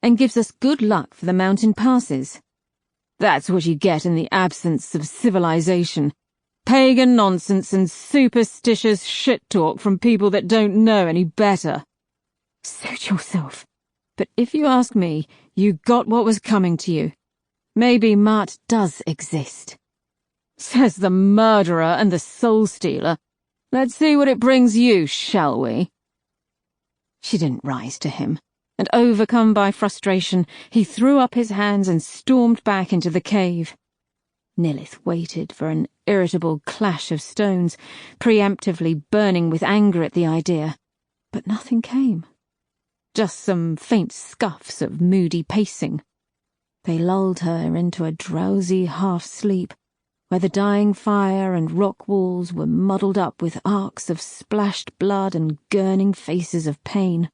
and gives us good luck for the mountain passes. That's what you get in the absence of civilization. Pagan nonsense and superstitious shit-talk from people that don't know any better. Suit yourself. But if you ask me, you got what was coming to you. Maybe Mart does exist. Says the murderer and the soul-stealer. Let's see what it brings you, shall we? She didn't rise to him, and overcome by frustration, he threw up his hands and stormed back into the cave. Nilith waited for an irritable clash of stones, preemptively burning with anger at the idea, but nothing came. Just some faint scuffs of moody pacing. They lulled her into a drowsy half-sleep, where the dying fire and rock walls were muddled up with arcs of splashed blood and gurning faces of pain.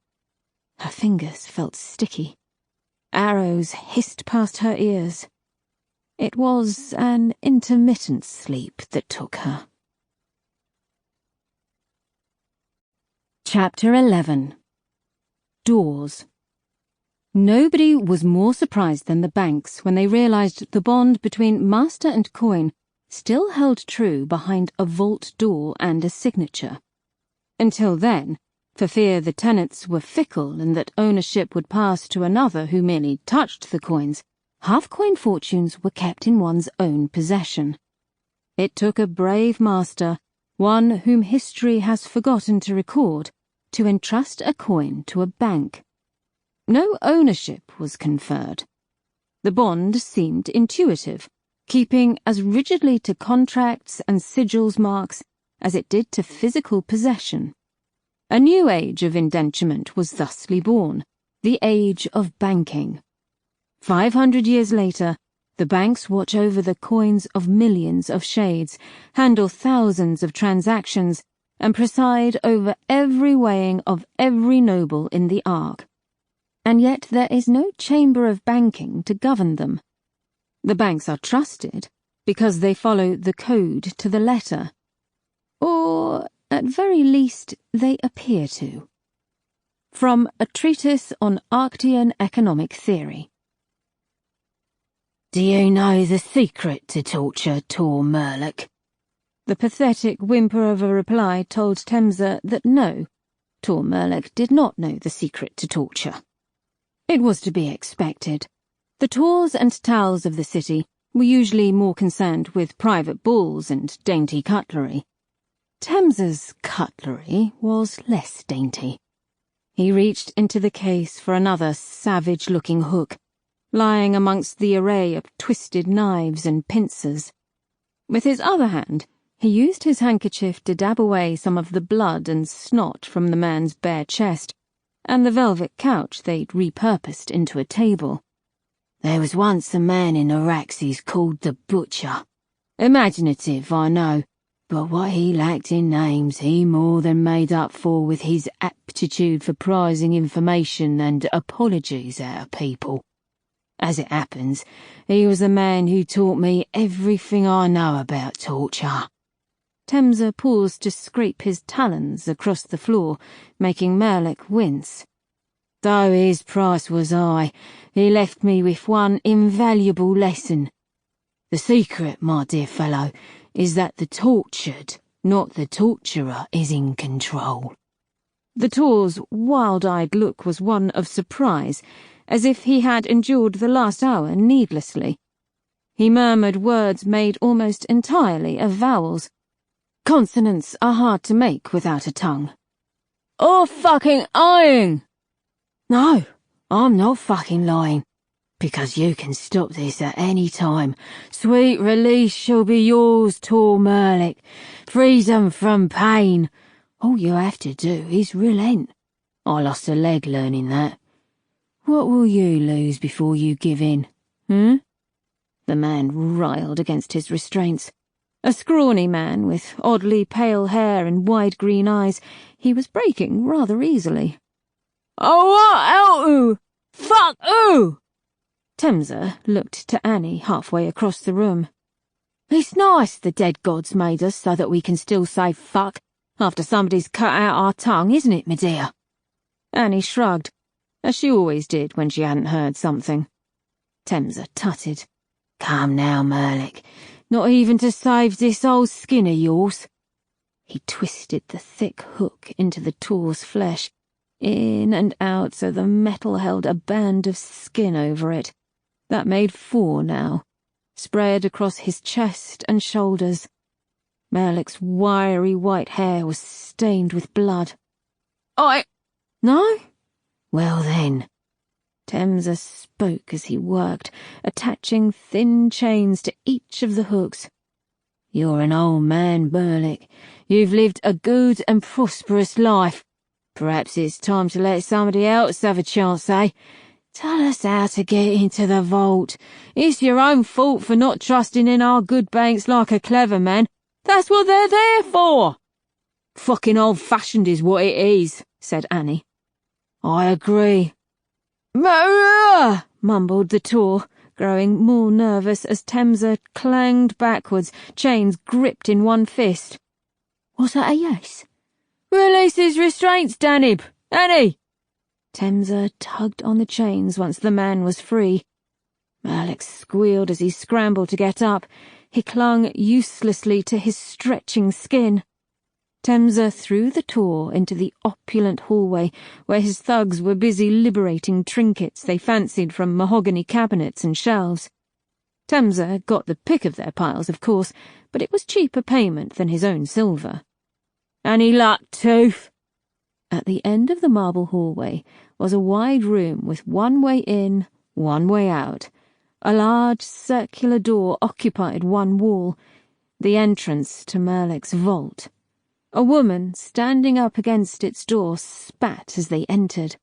Her fingers felt sticky. Arrows hissed past her ears. It was an intermittent sleep that took her. Chapter 11. Doors. Nobody was more surprised than the banks when they realized the bond between master and coin still held true behind a vault door and a signature. Until then, for fear the tenants were fickle and that ownership would pass to another who merely touched the coins, half-coin fortunes were kept in one's own possession. It took a brave master, one whom history has forgotten to record, to entrust a coin to a bank. No ownership was conferred. The bond seemed intuitive, keeping as rigidly to contracts and sigils marks as it did to physical possession. A new age of indenturement was thusly born, the age of banking. 500 years later, the banks watch over the coins of millions of shades, handle thousands of transactions, and preside over every weighing of every noble in the Ark. And yet there is no chamber of banking to govern them. The banks are trusted because they follow the code to the letter. Or, at very least, they appear to. From A Treatise on Arctian Economic Theory. Do you know the secret to torture, Tor Murloc? The pathetic whimper of a reply told Temsa that no, Tor Murloc did not know the secret to torture. It was to be expected. The Tors and Tals of the city were usually more concerned with private balls and dainty cutlery. Temsa's cutlery was less dainty. He reached into the case for another savage-looking hook, lying amongst the array of twisted knives and pincers. With his other hand, he used his handkerchief to dab away some of the blood and snot from the man's bare chest, and the velvet couch they'd repurposed into a table. There was once a man in Araxes called the Butcher. Imaginative, I know, but what he lacked in names he more than made up for with his aptitude for prizing information and apologies out of people. As it happens, he was the man who taught me everything I know about torture. Temsa paused to scrape his talons across the floor, making Murloc wince. Though his price was high, he left me with one invaluable lesson. The secret, my dear fellow, is that the tortured, not the torturer, is in control. The Tor's wild-eyed look was one of surprise, as if he had endured the last hour needlessly. He murmured words made almost entirely of vowels. Consonants are hard to make without a tongue. "Oh, fucking lying!" "No, I'm not fucking lying, because you can stop this at any time. Sweet release shall be yours, Tor Murloc. Freedom from pain. All you have to do is relent. I lost a leg learning that. What will you lose before you give in, The man riled against his restraints. A scrawny man with oddly pale hair and wide green eyes, he was breaking rather easily. "Oh, what, Eltu? Fuck who?" Temsa looked to Annie halfway across the room. "It's nice the dead gods made us so that we can still say fuck after somebody's cut out our tongue, isn't it, me dear?" Annie shrugged. as she always did when she hadn't heard something. Temsa tutted. "Come now, Merlik. Not even to save this old skin of yours." He twisted the thick hook into the tool's flesh, in and out so the metal held a band of skin over it. That made 4 now, spread across his chest and shoulders. Merlik's wiry white hair was stained with blood. No? Well then. Temsa spoke as he worked, attaching thin chains to each of the hooks. "You're an old man, Merlik. You've lived a good and prosperous life. Perhaps it's time to let somebody else have a chance, eh? Tell us how to get into the vault. It's your own fault for not trusting in our good banks like a clever man. That's what they're there for." "Fucking old-fashioned is what it is," said Annie. "I agree." Mumbled the Tor, growing more nervous as Temsa clanged backwards, chains gripped in one fist. "Was that a yes?" "Release his restraints, Danib! Annie!" Temsa tugged on the chains once the man was free. Merlik squealed as he scrambled to get up. He clung uselessly to his stretching skin. Temsa threw the Tor into the opulent hallway where his thugs were busy liberating trinkets they fancied from mahogany cabinets and shelves. Temsa got the pick of their piles, of course, but it was cheaper payment than his own silver. "Any luck, Tooth?" At the end of the marble hallway was a wide room with one way in, one way out. A large circular door occupied one wall, the entrance to Merlik's vault. A woman standing up against its door spat as they entered.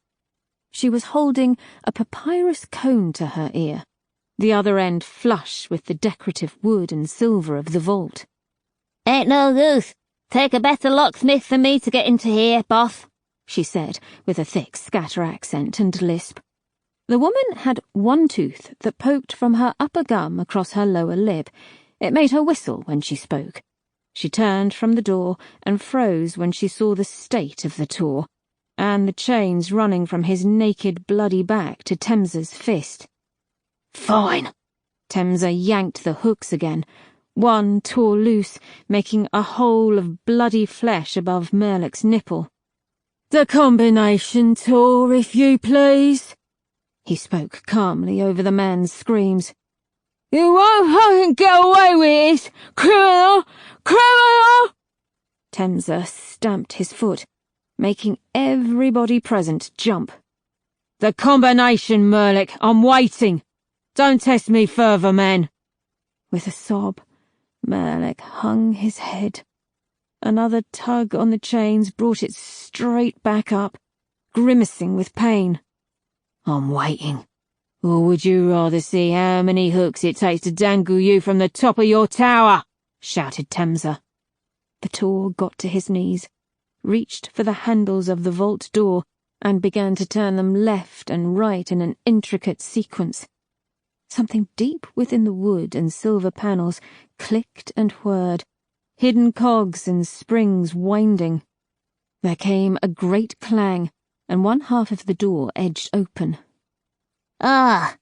She was holding a papyrus cone to her ear, the other end flush with the decorative wood and silver of the vault. "Ain't no use. Take a better locksmith than me to get into here, boss," she said, with a thick scatter accent and lisp. The woman had one tooth that poked from her upper gum across her lower lip. It made her whistle when she spoke. She turned from the door and froze when she saw the state of the Tor, and the chains running from his naked, bloody back to Temsa's fist. "Fine!" Temsa yanked the hooks again. One tore loose, making a hole of bloody flesh above Merlik's nipple. "The combination, Tor, if you please." He spoke calmly over the man's screams. "You won't fucking get away with it, criminal! Criminal!" Temsa stamped his foot, making everybody present jump. "The combination, Merlik. I'm waiting. Don't test me further, man." With a sob, Merlik hung his head. Another tug on the chains brought it straight back up, grimacing with pain. "I'm waiting. Or would you rather see how many hooks it takes to dangle you from the top of your tower?" shouted Temsa. The Tor got to his knees, reached for the handles of the vault door, and began to turn them left and right in an intricate sequence. Something deep within the wood and silver panels clicked and whirred, hidden cogs and springs winding. There came a great clang, and one half of the door edged open. "Ah,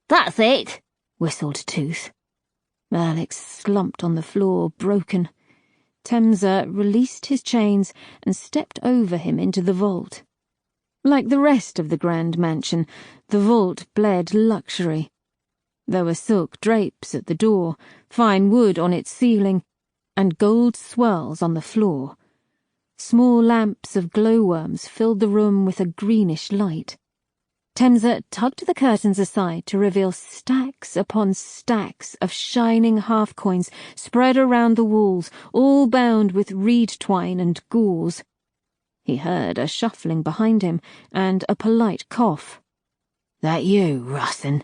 that's it," whistled Tooth. Merlik slumped on the floor, broken. Temsa released his chains and stepped over him into the vault. Like the rest of the grand mansion, the vault bled luxury. There were silk drapes at the door, fine wood on its ceiling, and gold swirls on the floor. Small lamps of glowworms filled the room with a greenish light. Temsa tugged the curtains aside to reveal stacks upon stacks of shining half-coins spread around the walls, all bound with reed twine and gauze. He heard a shuffling behind him and a polite cough. "That you, Russin?"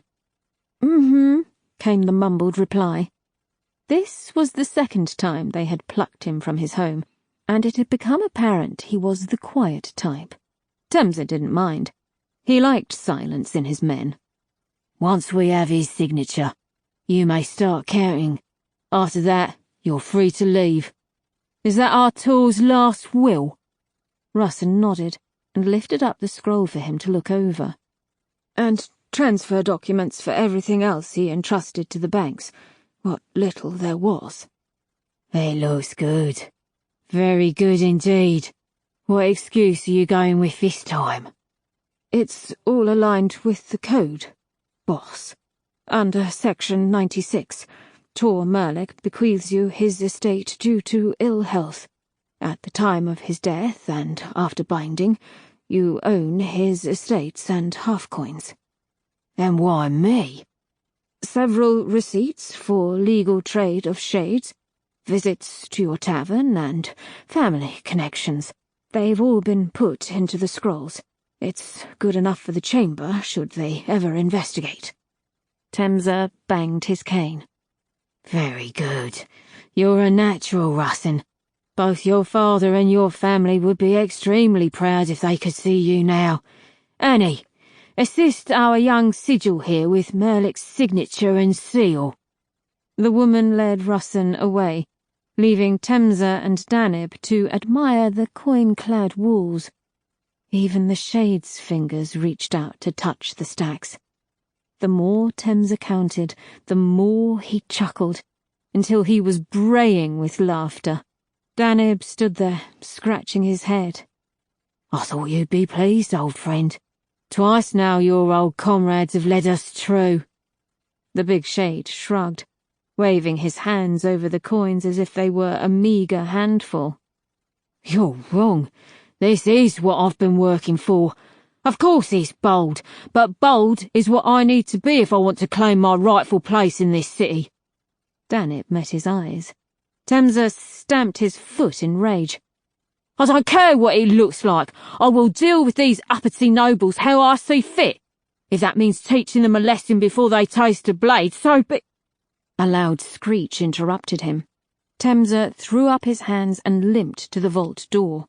"Mm-hmm," came the mumbled reply. This was the second time they had plucked him from his home, and it had become apparent he was the quiet type. Temsa didn't mind. He liked silence in his men. "Once we have his signature, you may start counting. After that, you're free to leave." "Is that our Tor's last will?" Russin nodded and lifted up the scroll for him to look over. And transfer documents for everything else he entrusted to the banks, what little there was. It looks good. Very good indeed. What excuse are you going with this time? It's all aligned with the code, boss. Under Section 96, Tor Merlik bequeaths you his estate due to ill health. At the time of his death, and after binding, you own his estates and half-coins. And why me? Several receipts for legal trade of shades, visits to your tavern, and family connections. They've all been put into the scrolls. It's good enough for the chamber, should they ever investigate. Temza banged his cane. Very good. You're a natural, Russin. Both your father and your family would be extremely proud if they could see you now. Annie, assist our young sigil here with Merlik's signature and seal. The woman led Russin away, leaving Temza and Danib to admire the coin-clad walls. Even the shade's fingers reached out to touch the stacks. The more Temza counted, the more he chuckled, until he was braying with laughter. Danib stood there, scratching his head. I thought you'd be pleased, old friend. Twice now your old comrades have led us true. The big shade shrugged, waving his hands over the coins as if they were a meagre handful. You're wrong. This is what I've been working for. Of course it's bold, but bold is what I need to be if I want to claim my rightful place in this city. Danib met his eyes. Temza stamped his foot in rage. I don't care what it looks like. I will deal with these uppity nobles how I see fit. If that means teaching them a lesson before they taste a blade, so be— A loud screech interrupted him. Temza threw up his hands and limped to the vault door.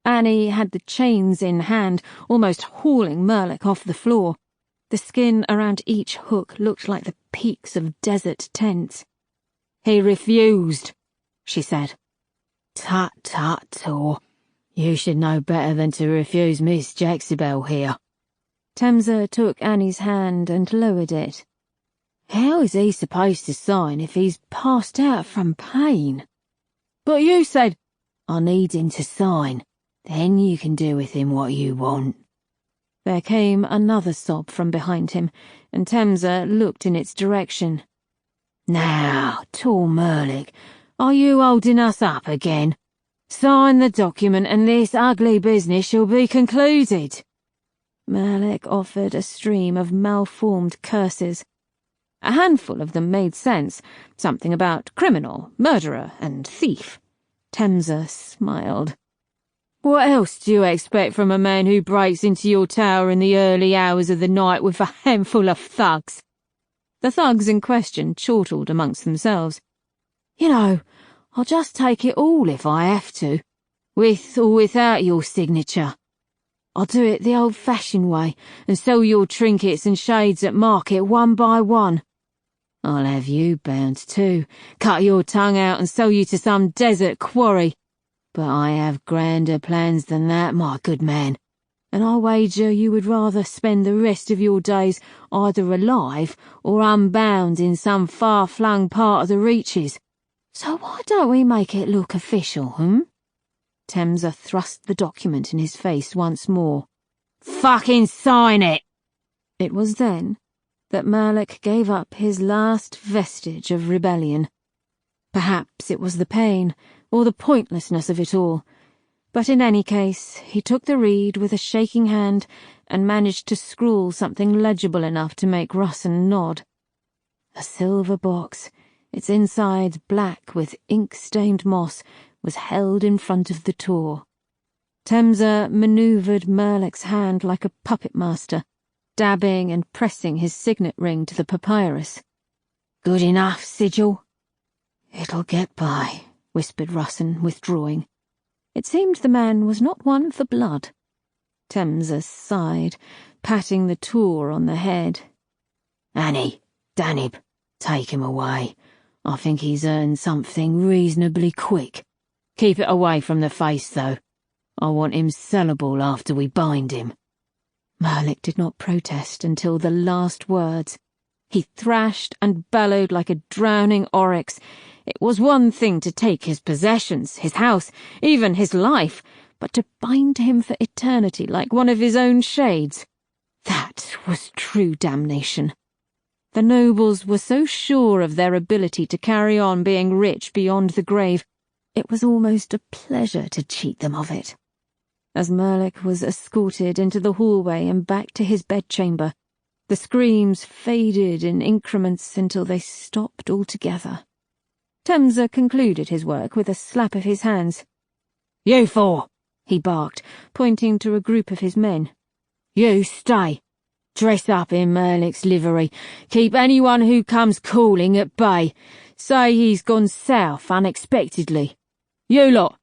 Annie had the chains in hand, almost hauling Merlik off the floor. The skin around each hook looked like the peaks of desert tents. He refused, she said. Tut, tut, Tor. You should know better than to refuse Miss Jaxibel here. Temza took Annie's hand and lowered it. How is he supposed to sign if he's passed out from pain? But you said, I need him to sign. Then you can do with him what you want. There came another sob from behind him, and Temza looked in its direction. Now, Tor Merlik, are you holding us up again? Sign the document and this ugly business shall be concluded. Merlik offered a stream of malformed curses. A handful of them made sense, something about criminal, murderer, and thief. Temza smiled. What else do you expect from a man who breaks into your tower in the early hours of the night with a handful of thugs? The thugs in question chortled amongst themselves. You know, I'll just take it all if I have to, with or without your signature. I'll do it the old-fashioned way and sell your trinkets and shades at market one by one. I'll have you bound too, cut your tongue out and sell you to some desert quarry. But I have grander plans than that, my good man, and I'll wager you would rather spend the rest of your days either alive or unbound in some far-flung part of the Reaches. So why don't we make it look official, Temza thrust the document in his face once more. Fucking sign it! It was then that Merlik gave up his last vestige of rebellion. Perhaps it was the pain, or the pointlessness of it all, but in any case he took the reed with a shaking hand and managed to scrawl something legible enough to make Russin nod. A silver box, its insides black with ink-stained moss, was held in front of the Tor. Temza manoeuvred Merlik's hand like a puppet master, dabbing and pressing his signet ring to the papyrus. Good enough, sigil? It'll get by, whispered Russin, withdrawing. It seemed the man was not one for blood. Temza sighed, patting the Tor on the head. Annie, Danib, take him away. I think he's earned something reasonably quick. Keep it away from the face, though. I want him sellable after we bind him." Merlik did not protest until the last words. He thrashed and bellowed like a drowning oryx. It was one thing to take his possessions, his house, even his life, but to bind him for eternity like one of his own shades. That was true damnation. The nobles were so sure of their ability to carry on being rich beyond the grave, it was almost a pleasure to cheat them of it. As Merlik was escorted into the hallway and back to his bedchamber, the screams faded in increments until they stopped altogether. Temza concluded his work with a slap of his hands. "You four," he barked, pointing to a group of his men. "You stay. Dress up in Merlik's livery. Keep anyone who comes calling at bay. Say he's gone south unexpectedly. You lot,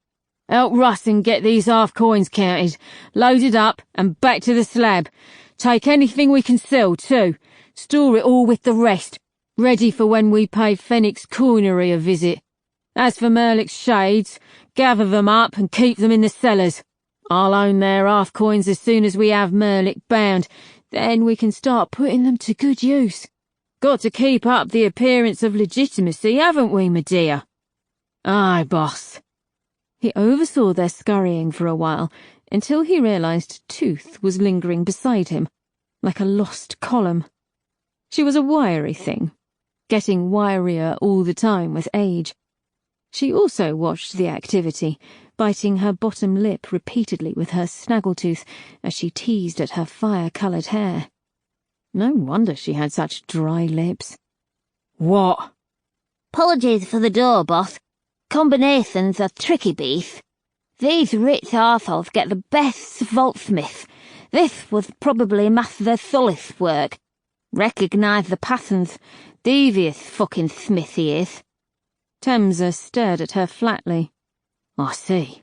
help Russ and get these half-coins counted, loaded up and back to the slab. Take anything we can sell, too. Store it all with the rest, ready for when we pay Fenwick's coinery a visit. As for Merlik's shades, gather them up and keep them in the cellars. I'll own their half-coins as soon as we have Merlik bound. Then we can start putting them to good use. Got to keep up the appearance of legitimacy, haven't we, my dear?" "Aye, boss." He oversaw their scurrying for a while, until he realized Tooth was lingering beside him, like a lost column. She was a wiry thing, getting wirier all the time with age. She also watched the activity, biting her bottom lip repeatedly with her snaggletooth as she teased at her fire-coloured hair. No wonder she had such dry lips. "What?" "Apologies for the door, boss. Combinations are tricky beef. These rich arseholes get the best vaultsmiths. This was probably Master Sully's work. Recognise the patterns. Devious fucking smith he is." Temza stared at her flatly. "I see."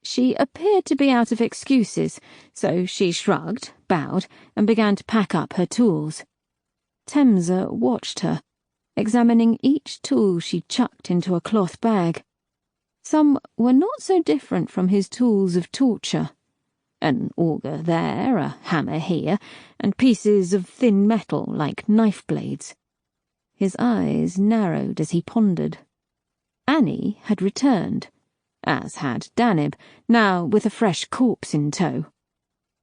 She appeared to be out of excuses, so she shrugged, bowed, and began to pack up her tools. Temza watched her, examining each tool she chucked into a cloth bag. Some were not so different from his tools of torture. An auger there, a hammer here, and pieces of thin metal like knife blades. His eyes narrowed as he pondered. Annie had returned, as had Danib, now with a fresh corpse in tow.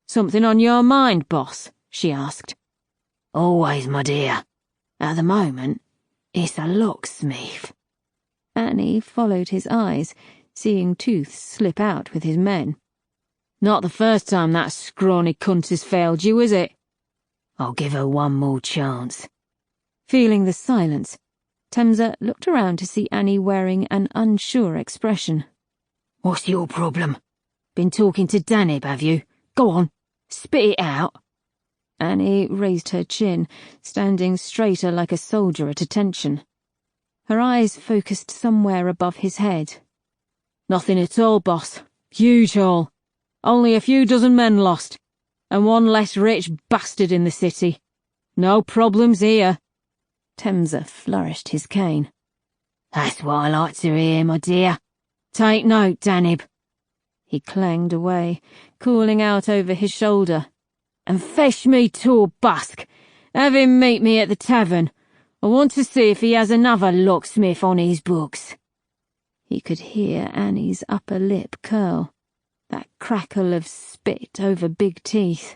"Something on your mind, boss?" she asked. "Always, my dear. At the moment, it's a locksmith." Annie followed his eyes, seeing Tooth slip out with his men. "Not the first time that scrawny cunt has failed you, is it?" "I'll give her one more chance." Feeling the silence, Temza looked around to see Annie wearing an unsure expression. "What's your problem?" "Been talking to Danib, have you? Go on, spit it out." Annie raised her chin, standing straighter like a soldier at attention. Her eyes focused somewhere above his head. "Nothing at all, boss. Huge haul. Only a few dozen men lost, and one less rich bastard in the city. No problems here." Temza flourished his cane. "That's what I like to hear, my dear. Take note, Danib." He clanged away, calling out over his shoulder. "And fetch me Tor Busk. Have him meet me at the tavern. I want to see if he has another locksmith on his books." He could hear Annie's upper lip curl, that crackle of spit over big teeth.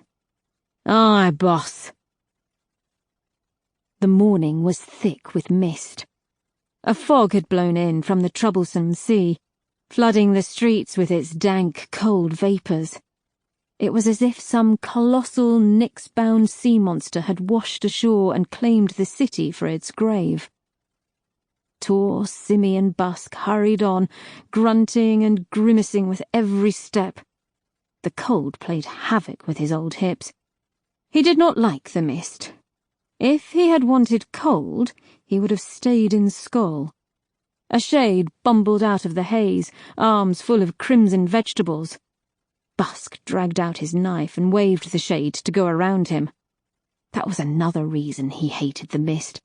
"Aye, boss." The morning was thick with mist. A fog had blown in from the troublesome sea, flooding the streets with its dank, cold vapours. It was as if some colossal, Nyx-bound sea monster had washed ashore and claimed the city for its grave. Tor, Simi and Busk hurried on, grunting and grimacing with every step. The cold played havoc with his old hips. He did not like the mist. If he had wanted cold, he would have stayed in Skoll. A shade bumbled out of the haze, arms full of crimson vegetables. Busk dragged out his knife and waved the shade to go around him. That was another reason he hated the mist.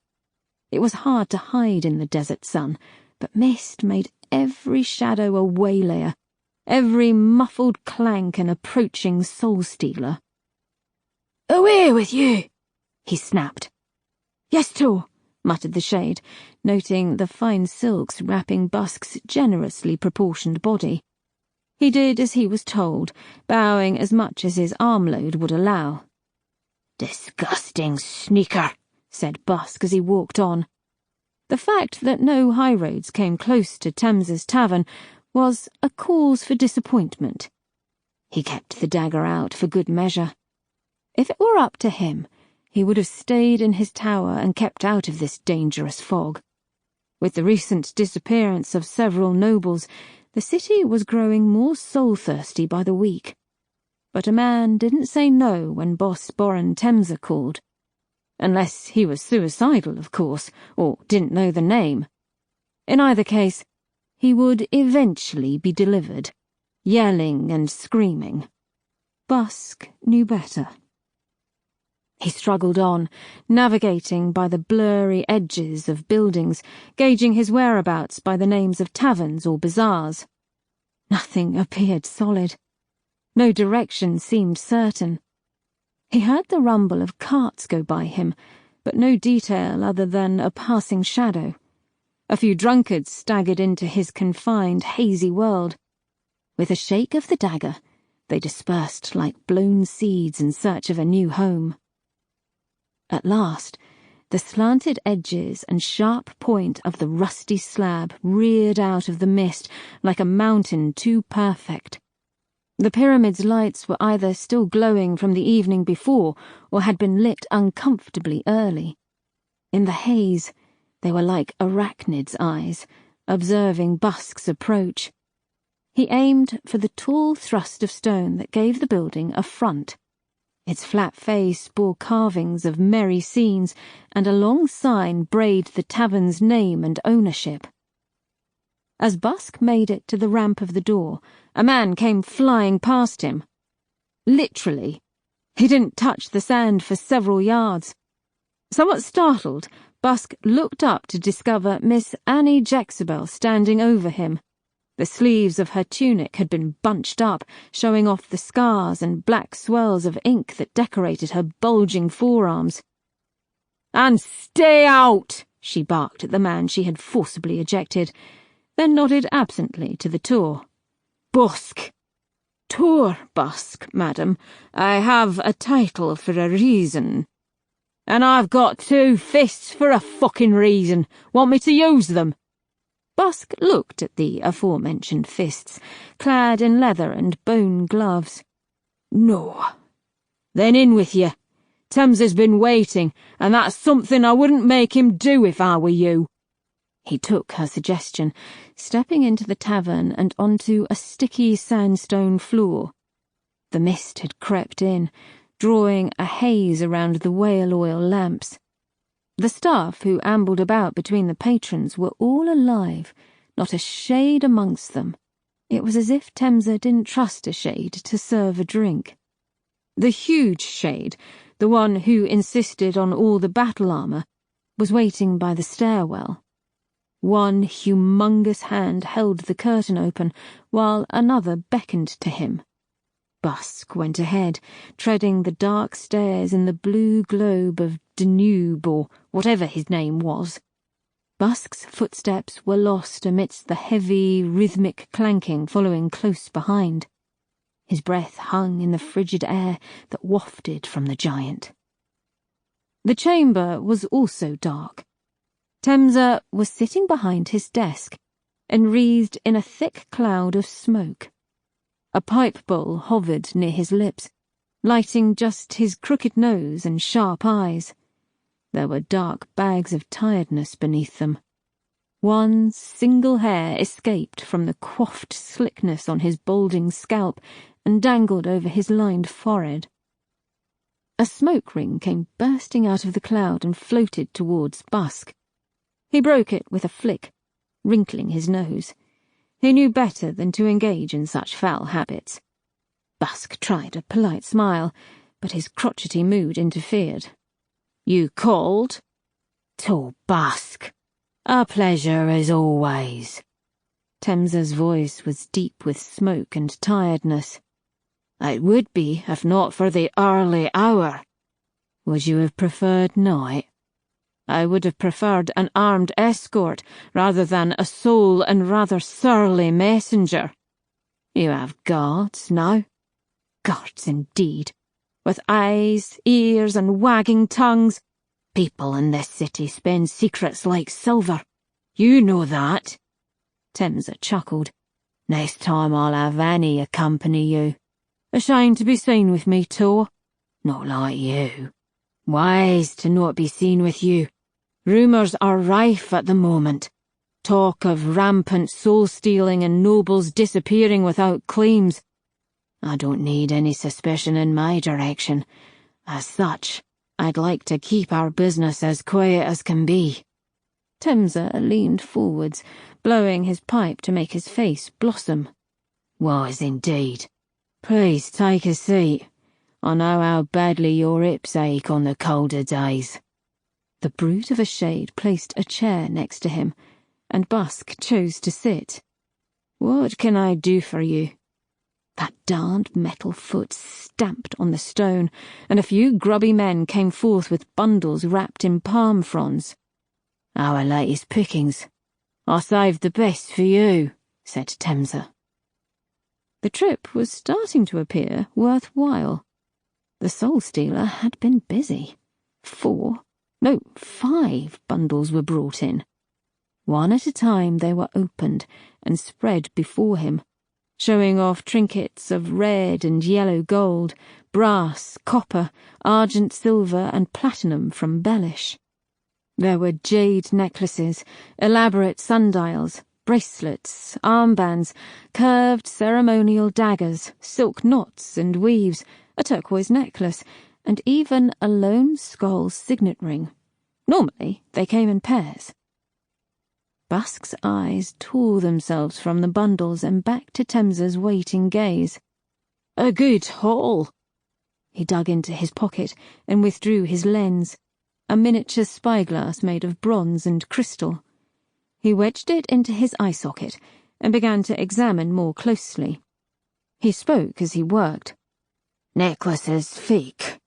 It was hard to hide in the desert sun, but mist made every shadow a waylayer, every muffled clank an approaching soulstealer. "Away with you!" he snapped. "Yes, Tor," muttered the shade, noting the fine silks wrapping Busk's generously proportioned body. He did as he was told, bowing as much as his armload would allow. "Disgusting sneaker," said Busk as he walked on. The fact that no highroads came close to Thames's tavern was a cause for disappointment. He kept the dagger out for good measure. If it were up to him, he would have stayed in his tower and kept out of this dangerous fog. With the recent disappearance of several nobles, the city was growing more soul-thirsty by the week. But a man didn't say no when Boss Boran Temsa called. Unless he was suicidal, of course, or didn't know the name. In either case, he would eventually be delivered, yelling and screaming. Busk knew better. He struggled on, navigating by the blurry edges of buildings, gauging his whereabouts by the names of taverns or bazaars. Nothing appeared solid. No direction seemed certain. He heard the rumble of carts go by him, but no detail other than a passing shadow. A few drunkards staggered into his confined, hazy world. With a shake of the dagger, they dispersed like blown seeds in search of a new home. At last, the slanted edges and sharp point of the rusty slab reared out of the mist like a mountain too perfect. The pyramid's lights were either still glowing from the evening before or had been lit uncomfortably early. In the haze, they were like arachnids' eyes, observing Busk's approach. He aimed for the tall thrust of stone that gave the building a front. Its flat face bore carvings of merry scenes, and a long sign brayed the tavern's name and ownership. As Busk made it to the ramp of the door, a man came flying past him. Literally. He didn't touch the sand for several yards. Somewhat startled, Busk looked up to discover Miss Annie Jexabel standing over him. The sleeves of her tunic had been bunched up, showing off the scars and black swirls of ink that decorated her bulging forearms. "And stay out!" she barked at the man she had forcibly ejected, then nodded absently to the Tor. "Busk." "Tor Busk, madam. I have a title for a reason." "And I've got 2 fists for a fucking reason. Want me to use them?" Busk looked at the aforementioned fists, clad in leather and bone gloves. "No." "Then in with you. Thames has been waiting, and that's something I wouldn't make him do if I were you." He took her suggestion, stepping into the tavern and onto a sticky sandstone floor. The mist had crept in, drawing a haze around the whale oil lamps. The staff who ambled about between the patrons were all alive, not a shade amongst them. It was as if Temsa didn't trust a shade to serve a drink. The huge shade, the one who insisted on all the battle armour, was waiting by the stairwell. One humongous hand held the curtain open, while another beckoned to him. Busk went ahead, treading the dark stairs in the blue globe of Danube, or whatever his name was. Busk's footsteps were lost amidst the heavy, rhythmic clanking following close behind. His breath hung in the frigid air that wafted from the giant. The chamber was also dark. Temsa was sitting behind his desk, enwreathed in a thick cloud of smoke. A pipe bowl hovered near his lips, lighting just his crooked nose and sharp eyes. There were dark bags of tiredness beneath them. One single hair escaped from the coiffed slickness on his balding scalp and dangled over his lined forehead. A smoke ring came bursting out of the cloud and floated towards Busk. He broke it with a flick, wrinkling his nose. He knew better than to engage in such foul habits. Busk tried a polite smile, but his crotchety mood interfered. "You called?" "Tor Busk. A pleasure as always." Temsa's voice was deep with smoke and tiredness. It would be if not for the early hour. Would you have preferred night? I would have preferred an armed escort rather than a sole and rather surly messenger. You have guards now? Guards indeed. With eyes, ears, and wagging tongues. People in this city spend secrets like silver. You know that. Temsa chuckled. Next time I'll have Annie accompany you. Ashamed to be seen with me, Tor? Not like you. Wise to not be seen with you. Rumours are rife at the moment. Talk of rampant soul-stealing and nobles disappearing without claims. I don't need any suspicion in my direction. As such, I'd like to keep our business as quiet as can be. Temsa leaned forwards, blowing his pipe to make his face blossom. Wise indeed. Please take a seat. I know how badly your hips ache on the colder days. The brute of a shade placed a chair next to him, and Busk chose to sit. What can I do for you? That darned metal foot stamped on the stone, and a few grubby men came forth with bundles wrapped in palm fronds. Our latest pickings. I saved the best for you, said Temsa. The trip was starting to appear worthwhile. The soulstealer had been busy. 5 bundles were brought in. One at a time they were opened and spread before him, showing off trinkets of red and yellow gold, brass, copper, argent silver, and platinum from Bellish. There were jade necklaces, elaborate sundials, bracelets, armbands, curved ceremonial daggers, silk knots and weaves, a turquoise necklace, and even a lone skull signet ring. Normally, they came in pairs. Busk's eyes tore themselves from the bundles and back to Temsa's waiting gaze. A good haul. He dug into his pocket and withdrew his lens, a miniature spyglass made of bronze and crystal. He wedged it into his eye socket and began to examine more closely. He spoke as he worked. Necklaces fake.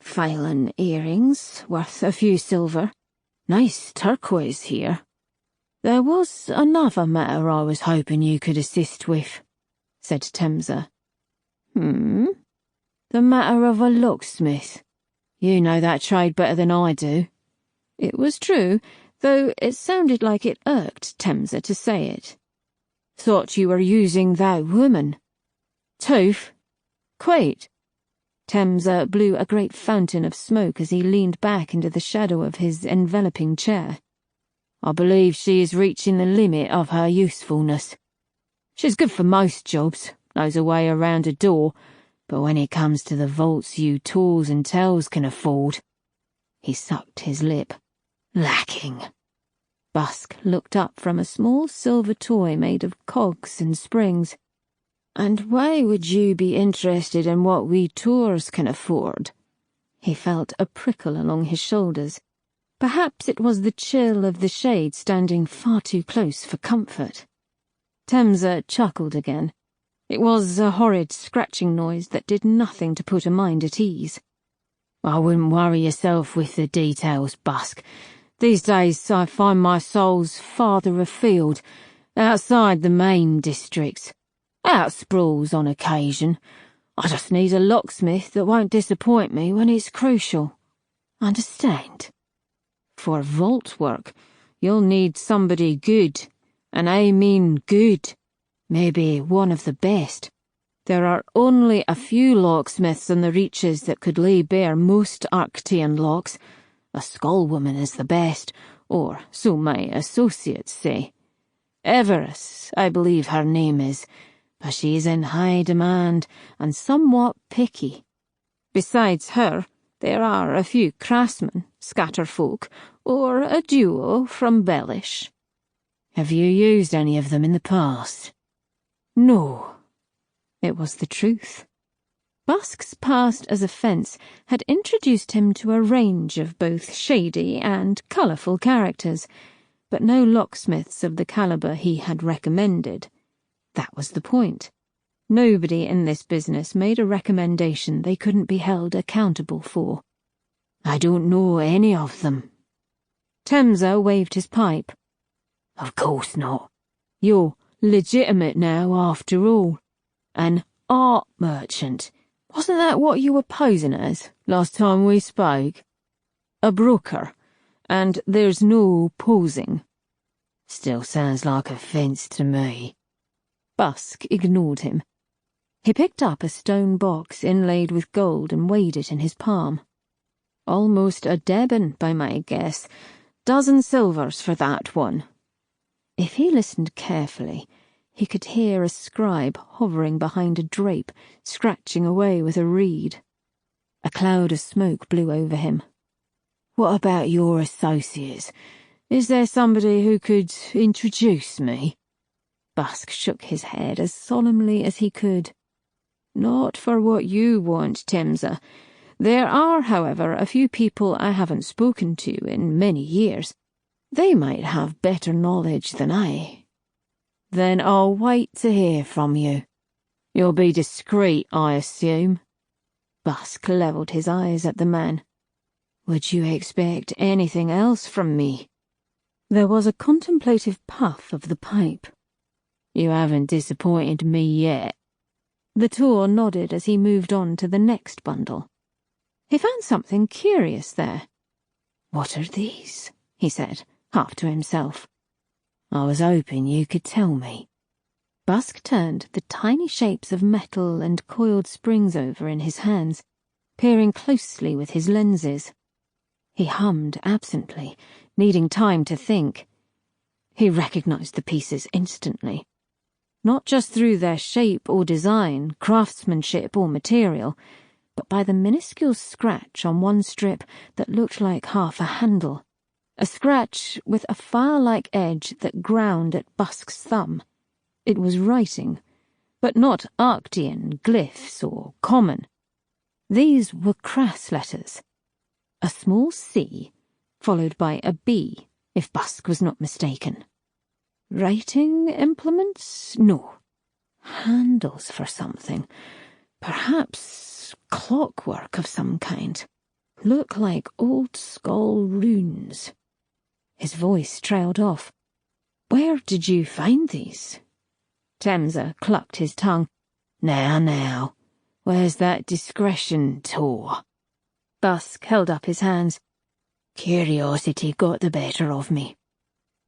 Phylan earrings, worth a few silver. Nice turquoise here. There was another matter I was hoping you could assist with, said Temsa. The matter of a locksmith. You know that trade better than I do. It was true, though it sounded like it irked Temsa to say it. Thought you were using that woman. Tooth? Quite. Temsa blew a great fountain of smoke as he leaned back into the shadow of his enveloping chair. I believe she is reaching the limit of her usefulness. She's good for most jobs, knows a way around a door, but when it comes to the vaults you tools and tells can afford, he sucked his lip. Lacking. Busk looked up from a small silver toy made of cogs and springs. And why would you be interested in what we tours can afford? He felt a prickle along his shoulders. Perhaps it was the chill of the shade standing far too close for comfort. Temsa chuckled again. It was a horrid scratching noise that did nothing to put a mind at ease. I wouldn't worry yourself with the details, Busk. These days I find my souls farther afield, outside the main districts. Out sprawls on occasion. I just need a locksmith that won't disappoint me when it's crucial. Understand? For vault work, you'll need somebody good, and I mean good. Maybe one of the best. There are only a few locksmiths in the reaches that could lay bare most Arctian locks. A skullwoman is the best, or so my associates say. Everest, I believe her name is, but she is in high demand and somewhat picky. Besides her, there are a few craftsmen, scatterfolk, or a duo from Bellish. Have you used any of them in the past? No. It was the truth. Busk's past as a fence had introduced him to a range of both shady and colourful characters, but no locksmiths of the caliber he had recommended. That was the point. Nobody in this business made a recommendation they couldn't be held accountable for. I don't know any of them. Temza waved his pipe. Of course not. You're legitimate now, after all. An art merchant. Wasn't that what you were posing as last time we spoke? A broker, and there's no posing. Still sounds like a fence to me. Busk ignored him. He picked up a stone box inlaid with gold and weighed it in his palm. Almost a deben, by my guess. Dozen silvers for that one. If he listened carefully, he could hear a scribe hovering behind a drape, scratching away with a reed. A cloud of smoke blew over him. What about your associates? Is there somebody who could introduce me? Busk shook his head as solemnly as he could. Not for what you want, Temza. There are, however, a few people I haven't spoken to in many years. They might have better knowledge than I. Then I'll wait to hear from you. You'll be discreet, I assume. Busk levelled his eyes at the man. Would you expect anything else from me? There was a contemplative puff of the pipe. You haven't disappointed me yet. The Tor nodded as he moved on to the next bundle. He found something curious there. What are these? He said, half to himself. I was hoping you could tell me. Busk turned the tiny shapes of metal and coiled springs over in his hands, peering closely with his lenses. He hummed absently, needing time to think. He recognized the pieces instantly. Not just through their shape or design, craftsmanship or material, but by the minuscule scratch on one strip that looked like half a handle. A scratch with a file-like edge that ground at Busk's thumb. It was writing, but not Arctian, glyphs, or common. These were crass letters. A small C, followed by a B, if Busk was not mistaken. Writing implements? No. Handles for something. Perhaps clockwork of some kind. Look like old skull runes. His voice trailed off. Where did you find these? Temza clucked his tongue. Now, where's that discretion, Tor? Busk held up his hands. Curiosity got the better of me.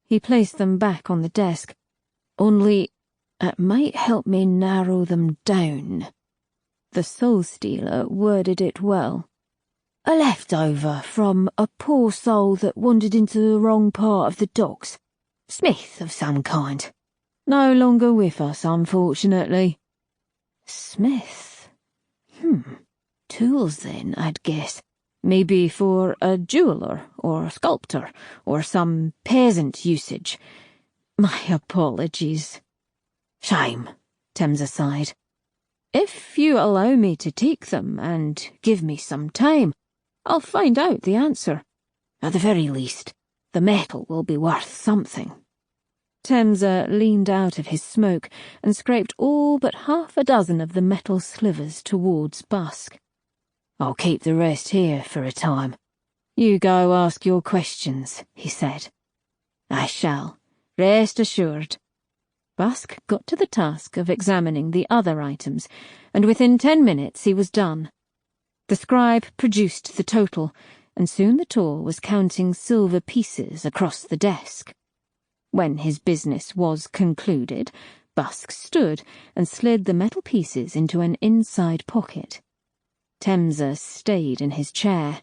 He placed them back on the desk. Only, it might help me narrow them down. The soulstealer worded it well. A leftover from a poor soul that wandered into the wrong part of the docks. Smith of some kind. No longer with us, unfortunately. Smith? Tools then, I'd guess. Maybe for a jeweller or sculptor or some peasant usage. My apologies. Shame, Temza sighed. If you allow me to take them and give me some time, I'll find out the answer. At the very least, the metal will be worth something. Temza leaned out of his smoke and scraped all but half a dozen of the metal slivers towards Busk. I'll keep the rest here for a time. You go ask your questions, he said. I shall. Rest assured. Busk got to the task of examining the other items, and within 10 minutes he was done. The scribe produced the total, and soon the Tor was counting silver pieces across the desk. When his business was concluded, Busk stood and slid the metal pieces into an inside pocket. Temza stayed in his chair.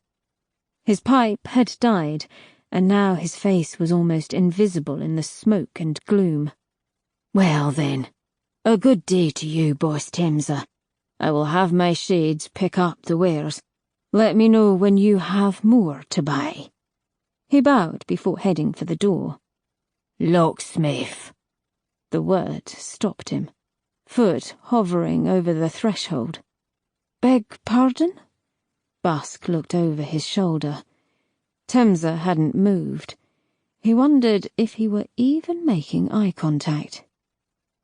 His pipe had died, and now his face was almost invisible in the smoke and gloom. Well then, a good day to you, boss Temza. I will have my shades pick up the wares. Let me know when you have more to buy. He bowed before heading for the door. Locksmith. The word stopped him, foot hovering over the threshold. Beg pardon? Busk looked over his shoulder. Temza hadn't moved. He wondered if he were even making eye contact.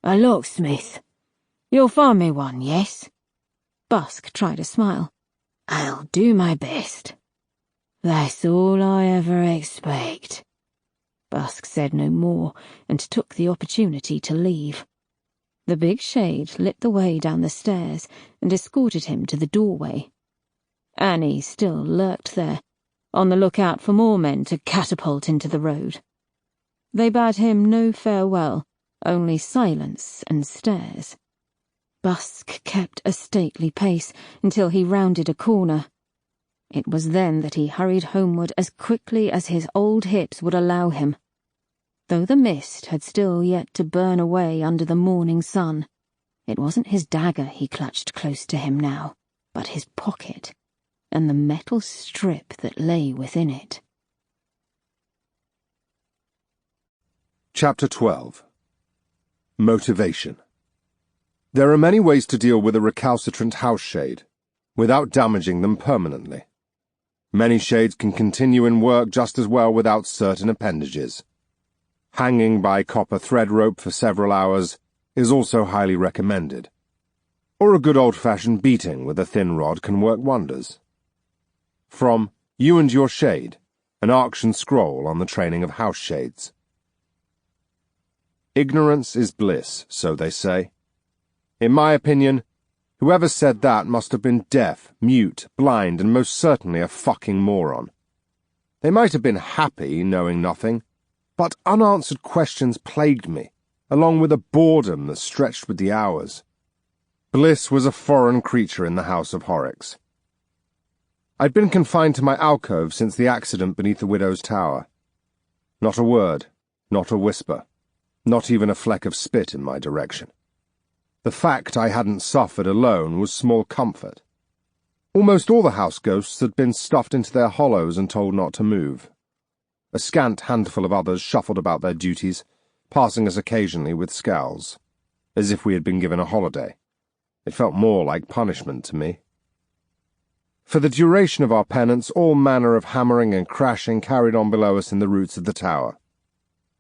A locksmith. You'll find me one, yes? Busk tried a smile. I'll do my best. That's all I ever expect. Busk said no more and took the opportunity to leave. The big shade lit the way down the stairs and escorted him to the doorway. Annie still lurked there, on the lookout for more men to catapult into the road. They bade him no farewell, only silence and stares. Busk kept a stately pace until he rounded a corner. It was then that he hurried homeward as quickly as his old hips would allow him. Though the mist had still yet to burn away under the morning sun, it wasn't his dagger he clutched close to him now, but his pocket, and the metal strip that lay within it. Chapter 12. Motivation. There are many ways to deal with a recalcitrant house shade, without damaging them permanently. Many shades can continue in work just as well without certain appendages. Hanging by copper thread rope for several hours is also highly recommended. Or a good old-fashioned beating with a thin rod can work wonders. From You and Your Shade, an Arctian scroll on the training of house shades. Ignorance is bliss, so they say. In my opinion, whoever said that must have been deaf, mute, blind, and most certainly a fucking moron. They might have been happy knowing nothing, but unanswered questions plagued me, along with a boredom that stretched with the hours. Bliss was a foreign creature in the house of Horrocks. I'd been confined to my alcove since the accident beneath the widow's tower. Not a word, not a whisper, not even a fleck of spit in my direction. The fact I hadn't suffered alone was small comfort. Almost all the house ghosts had been stuffed into their hollows and told not to move. A scant handful of others shuffled about their duties, passing us occasionally with scowls, as if we had been given a holiday. It felt more like punishment to me. For the duration of our penance, all manner of hammering and crashing carried on below us in the roots of the tower.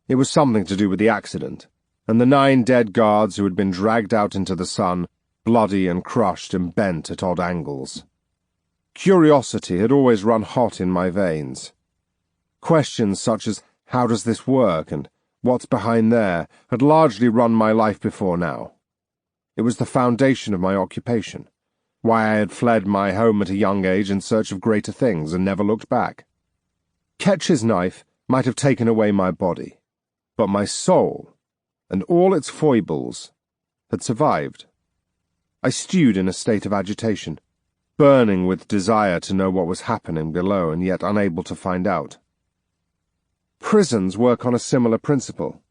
It was something to do with the accident, and the 9 dead guards who had been dragged out into the sun, bloody and crushed and bent at odd angles. Curiosity had always run hot in my veins. Questions such as, how does this work, and what's behind there, had largely run my life before now. It was the foundation of my occupation, why I had fled my home at a young age in search of greater things and never looked back. Ketch's knife might have taken away my body, but my soul, and all its foibles, had survived. I stewed in a state of agitation, burning with desire to know what was happening below and yet unable to find out. Prisons work on a similar principle.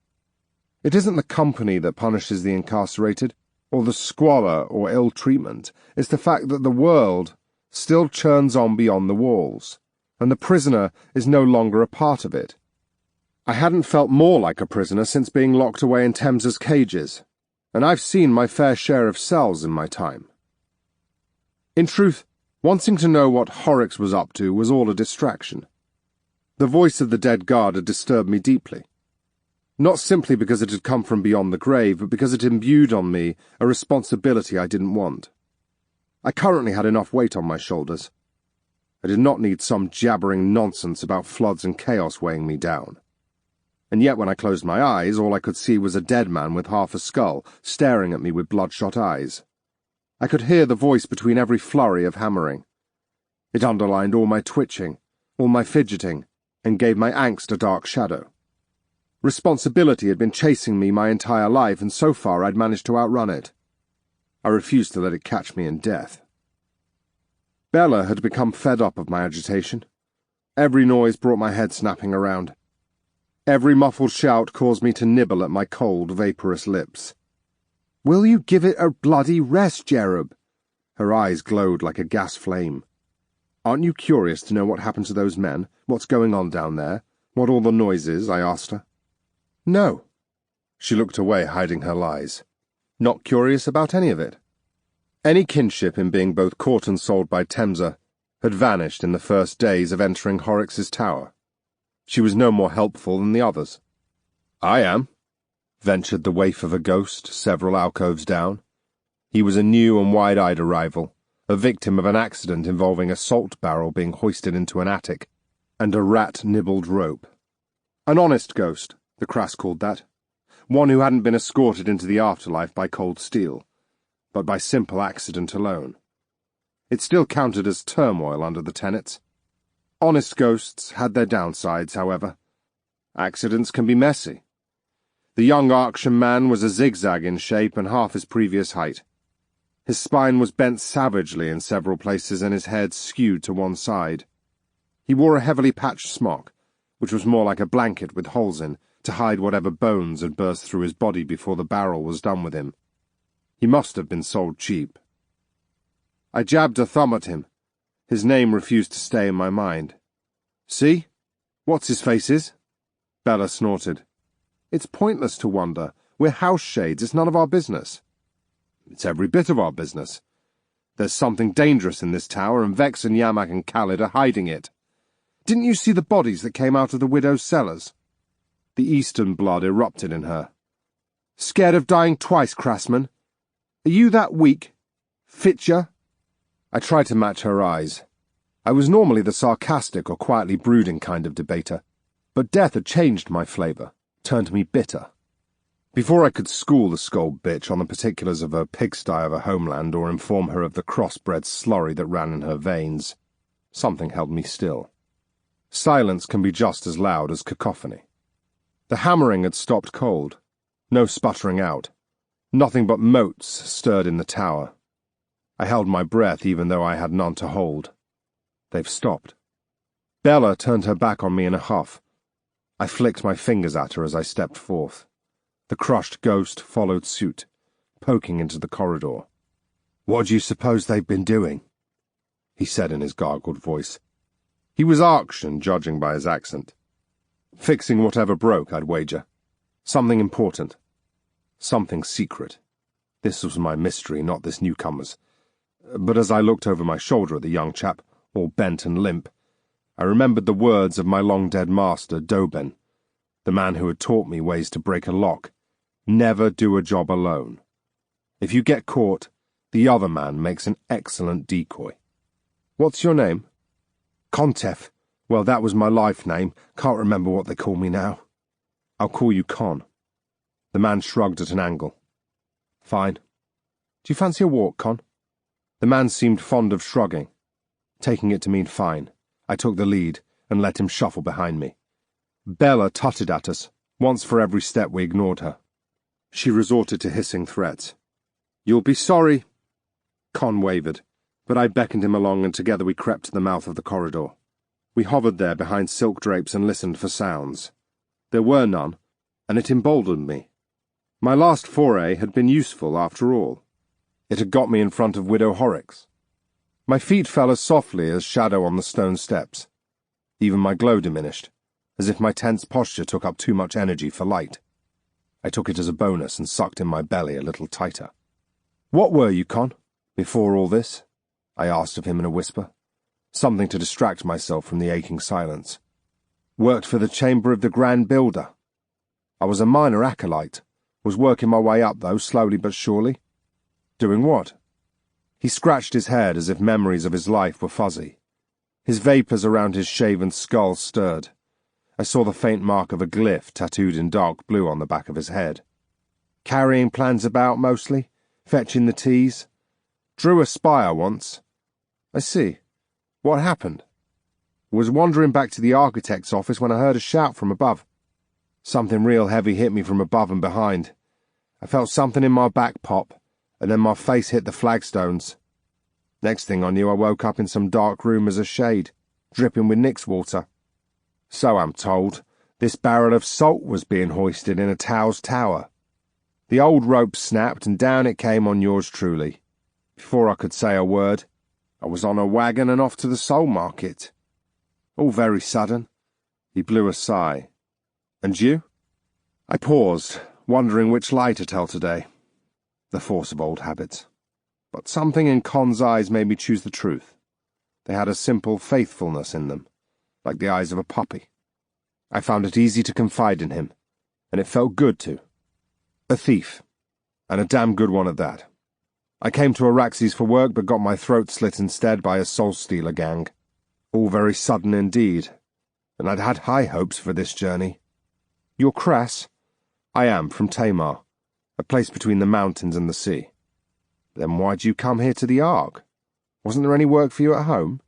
It isn't the company that punishes the incarcerated, or the squalor or ill treatment. It's the fact that the world still churns on beyond the walls, and the prisoner is no longer a part of it. I hadn't felt more like a prisoner since being locked away in Thamesa's cages, and I've seen my fair share of cells in my time. In truth, wanting to know what Horrocks was up to was all a distraction. The voice of the dead guard had disturbed me deeply, not simply because it had come from beyond the grave, but because it imbued on me a responsibility I didn't want. I currently had enough weight on my shoulders. I did not need some jabbering nonsense about floods and chaos weighing me down. And yet when I closed my eyes, all I could see was a dead man with half a skull, staring at me with bloodshot eyes. I could hear the voice between every flurry of hammering. It underlined all my twitching, all my fidgeting, and gave my angst a dark shadow. Responsibility had been chasing me my entire life, and so far I'd managed to outrun it. I refused to let it catch me in death. Bella had become fed up of my agitation. Every noise brought my head snapping around. Every muffled shout caused me to nibble at my cold, vaporous lips. "Will you give it a bloody rest, Jerub?" Her eyes glowed like a gas flame. "Aren't you curious to know what happened to those men? What's going on down there? What all the noise is?" I asked her. "No." She looked away, hiding her lies. Not curious about any of it. Any kinship in being both caught and sold by Temsa had vanished in the first days of entering Horrocks's tower. She was no more helpful than the others. "I am," ventured the waif of a ghost several alcoves down. He was a new and wide-eyed arrival, a victim of an accident involving a salt barrel being hoisted into an attic, and a rat-nibbled rope. An honest ghost, the Crass called that. One who hadn't been escorted into the afterlife by cold steel, but by simple accident alone. It still counted as turmoil under the tenets. Honest ghosts had their downsides, however. Accidents can be messy. The young Arctian man was a zigzag in shape and half his previous height. His spine was bent savagely in several places and his head skewed to one side. He wore a heavily patched smock, which was more like a blanket with holes in, to hide whatever bones had burst through his body before the barrel was done with him. He must have been sold cheap. I jabbed a thumb at him. His name refused to stay in my mind. "See? What's-his-face is?" Bella snorted. "It's pointless to wonder. We're house shades. It's none of our business." "It's every bit of our business. There's something dangerous in this tower, and Vex and Yamak and Khalid are hiding it. Didn't you see the bodies that came out of the widow's cellars?" The Eastern blood erupted in her. "Scared of dying twice, Crassman? Are you that weak? Fitcher?" I tried to match her eyes. I was normally the sarcastic or quietly brooding kind of debater, but death had changed my flavour, turned me bitter. Before I could school the scold bitch on the particulars of her pigsty of a homeland or inform her of the crossbred slurry that ran in her veins, something held me still. Silence can be just as loud as cacophony. The hammering had stopped cold. No sputtering out. Nothing but motes stirred in the tower. I held my breath even though I had none to hold. They've stopped. Bella turned her back on me in a huff. I flicked my fingers at her as I stepped forth. The crushed ghost followed suit, poking into the corridor. "What do you suppose they've been doing?" he said in his gargled voice. He was Arctian, judging by his accent. Fixing whatever broke, I'd wager. Something important. Something secret. This was my mystery, not this newcomer's. But as I looked over my shoulder at the young chap, all bent and limp, I remembered the words of my long-dead master, Doben, the man who had taught me ways to break a lock. Never do a job alone. If you get caught, the other man makes an excellent decoy. "What's your name?" "Kontef. Well, that was my life name. Can't remember what they call me now." "I'll call you Con." The man shrugged at an angle. "Fine. Do you fancy a walk, Con?" The man seemed fond of shrugging. Taking it to mean fine, I took the lead and let him shuffle behind me. Bella tutted at us, once for every step we ignored her. She resorted to hissing threats. "You'll be sorry." Con wavered, but I beckoned him along and together we crept to the mouth of the corridor. We hovered there behind silk drapes and listened for sounds. There were none, and it emboldened me. My last foray had been useful after all. It had got me in front of Widow Horrocks. My feet fell as softly as shadow on the stone steps. Even my glow diminished, as if my tense posture took up too much energy for light. I took it as a bonus and sucked in my belly a little tighter. "What were you, Con, before all this?" I asked of him in a whisper, something to distract myself from the aching silence. "Worked for the chamber of the Grand Builder. I was a minor acolyte, was working my way up, though, slowly but surely." "Doing what?" He scratched his head as if memories of his life were fuzzy. His vapours around his shaven skull stirred. I saw the faint mark of a glyph tattooed in dark blue on the back of his head. "Carrying plans about, mostly? Fetching the teas? Drew a spire once." "I see. What happened?" "Was wandering back to the architect's office when I heard a shout from above. Something real heavy hit me from above and behind. I felt something in my back pop, and then my face hit the flagstones. Next thing I knew, I woke up in some dark room as a shade, dripping with Nyx water. So I'm told, this barrel of salt was being hoisted in a Tau's tower. The old rope snapped and down it came on yours truly. Before I could say a word, I was on a wagon and off to the soul market. All very sudden." He blew a sigh. "And you?" I paused, wondering which lie to tell today. The force of old habits. But something in Con's eyes made me choose the truth. They had a simple faithfulness in them, like the eyes of a puppy. I found it easy to confide in him, and it felt good to. A thief, and a damn good one at that. I came to Araxes for work but got my throat slit instead by a soulstealer gang. All very sudden indeed, and I'd had high hopes for this journey. You're Crass? I am, from Tamar, a place between the mountains and the sea. Then why'd you come here to the Ark? Wasn't there any work for you at home?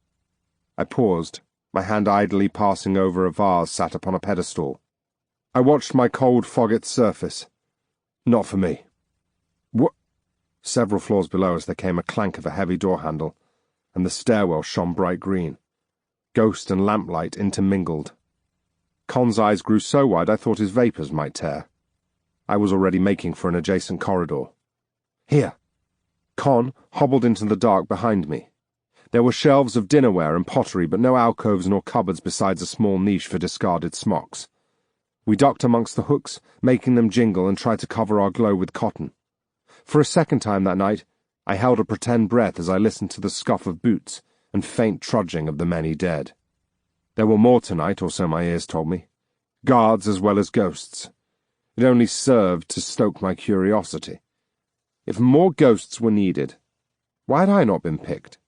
I paused, my hand idly passing over a vase sat upon a pedestal. I watched my cold fogget surface. Not for me. What? Several floors below us there came a clank of a heavy door handle, and the stairwell shone bright green. Ghost and lamplight intermingled. Con's eyes grew so wide I thought his vapours might tear. I was already making for an adjacent corridor. Here. Con hobbled into the dark behind me. There were shelves of dinnerware and pottery, but no alcoves nor cupboards besides a small niche for discarded smocks. We ducked amongst the hooks, making them jingle, and tried to cover our glow with cotton. For a second time that night, I held a pretend breath as I listened to the scuff of boots and faint trudging of the many dead. There were more tonight, or so my ears told me. Guards as well as ghosts. It only served to stoke my curiosity. If more ghosts were needed, why had I not been picked?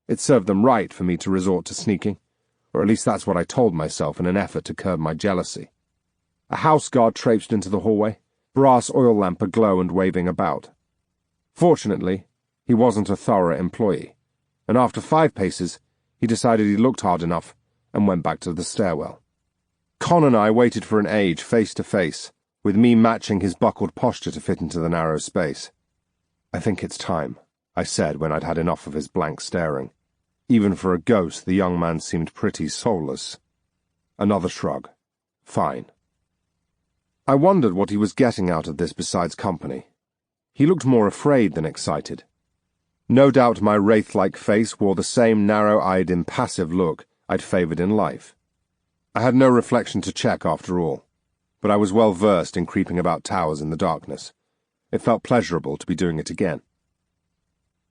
It served them right for me to resort to sneaking, or at least that's what I told myself in an effort to curb my jealousy. A house guard traipsed into the hallway, brass oil lamp aglow and waving about. Fortunately, he wasn't a thorough employee, and after 5 paces, he decided he looked hard enough and went back to the stairwell. Con and I waited for an age face to face, with me matching his buckled posture to fit into the narrow space. I think it's time, I said when I'd had enough of his blank staring. Even for a ghost, the young man seemed pretty soulless. Another shrug. Fine. I wondered what he was getting out of this besides company. He looked more afraid than excited. No doubt my wraith-like face wore the same narrow-eyed, impassive look I'd favoured in life. I had no reflection to check after all, but I was well versed in creeping about towers in the darkness. It felt pleasurable to be doing it again.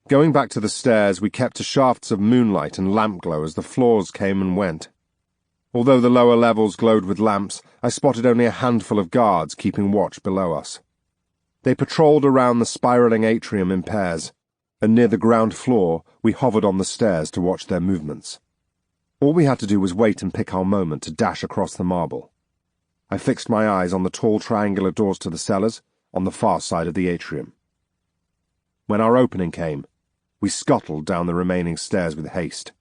Going back to the stairs, we kept to shafts of moonlight and lamp glow as the floors came and went. Although the lower levels glowed with lamps, I spotted only a handful of guards keeping watch below us. They patrolled around the spiralling atrium in pairs, and near the ground floor we hovered on the stairs to watch their movements. All we had to do was wait and pick our moment to dash across the marble. I fixed my eyes on the tall triangular doors to the cellars on the far side of the atrium. When our opening came, we scuttled down the remaining stairs with haste.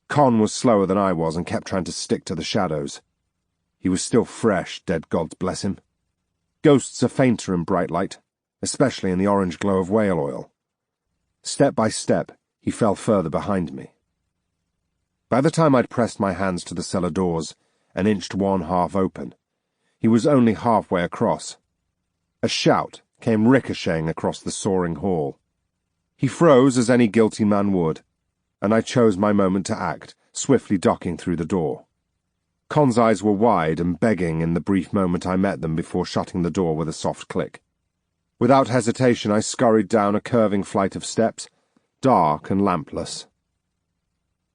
Con was slower than I was and kept trying to stick to the shadows. He was still fresh, dead gods bless him. Ghosts are fainter in bright light, especially in the orange glow of whale oil. Step by step, he fell further behind me. By the time I'd pressed my hands to the cellar doors and inched one half open, he was only halfway across. A shout came ricocheting across the soaring hall. He froze as any guilty man would, and I chose my moment to act, swiftly ducking through the door. Con's eyes were wide and begging in the brief moment I met them before shutting the door with a soft click. Without hesitation, I scurried down a curving flight of steps, dark and lampless.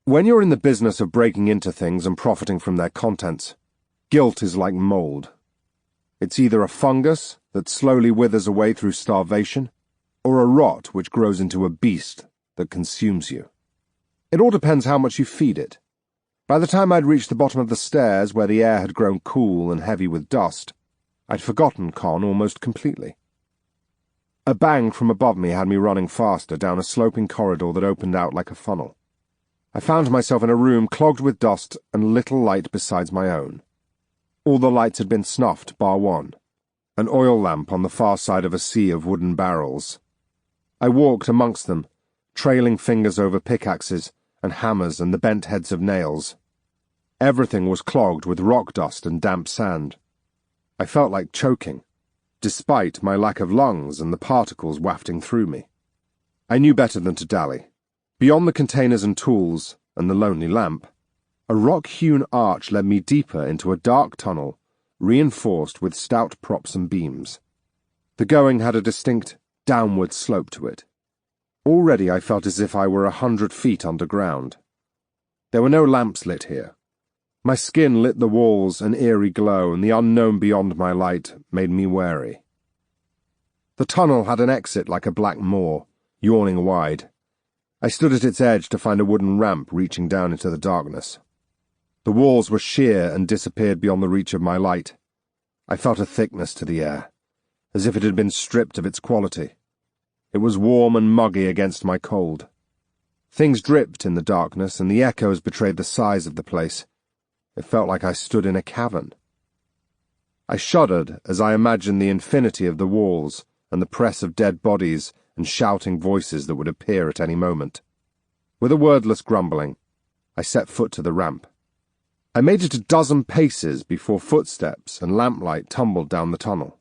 When you're in the business of breaking into things and profiting from their contents, guilt is like mold. It's either a fungus that slowly withers away through starvation, or a rot which grows into a beast that consumes you. It all depends how much you feed it. By the time I'd reached the bottom of the stairs, where the air had grown cool and heavy with dust, I'd forgotten Con almost completely. A bang from above me had me running faster down a sloping corridor that opened out like a funnel. I found myself in a room clogged with dust and little light besides my own. All the lights had been snuffed, bar one, an oil lamp on the far side of a sea of wooden barrels. I walked amongst them, trailing fingers over pickaxes and hammers and the bent heads of nails. Everything was clogged with rock dust and damp sand. I felt like choking, despite my lack of lungs and the particles wafting through me. I knew better than to dally. Beyond the containers and tools, and the lonely lamp, a rock-hewn arch led me deeper into a dark tunnel, reinforced with stout props and beams. The going had a distinct downward slope to it. Already I felt as if I were 100 feet underground. There were no lamps lit here. My skin lit the walls an eerie glow, and the unknown beyond my light made me wary. The tunnel had an exit like a black maw, yawning wide. I stood at its edge to find a wooden ramp reaching down into the darkness. The walls were sheer and disappeared beyond the reach of my light. I felt a thickness to the air, as if it had been stripped of its quality. It was warm and muggy against my cold. Things dripped in the darkness, and the echoes betrayed the size of the place. It felt like I stood in a cavern. I shuddered as I imagined the infinity of the walls and the press of dead bodies and shouting voices that would appear at any moment. With a wordless grumbling, I set foot to the ramp. I made it a dozen paces before footsteps and lamplight tumbled down the tunnel.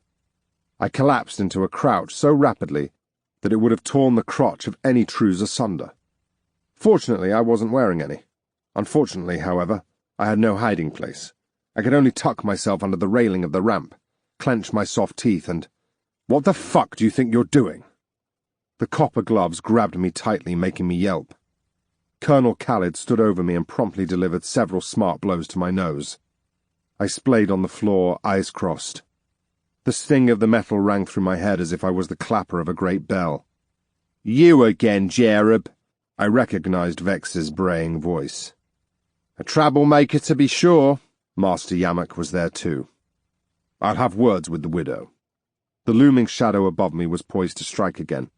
I collapsed into a crouch so rapidly that it would have torn the crotch of any trews asunder. Fortunately, I wasn't wearing any. Unfortunately, however, I had no hiding place. I could only tuck myself under the railing of the ramp, clench my soft teeth, and— "What the fuck do you think you're doing?" The copper gloves grabbed me tightly, making me yelp. Colonel Khalid stood over me and promptly delivered several smart blows to my nose. I splayed on the floor, eyes crossed. The sting of the metal rang through my head as if I was the clapper of a great bell. "You again, Jerub," I recognized Vex's braying voice. "A troublemaker to be sure." Master Yamak was there too. "I'll have words with the widow." The looming shadow above me was poised to strike again.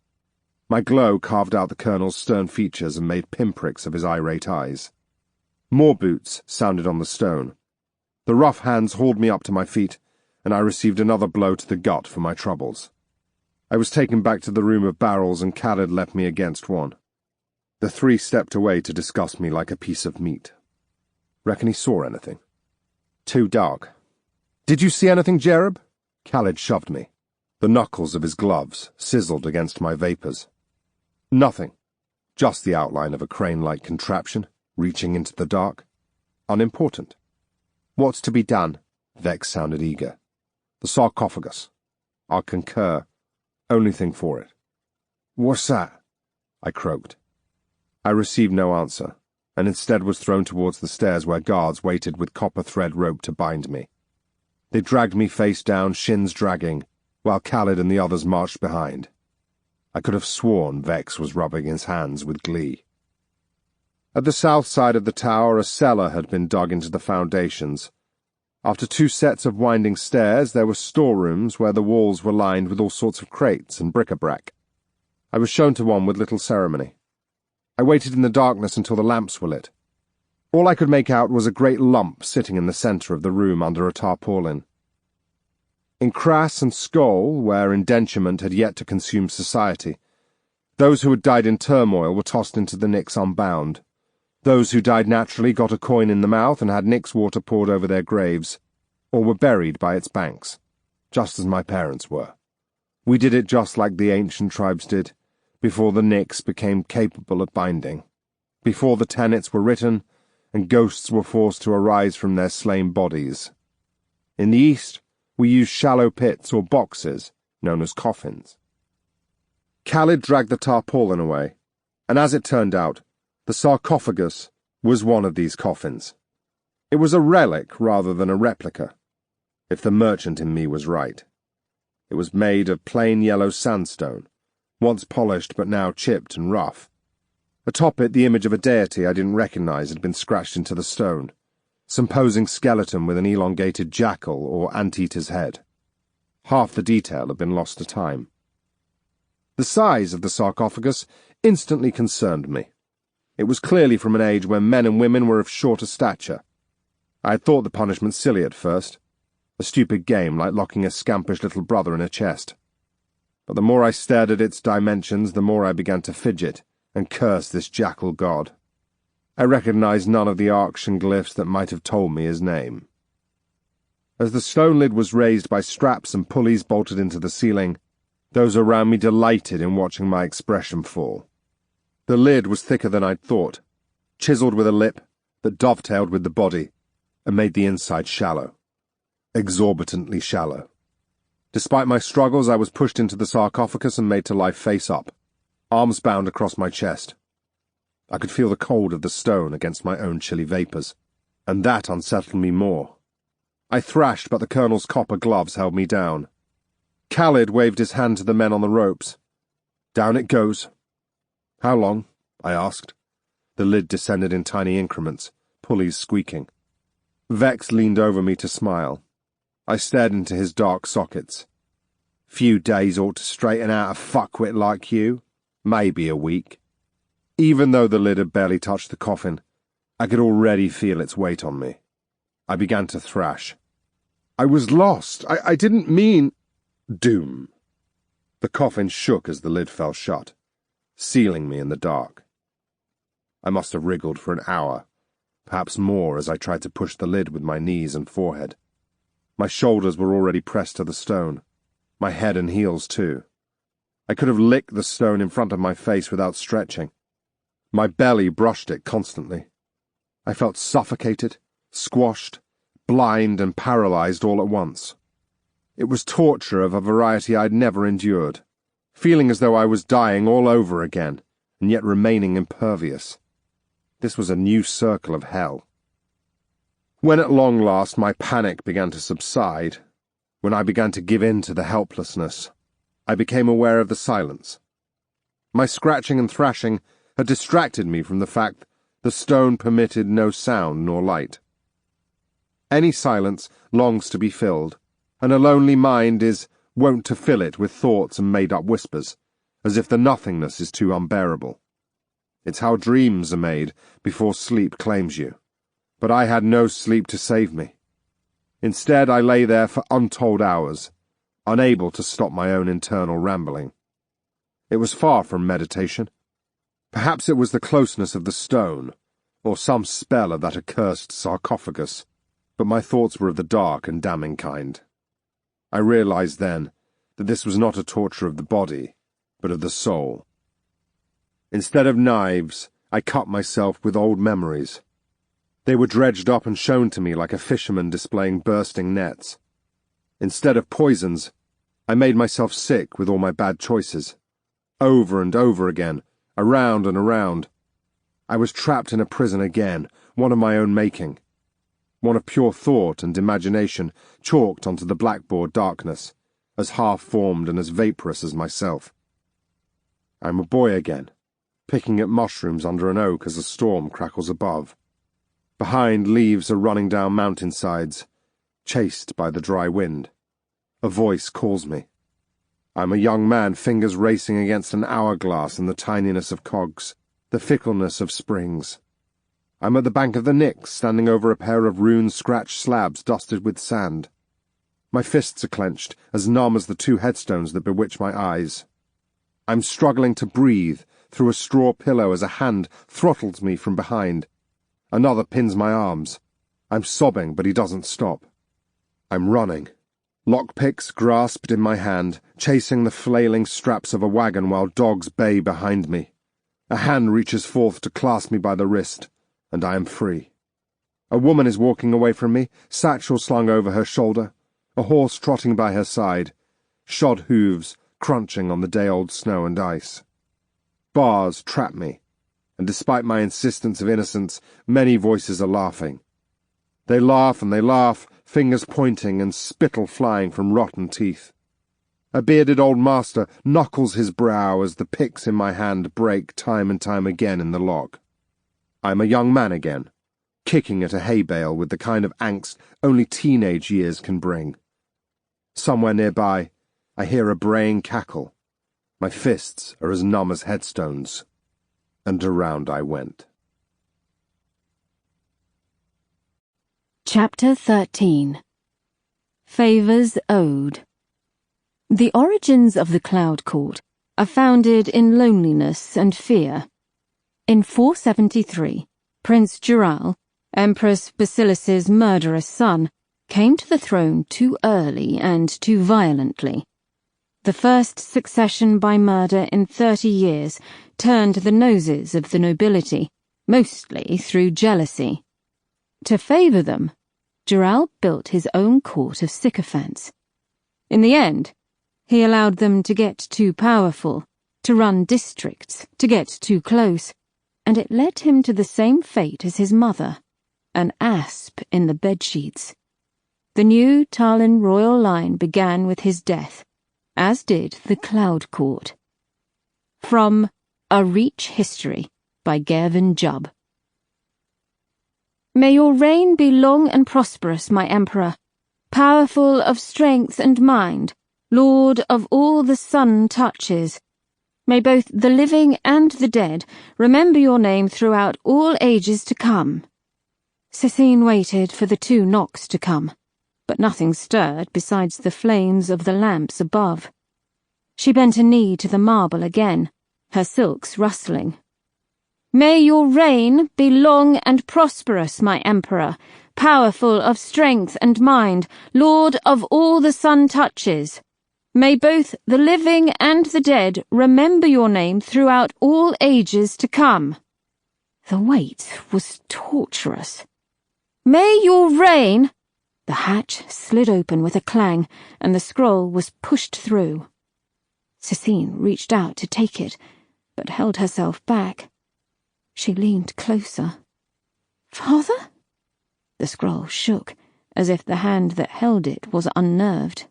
My glow carved out the colonel's stern features and made pinpricks of his irate eyes. More boots sounded on the stone. The rough hands hauled me up to my feet, and I received another blow to the gut for my troubles. I was taken back to the room of barrels, and Khalid left me against one. The three stepped away to discuss me like a piece of meat. Reckon he saw anything? Too dark. "Did you see anything, Jerub?" Khalid shoved me. The knuckles of his gloves sizzled against my vapors. "Nothing. Just the outline of a crane-like contraption, reaching into the dark. Unimportant." "What's to be done?" Vex sounded eager. "The sarcophagus. I'll concur. Only thing for it." "What's that?" I croaked. I received no answer, and instead was thrown towards the stairs where guards waited with copper thread rope to bind me. They dragged me face down, shins dragging, while Khalid and the others marched behind. I could have sworn Vex was rubbing his hands with glee. At the south side of the tower, a cellar had been dug into the foundations. After 2 sets of winding stairs, there were storerooms where the walls were lined with all sorts of crates and bric-a-brac. I was shown to one with little ceremony. I waited in the darkness until the lamps were lit. All I could make out was a great lump sitting in the centre of the room under a tarpaulin. In Crass and Skoll, where indenturement had yet to consume society, those who had died in turmoil were tossed into the Nix unbound. Those who died naturally got a coin in the mouth and had Nix water poured over their graves, or were buried by its banks, just as my parents were. We did it just like the ancient tribes did, before the Nix became capable of binding, before the tenets were written and ghosts were forced to arise from their slain bodies. In the East, we used shallow pits or boxes, known as coffins. Khalid dragged the tarpaulin away, and as it turned out, the sarcophagus was one of these coffins. It was a relic rather than a replica, if the merchant in me was right. It was made of plain yellow sandstone, once polished but now chipped and rough. Atop it, the image of a deity I didn't recognize had been scratched into the stone, some posing skeleton with an elongated jackal or anteater's head. Half the detail had been lost to time. The size of the sarcophagus instantly concerned me. It was clearly from an age when men and women were of shorter stature. I had thought the punishment silly at first, a stupid game like locking a scampish little brother in a chest. But the more I stared at its dimensions, the more I began to fidget and curse this jackal god. I recognized none of the Arctian glyphs that might have told me his name. As the stone lid was raised by straps and pulleys bolted into the ceiling, those around me delighted in watching my expression fall. The lid was thicker than I'd thought, chiseled with a lip that dovetailed with the body and made the inside shallow, exorbitantly shallow. Despite my struggles, I was pushed into the sarcophagus and made to lie face up, arms bound across my chest. I could feel the cold of the stone against my own chilly vapors. and that unsettled me more. I thrashed, but the colonel's copper gloves held me down. Khalid waved his hand to the men on the ropes. Down it goes. How long? I asked. The lid descended in tiny increments, pulleys squeaking. Vex leaned over me to smile. I stared into his dark sockets. Few days ought to straighten out a fuckwit like you. Maybe a week. Even though the lid had barely touched the coffin, I could already feel its weight on me. I began to thrash. I was lost. I didn't mean... Doom. The coffin shook as the lid fell shut, sealing me in the dark. I must have wriggled for an hour, perhaps more, as I tried to push the lid with my knees and forehead. My shoulders were already pressed to the stone, my head and heels too. I could have licked the stone in front of my face without stretching. My belly brushed it constantly. I felt suffocated, squashed, blind and paralyzed all at once. It was torture of a variety I'd never endured, feeling as though I was dying all over again, and yet remaining impervious. This was a new circle of hell. When at long last my panic began to subside, when I began to give in to the helplessness, I became aware of the silence. My scratching and thrashing had distracted me from the fact the stone permitted no sound nor light. Any silence longs to be filled, and a lonely mind is wont to fill it with thoughts and made-up whispers, as if the nothingness is too unbearable. It's how dreams are made before sleep claims you. But I had no sleep to save me. Instead, I lay there for untold hours, unable to stop my own internal rambling. It was far from meditation. Perhaps it was the closeness of the stone, or some spell of that accursed sarcophagus, but my thoughts were of the dark and damning kind. I realized then that this was not a torture of the body, but of the soul. Instead of knives, I cut myself with old memories. They were dredged up and shown to me like a fisherman displaying bursting nets. Instead of poisons, I made myself sick with all my bad choices. Over and over again, around and around. I was trapped in a prison again, one of my own making. One of pure thought and imagination chalked onto the blackboard darkness, as half-formed and as vaporous as myself. I'm a boy again, picking at mushrooms under an oak as a storm crackles above. Behind, leaves are running down mountainsides, chased by the dry wind. A voice calls me. I'm a young man, fingers racing against an hourglass in the tininess of cogs, the fickleness of springs. I'm at the bank of the Nix, standing over a pair of ruin-scratched slabs dusted with sand. My fists are clenched, as numb as the two headstones that bewitch my eyes. I'm struggling to breathe through a straw pillow as a hand throttles me from behind. Another pins my arms. I'm sobbing, but he doesn't stop. I'm running. Lockpicks grasped in my hand, chasing the flailing straps of a wagon while dogs bay behind me. A hand reaches forth to clasp me by the wrist, and I am free. A woman is walking away from me, satchel slung over her shoulder, a horse trotting by her side, shod hooves crunching on the day-old snow and ice. Bars trap me, and despite my insistence of innocence, many voices are laughing. They laugh and they laugh, fingers pointing and spittle flying from rotten teeth. A bearded old master knuckles his brow as the picks in my hand break time and time again in the lock. I am a young man again, kicking at a hay bale with the kind of angst only teenage years can bring. Somewhere nearby, I hear a braying cackle. My fists are as numb as headstones, and around I went. Chapter 13. Favour's Ode. The origins of the Cloud Court are founded in loneliness and fear. In 473, Prince Jural, Empress Basilis's murderous son, came to the throne too early and too violently. The first succession by murder in 30 years turned the noses of the nobility, mostly through jealousy. To favour them, Jural built his own court of sycophants. In the end, he allowed them to get too powerful, to run districts, to get too close, and it led him to the same fate as his mother, an asp in the bedsheets. The new Talin royal line began with his death, as did the Cloud Court. From A Reach History by Gervin Jubb. May your reign be long and prosperous, my emperor, powerful of strength and mind, lord of all the sun touches. May both the living and the dead remember your name throughout all ages to come. Cécine waited for the 2 knocks to come, but nothing stirred besides the flames of the lamps above. She bent a knee to the marble again, her silks rustling. May your reign be long and prosperous, my emperor, powerful of strength and mind, lord of all the sun touches. May both the living and the dead remember your name throughout all ages to come. The wait was torturous. May your reign— The hatch slid open with a clang, and the scroll was pushed through. Cécine reached out to take it, but held herself back. She leaned closer. "Father?" The scroll shook, as if the hand that held it was unnerved.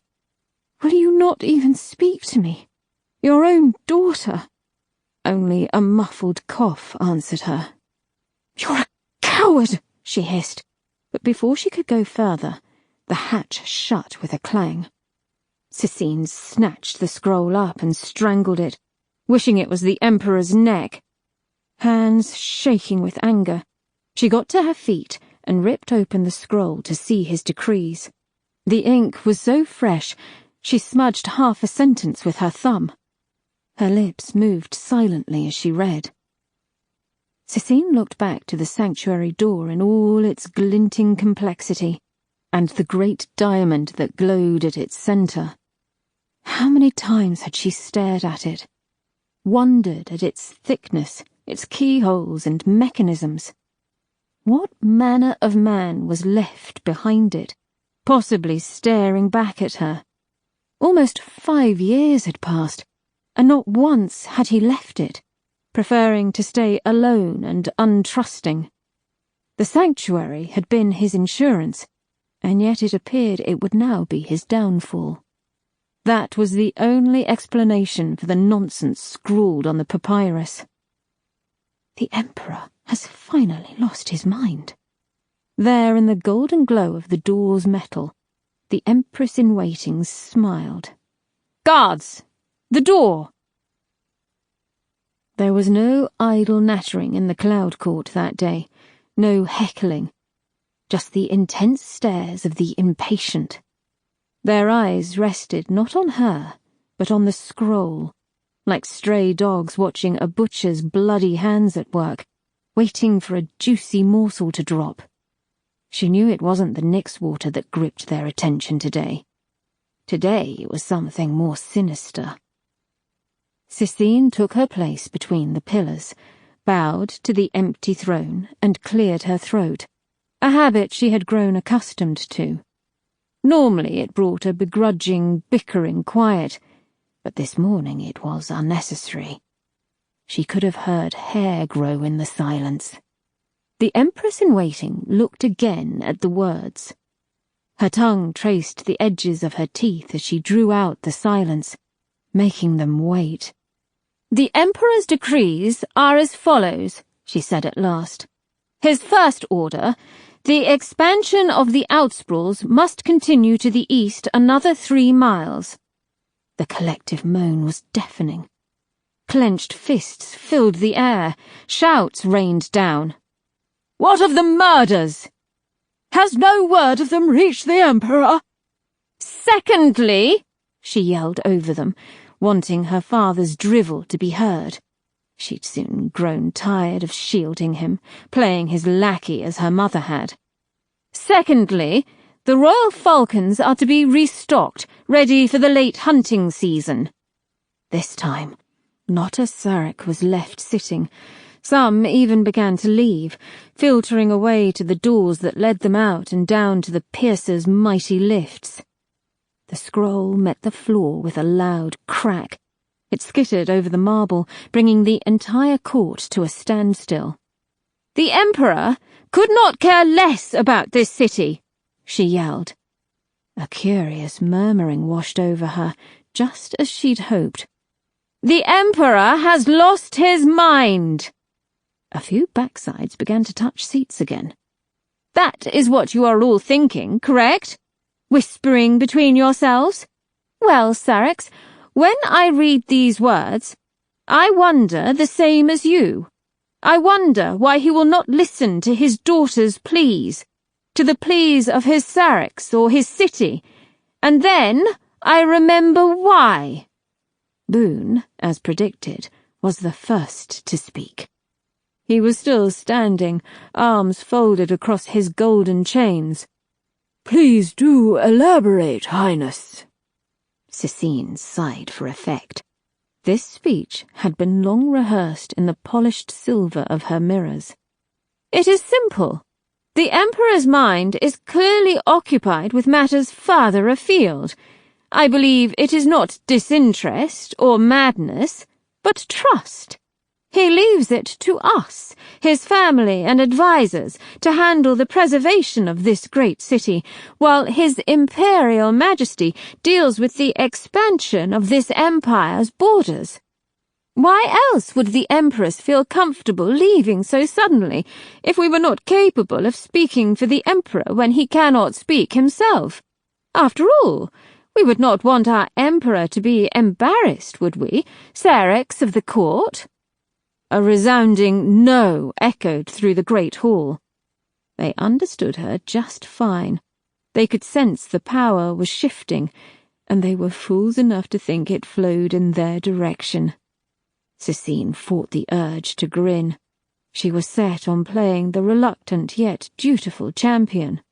"Will you not even speak to me? Your own daughter?" Only a muffled cough answered her. "You're a coward!" she hissed, but before she could go further, the hatch shut with a clang. Cécine snatched the scroll up and strangled it, wishing it was the Emperor's neck. Hands shaking with anger, she got to her feet and ripped open the scroll to see his decrees. The ink was so fresh, she smudged half a sentence with her thumb. Her lips moved silently as she read. Cécine looked back to the sanctuary door in all its glinting complexity, and the great diamond that glowed at its centre. How many times had she stared at it, wondered at its thickness, its keyholes and mechanisms? What manner of man was left behind it, possibly staring back at her? Almost 5 years had passed, and not once had he left it, preferring to stay alone and untrusting. The sanctuary had been his insurance, and yet it appeared it would now be his downfall. That was the only explanation for the nonsense scrawled on the papyrus. The Emperor has finally lost his mind. There in the golden glow of the door's metal, the Empress-in-Waiting smiled. "Guards! The door!" There was no idle nattering in the Cloud Court that day, no heckling, just the intense stares of the impatient. Their eyes rested not on her, but on the scroll, like stray dogs watching a butcher's bloody hands at work, waiting for a juicy morsel to drop. She knew it wasn't the Nyx water that gripped their attention today. Today it was something more sinister. Cécine took her place between the pillars, bowed to the empty throne, and cleared her throat, a habit she had grown accustomed to. Normally it brought a begrudging, bickering quiet, but this morning it was unnecessary. She could have heard hair grow in the silence. The Empress-in-Waiting looked again at the words. Her tongue traced the edges of her teeth as she drew out the silence, making them wait. "The Emperor's decrees are as follows," she said at last. "His first order— the expansion of the outsprawls must continue to the east another 3 miles. The collective moan was deafening. Clenched fists filled the air. Shouts rained down. "What of the murders? Has no word of them reached the Emperor?" "Secondly," she yelled over them, wanting her father's drivel to be heard. She'd soon grown tired of shielding him, playing his lackey as her mother had. "Secondly, the royal falcons are to be restocked, ready for the late hunting season." This time, not a Sarek was left sitting. Some even began to leave, filtering away to the doors that led them out and down to the piercer's mighty lifts. The scroll met the floor with a loud crack. It skittered over the marble, bringing the entire court to a standstill. "The Emperor could not care less about this city," she yelled. A curious murmuring washed over her, just as she'd hoped. "The Emperor has lost his mind." A few backsides began to touch seats again. "That is what you are all thinking, correct? Whispering between yourselves? Well, Syrax, when I read these words, I wonder the same as you. I wonder why he will not listen to his daughter's pleas, to the pleas of his Syrax or his city, and then I remember why." Boone, as predicted, was the first to speak. He was still standing, arms folded across his golden chains. "Please do elaborate, Highness." Cicine sighed for effect. This speech had been long rehearsed in the polished silver of her mirrors. "It is simple. The Emperor's mind is clearly occupied with matters farther afield. I believe it is not disinterest or madness, but trust. He leaves it to us, his family and advisers, to handle the preservation of this great city, while His Imperial Majesty deals with the expansion of this empire's borders. Why else would the Empress feel comfortable leaving so suddenly, if we were not capable of speaking for the Emperor when he cannot speak himself? After all, we would not want our Emperor to be embarrassed, would we, Syrax of the court?" A resounding no echoed through the great hall. They understood her just fine. They could sense the power was shifting, and they were fools enough to think it flowed in their direction. Cicine fought the urge to grin. She was set on playing the reluctant yet dutiful champion.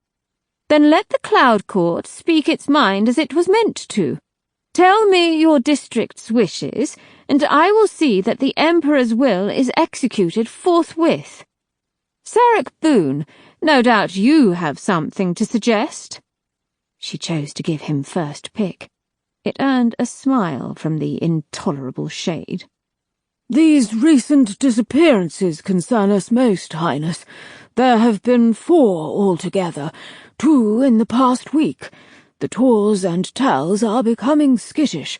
"Then let the Cloud Court speak its mind as it was meant to. Tell me your district's wishes, and I will see that the Emperor's will is executed forthwith. Syrax Boone, no doubt you have something to suggest." She chose to give him first pick. It earned a smile from the intolerable shade. "These recent disappearances concern us most, Highness. There have been 4 altogether, 2 in the past week. The Tors and Tals are becoming skittish,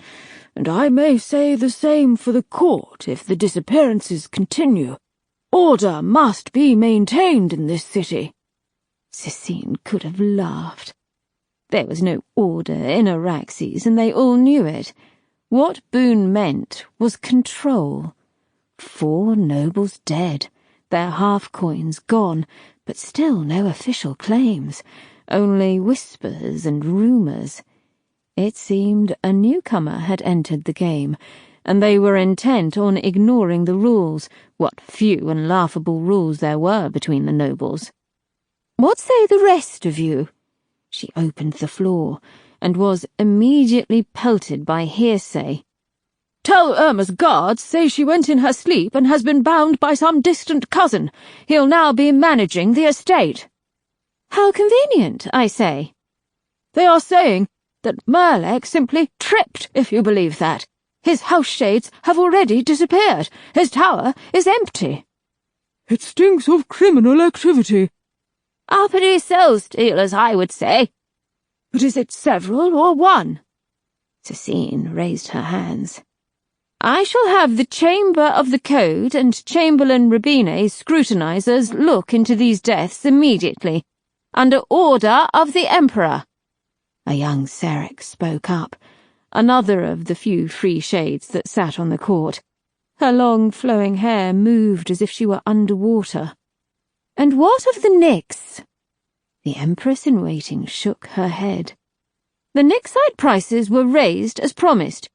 and I may say the same for the court if the disappearances continue. Order must be maintained in this city." Cicine could have laughed. There was no order in Araxes, and they all knew it. What Boone meant was control. 4 nobles dead, their half-coins gone, but still no official claims, only whispers and rumours. It seemed a newcomer had entered the game, and they were intent on ignoring the rules, what few and laughable rules there were between the nobles. "What say the rest of you?" She opened the floor, and was immediately pelted by hearsay. "Tell Irma's guards say she went in her sleep and has been bound by some distant cousin. He'll now be managing the estate." "How convenient, I say." "They are saying that Merlek simply tripped, if you believe that. His house shades have already disappeared. His tower is empty." "It stinks of criminal activity." "Uppity soulstealers, I would say." "But is it several or one?" Cicine raised her hands. "I shall have the Chamber of the Code and Chamberlain Rabine's scrutinizers look into these deaths immediately, under order of the Emperor." A young Syrax spoke up, another of the few free shades that sat on the court. Her long flowing hair moved as if she were under water. "And what of the Nyx?" The Empress-in-Waiting shook her head. "The Nyxite prices were raised as promised.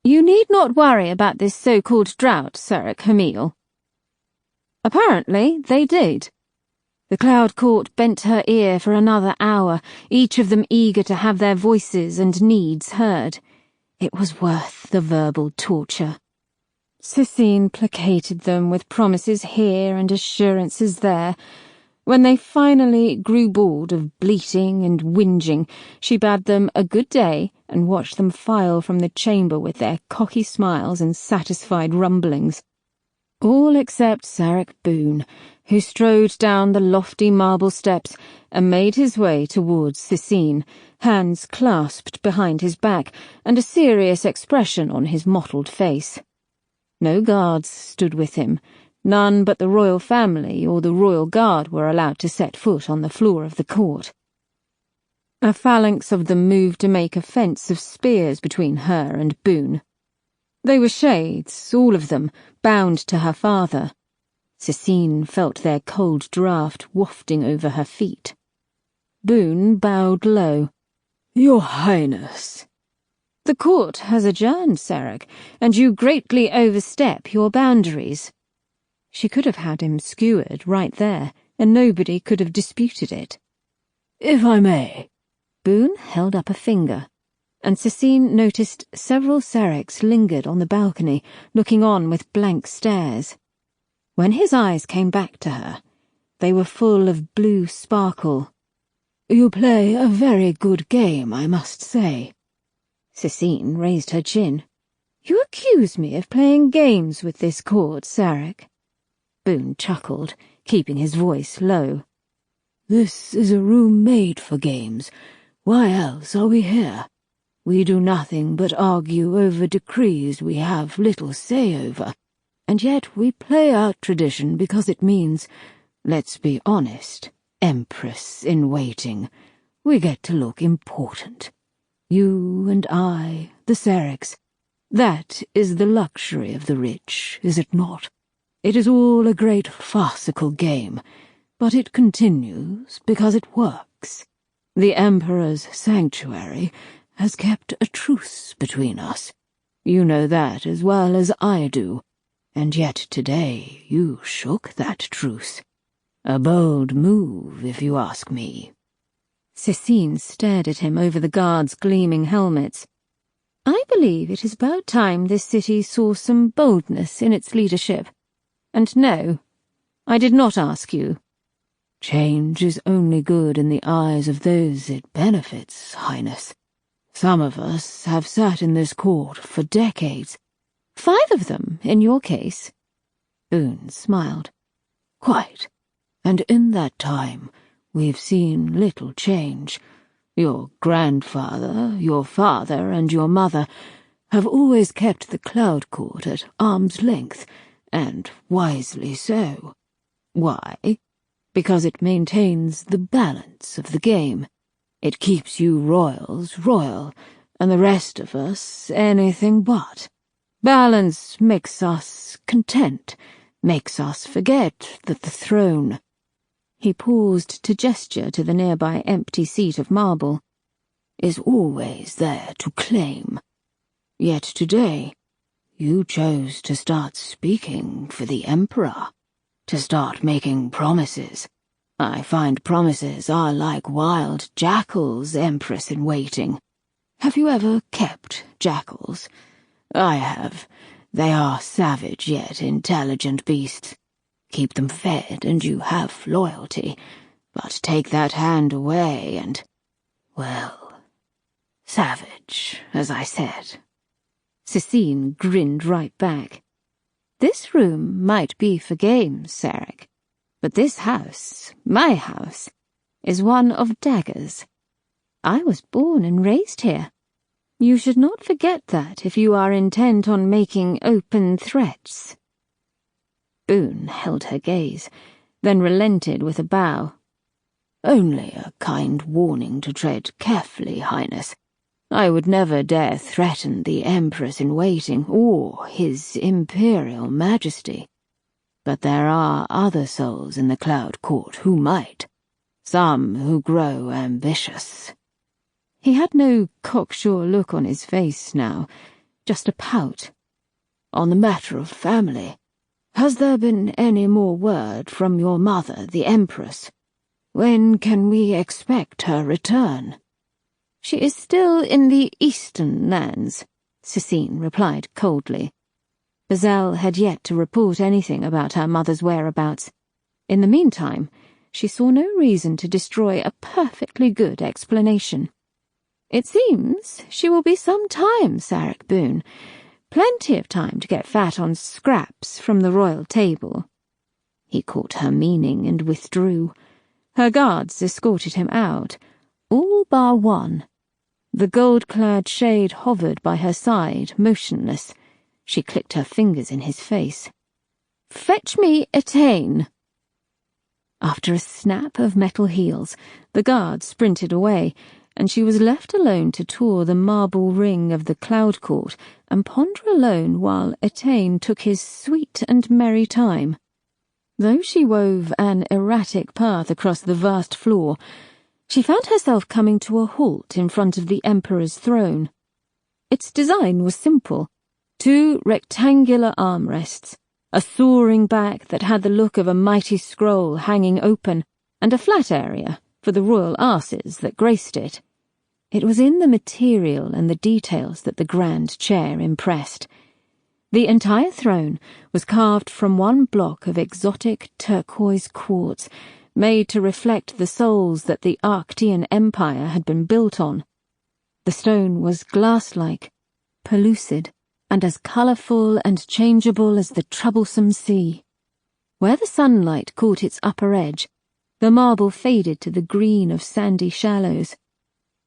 You need not worry about this so-called drought, Syrax Hamil." Apparently they did. The Cloud Court bent her ear for another hour, each of them eager to have their voices and needs heard. It was worth the verbal torture. Cicine placated them with promises here and assurances there. When they finally grew bored of bleating and whinging, she bade them a good day and watched them file from the chamber with their cocky smiles and satisfied rumblings. All except Sarek Boone, who strode down the lofty marble steps and made his way towards Cicine, hands clasped behind his back and a serious expression on his mottled face. No guards stood with him. None but the royal family or the royal guard were allowed to set foot on the floor of the court. A phalanx of them moved to make a fence of spears between her and Boone. They were shades, all of them, bound to her father. Cicine felt their cold draught wafting over her feet. Boone bowed low. "Your Highness." "The court has adjourned, Sarek, and you greatly overstep your boundaries." She could have had him skewered right there, and nobody could have disputed it. "If I may." Boone held up a finger, and Cicine noticed several Sareks lingered on the balcony, looking on with blank stares. When his eyes came back to her, they were full of blue sparkle. "You play a very good game, I must say." Cicine raised her chin. "You accuse me of playing games with this court, Sarek?" Boone chuckled, keeping his voice low. "This is a room made for games. Why else are we here? We do nothing but argue over decrees we have little say over, and yet we play out tradition because it means, let's be honest, Empress-in-waiting. We get to look important. You and I, the Sareks. That is the luxury of the rich, is it not? It is all a great farcical game, but it continues because it works. The Emperor's sanctuary has kept a truce between us. You know that as well as I do, and yet today you shook that truce. A bold move, if you ask me." Cicine stared at him over the guards' gleaming helmets. "I believe it is about time this city saw some boldness in its leadership. And no, I did not ask you." "Change is only good in the eyes of those it benefits, Highness. Some of us have sat in this court for decades." 5 of them, in your case." Boone smiled. "Quite. And in that time, we've seen little change. Your grandfather, your father, and your mother have always kept the Cloud Court at arm's length, and wisely so. Why? Because it maintains the balance of the game. It keeps you royals royal, and the rest of us anything but. Balance makes us content, makes us forget that the throne—" He paused to gesture to the nearby empty seat of marble. "Is always there to claim. Yet today, you chose to start speaking for the Emperor, to start making promises. I find promises are like wild jackals, Empress-in-waiting. Have you ever kept jackals? I have. They are savage yet intelligent beasts. Keep them fed and you have loyalty, but take that hand away and, well, savage, as I said." Cicine grinned right back. "This room might be for games, Sarek, but this house, my house, is one of daggers. I was born and raised here. You should not forget that if you are intent on making open threats." Boone held her gaze, then relented with a bow. "Only a kind warning to tread carefully, Highness. I would never dare threaten the Empress-in-waiting or His Imperial Majesty. But there are other souls in the Cloud Court who might. Some who grow ambitious." He had no cocksure look on his face now, just a pout. "On the matter of family, has there been any more word from your mother, the Empress? When can we expect her return?" "She is still in the eastern lands," Cicine replied coldly. Basalt had yet to report anything about her mother's whereabouts. In the meantime, she saw no reason to destroy a perfectly good explanation. "It seems she will be some time, Sarek Boone, Plenty of time to get fat on scraps from the royal table. He caught her meaning and withdrew. Her guards escorted him out, all bar one. The gold-clad shade hovered by her side, motionless. She clicked her fingers in his face. "Fetch me Etain." After a snap of metal heels, the guard sprinted away, and she was left alone to tour the marble ring of the Cloud Court and ponder alone while Etain took his sweet and merry time. Though she wove an erratic path across the vast floor, she found herself coming to a halt in front of the Emperor's throne. Its design was simple: 2 rectangular armrests, a soaring back that had the look of a mighty scroll hanging open, and a flat area for the royal arses that graced it. It was in the material and the details that the grand chair impressed. The entire throne was carved from one block of exotic turquoise quartz, made to reflect the souls that the Arctian Empire had been built on. The stone was glass-like, pellucid, and as colourful and changeable as the troublesome sea. Where the sunlight caught its upper edge, the marble faded to the green of sandy shallows.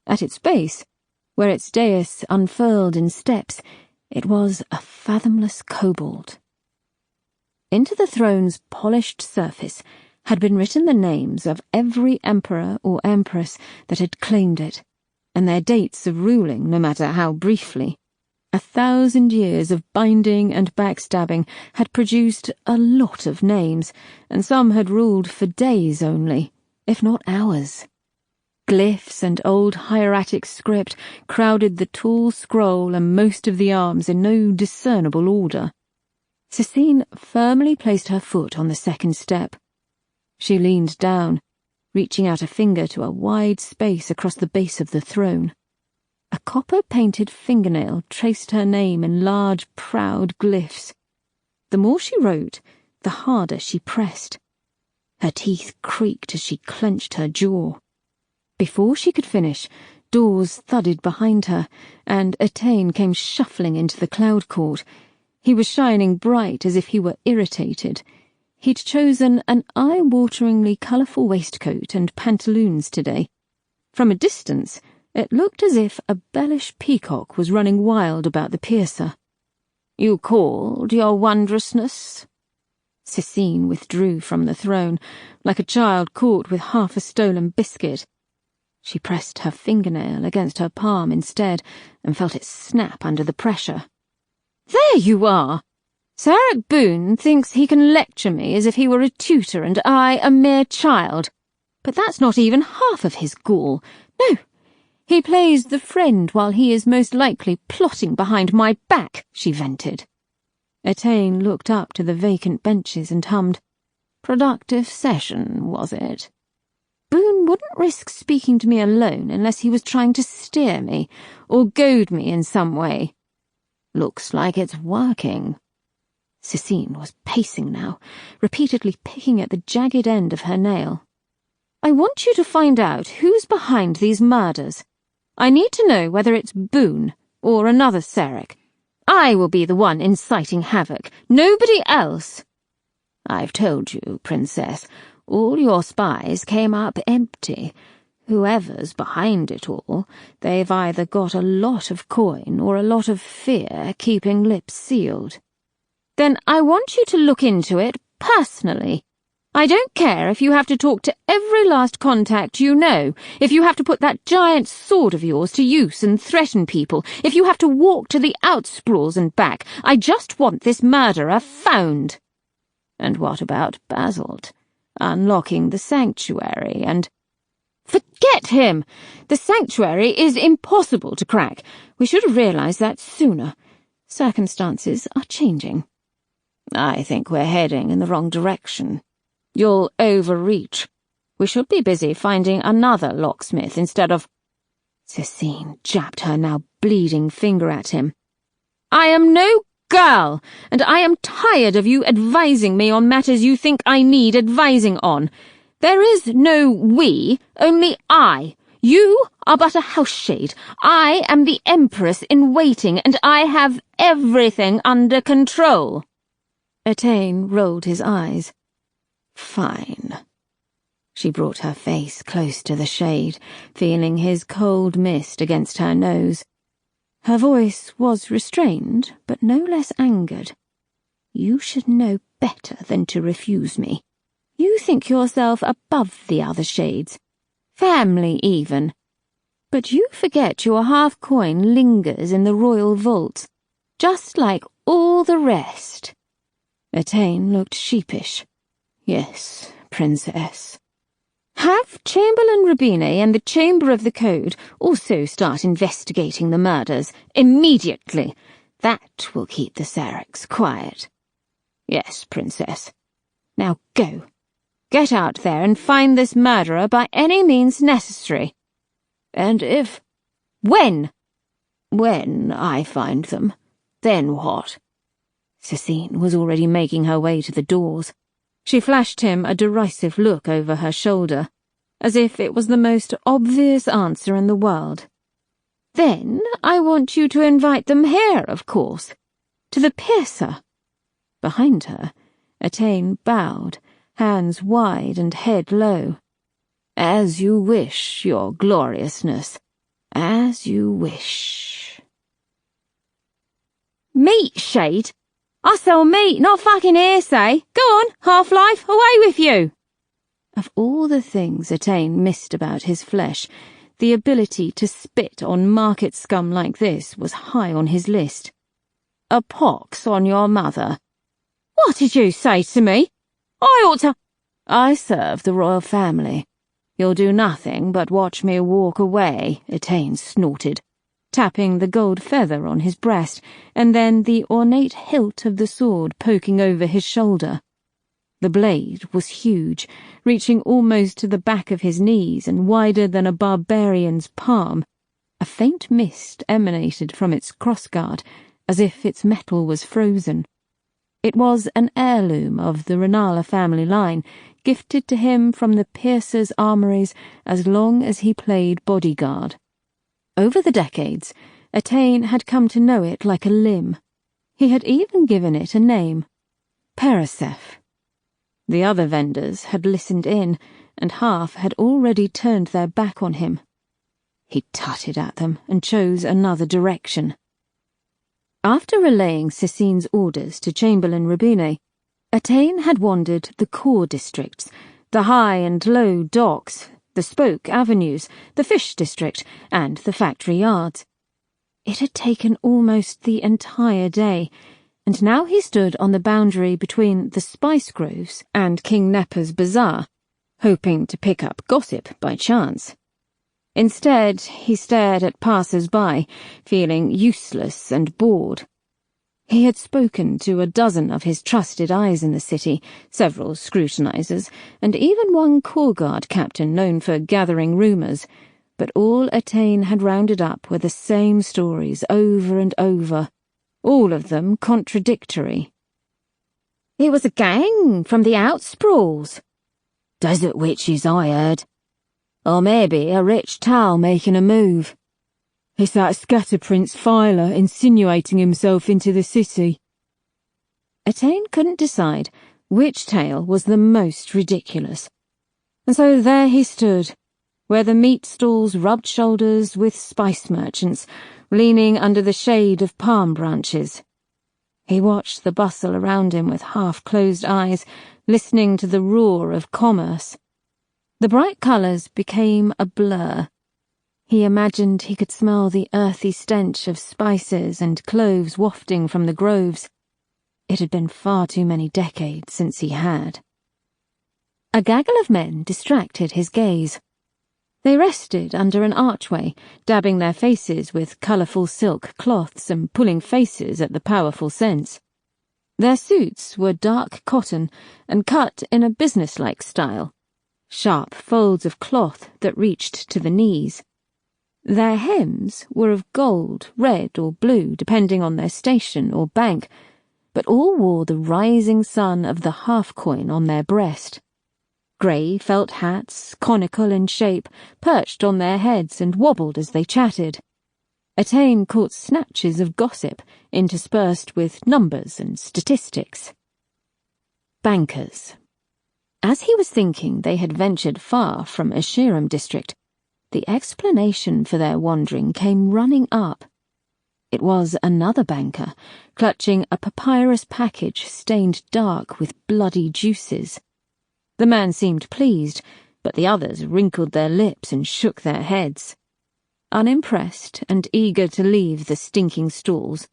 At its base, where its dais unfurled in steps, it was a fathomless cobalt. Into the throne's polished surface had been written the names of every emperor or empress that had claimed it, and their dates of ruling, no matter how briefly. 1,000 years of binding and backstabbing had produced a lot of names, and some had ruled for days only, if not hours. Glyphs and old hieratic script crowded the tall scroll and most of the arms in no discernible order. Cécine firmly placed her foot on the second step. She leaned down, reaching out a finger to a wide space across the base of the throne. A copper-painted fingernail traced her name in large, proud glyphs. The more she wrote, the harder she pressed. Her teeth creaked as she clenched her jaw. Before she could finish, doors thudded behind her, and Etain came shuffling into the Cloud Court. He was shining bright as if he were irritated. He'd chosen an eye-wateringly colourful waistcoat and pantaloons today. From a distance, it looked as if a bellish peacock was running wild about the piercer. "You called, your wondrousness?" Cécine withdrew from the throne, like a child caught with half a stolen biscuit. She pressed her fingernail against her palm instead, and felt it snap under the pressure. "There you are! Sarek Boone thinks he can lecture me as if he were a tutor and I a mere child. But that's not even half of his gall. No, he plays the friend while he is most likely plotting behind my back," she vented. Etain looked up to the vacant benches and hummed, "Productive session, was it?" Boone wouldn't risk speaking to me alone unless he was trying to steer me or goad me in some way. "Looks like it's working." Cécine was pacing now, repeatedly picking at the jagged end of her nail. "I want you to find out who's behind these murders. I need to know whether it's Boone or another Sarek. I will be the one inciting havoc, nobody else." "I've told you, Princess, all your spies came up empty. Whoever's behind it all, they've either got a lot of coin or a lot of fear keeping lips sealed." "Then I want you to look into it personally. I don't care if you have to talk to every last contact you know, if you have to put that giant sword of yours to use and threaten people, if you have to walk to the outsprawls and back. I just want this murderer found." "And what about Basalt? Unlocking the sanctuary and—" "Forget him! The sanctuary is impossible to crack. We should have realized that sooner. Circumstances are changing." "I think we're heading in the wrong direction. You'll overreach. We should be busy finding another locksmith instead of—" Cécine jabbed her now bleeding finger at him. "I am no girl, and I am tired of you advising me on matters you think I need advising on. There is no we, only I. You are but a house shade. I am the Empress in waiting, and I have everything under control. Attain rolled his eyes. Fine. She brought her face close to the shade, feeling his cold mist against her nose. Her voice was restrained, but no less angered. You should know better than to refuse me. You think yourself above the other shades. Family, even. But you forget your half-coin lingers in the royal vaults, just like all the rest. Attain looked sheepish. Yes, Princess. Have Chamberlain Rubini and the Chamber of the Code also start investigating the murders immediately. That will keep the Seracs quiet. Yes, Princess. Now go. Get out there and find this murderer by any means necessary. And if... When? When I find them, then what? Cecine was already making her way to the doors. She flashed him a derisive look over her shoulder, as if it was the most obvious answer in the world. Then I want you to invite them here, of course, to the piercer. Behind her, Attain bowed, hands wide and head low. As you wish, your gloriousness. As you wish. Meat, shade? I sell meat, not fucking hearsay. Go on, Half-Life, away with you. Of all the things Attain missed about his flesh, the ability to spit on market scum like this was high on his list. A pox on your mother. What did you say to me? I ought to... I serve the royal family. You'll do nothing but watch me walk away, Attain snorted, tapping the gold feather on his breast, and then the ornate hilt of the sword poking over his shoulder. The blade was huge, reaching almost to the back of his knees and wider than a barbarian's palm. A faint mist emanated from its crossguard, as if its metal was frozen. It was an heirloom of the Renala family line, gifted to him from the piercer's armories as long as he played bodyguard. Over the decades, Attain had come to know it like a limb. He had even given it a name, Periseph. The other vendors had listened in, and half had already turned their back on him. He tutted at them and chose another direction. After relaying Cecine's orders to Chamberlain Rubini, Attain had wandered the core districts, the high and low docks, the spoke avenues, the fish district, and the factory yards. It had taken almost the entire day, and now he stood on the boundary between the spice groves and King Nepa's bazaar, hoping to pick up gossip by chance. Instead, he stared at passers-by, feeling useless and bored. He had spoken to a dozen of his trusted eyes in the city, several scrutinizers, and even one courguard captain known for gathering rumours, but all Attain had rounded up were the same stories over and over, all of them contradictory. It was a gang from the outsprawls. Desert witches, I heard. Or maybe a rich Tal making a move. It's that Scatterprince Filer insinuating himself into the city. Attain couldn't decide which tale was the most ridiculous. And so there he stood, where the meat stalls rubbed shoulders with spice merchants, leaning under the shade of palm branches. He watched the bustle around him with half-closed eyes, listening to the roar of commerce. The bright colours became a blur. He imagined he could smell the earthy stench of spices and cloves wafting from the groves. It had been far too many decades since he had. A gaggle of men distracted his gaze. They rested under an archway, dabbing their faces with colourful silk cloths and pulling faces at the powerful scents. Their suits were dark cotton and cut in a businesslike style, sharp folds of cloth that reached to the knees. Their hems were of gold, red or blue, depending on their station or bank, but all wore the rising sun of the half-coin on their breast. Grey felt hats, conical in shape, perched on their heads and wobbled as they chatted. Attain caught snatches of gossip, interspersed with numbers and statistics. Bankers. As he was thinking they had ventured far from Ashirham district, the explanation for their wandering came running up. It was another banker, clutching a papyrus package stained dark with bloody juices. The man seemed pleased, but the others wrinkled their lips and shook their heads. Unimpressed and eager to leave the stinking stalls,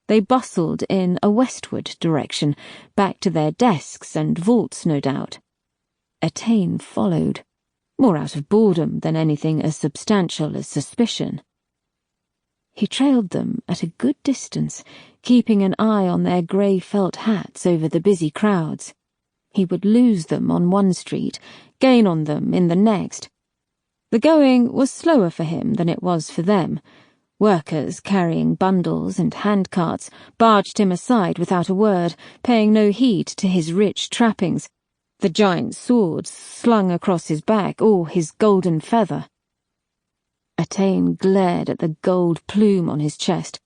they bustled in a westward direction, back to their desks and vaults, no doubt. Attain followed, more out of boredom than anything as substantial as suspicion. He trailed them at a good distance, keeping an eye on their grey felt hats over the busy crowds. He would lose them on one street, gain on them in the next. The going was slower for him than it was for them. Workers carrying bundles and handcarts barged him aside without a word, paying no heed to his rich trappings, the giant swords slung across his back or his golden feather. Attain glared at the gold plume on his chest,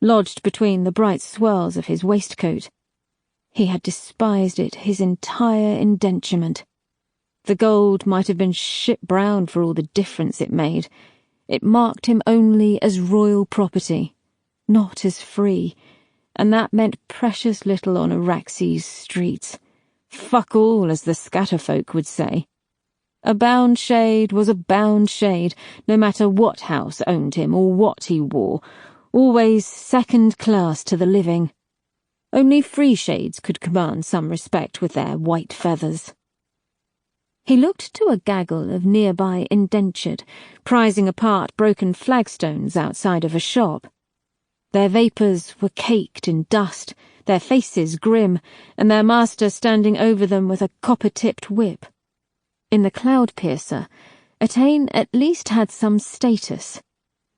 lodged between the bright swirls of his waistcoat. He had despised it his entire indenturement. The gold might have been shit-brown for all the difference it made. It marked him only as royal property, not as free, and that meant precious little on Araxes' streets. Fuck all, as the scatterfolk would say. A bound shade was a bound shade, no matter what house owned him or what he wore, always second class to the living. Only free shades could command some respect with their white feathers. He looked to a gaggle of nearby indentured, prizing apart broken flagstones outside of a shop. Their vapours were caked in dust, their faces grim, and their master standing over them with a copper-tipped whip. In the cloud-piercer, Attain at least had some status.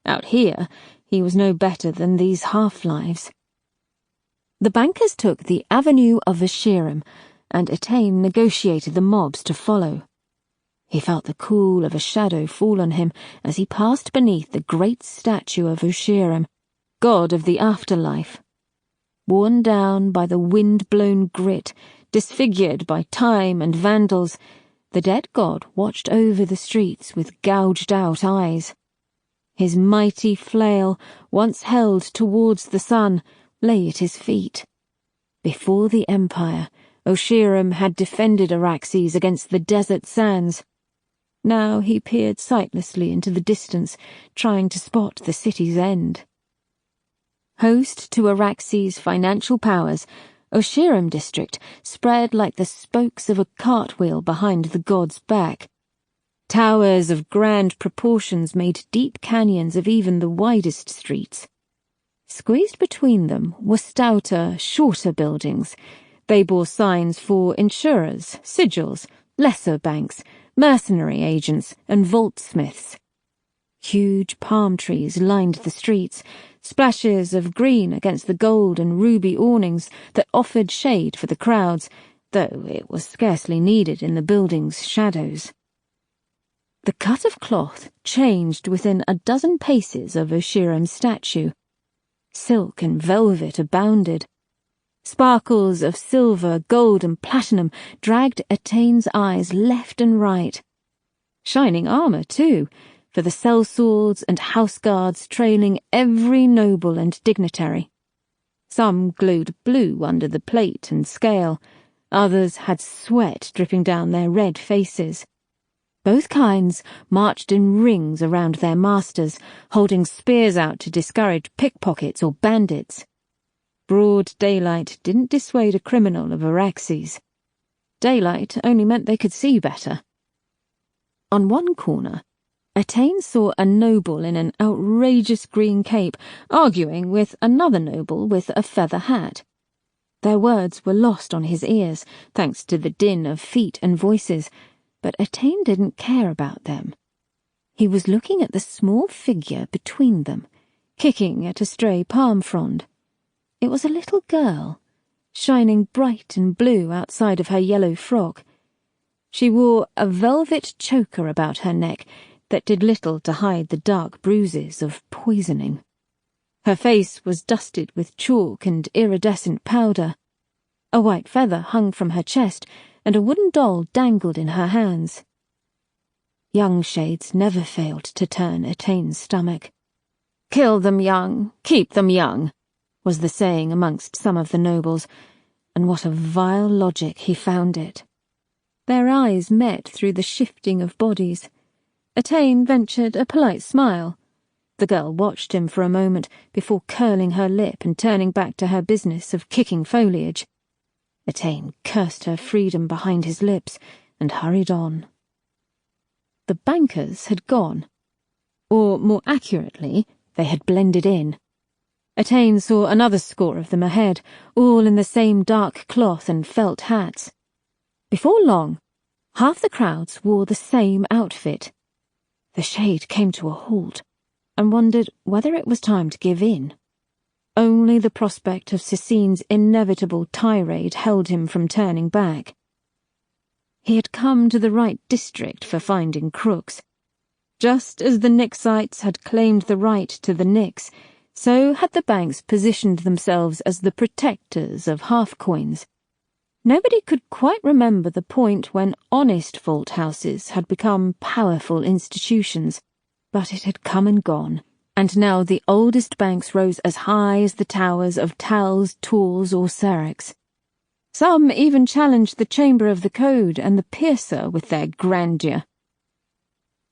Out here, he was no better than these half-lives. The bankers took the avenue of Ashirham, and Attain negotiated the mobs to follow. He felt the cool of a shadow fall on him as he passed beneath the great statue of Ashirham, god of the afterlife. Worn down by the wind-blown grit, disfigured by time and vandals, the dead god watched over the streets with gouged-out eyes. His mighty flail, once held towards the sun, lay at his feet. Before the Empire, Ashirham had defended Araxes against the desert sands. Now he peered sightlessly into the distance, trying to spot the city's end. Host to Araxes' financial powers, Ashirham district spread like the spokes of a cartwheel behind the god's back. Towers of grand proportions made deep canyons of even the widest streets. Squeezed between them were stouter, shorter buildings. They bore signs for insurers, sigils, lesser banks, mercenary agents, and vaultsmiths. Huge palm trees lined the streets, splashes of green against the gold and ruby awnings that offered shade for the crowds, though it was scarcely needed in the building's shadows. The cut of cloth changed within a dozen paces of Ashirham's statue. Silk and velvet abounded. Sparkles of silver, gold, and platinum dragged Attain's eyes left and right. Shining armour, too, for the sellswords and houseguards trailing every noble and dignitary. Some glowed blue under the plate and scale, others had sweat dripping down their red faces. Both kinds marched in rings around their masters, holding spears out to discourage pickpockets or bandits. Broad daylight didn't dissuade a criminal of Araxes. Daylight only meant they could see better. On one corner, Attain saw a noble in an outrageous green cape arguing with another noble with a feather hat. Their words were lost on his ears, thanks to the din of feet and voices, but Attain didn't care about them. He was looking at the small figure between them, kicking at a stray palm frond. It was a little girl, shining bright and blue outside of her yellow frock. She wore a velvet choker about her neck that did little to hide the dark bruises of poisoning. Her face was dusted with chalk and iridescent powder. A white feather hung from her chest, and a wooden doll dangled in her hands. Young shades never failed to turn Etaine's stomach. "Kill them young, keep them young," was the saying amongst some of the nobles, and what a vile logic he found it. Their eyes met through the shifting of bodies. Etaine ventured a polite smile. The girl watched him for a moment before curling her lip and turning back to her business of kicking foliage. Etaine cursed her freedom behind his lips and hurried on. The bankers had gone. Or, more accurately, they had blended in. Etaine saw another score of them ahead, all in the same dark cloth and felt hats. Before long, half the crowds wore the same outfit. The shade came to a halt, and wondered whether it was time to give in. Only the prospect of Cecine's inevitable tirade held him from turning back. He had come to the right district for finding crooks. Just as the Nixites had claimed the right to the Nix, so had the banks positioned themselves as the protectors of half-coins. Nobody could quite remember the point when honest vault houses had become powerful institutions, but it had come and gone, and now the oldest banks rose as high as the towers of Tals, Tours, or Syrax. Some even challenged the Chamber of the Code and the Piercer with their grandeur.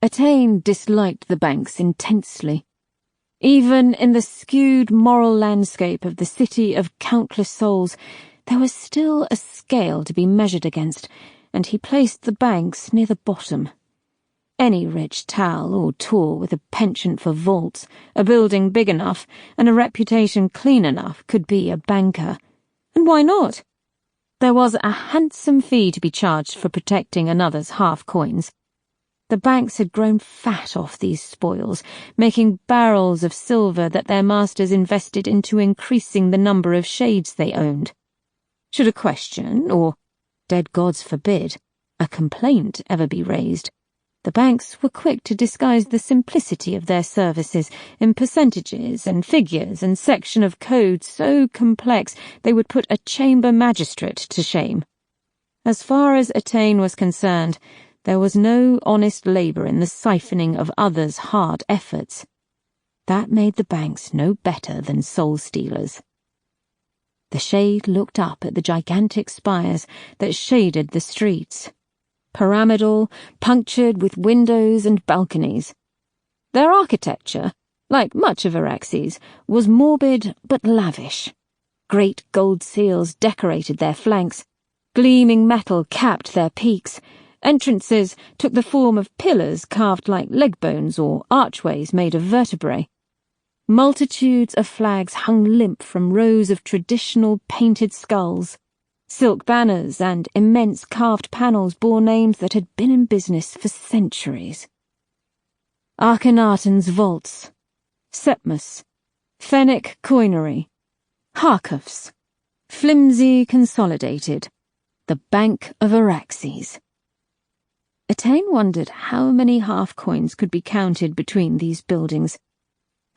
Etaine disliked the banks intensely. Even in the skewed moral landscape of the city of countless souls, there was still a scale to be measured against, and he placed the banks near the bottom. Any rich Tal or Tor with a penchant for vaults, a building big enough, and a reputation clean enough could be a banker. And why not? There was a handsome fee to be charged for protecting another's half-coins. The banks had grown fat off these spoils, making barrels of silver that their masters invested into increasing the number of shades they owned. Should a question, or, dead gods forbid, a complaint ever be raised, the banks were quick to disguise the simplicity of their services in percentages and figures and section of code so complex they would put a chamber magistrate to shame. As far as Etaine was concerned, there was no honest labour in the siphoning of others' hard efforts. That made the banks no better than soul-stealers. The shade looked up at the gigantic spires that shaded the streets, pyramidal, punctured with windows and balconies. Their architecture, like much of Araxes, was morbid but lavish. Great gold seals decorated their flanks, gleaming metal capped their peaks, entrances took the form of pillars carved like leg bones or archways made of vertebrae. Multitudes of flags hung limp from rows of traditional painted skulls. Silk banners and immense carved panels bore names that had been in business for centuries. Akhenaten's vaults, Sepmus, Fennec coinery, Harkofs, Flimsy consolidated, the Bank of Araxes. Etaine wondered how many half-coins could be counted between these buildings,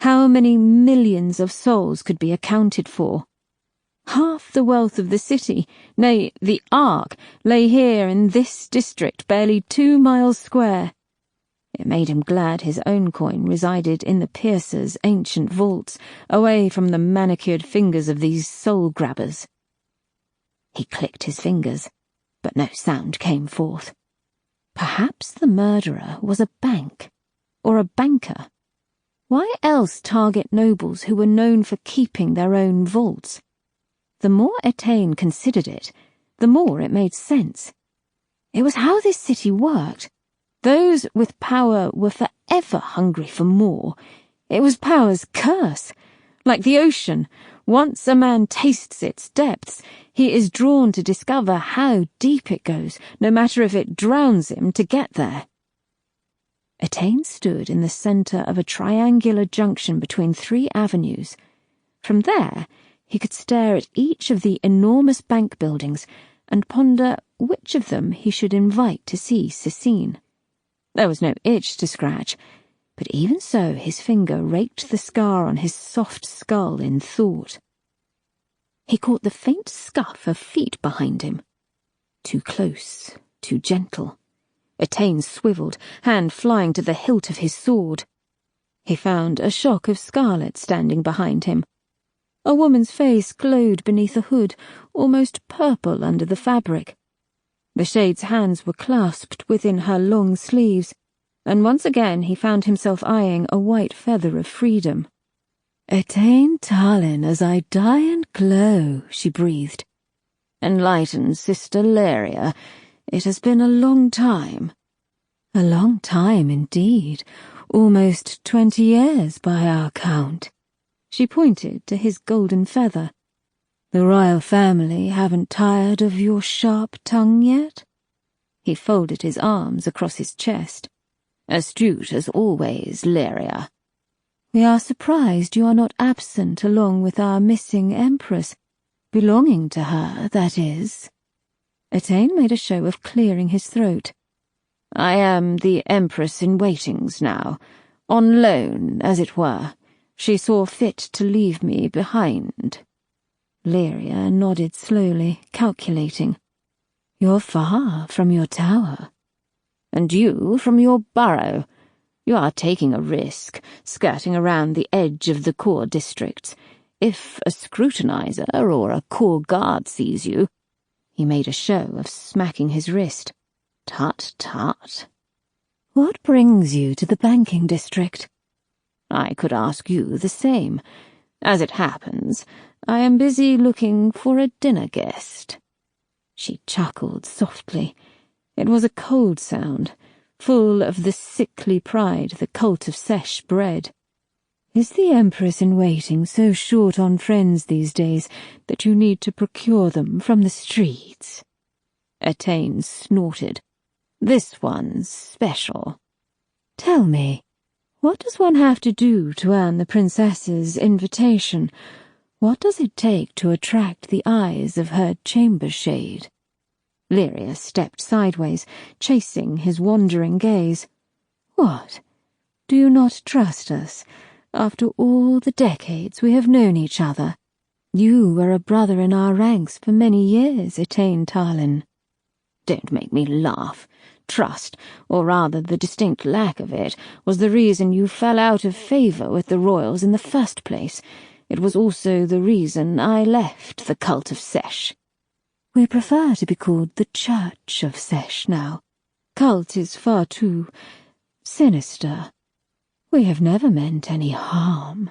how many millions of souls could be accounted for. Half the wealth of the city, nay, the Ark, lay here in this district barely 2 miles square. It made him glad his own coin resided in the Piercer's ancient vaults, away from the manicured fingers of these soul-grabbers. He clicked his fingers, but no sound came forth. Perhaps the murderer was a bank, or a banker. Why else target nobles who were known for keeping their own vaults? The more Etaine considered it, the more it made sense. It was how this city worked. Those with power were forever hungry for more. It was power's curse. Like the ocean, once a man tastes its depths, he is drawn to discover how deep it goes, no matter if it drowns him to get there. Etaine stood in the centre of a triangular junction between 3 avenues. From there, he could stare at each of the enormous bank buildings and ponder which of them he should invite to see Cecine. There was no itch to scratch, but even so his finger raked the scar on his soft skull in thought. He caught the faint scuff of feet behind him. Too close, too gentle. Etain swiveled, hand flying to the hilt of his sword. He found a shock of scarlet standing behind him. A woman's face glowed beneath a hood, almost purple under the fabric. The shade's hands were clasped within her long sleeves, and once again he found himself eyeing a white feather of freedom. "Etain Talin as I die and glow," she breathed. "Enlightened Sister Laria, it has been a long time." "A long time indeed, almost 20 years by our count." She pointed to his golden feather. "The royal family haven't tired of your sharp tongue yet?" He folded his arms across his chest. "Astute as always, Laria." "We are surprised you are not absent along with our missing empress, belonging to her, that is." Etain made a show of clearing his throat. "I am the Empress-in-Waitings now, on loan, as it were. She saw fit to leave me behind." Laria nodded slowly, calculating. "You're far from your tower." "And you from your burrow. You are taking a risk, skirting around the edge of the core districts. If a scrutinizer or a core guard sees you—" He made a show of smacking his wrist. "Tut, tut." "What brings you to the banking district?" "I could ask you the same. As it happens, I am busy looking for a dinner guest." She chuckled softly. It was a cold sound, full of the sickly pride the cult of Sesh bred. "Is the Empress-in-Waiting so short on friends these days that you need to procure them from the streets?" Etain snorted. "This one's special." "Tell me, what does one have to do to earn the princess's invitation? What does it take to attract the eyes of her chamber shade?" Laria stepped sideways, chasing his wandering gaze. "What? Do you not trust us, after all the decades we have known each other? You were a brother in our ranks for many years, Etain Talin." "Don't make me laugh. Trust, or rather the distinct lack of it, was the reason you fell out of favour with the royals in the first place. It was also the reason I left the cult of Sesh." "We prefer to be called the Church of Sesh now. Cult is far too sinister. We have never meant any harm."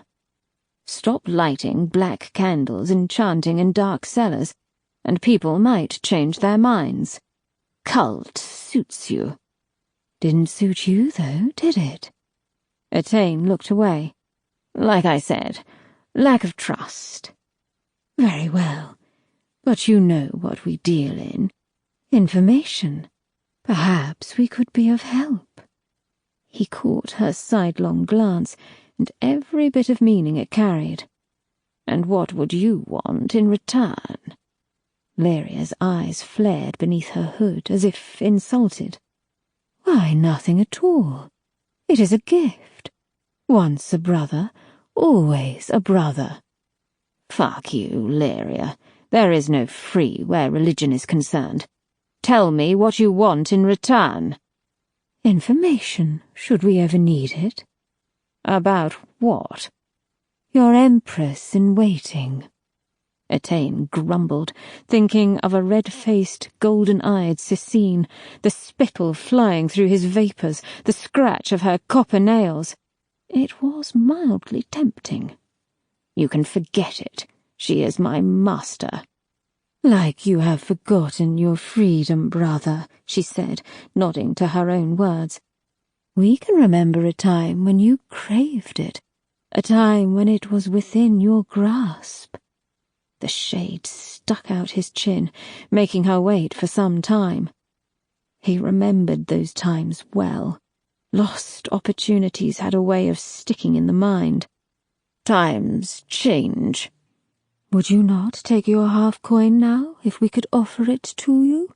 "Stop lighting black candles and chanting in dark cellars, and people might change their minds. Cult suits you." "Didn't suit you, though, did it?" Etain looked away. "Like I said, lack of trust." "Very well, but you know what we deal in. Information. Perhaps we could be of help." He caught her sidelong glance, and every bit of meaning it carried. "And what would you want in return?" Laria's eyes flared beneath her hood, as if insulted. "Why, nothing at all. It is a gift. Once a brother, always a brother." "Fuck you, Laria. There is no free where religion is concerned. Tell me what you want in return." "Information, should we ever need it." "About what?" "Your Empress-in-Waiting." Etain grumbled, thinking of a red-faced, golden-eyed Cecine, the spittle flying through his vapours, the scratch of her copper nails. It was mildly tempting. "You can forget it. She is my master." "Like you have forgotten your freedom, brother," she said, nodding to her own words. "We can remember a time when you craved it, a time when it was within your grasp." The shade stuck out his chin, making her wait for some time. He remembered those times well. Lost opportunities had a way of sticking in the mind. "Times change." "Would you not take your half-coin now, if we could offer it to you?"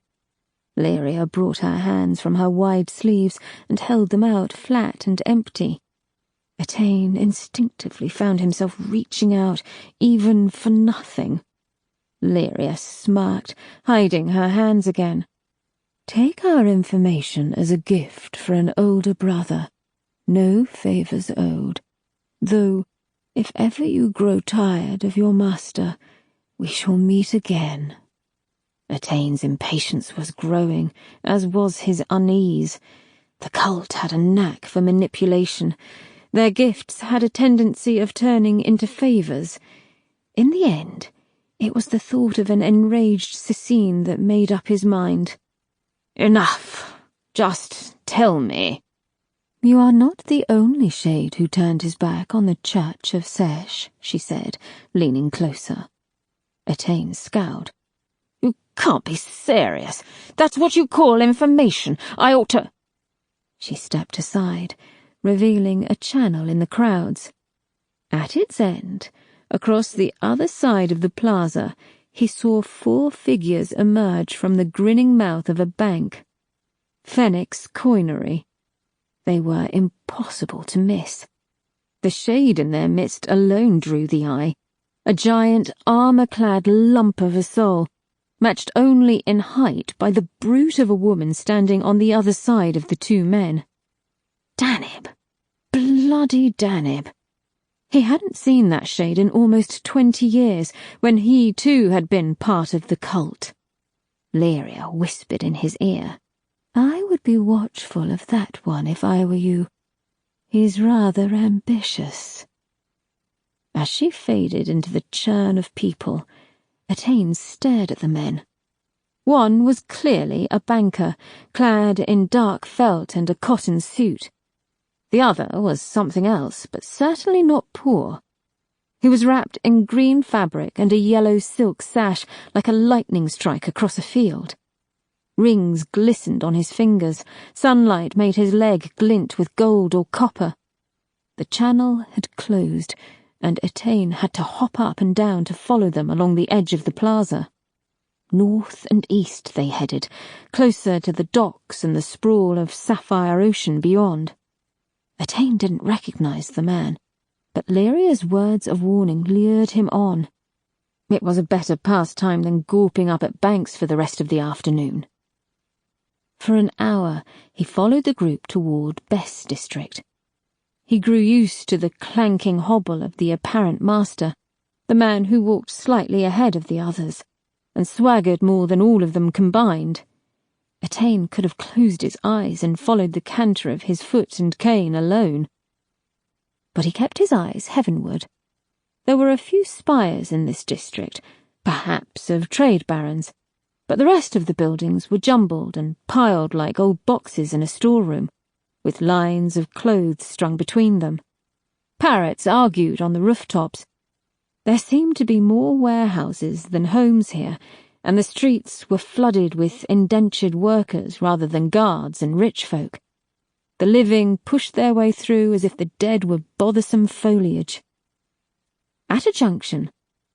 Lyria brought her hands from her wide sleeves and held them out flat and empty. Etain instinctively found himself reaching out, even for nothing. Lyria smirked, hiding her hands again. Take our information as a gift for an older brother. No favours owed. Though, if ever you grow tired of your master, we shall meet again. Etain's impatience was growing, as was his unease. The cult had a knack for manipulation. Their gifts had a tendency of turning into favours. In the end, it was the thought of an enraged Cicene that made up his mind. Enough. Just tell me. You are not the only shade who turned his back on the Church of Sesh, she said, leaning closer. Etain scowled. You can't be serious. That's what you call information. I ought to... She stepped aside, revealing a channel in the crowds. At its end, across the other side of the plaza, he saw 4 figures emerge from the grinning mouth of a bank. Phoenix coinery. They were impossible to miss. The shade in their midst alone drew the eye, a giant armour-clad lump of a soul, matched only in height by the brute of a woman standing on the other side of the 2 men. Danib! Bloody Danib! He hadn't seen that shade in almost 20 years, when he too had been part of the cult. Lyria whispered in his ear. I would be watchful of that one if I were you. He's rather ambitious. As she faded into the churn of people, Etain stared at the men. One was clearly a banker, clad in dark felt and a cotton suit. The other was something else, but certainly not poor. He was wrapped in green fabric and a yellow silk sash like a lightning strike across a field. Rings glistened on his fingers, sunlight made his leg glint with gold or copper. The channel had closed, and Etain had to hop up and down to follow them along the edge of the plaza. North and east they headed, closer to the docks and the sprawl of sapphire ocean beyond. Etain didn't recognize the man, but Lyria's words of warning lured him on. It was a better pastime than gawping up at banks for the rest of the afternoon. For an hour he followed the group toward Bess district. He grew used to the clanking hobble of the apparent master, the man who walked slightly ahead of the others, and swaggered more than all of them combined. Etain could have closed his eyes and followed the canter of his foot and cane alone. But he kept his eyes heavenward. There were a few spires in this district, perhaps of trade barons, but the rest of the buildings were jumbled and piled like old boxes in a storeroom, with lines of clothes strung between them. Parrots argued on the rooftops. There seemed to be more warehouses than homes here, and the streets were flooded with indentured workers rather than guards and rich folk. The living pushed their way through as if the dead were bothersome foliage. At a junction,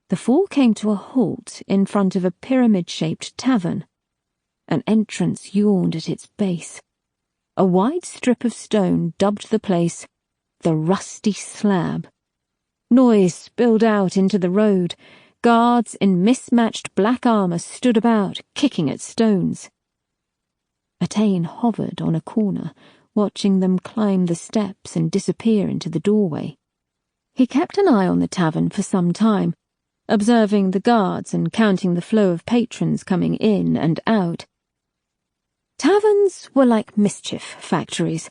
the 4 came to a halt in front of a pyramid-shaped tavern. An entrance yawned at its base. A wide strip of stone dubbed the place the Rusty Slab. Noise spilled out into the road. Guards in mismatched black armour stood about, kicking at stones. Etain hovered on a corner, watching them climb the steps and disappear into the doorway. He kept an eye on the tavern for some time, observing the guards and counting the flow of patrons coming in and out. Taverns were like mischief factories.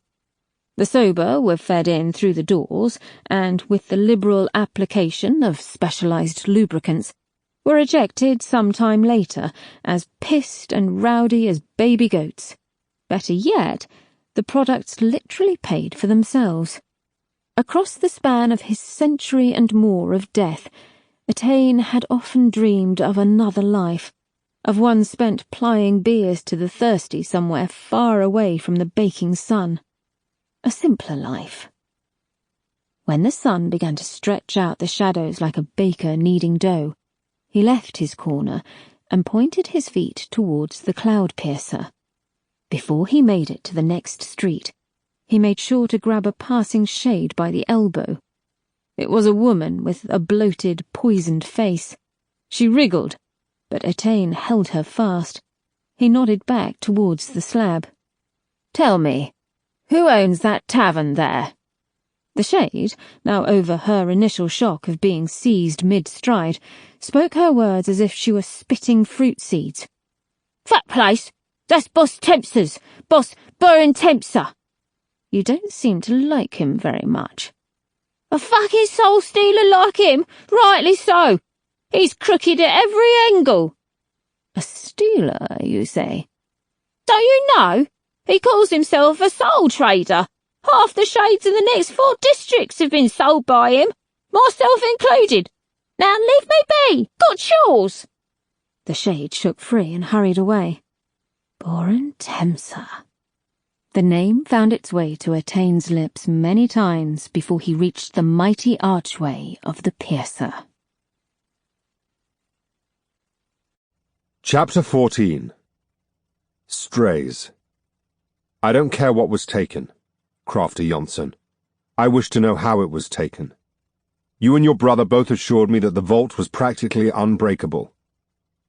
The sober were fed in through the doors, and with the liberal application of specialised lubricants, were ejected some time later, as pissed and rowdy as baby goats. Better yet, the products literally paid for themselves. Across the span of his century and more of death, Etain had often dreamed of another life, of one spent plying beers to the thirsty somewhere far away from the baking sun. A simpler life. When the sun began to stretch out the shadows like a baker kneading dough, he left his corner and pointed his feet towards the cloud piercer. Before he made it to the next street, he made sure to grab a passing shade by the elbow. It was a woman with a bloated, poisoned face. She wriggled, but Attain held her fast. He nodded back towards the slab. "Tell me, who owns that tavern there?" The shade, now over her initial shock of being seized mid-stride, spoke her words as if she were spitting fruit seeds. "That place! That's Boss Tempster's! Boss wyrm-infested!" "You don't seem to like him very much." "A fucking soul-stealer like him! Rightly so! He's crooked at every angle." "A stealer, you say?" "Don't you know? He calls himself a soul trader. Half the shades in the next 4 districts have been sold by him, myself included. Now leave me be! Got chores!" The shade shook free and hurried away. Wyrm-infested. The name found its way to Attain's lips many times before he reached the mighty archway of the Piercer. Chapter 14. Strays. I don't care what was taken, Crafter Jonsson. I wish to know how it was taken. You and your brother both assured me that the vault was practically unbreakable,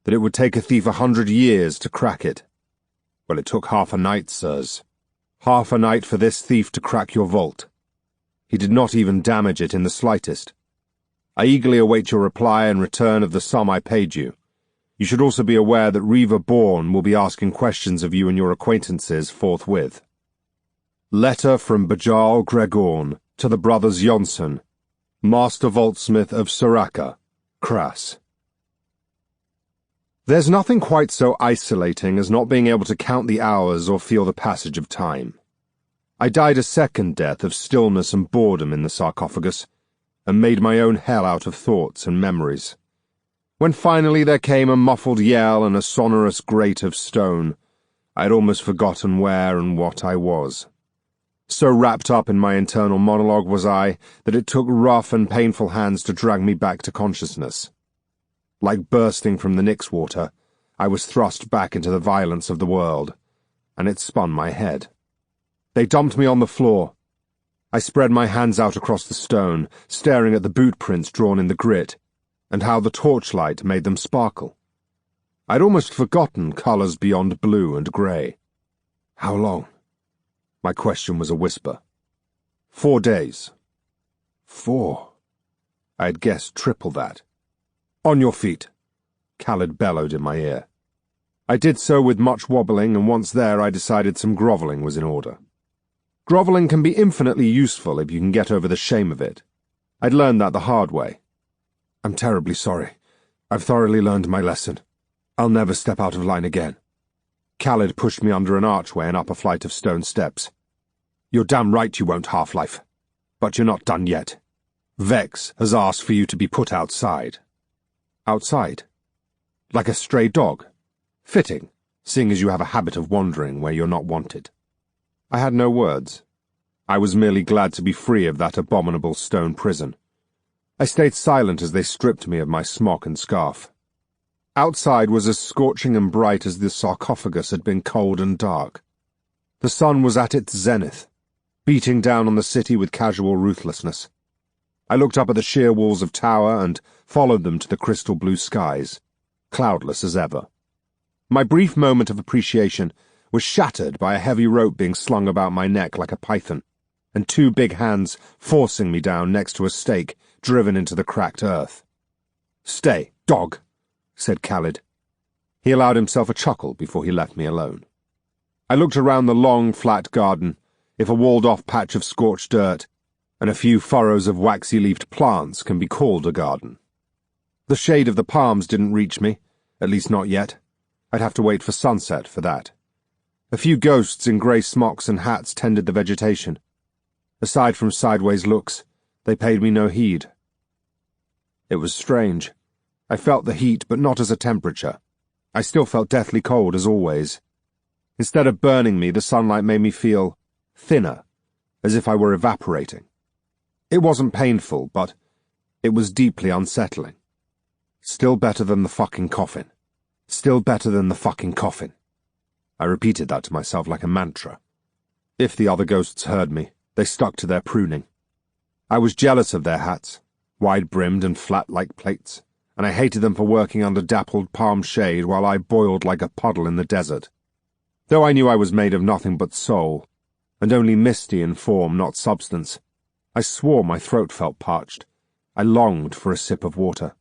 that it would take a thief 100 years to crack it. Well, it took half a night, sirs. Half a night for this thief to crack your vault. He did not even damage it in the slightest. I eagerly await your reply and return of the sum I paid you. You should also be aware that Reaver Bourne will be asking questions of you and your acquaintances forthwith. Letter from Bajal Gregorn to the brothers Jonsson, Master Vaultsmith of Soraka, Crass. There's nothing quite so isolating as not being able to count the hours or feel the passage of time. I died a second death of stillness and boredom in the sarcophagus, and made my own hell out of thoughts and memories. When finally there came a muffled yell and a sonorous grate of stone, I had almost forgotten where and what I was. So wrapped up in my internal monologue was I that it took rough and painful hands to drag me back to consciousness. Like bursting from the Nix water, I was thrust back into the violence of the world, and it spun my head. They dumped me on the floor. I spread my hands out across the stone, staring at the boot prints drawn in the grit, and how the torchlight made them sparkle. I'd almost forgotten colours beyond blue and grey. How long? My question was a whisper. 4 days. 4. I had guessed triple that. On your feet, Khaled bellowed in my ear. I did so with much wobbling, and once there I decided some grovelling was in order. Grovelling can be infinitely useful if you can get over the shame of it. I'd learned that the hard way. I'm terribly sorry. I've thoroughly learned my lesson. I'll never step out of line again. Khaled pushed me under an archway and up a flight of stone steps. You're damn right you won't, Half-Life. But you're not done yet. Vex has asked for you to be put outside. Outside? Like a stray dog? Fitting, seeing as you have a habit of wandering where you're not wanted. I had no words. I was merely glad to be free of that abominable stone prison. I stayed silent as they stripped me of my smock and scarf. Outside was as scorching and bright as the sarcophagus had been cold and dark. The sun was at its zenith, beating down on the city with casual ruthlessness. I looked up at the sheer walls of tower and followed them to the crystal blue skies, cloudless as ever. My brief moment of appreciation was shattered by a heavy rope being slung about my neck like a python, and 2 big hands forcing me down next to a stake driven into the cracked earth. "Stay, dog," said Khaled. He allowed himself a chuckle before he left me alone. I looked around the long, flat garden, if a walled-off patch of scorched dirt and a few furrows of waxy-leafed plants can be called a garden. The shade of the palms didn't reach me, at least not yet. I'd have to wait for sunset for that. A few ghosts in grey smocks and hats tended the vegetation. Aside from sideways looks, they paid me no heed. It was strange. I felt the heat, but not as a temperature. I still felt deathly cold as always. Instead of burning me, the sunlight made me feel thinner, as if I were evaporating. It wasn't painful, but it was deeply unsettling. Still better than the fucking coffin. Still better than the fucking coffin. I repeated that to myself like a mantra. If the other ghosts heard me, they stuck to their pruning. I was jealous of their hats, wide-brimmed and flat like plates, and I hated them for working under dappled palm shade while I boiled like a puddle in the desert. Though I knew I was made of nothing but soul, and only misty in form, not substance, I swore my throat felt parched. I longed for a sip of water.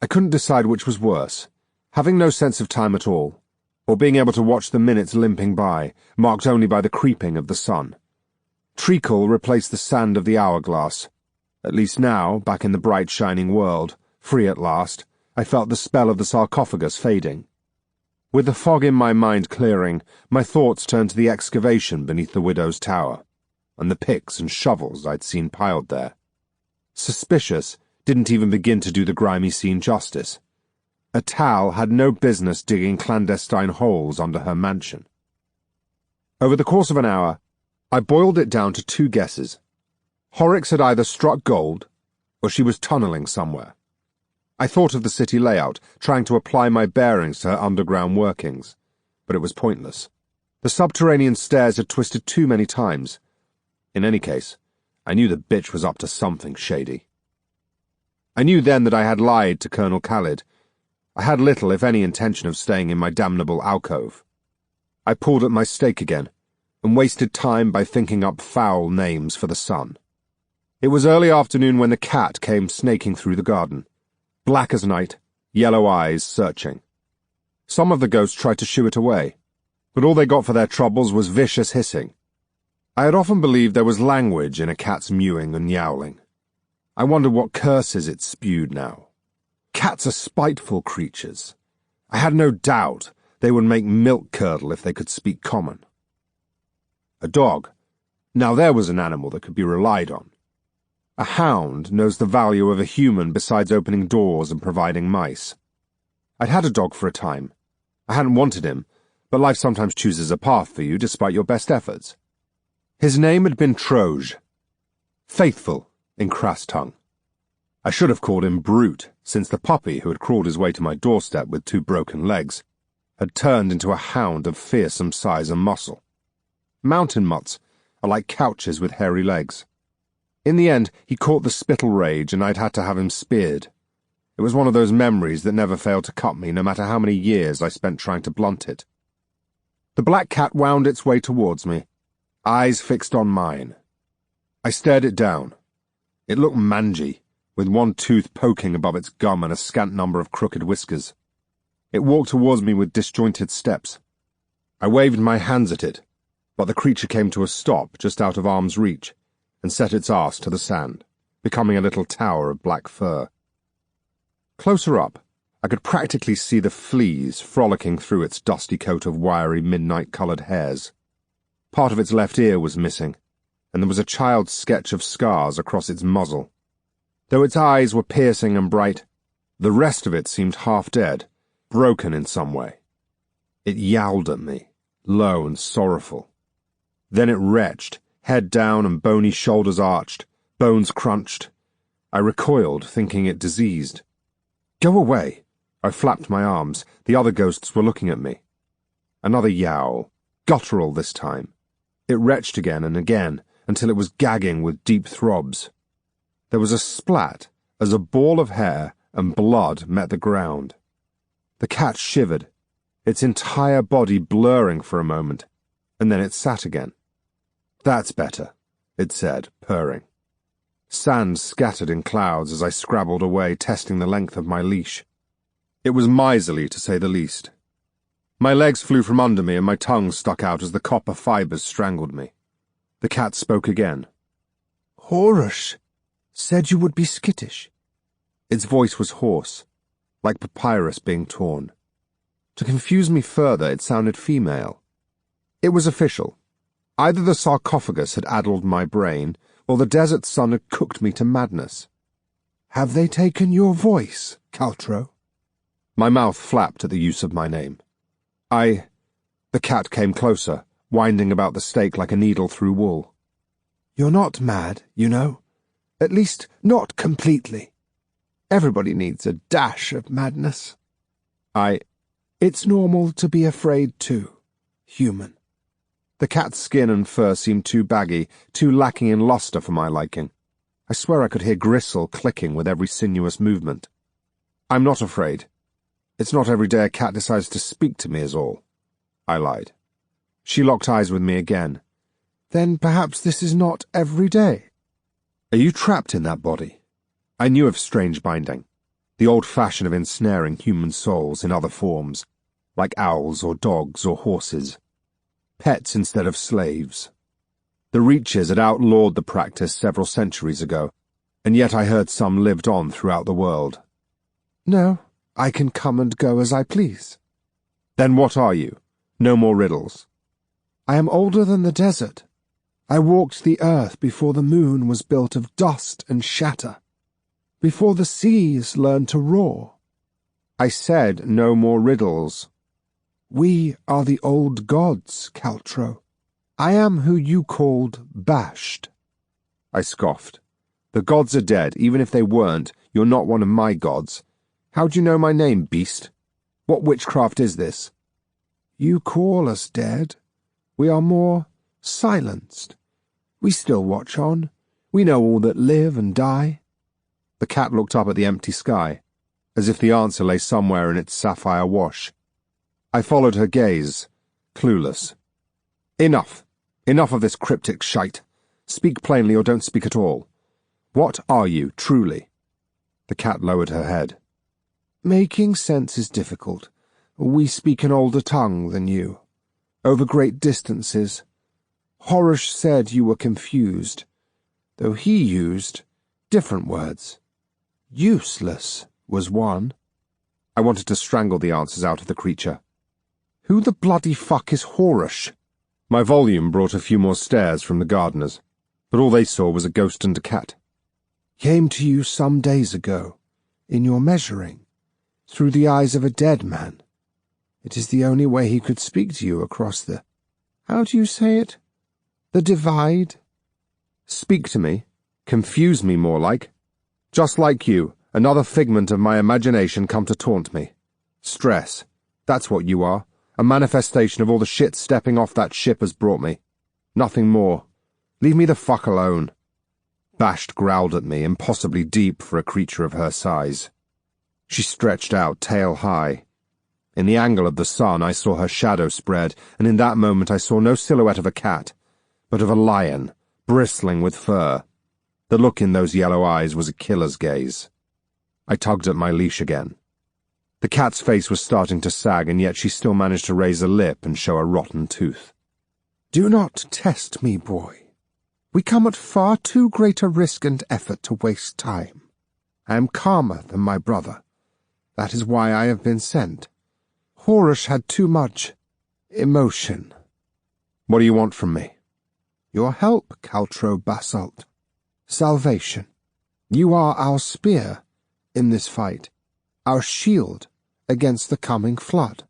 I couldn't decide which was worse, having no sense of time at all, or being able to watch the minutes limping by, marked only by the creeping of the sun. Treacle replaced the sand of the hourglass. At least now, back in the bright shining world, free at last, I felt the spell of the sarcophagus fading. With the fog in my mind clearing, my thoughts turned to the excavation beneath the widow's tower, and the picks and shovels I'd seen piled there. Suspicious didn't even begin to do the grimy scene justice. A Tal had no business digging clandestine holes under her mansion. Over the course of an hour, I boiled it down to 2 guesses. Horrocks had either struck gold, or she was tunneling somewhere. I thought of the city layout, trying to apply my bearings to her underground workings, but it was pointless. The subterranean stairs had twisted too many times. In any case, I knew the bitch was up to something shady. I knew then that I had lied to Colonel Khalid. I had little, if any, intention of staying in my damnable alcove. I pulled at my stake again, and wasted time by thinking up foul names for the sun. It was early afternoon when the cat came snaking through the garden, black as night, yellow eyes searching. Some of the ghosts tried to shoo it away, but all they got for their troubles was vicious hissing. I had often believed there was language in a cat's mewing and yowling. I wondered what curses it spewed now. Cats are spiteful creatures. I had no doubt they would make milk curdle if they could speak common. A dog. Now there was an animal that could be relied on. A hound knows the value of a human besides opening doors and providing mice. I'd had a dog for a time. I hadn't wanted him, but life sometimes chooses a path for you despite your best efforts. His name had been Troge. Faithful, in crass tongue. I should have called him Brute, since the puppy who had crawled his way to my doorstep with 2 broken legs had turned into a hound of fearsome size and muscle. Mountain mutts are like couches with hairy legs. In the end, he caught the spittle rage and I'd had to have him speared. It was one of those memories that never failed to cut me no matter how many years I spent trying to blunt it. The black cat wound its way towards me, eyes fixed on mine. I stared it down. It looked mangy, with one tooth poking above its gum and a scant number of crooked whiskers. It walked towards me with disjointed steps. I waved my hands at it, but the creature came to a stop just out of arm's reach and set its arse to the sand, becoming a little tower of black fur. Closer up, I could practically see the fleas frolicking through its dusty coat of wiry midnight-coloured hairs. Part of its left ear was missing, and there was a child's sketch of scars across its muzzle. Though its eyes were piercing and bright, the rest of it seemed half dead, broken in some way. It yowled at me, low and sorrowful. Then it retched, head down and bony shoulders arched, bones crunched. I recoiled, thinking it diseased. Go away! I flapped my arms. The other ghosts were looking at me. Another yowl, guttural this time. It retched again and again, until it was gagging with deep throbs. There was a splat as a ball of hair and blood met the ground. The cat shivered, its entire body blurring for a moment, and then it sat again. That's better, it said, purring. Sand scattered in clouds as I scrabbled away, testing the length of my leash. It was miserly, to say the least. My legs flew from under me and my tongue stuck out as the copper fibres strangled me. The cat spoke again. Horus said you would be skittish. Its voice was hoarse, like papyrus being torn. To confuse me further, it sounded female. It was official. Either the sarcophagus had addled my brain, or the desert sun had cooked me to madness. Have they taken your voice, Caltro? My mouth flapped at the use of my name. The cat came closer, winding about the stake like a needle through wool. You're not mad, you know. At least, not completely. Everybody needs a dash of madness. It's normal to be afraid too, human. The cat's skin and fur seemed too baggy, too lacking in luster for my liking. I swear I could hear gristle clicking with every sinuous movement. I'm not afraid. It's not every day a cat decides to speak to me is all. I lied. She locked eyes with me again. Then perhaps this is not every day. Are you trapped in that body? I knew of strange binding, the old fashion of ensnaring human souls in other forms, like owls or dogs or horses. Pets instead of slaves. The Reaches had outlawed the practice several centuries ago, and yet I heard some lived on throughout the world. No, I can come and go as I please. Then what are you? No more riddles. I am older than the desert. I walked the earth before the moon was built of dust and shatter, before the seas learned to roar. I said no more riddles. We are the old gods, Caltro. I am who you called bashed. I scoffed. The gods are dead. Even if they weren't, you're not one of my gods. How do you know my name, beast? What witchcraft is this? You call us dead. We are more silenced. We still watch on. We know all that live and die. The cat looked up at the empty sky, as if the answer lay somewhere in its sapphire wash. I followed her gaze, clueless. Enough. Enough of this cryptic shite. Speak plainly or don't speak at all. What are you, truly? The cat lowered her head. Making sense is difficult. We speak an older tongue than you. Over great distances. Horus said you were confused, though he used different words. Useless was one. I wanted to strangle the answers out of the creature. Who the bloody fuck is Horus? My volume brought a few more stares from the gardeners, but all they saw was a ghost and a cat. Came to you some days ago, in your measuring, through the eyes of a dead man. It is the only way he could speak to you across the... How do you say it? The divide? Speak to me. Confuse me, more like. Just like you, another figment of my imagination come to taunt me. Stress. That's what you are. A manifestation of all the shit stepping off that ship has brought me. Nothing more. Leave me the fuck alone. Bashed growled at me, impossibly deep for a creature of her size. She stretched out, tail high. In the angle of the sun I saw her shadow spread, and in that moment I saw no silhouette of a cat, but of a lion, bristling with fur. The look in those yellow eyes was a killer's gaze. I tugged at my leash again. The cat's face was starting to sag, and yet she still managed to raise a lip and show a rotten tooth. Do not test me, boy. We come at far too great a risk and effort to waste time. I am calmer than my brother. That is why I have been sent. Horus had too much emotion. What do you want from me? Your help, Caltro Basalt. Salvation. You are our spear in this fight, our shield against the coming flood.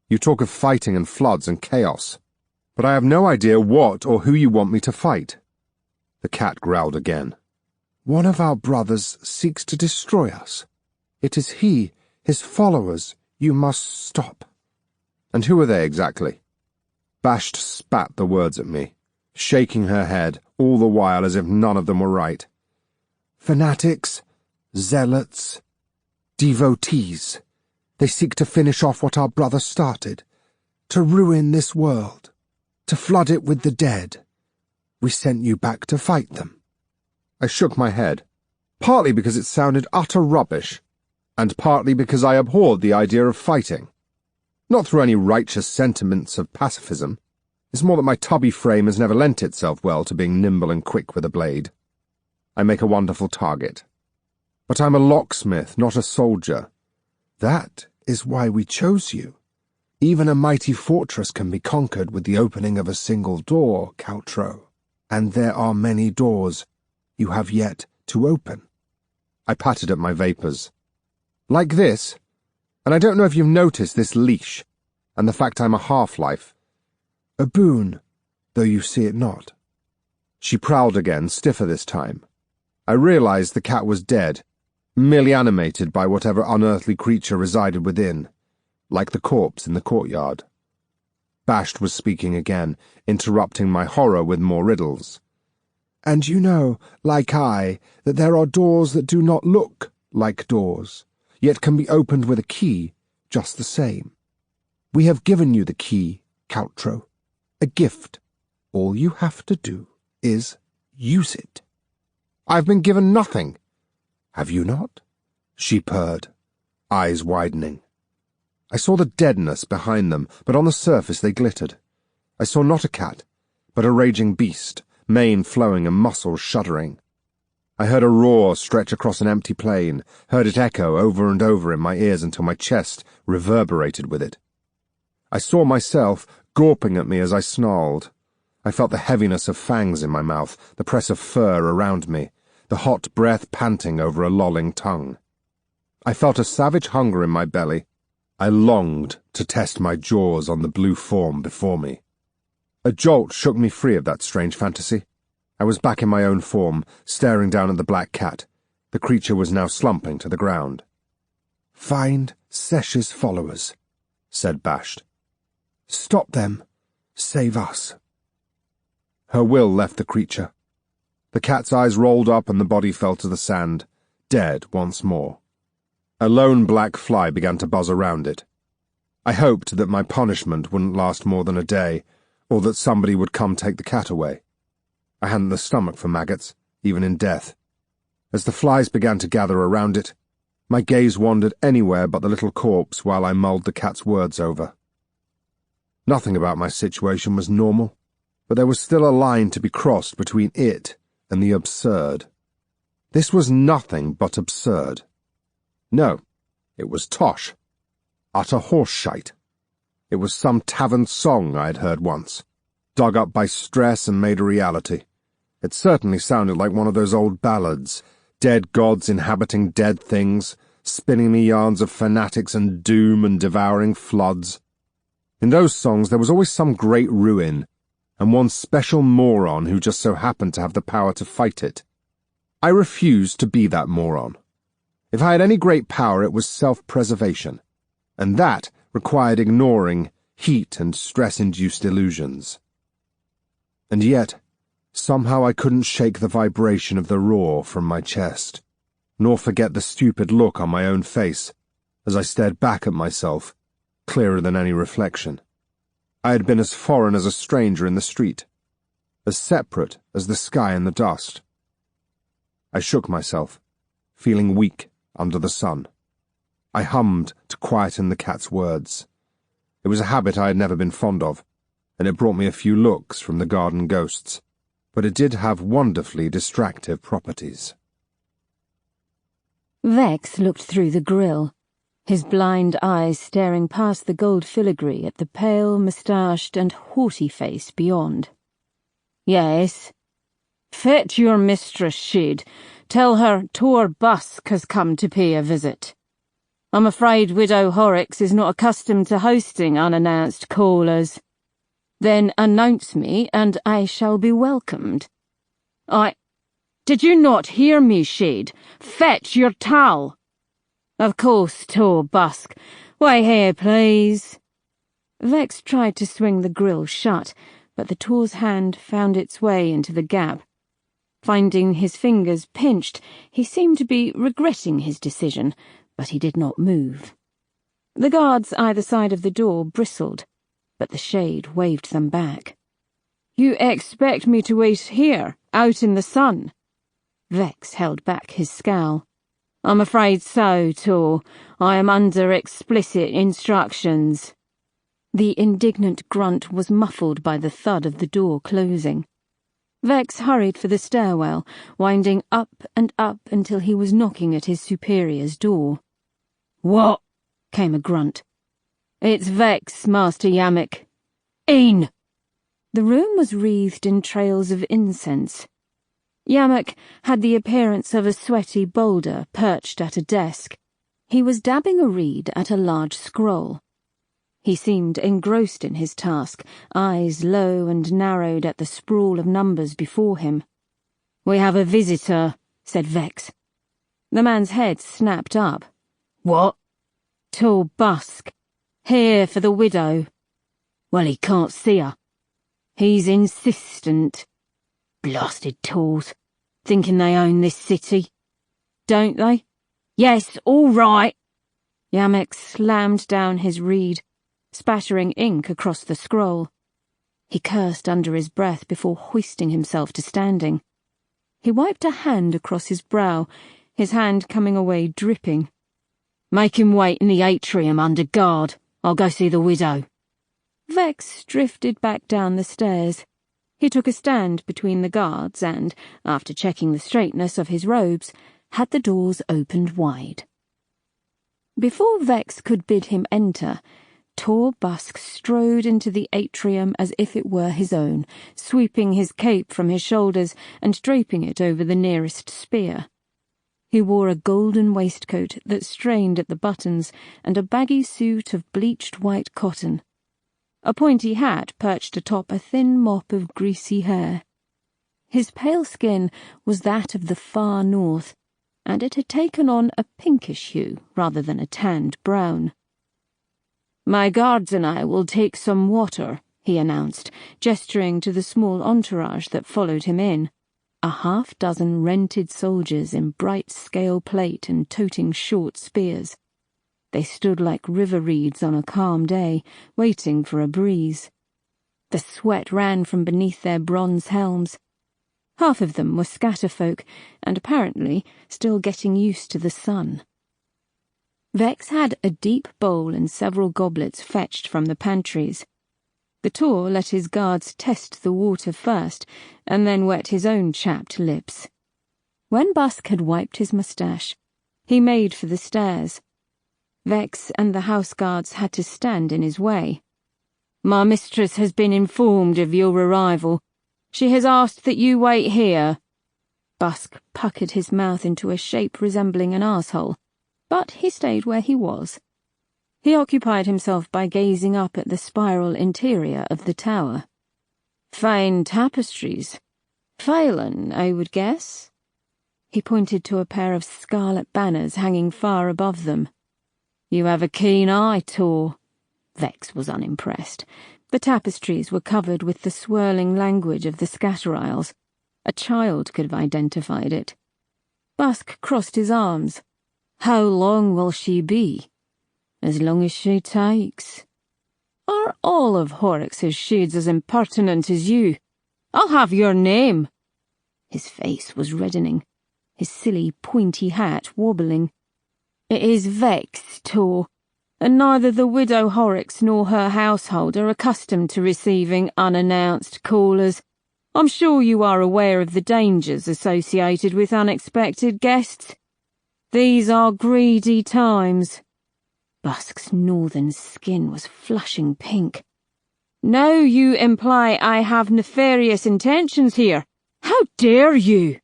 You talk of fighting and floods and chaos, but I have no idea what or who you want me to fight. The cat growled again. One of our brothers seeks to destroy us. It is he, his followers, you must stop. And who are they exactly? Bashed spat the words at me, shaking her head, all the while as if none of them were right. Fanatics, zealots, devotees. They seek to finish off what our brother started, to ruin this world, to flood it with the dead. We sent you back to fight them. I shook my head, partly because it sounded utter rubbish, and partly because I abhorred the idea of fighting. Not through any righteous sentiments of pacifism. It's more that my tubby frame has never lent itself well to being nimble and quick with a blade. I make a wonderful target. But I'm a locksmith, not a soldier. That is why we chose you. Even a mighty fortress can be conquered with the opening of a single door, Caltro, and there are many doors you have yet to open. I patted at my vapours. Like this, and I don't know if you've noticed this leash, and the fact I'm a half-life. A boon, though you see it not. She prowled again, stiffer this time. I realized the cat was dead, merely animated by whatever unearthly creature resided within. like the corpse in the courtyard. Basht was speaking again, interrupting my horror with more riddles. And you know, like I, that there are doors that do not look like doors, yet can be opened with a key just the same. We have given you the key, Caltro, a gift. All you have to do is use it. I've been given nothing. Have you not? She purred, eyes widening. I saw the deadness behind them, but on the surface they glittered. I saw not a cat, but a raging beast, mane flowing and muscles shuddering. I heard a roar stretch across an empty plain, heard it echo over and over in my ears until my chest reverberated with it. I saw myself gawping at me as I snarled. I felt the heaviness of fangs in my mouth, the press of fur around me, the hot breath panting over a lolling tongue. I felt a savage hunger in my belly. I longed to test my jaws on the blue form before me. A jolt shook me free of that strange fantasy. I was back in my own form, staring down at the black cat. The creature was now slumping to the ground. "Find Sesh's followers," said Basht. "Stop them. Save us." Her will left the creature. The cat's eyes rolled up and the body fell to the sand, dead once more. A lone black fly began to buzz around it. I hoped that my punishment wouldn't last more than a day, or that somebody would come take the cat away. I hadn't the stomach for maggots, even in death. As the flies began to gather around it, my gaze wandered anywhere but the little corpse while I mulled the cat's words over. Nothing about my situation was normal, but there was still a line to be crossed between it and the absurd. This was nothing but absurd. No, it was tosh. Utter horseshite. It was some tavern song I had heard once, dug up by stress and made a reality. It certainly sounded like one of those old ballads, dead gods inhabiting dead things, spinning me yarns of fanatics and doom and devouring floods. In those songs there was always some great ruin, and one special moron who just so happened to have the power to fight it. I refused to be that moron. If I had any great power, it was self-preservation, and that required ignoring heat and stress-induced illusions. And yet, somehow I couldn't shake the vibration of the roar from my chest, nor forget the stupid look on my own face as I stared back at myself, clearer than any reflection. I had been as foreign as a stranger in the street, as separate as the sky and the dust. I shook myself, feeling weak under the sun. I hummed to quieten the cat's words. It was a habit I had never been fond of, and it brought me a few looks from the garden ghosts, but it did have wonderfully distractive properties. Vex looked through the grille, his blind eyes staring past the gold filigree at the pale, moustached and haughty face beyond. "Yes. Fetch your mistress, Shid. Tell her Tor Busk has come to pay a visit. I'm afraid Widow Horrocks is not accustomed to hosting unannounced callers. Then announce me, and I shall be welcomed. Did you not hear me, Shade? Fetch your towel." "Of course, Tor Busk. Wait here, please." Vex tried to swing the grille shut, but the Tor's hand found its way into the gap. Finding his fingers pinched, he seemed to be regretting his decision, but he did not move. The guards either side of the door bristled, but the Shade waved them back. "You expect me to wait here, out in the sun?" Vex held back his scowl. "I'm afraid so, Tor. I am under explicit instructions." The indignant grunt was muffled by the thud of the door closing. Vex hurried for the stairwell, winding up and up until he was knocking at his superior's door. "What?" came a grunt. "It's Vex, Master Yammock." "Een!" The room was wreathed in trails of incense. Yammock had the appearance of a sweaty boulder perched at a desk. He was dabbing a reed at a large scroll. He seemed engrossed in his task, eyes low and narrowed at the sprawl of numbers before him. "We have a visitor," said Vex. The man's head snapped up. "What?" "Tor Busk." Here for the widow. Well, he can't see her. He's insistent. Blasted tools, thinking they own this city. Don't they? Yes, all right. Yamek slammed down his reed, spattering ink across the scroll. He cursed under his breath before hoisting himself to standing. He wiped a hand across his brow, his hand coming away dripping. Make him wait in the atrium under guard. I'll go see the widow. Vex drifted back down the stairs. He took a stand between the guards and, after checking the straightness of his robes, had the doors opened wide. Before Vex could bid him enter, Tor Busk strode into the atrium as if it were his own, sweeping his cape from his shoulders and draping it over the nearest spear. He wore a golden waistcoat that strained at the buttons and a baggy suit of bleached white cotton. A pointy hat perched atop a thin mop of greasy hair. His pale skin was that of the far north, and it had taken on a pinkish hue rather than a tanned brown. My guards and I will take some water, he announced, gesturing to the small entourage that followed him in, a half-dozen rented soldiers in bright scale plate and toting short spears. They stood like river reeds on a calm day, waiting for a breeze. The sweat ran from beneath their bronze helms. Half of them were scatterfolk, and apparently still getting used to the sun. Vex had a deep bowl and several goblets fetched from the pantries. The Tor let his guards test the water first, and then wet his own chapped lips. When Busk had wiped his moustache, he made for the stairs. Vex and the house guards had to stand in his way. My mistress has been informed of your arrival. She has asked that you wait here. Busk puckered his mouth into a shape resembling an arsehole, but he stayed where he was. He occupied himself by gazing up at the spiral interior of the tower. Fine tapestries. Phelan, I would guess. He pointed to a pair of scarlet banners hanging far above them. You have a keen eye, Tor. Vex was unimpressed. The tapestries were covered with the swirling language of the Scatter Isles. A child could have identified it. Busk crossed his arms. How long will she be? As long as she takes. Are all of Horrocks' shades as impertinent as you? I'll have your name. His face was reddening, his silly pointy hat wobbling. It is Vex, Tor, and neither the widow Horrocks nor her household are accustomed to receiving unannounced callers. I'm sure you are aware of the dangers associated with unexpected guests. These are greedy times. Busk's northern skin was flushing pink. Now you imply I have nefarious intentions here. How dare you?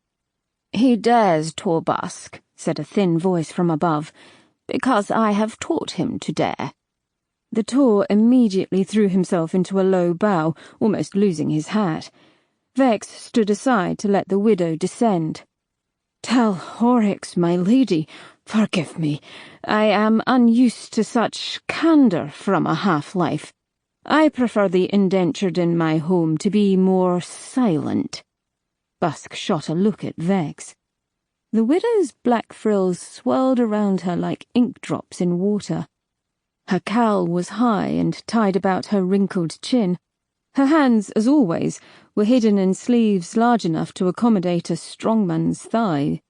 He dares, Tor Busk, said a thin voice from above, because I have taught him to dare. The Tor immediately threw himself into a low bow, almost losing his hat. Vex stood aside to let the widow descend. Tell Horrocks, my lady, forgive me. I am unused to such candour from a half-life. I prefer the indentured in my home to be more silent. Busk shot a look at Vex. The widow's black frills swirled around her like ink drops in water. Her cowl was high and tied about her wrinkled chin. Her hands, as always, were hidden in sleeves large enough to accommodate a strongman's thigh.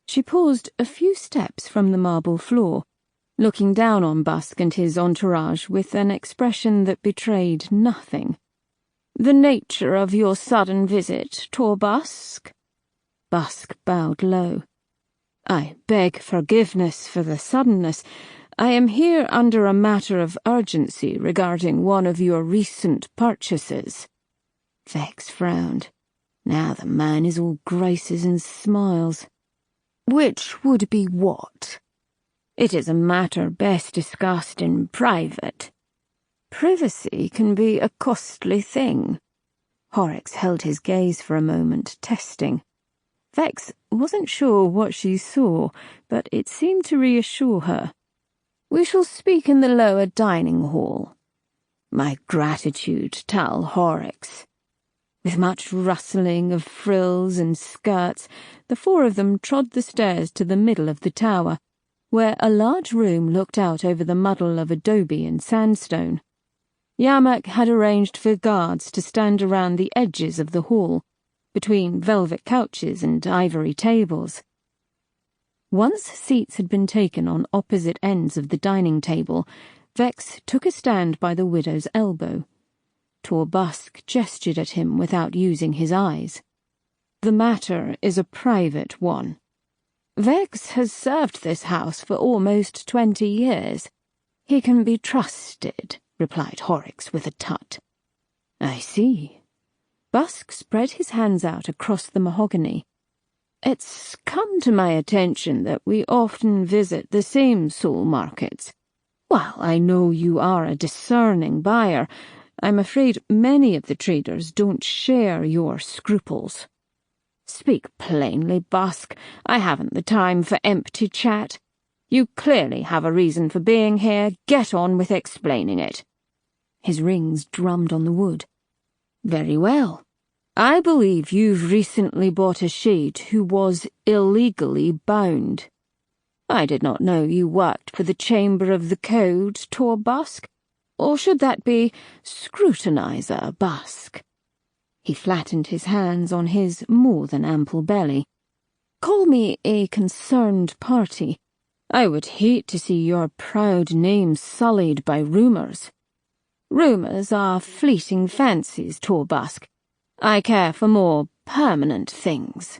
She paused a few steps from the marble floor, looking down on Busk and his entourage with an expression that betrayed nothing. The nature of your sudden visit, Tor Busk? Busk bowed low. I beg forgiveness for the suddenness. I am here under a matter of urgency regarding one of your recent purchases. Vex frowned. Now the man is all graces and smiles. Which would be what? It is a matter best discussed in private. Privacy can be a costly thing. Horrocks held his gaze for a moment, testing. Vex wasn't sure what she saw, but it seemed to reassure her. We shall speak in the lower dining hall. My gratitude, Tal Horrocks." With much rustling of frills and skirts, the four of them trod the stairs to the middle of the tower, where a large room looked out over the muddle of adobe and sandstone. Yamak had arranged for guards to stand around the edges of the hall, between velvet couches and ivory tables. Once seats had been taken on opposite ends of the dining table, Vex took a stand by the widow's elbow. Torbusk gestured at him without using his eyes. "The matter is a private one. Vex has served this house for almost 20 years. He can be trusted," replied Horrocks with a tut. "I see." Busk spread his hands out across the mahogany. "It's come to my attention that we often visit the same soul markets. While I know you are a discerning buyer, I'm afraid many of the traders don't share your scruples. Speak plainly, Busk. I haven't the time for empty chat. You clearly have a reason for being here. Get on with explaining it." His rings drummed on the wood. "Very well. I believe you've recently bought a shade who was illegally bound. I did not know you worked for the Chamber of the Code, Torbusk. Or should that be Scrutinizer Busk?" He flattened his hands on his more than ample belly. "Call me a concerned party. I would hate to see your proud name sullied by rumours. Rumours are fleeting fancies, Torbusk. I care for more permanent things.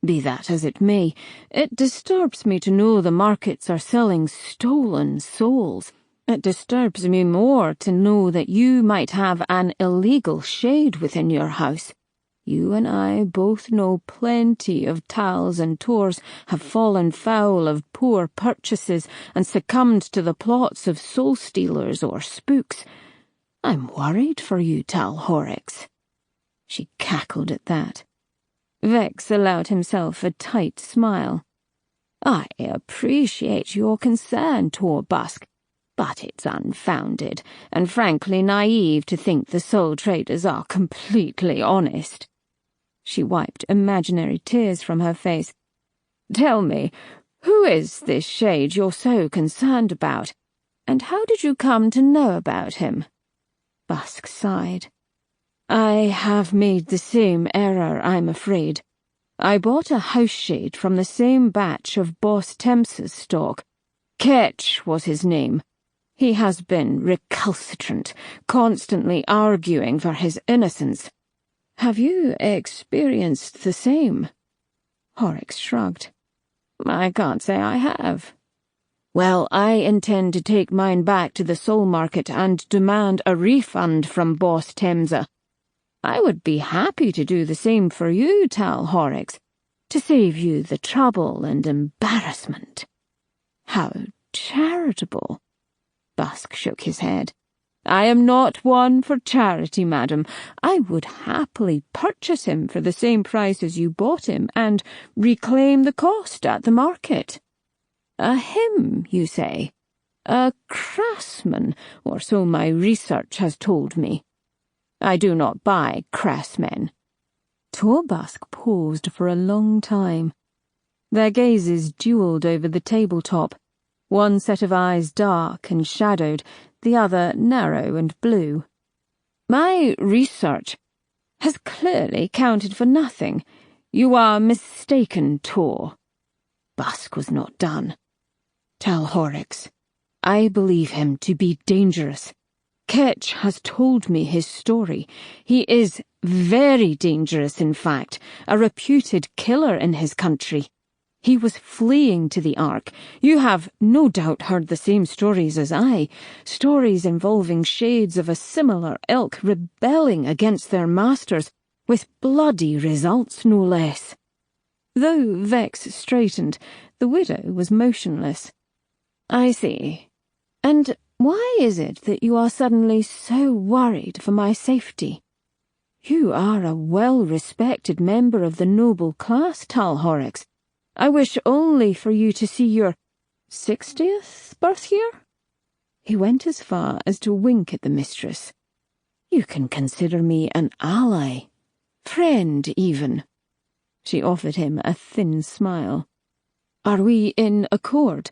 Be that as it may, it disturbs me to know the markets are selling stolen souls. It disturbs me more to know that you might have an illegal shade within your house. You and I both know plenty of Tals and Tors have fallen foul of poor purchases and succumbed to the plots of soul-stealers or spooks. I'm worried for you, Tal Horrocks." She cackled at that. Vex allowed himself a tight smile. "I appreciate your concern, Torbusk, but it's unfounded, and frankly naive to think the soul traders are completely honest." She wiped imaginary tears from her face. "Tell me, who is this shade you're so concerned about, and how did you come to know about him?" Busk sighed. "I have made the same error, I'm afraid. I bought a house shade from the same batch of Boss Temps's stock. Ketch was his name. He has been recalcitrant, constantly arguing for his innocence. Have you experienced the same?" Horrocks shrugged. "I can't say I have." "Well, I intend to take mine back to the soul market and demand a refund from Boss Temsa. I would be happy to do the same for you, Tal Horrocks, to save you the trouble and embarrassment." "How charitable." Busk shook his head. "I am not one for charity, madam. I would happily purchase him for the same price as you bought him and reclaim the cost at the market." "A him, you say? A craftsman, or so my research has told me. I do not buy craftsmen." Torbusk paused for a long time. Their gazes duelled over the tabletop, one set of eyes dark and shadowed, the other narrow and blue. "My research has clearly counted for nothing. You are mistaken, Tor." Busk was not done. "Tal Horrocks, I believe him to be dangerous. Ketch has told me his story. He is very dangerous, in fact, a reputed killer in his country. He was fleeing to the Ark. You have no doubt heard the same stories as I, stories involving shades of a similar ilk rebelling against their masters, with bloody results no less." Though Vex straightened, the widow was motionless. "I see. And why is it that you are suddenly so worried for my safety? You are a well-respected member of the noble class, Tal Horrocks. I wish only for you to see your 60th birth year? He went as far as to wink at the mistress. You can consider me an ally. Friend, even. She offered him a thin smile. Are we in accord?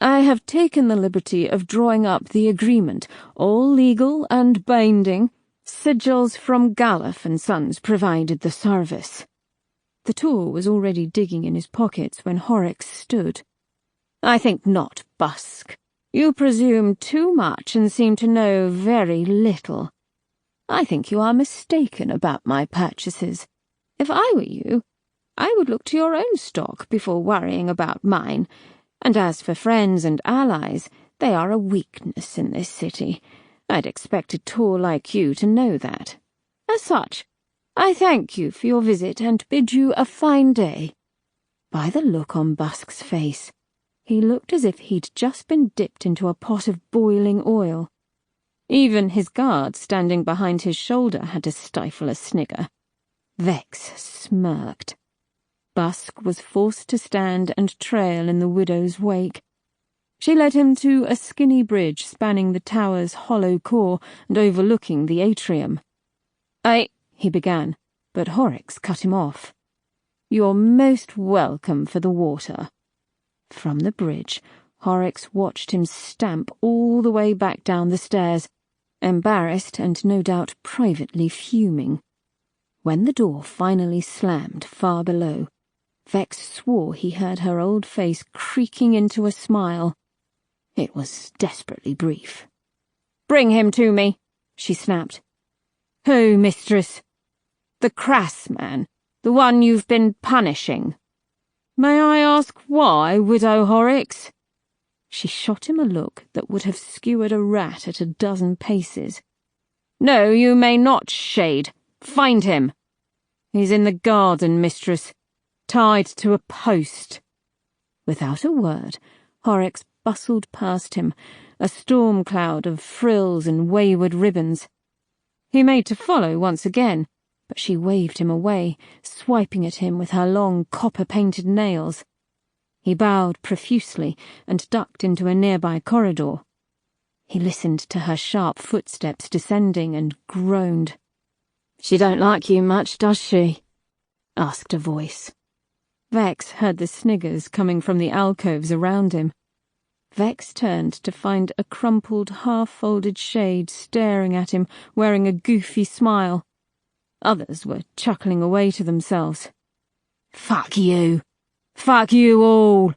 I have taken the liberty of drawing up the agreement, all legal and binding. Sigils from Gallup and Sons provided the service. The Tor was already digging in his pockets when Horrocks stood. I think not, Busk. You presume too much and seem to know very little. I think you are mistaken about my purchases. If I were you, I would look to your own stock before worrying about mine, and as for friends and allies, they are a weakness in this city. I'd expect a Tor like you to know that. As such, I thank you for your visit and bid you a fine day. By the look on Busk's face, he looked as if he'd just been dipped into a pot of boiling oil. Even his guard standing behind his shoulder had to stifle a snigger. Vex smirked. Busk was forced to stand and trail in the widow's wake. She led him to a skinny bridge spanning the tower's hollow core and overlooking the atrium. He began, but Horrocks cut him off. You're most welcome for the water. From the bridge, Horrocks watched him stamp all the way back down the stairs, embarrassed and no doubt privately fuming. When the door finally slammed far below, Vex swore he heard her old face creaking into a smile. It was desperately brief. "Bring him to me," she snapped. "Who, mistress?" "The crass man, the one you've been punishing." "May I ask why, Widow Horrocks?" She shot him a look that would have skewered a rat at a dozen paces. "No, you may not, shade. Find him." "He's in the garden, mistress, tied to a post." Without a word, Horrocks bustled past him, a storm cloud of frills and wayward ribbons. He made to follow once again, but she waved him away, swiping at him with her long copper-painted nails. He bowed profusely and ducked into a nearby corridor. He listened to her sharp footsteps descending and groaned. "She don't like you much, does she?" asked a voice. Vex heard the sniggers coming from the alcoves around him. Vex turned to find a crumpled, half-folded shade staring at him, wearing a goofy smile. Others were chuckling away to themselves. "Fuck you! Fuck you all!"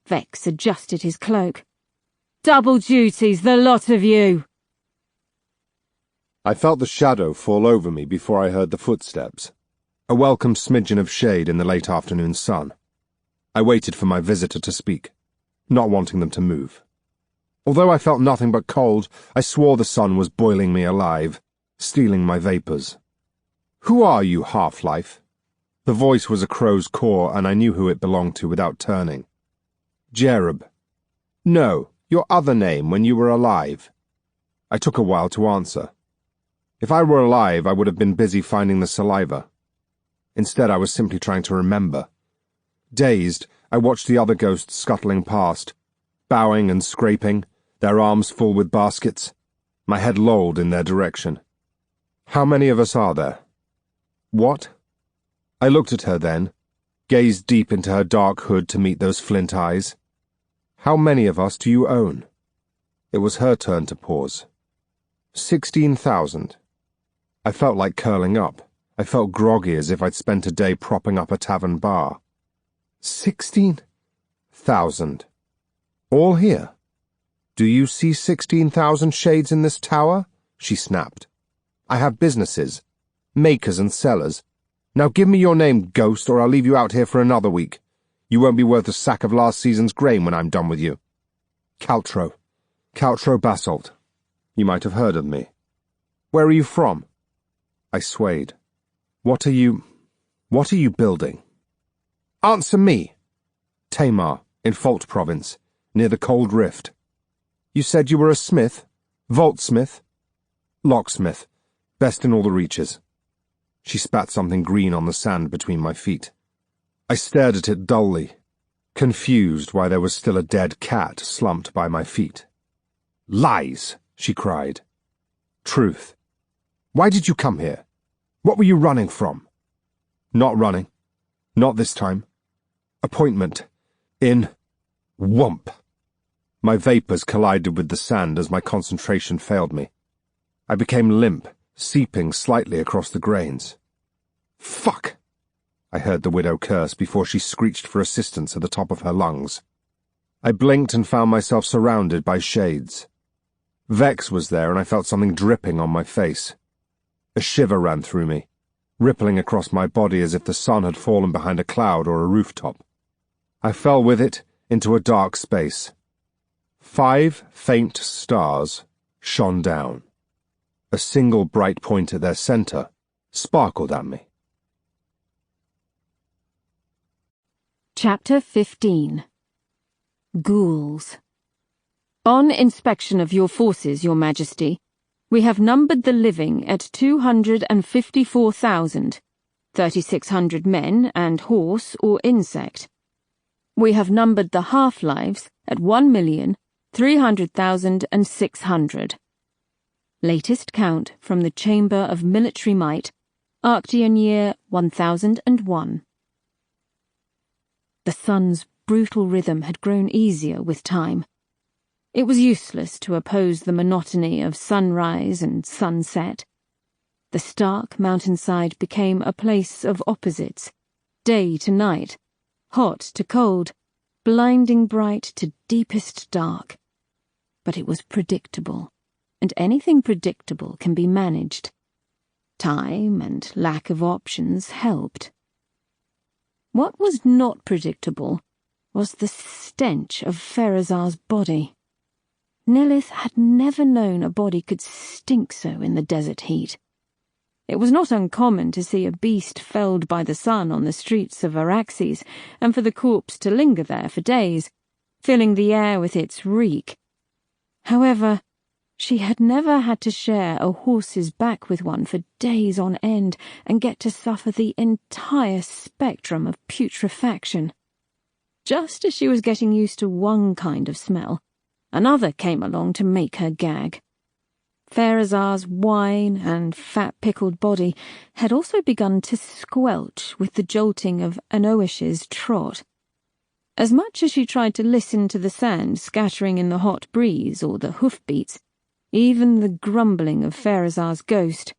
Vex adjusted his cloak. "Double duties, the lot of you!" I felt the shadow fall over me before I heard the footsteps, a welcome smidgen of shade in the late afternoon sun. I waited for my visitor to speak, not wanting them to move. Although I felt nothing but cold, I swore the sun was boiling me alive, stealing my vapours. "Who are you, half-life?" The voice was a crow's caw, and I knew who it belonged to without turning. "Jerub." "No, your other name when you were alive." I took a while to answer. If I were alive, I would have been busy finding the saliva. Instead, I was simply trying to remember. Dazed, I watched the other ghosts scuttling past, bowing and scraping, their arms full with baskets. My head lolled in their direction. "How many of us are there?" "What?" I looked at her then, gazed deep into her dark hood to meet those flint eyes. "How many of us do you own?" It was her turn to pause. 16,000. I felt like curling up. I felt groggy as if I'd spent a day propping up a tavern bar. 16,000. All here? Do you see 16,000 shades in this tower? She snapped. I have businesses, makers and sellers. Now give me your name, ghost, or I'll leave you out here for another week. You won't be worth a sack of last season's grain when I'm done with you. Caltro Basalt. You might have heard of me. Where are you from? I swayed. What are you building? Answer me! Tamar, in Fault Province, near the Cold Rift. You said you were a smith? Vaultsmith? Locksmith, best in all the reaches. She spat something green on the sand between my feet. I stared at it dully. confused why there was still a dead cat slumped by my feet. "Lies!" she cried. "Truth. Why did you come here? What were you running from?" "Not running. Not this time. Appointment. In... Whump." My vapours collided with the sand as my concentration failed me. I became limp, seeping slightly across the grains. "Fuck!" I heard the widow curse before she screeched for assistance at the top of her lungs. I blinked and found myself surrounded by shades. Vex was there, and I felt something dripping on my face. A shiver ran through me, rippling across my body as if the sun had fallen behind a cloud or a rooftop. I fell with it into a dark space. 5 faint stars shone down. A single bright point at their centre sparkled at me. Chapter 15. Ghouls. On inspection of your forces, Your Majesty, we have numbered the living at 254,000, 3,600 men and horse or insect. We have numbered the half-lives at 1,300,600. Latest count from the Chamber of Military Might, Arctian year 1001. The sun's brutal rhythm had grown easier with time. It was useless to oppose the monotony of sunrise and sunset. The stark mountainside became a place of opposites, day to night, hot to cold, blinding bright to deepest dark. But it was predictable, and anything predictable can be managed. Time and lack of options helped. What was not predictable was the stench of Pharazar's body. Nilith had never known a body could stink so in the desert heat. It was not uncommon to see a beast felled by the sun on the streets of Araxes, and for the corpse to linger there for days, filling the air with its reek. However, she had never had to share a horse's back with one for days on end and get to suffer the entire spectrum of putrefaction. Just as she was getting used to one kind of smell, another came along to make her gag. Pharazar's wine and fat-pickled body had also begun to squelch with the jolting of Anoish's trot. As much as she tried to listen to the sand scattering in the hot breeze or the hoofbeats, even the grumbling of Pharazar's ghost,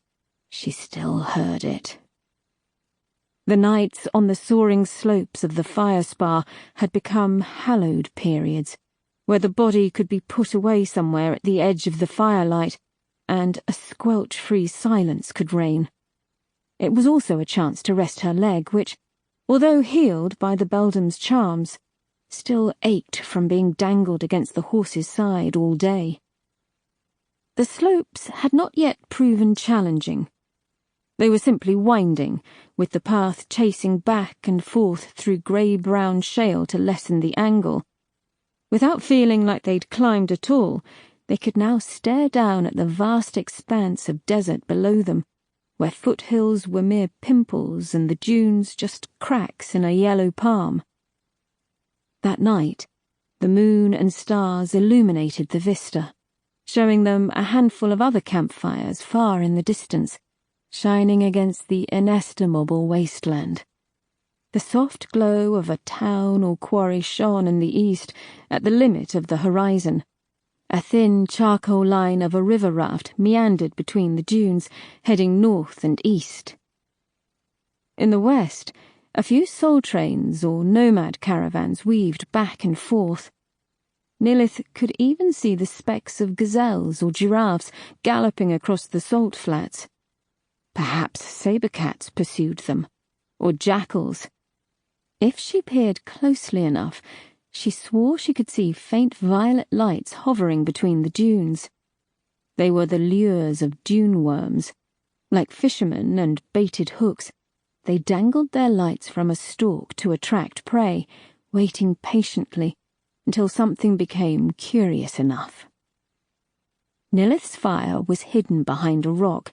she still heard it. The nights on the soaring slopes of the fire spa had become hallowed periods, where the body could be put away somewhere at the edge of the firelight, and a squelch-free silence could reign. It was also a chance to rest her leg, which, although healed by the beldam's charms, still ached from being dangled against the horse's side all day. The slopes had not yet proven challenging. They were simply winding, with the path chasing back and forth through grey-brown shale to lessen the angle. Without feeling like they'd climbed at all, they could now stare down at the vast expanse of desert below them, where foothills were mere pimples and the dunes just cracks in a yellow palm. That night, the moon and stars illuminated the vista, showing them a handful of other campfires far in the distance, shining against the inestimable wasteland. The soft glow of a town or quarry shone in the east, at the limit of the horizon. A thin charcoal line of a river raft meandered between the dunes, heading north and east. In the west, a few soul trains or nomad caravans weaved back and forth. Nilith could even see the specks of gazelles or giraffes galloping across the salt flats. Perhaps saber-cats pursued them, or jackals. If she peered closely enough, she swore she could see faint violet lights hovering between the dunes. They were the lures of dune worms. Like fishermen and baited hooks, they dangled their lights from a stalk to attract prey, waiting patiently until something became curious enough. Nilith's fire was hidden behind a rock,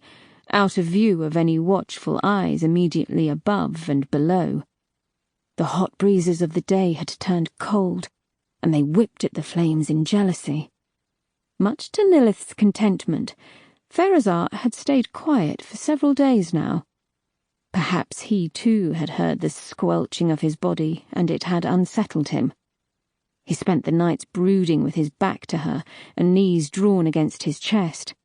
out of view of any watchful eyes immediately above and below. The hot breezes of the day had turned cold, and they whipped at the flames in jealousy. Much to Nilith's contentment, Pharazar had stayed quiet for several days now. Perhaps he too had heard the squelching of his body, and it had unsettled him. He spent the nights brooding with his back to her and knees drawn against his chest.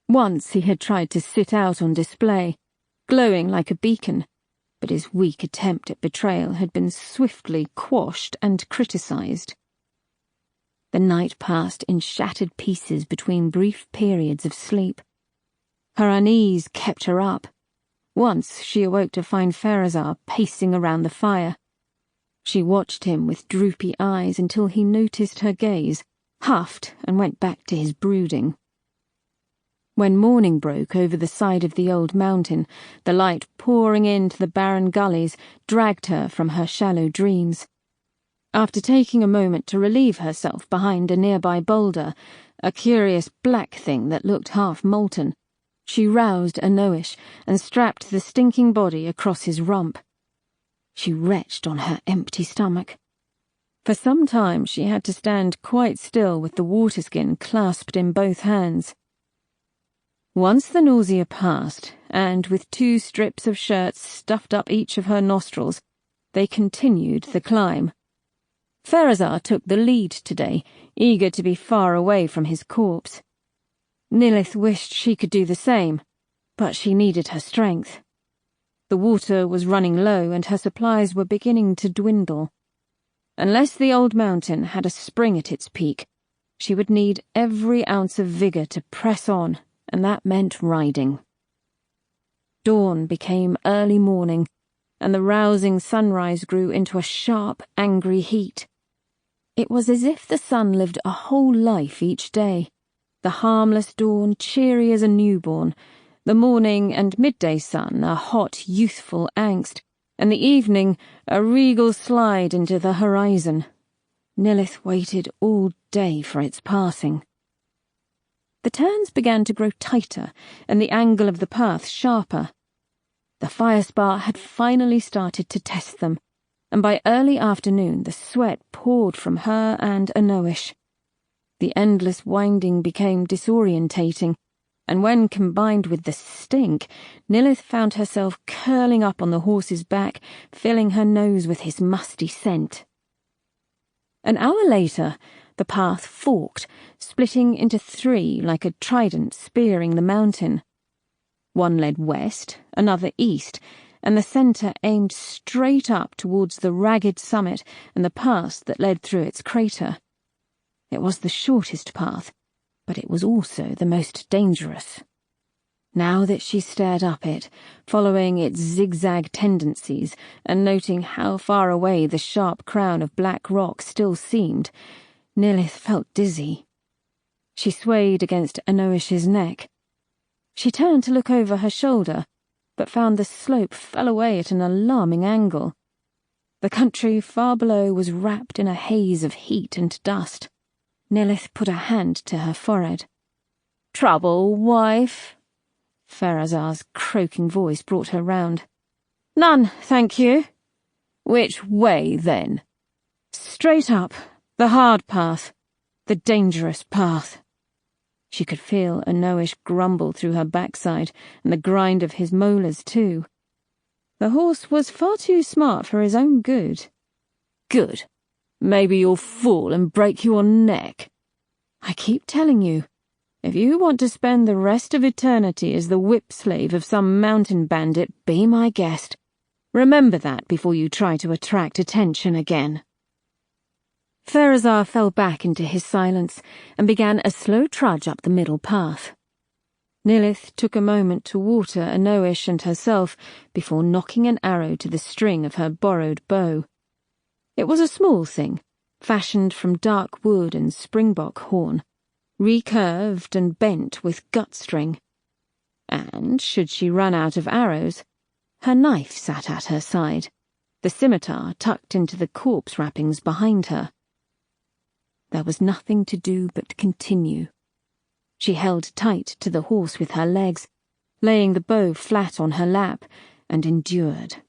Once he had tried to sit out on display, glowing like a beacon, but his weak attempt at betrayal had been swiftly quashed and criticised. The night passed in shattered pieces between brief periods of sleep. Her unease kept her up. Once she awoke to find Pharazar pacing around the fire. She watched him with droopy eyes until he noticed her gaze, huffed, and went back to his brooding. When morning broke over the side of the old mountain, the light pouring into the barren gullies dragged her from her shallow dreams. After taking a moment to relieve herself behind a nearby boulder, a curious black thing that looked half molten, she roused Anoish and strapped the stinking body across his rump. She retched on her empty stomach. For some time she had to stand quite still with the waterskin clasped in both hands. Once the nausea passed, and with 2 strips of shirts stuffed up each of her nostrils, they continued the climb. Pharazar took the lead today, eager to be far away from his corpse. Nilith wished she could do the same, but she needed her strength. The water was running low and her supplies were beginning to dwindle. Unless the old mountain had a spring at its peak, she would need every ounce of vigour to press on, and that meant riding. Dawn became early morning, and the rousing sunrise grew into a sharp, angry heat. It was as if the sun lived a whole life each day, the harmless dawn cheery as a newborn, the morning and midday sun a hot, youthful angst, and the evening a regal slide into the horizon. Nilith waited all day for its passing. The turns began to grow tighter, and the angle of the path sharper. The firespar had finally started to test them, and by early afternoon the sweat poured from her and Anoish. The endless winding became disorientating, and when combined with the stink, Nilith found herself curling up on the horse's back, filling her nose with his musty scent. An hour later, the path forked, splitting into 3 like a trident spearing the mountain. One led west, another east, and the centre aimed straight up towards the ragged summit and the pass that led through its crater. It was the shortest path, but it was also the most dangerous. Now that she stared up it, following its zigzag tendencies and noting how far away the sharp crown of black rock still seemed, Nilith felt dizzy. She swayed against Anoish's neck. She turned to look over her shoulder, but found the slope fell away at an alarming angle. The country far below was wrapped in a haze of heat and dust. Nilith put a hand to her forehead. "Trouble, wife?" Pharazar's croaking voice brought her round. "None, thank you." "Which way, then?" "Straight up, the hard path, the dangerous path." She could feel Anoish grumble through her backside, and the grind of his molars too. The horse was far too smart for his own good. "Good. Maybe you'll fall and break your neck." "I keep telling you, if you want to spend the rest of eternity as the whip-slave of some mountain bandit, be my guest. Remember that before you try to attract attention again." Pharazar fell back into his silence and began a slow trudge up the middle path. Nilith took a moment to water Anoish and herself before knocking an arrow to the string of her borrowed bow. It was a small thing, fashioned from dark wood and springbok horn, recurved and bent with gut string. And, should she run out of arrows, her knife sat at her side, the scimitar tucked into the corpse wrappings behind her. There was nothing to do but continue. She held tight to the horse with her legs, laying the bow flat on her lap, and endured.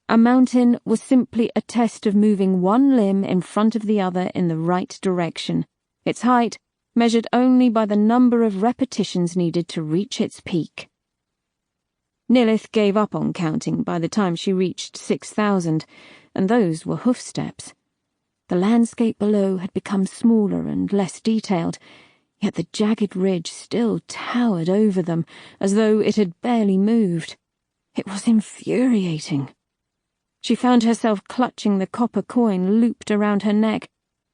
A mountain was simply a test of moving one limb in front of the other in the right direction, its height measured only by the number of repetitions needed to reach its peak. Nilith gave up on counting by the time she reached 6,000, and those were hoof steps. The landscape below had become smaller and less detailed, yet the jagged ridge still towered over them, as though it had barely moved. It was infuriating. She found herself clutching the copper coin looped around her neck,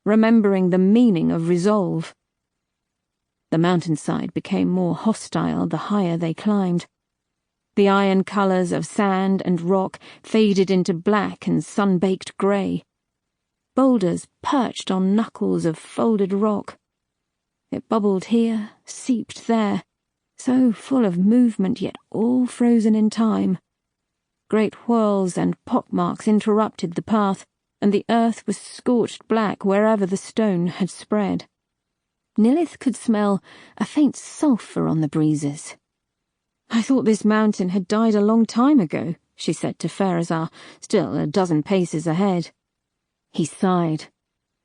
remembering the meaning of resolve. The mountainside became more hostile the higher they climbed. The iron colours of sand and rock faded into black and sun-baked grey. Boulders perched on knuckles of folded rock. It bubbled here, seeped there, so full of movement yet all frozen in time. Great whirls and pockmarks interrupted the path, and the earth was scorched black wherever the stone had spread. Nilith could smell a faint sulphur on the breezes. "I thought this mountain had died a long time ago," she said to Pharazar, still a dozen paces ahead. He sighed.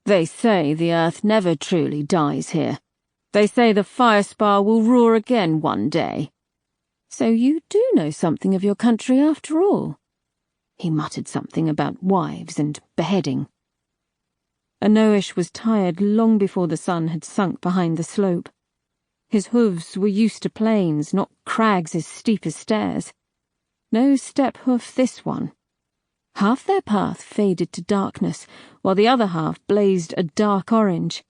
"They say the earth never truly dies here. They say the fire spar will roar again one day." "So you do know something of your country after all." He muttered something about wives and beheading. Anoish was tired long before the sun had sunk behind the slope. His hooves were used to plains, not crags as steep as stairs. No step hoof this one. Half their path faded to darkness, while the other half blazed a dark orange.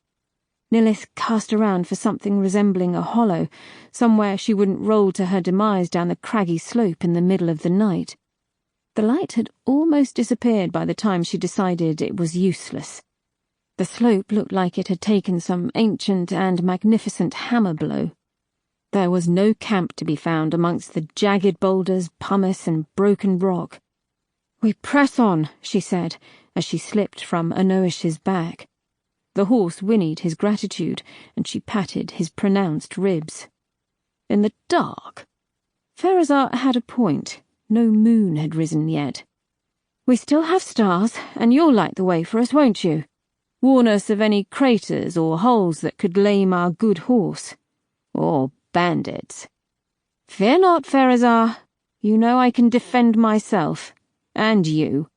Nilith cast around for something resembling a hollow, somewhere she wouldn't roll to her demise down the craggy slope in the middle of the night. The light had almost disappeared by the time she decided it was useless. The slope looked like it had taken some ancient and magnificent hammer blow. There was no camp to be found amongst the jagged boulders, pumice, and broken rock. "We press on," she said, as she slipped from Anoish's back. The horse whinnied his gratitude, and she patted his pronounced ribs. In the dark? Pharazar had a point. No moon had risen yet. "We still have stars, and you'll light the way for us, won't you? Warn us of any craters or holes that could lame our good horse. Or bandits." "Fear not, Pharazar. You know I can defend myself. And you."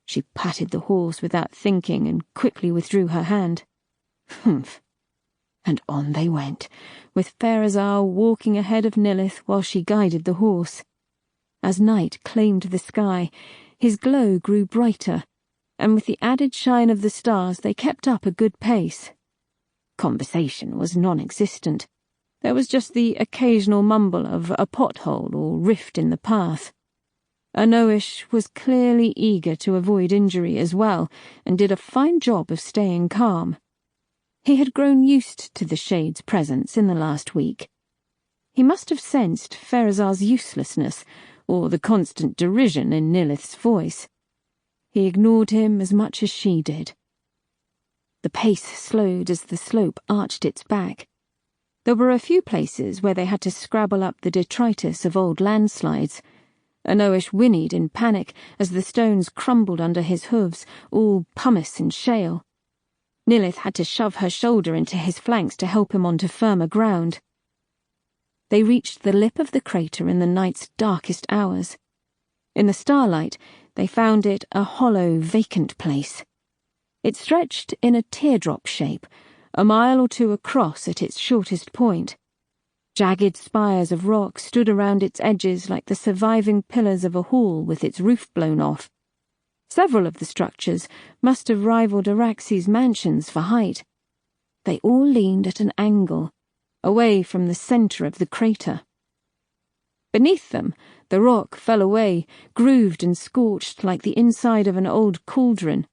She patted the horse without thinking and quickly withdrew her hand. "Humph." And on they went, with Pharazar walking ahead of Nilith while she guided the horse. As night claimed the sky, his glow grew brighter, and with the added shine of the stars they kept up a good pace. Conversation was non-existent. There was just the occasional mumble of a pothole or rift in the path. Anoish was clearly eager to avoid injury as well, and did a fine job of staying calm. He had grown used to the Shade's presence in the last week. He must have sensed Pharazar's uselessness, or the constant derision in Nilith's voice. He ignored him as much as she did. The pace slowed as the slope arched its back. There were a few places where they had to scrabble up the detritus of old landslides. Anoish whinnied in panic as the stones crumbled under his hooves, all pumice and shale. Nilith had to shove her shoulder into his flanks to help him onto firmer ground. They reached the lip of the crater in the night's darkest hours. In the starlight, they found it a hollow, vacant place. It stretched in a teardrop shape, a mile or two across at its shortest point. Jagged spires of rock stood around its edges like the surviving pillars of a hall with its roof blown off. Several of the structures must have rivaled Araxes' mansions for height. They all leaned at an angle, away from the centre of the crater. Beneath them, the rock fell away, grooved and scorched like the inside of an old cauldron.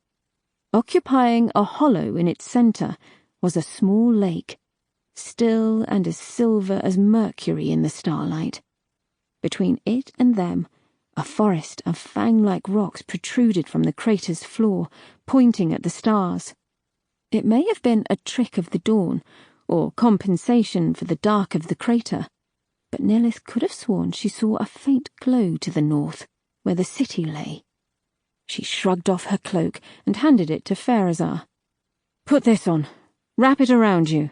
Occupying a hollow in its centre was a small lake, still and as silver as mercury in the starlight. Between it and them, a forest of fang-like rocks protruded from the crater's floor, pointing at the stars. It may have been a trick of the dawn, or compensation for the dark of the crater, but Nilith could have sworn she saw a faint glow to the north, where the city lay. She shrugged off her cloak and handed it to Pharazar. "Put this on. Wrap it around you."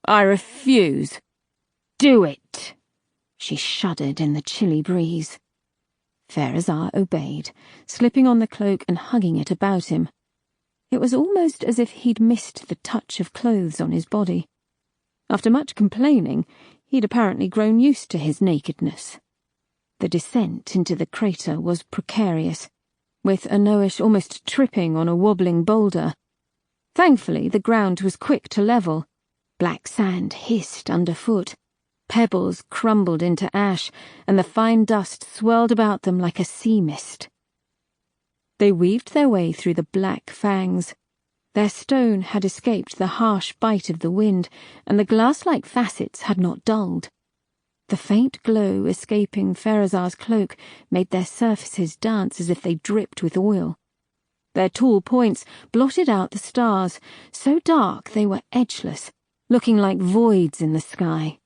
"I refuse." "Do it." She shuddered in the chilly breeze. Pharazar obeyed, slipping on the cloak and hugging it about him. It was almost as if he'd missed the touch of clothes on his body. After much complaining, he'd apparently grown used to his nakedness. The descent into the crater was precarious, with Anoish almost tripping on a wobbling boulder. Thankfully, the ground was quick to level. Black sand hissed underfoot. Pebbles crumbled into ash, and the fine dust swirled about them like a sea mist. They weaved their way through the black fangs. Their stone had escaped the harsh bite of the wind, and the glass-like facets had not dulled. The faint glow escaping Pharazar's cloak made their surfaces dance as if they dripped with oil. Their tall points blotted out the stars, so dark they were edgeless, looking like voids in the sky.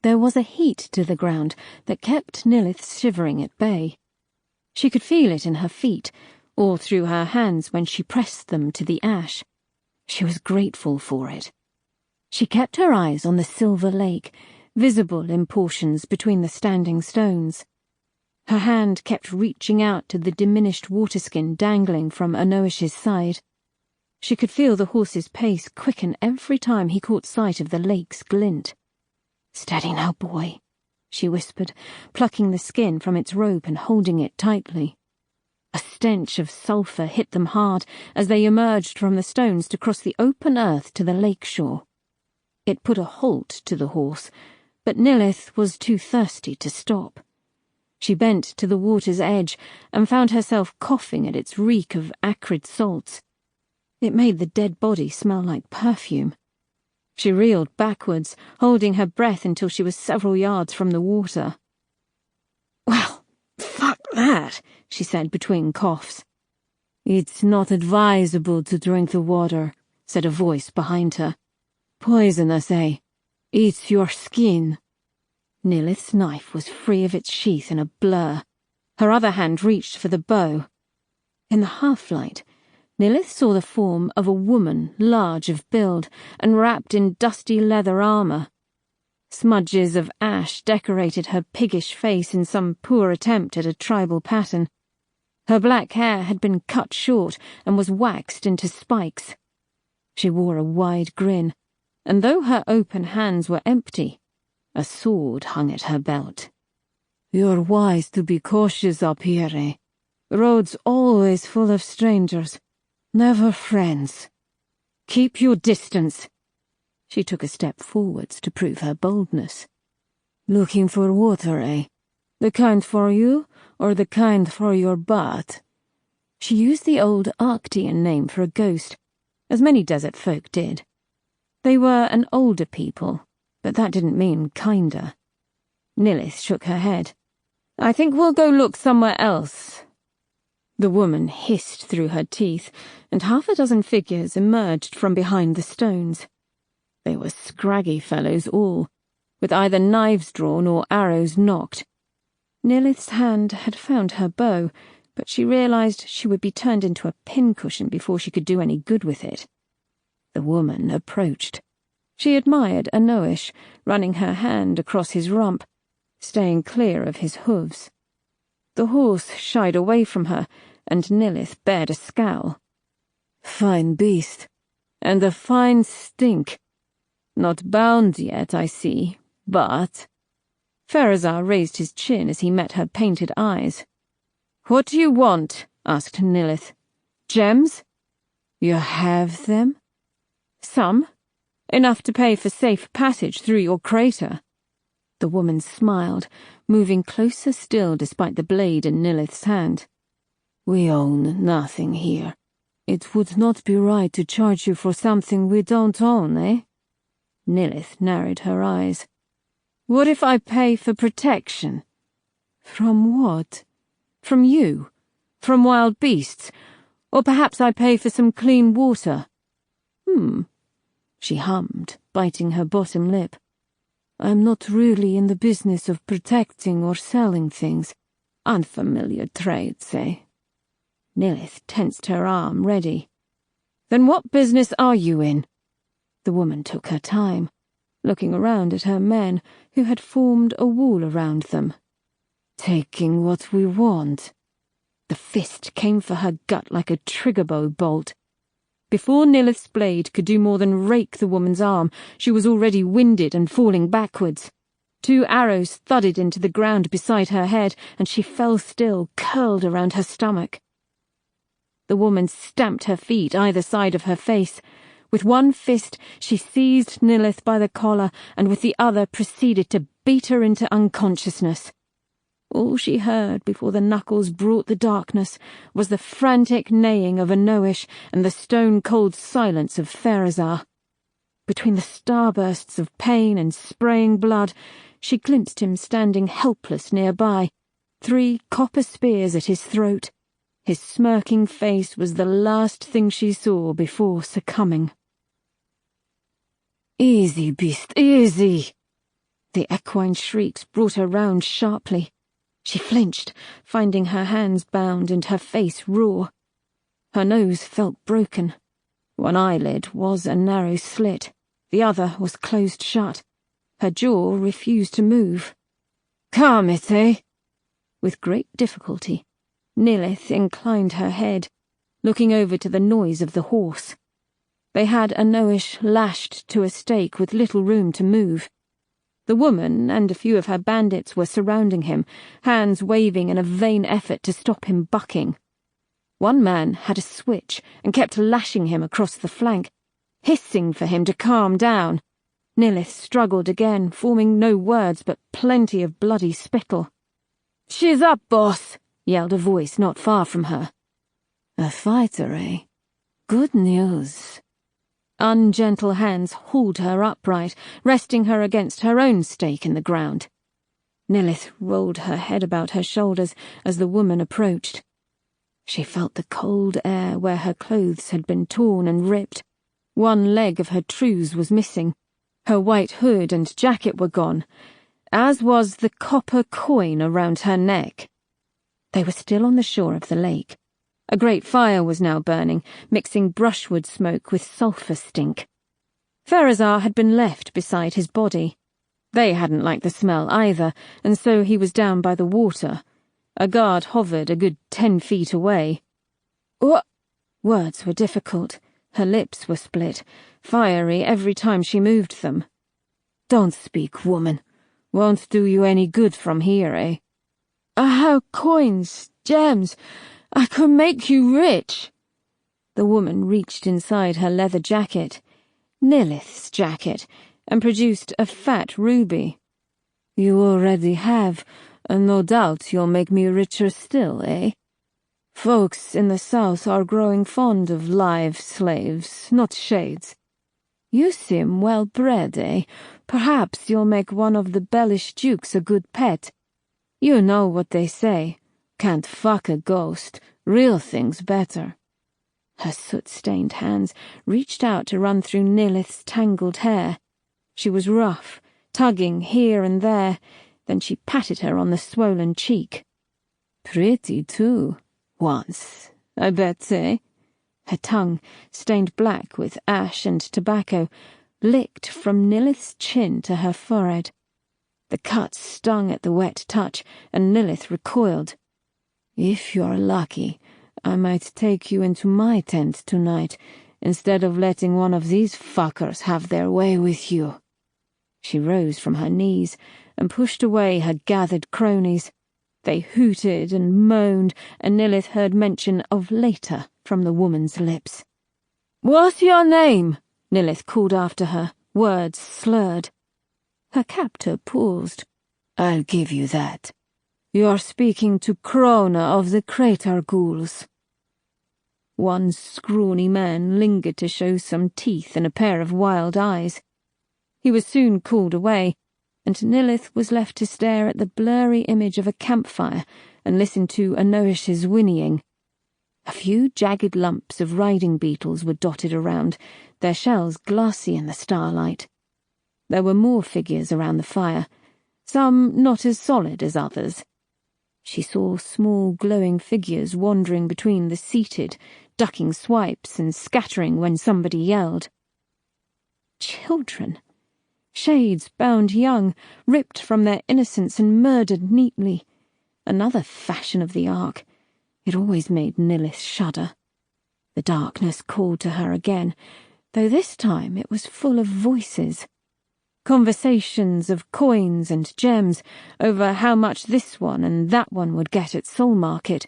There was a heat to the ground that kept Nilith shivering at bay. She could feel it in her feet, or through her hands when she pressed them to the ash. She was grateful for it. She kept her eyes on the silver lake, visible in portions between the standing stones. Her hand kept reaching out to the diminished waterskin dangling from Anoish's side. She could feel the horse's pace quicken every time he caught sight of the lake's glint. "Steady now, boy," she whispered, plucking the skin from its rope and holding it tightly. A stench of sulphur hit them hard as they emerged from the stones to cross the open earth to the lake shore. It put a halt to the horse, but Nilith was too thirsty to stop. She bent to the water's edge and found herself coughing at its reek of acrid salts. It made the dead body smell like perfume. She reeled backwards, holding her breath until she was several yards from the water. "Well, fuck that," she said between coughs. "It's not advisable to drink the water," said a voice behind her. "Poisonous, eh? Eats your skin." Nilith's knife was free of its sheath in a blur. Her other hand reached for the bow. In the half-light, Nilith saw the form of a woman large of build and wrapped in dusty leather armour. Smudges of ash decorated her piggish face in some poor attempt at a tribal pattern. Her black hair had been cut short and was waxed into spikes. She wore a wide grin, and though her open hands were empty, a sword hung at her belt. "You're wise to be cautious up here, eh? Road's always full of strangers. Never friends. Keep your distance." She took a step forwards to prove her boldness. "Looking for water, eh? The kind for you, or the kind for your butt?" She used the old Arctian name for a ghost, as many desert folk did. They were an older people, but that didn't mean kinder. Nilith shook her head. "I think we'll go look somewhere else." The woman hissed through her teeth, and half a dozen figures emerged from behind the stones. They were scraggy fellows all, with either knives drawn or arrows nocked. Nilith's hand had found her bow, but she realized she would be turned into a pincushion before she could do any good with it. The woman approached. She admired Anoish, running her hand across his rump, staying clear of his hooves. The horse shied away from her, and Nilith bared a scowl. "Fine beast, and a fine stink. Not bound yet, I see, but—" Pharazar raised his chin as he met her painted eyes. "What do you want?" asked Nilith. "Gems?" "You have them?" "Some. Enough to pay for safe passage through your crater." The woman smiled, moving closer still despite the blade in Nilith's hand. "We own nothing here. It would not be right to charge you for something we don't own, eh?" Nilith narrowed her eyes. "What if I pay for protection?" "From what?" "From you. From wild beasts. Or perhaps I pay for some clean water." She hummed, biting her bottom lip. "I'm not really in the business of protecting or selling things. Unfamiliar trades, eh?" Nilith tensed her arm, ready. "Then what business are you in?" The woman took her time, looking around at her men, who had formed a wall around them. "Taking what we want." The fist came for her gut like a triggerbow bolt. Before Nilith's blade could do more than rake the woman's arm, she was already winded and falling backwards. 2 arrows thudded into the ground beside her head, and she fell still, curled around her stomach. The woman stamped her feet either side of her face. With one fist, she seized Nilith by the collar, and with the other proceeded to beat her into unconsciousness. All she heard before the knuckles brought the darkness was the frantic neighing of Anoish and the stone-cold silence of Pharazar. Between the starbursts of pain and spraying blood, she glimpsed him standing helpless nearby, 3 copper spears at his throat. His smirking face was the last thing she saw before succumbing. "Easy, beast, easy!" The equine shrieks brought her round sharply. She flinched, finding her hands bound and her face raw. Her nose felt broken. One eyelid was a narrow slit, the other was closed shut. Her jaw refused to move. "Come, Ite!" With great difficulty, Nilith inclined her head, looking over to the noise of the horse. They had Anoish lashed to a stake with little room to move. The woman and a few of her bandits were surrounding him, hands waving in a vain effort to stop him bucking. One man had a switch and kept lashing him across the flank, hissing for him to calm down. Nilith struggled again, forming no words but plenty of bloody spittle. "She's up, boss!" yelled a voice not far from her. "A fighter, eh? Good news." Ungentle hands hauled her upright, resting her against her own stake in the ground. Nilith rolled her head about her shoulders as the woman approached. She felt the cold air where her clothes had been torn and ripped. One leg of her trews was missing. Her white hood and jacket were gone, as was the copper coin around her neck. They were still on the shore of the lake. A great fire was now burning, mixing brushwood smoke with sulphur stink. Pharazar had been left beside his body. They hadn't liked the smell either, and so he was down by the water. A guard hovered a good 10 feet away. "What?" Words were difficult. Her lips were split, fiery every time she moved them. "Don't speak, woman. Won't do you any good from here, eh?" "I have coins, gems. I could make you rich." The woman reached inside her leather jacket, Nilith's jacket, and produced a fat ruby. "You already have, and no doubt you'll make me richer still, eh? Folks in the south are growing fond of live slaves, not shades. You seem well bred, eh? Perhaps you'll make one of the Bellish dukes a good pet. You know what they say. Can't fuck a ghost. Real things better." Her soot-stained hands reached out to run through Nilith's tangled hair. She was rough, tugging here and there, then she patted her on the swollen cheek. "Pretty, too. Once, I bet, eh?" Her tongue, stained black with ash and tobacco, licked from Nilith's chin to her forehead. The cut stung at the wet touch, and Nilith recoiled. "If you're lucky, I might take you into my tent tonight, instead of letting one of these fuckers have their way with you." She rose from her knees and pushed away her gathered cronies. They hooted and moaned, and Nilith heard mention of later from the woman's lips. "What's your name?" Nilith called after her, words slurred. Her captor paused. "I'll give you that. You're speaking to Krona of the Crater Ghouls." One scrawny man lingered to show some teeth and a pair of wild eyes. He was soon called away, and Nilith was left to stare at the blurry image of a campfire and listen to Anoish's whinnying. A few jagged lumps of riding beetles were dotted around, their shells glassy in the starlight. There were more figures around the fire, some not as solid as others. She saw small glowing figures wandering between the seated, ducking swipes and scattering when somebody yelled. Children. Shades bound young, ripped from their innocence and murdered neatly. Another fashion of the Ark. It always made Nilith shudder. The darkness called to her again, though this time it was full of voices. Conversations of coins and gems over how much this one and that one would get at Soul Market,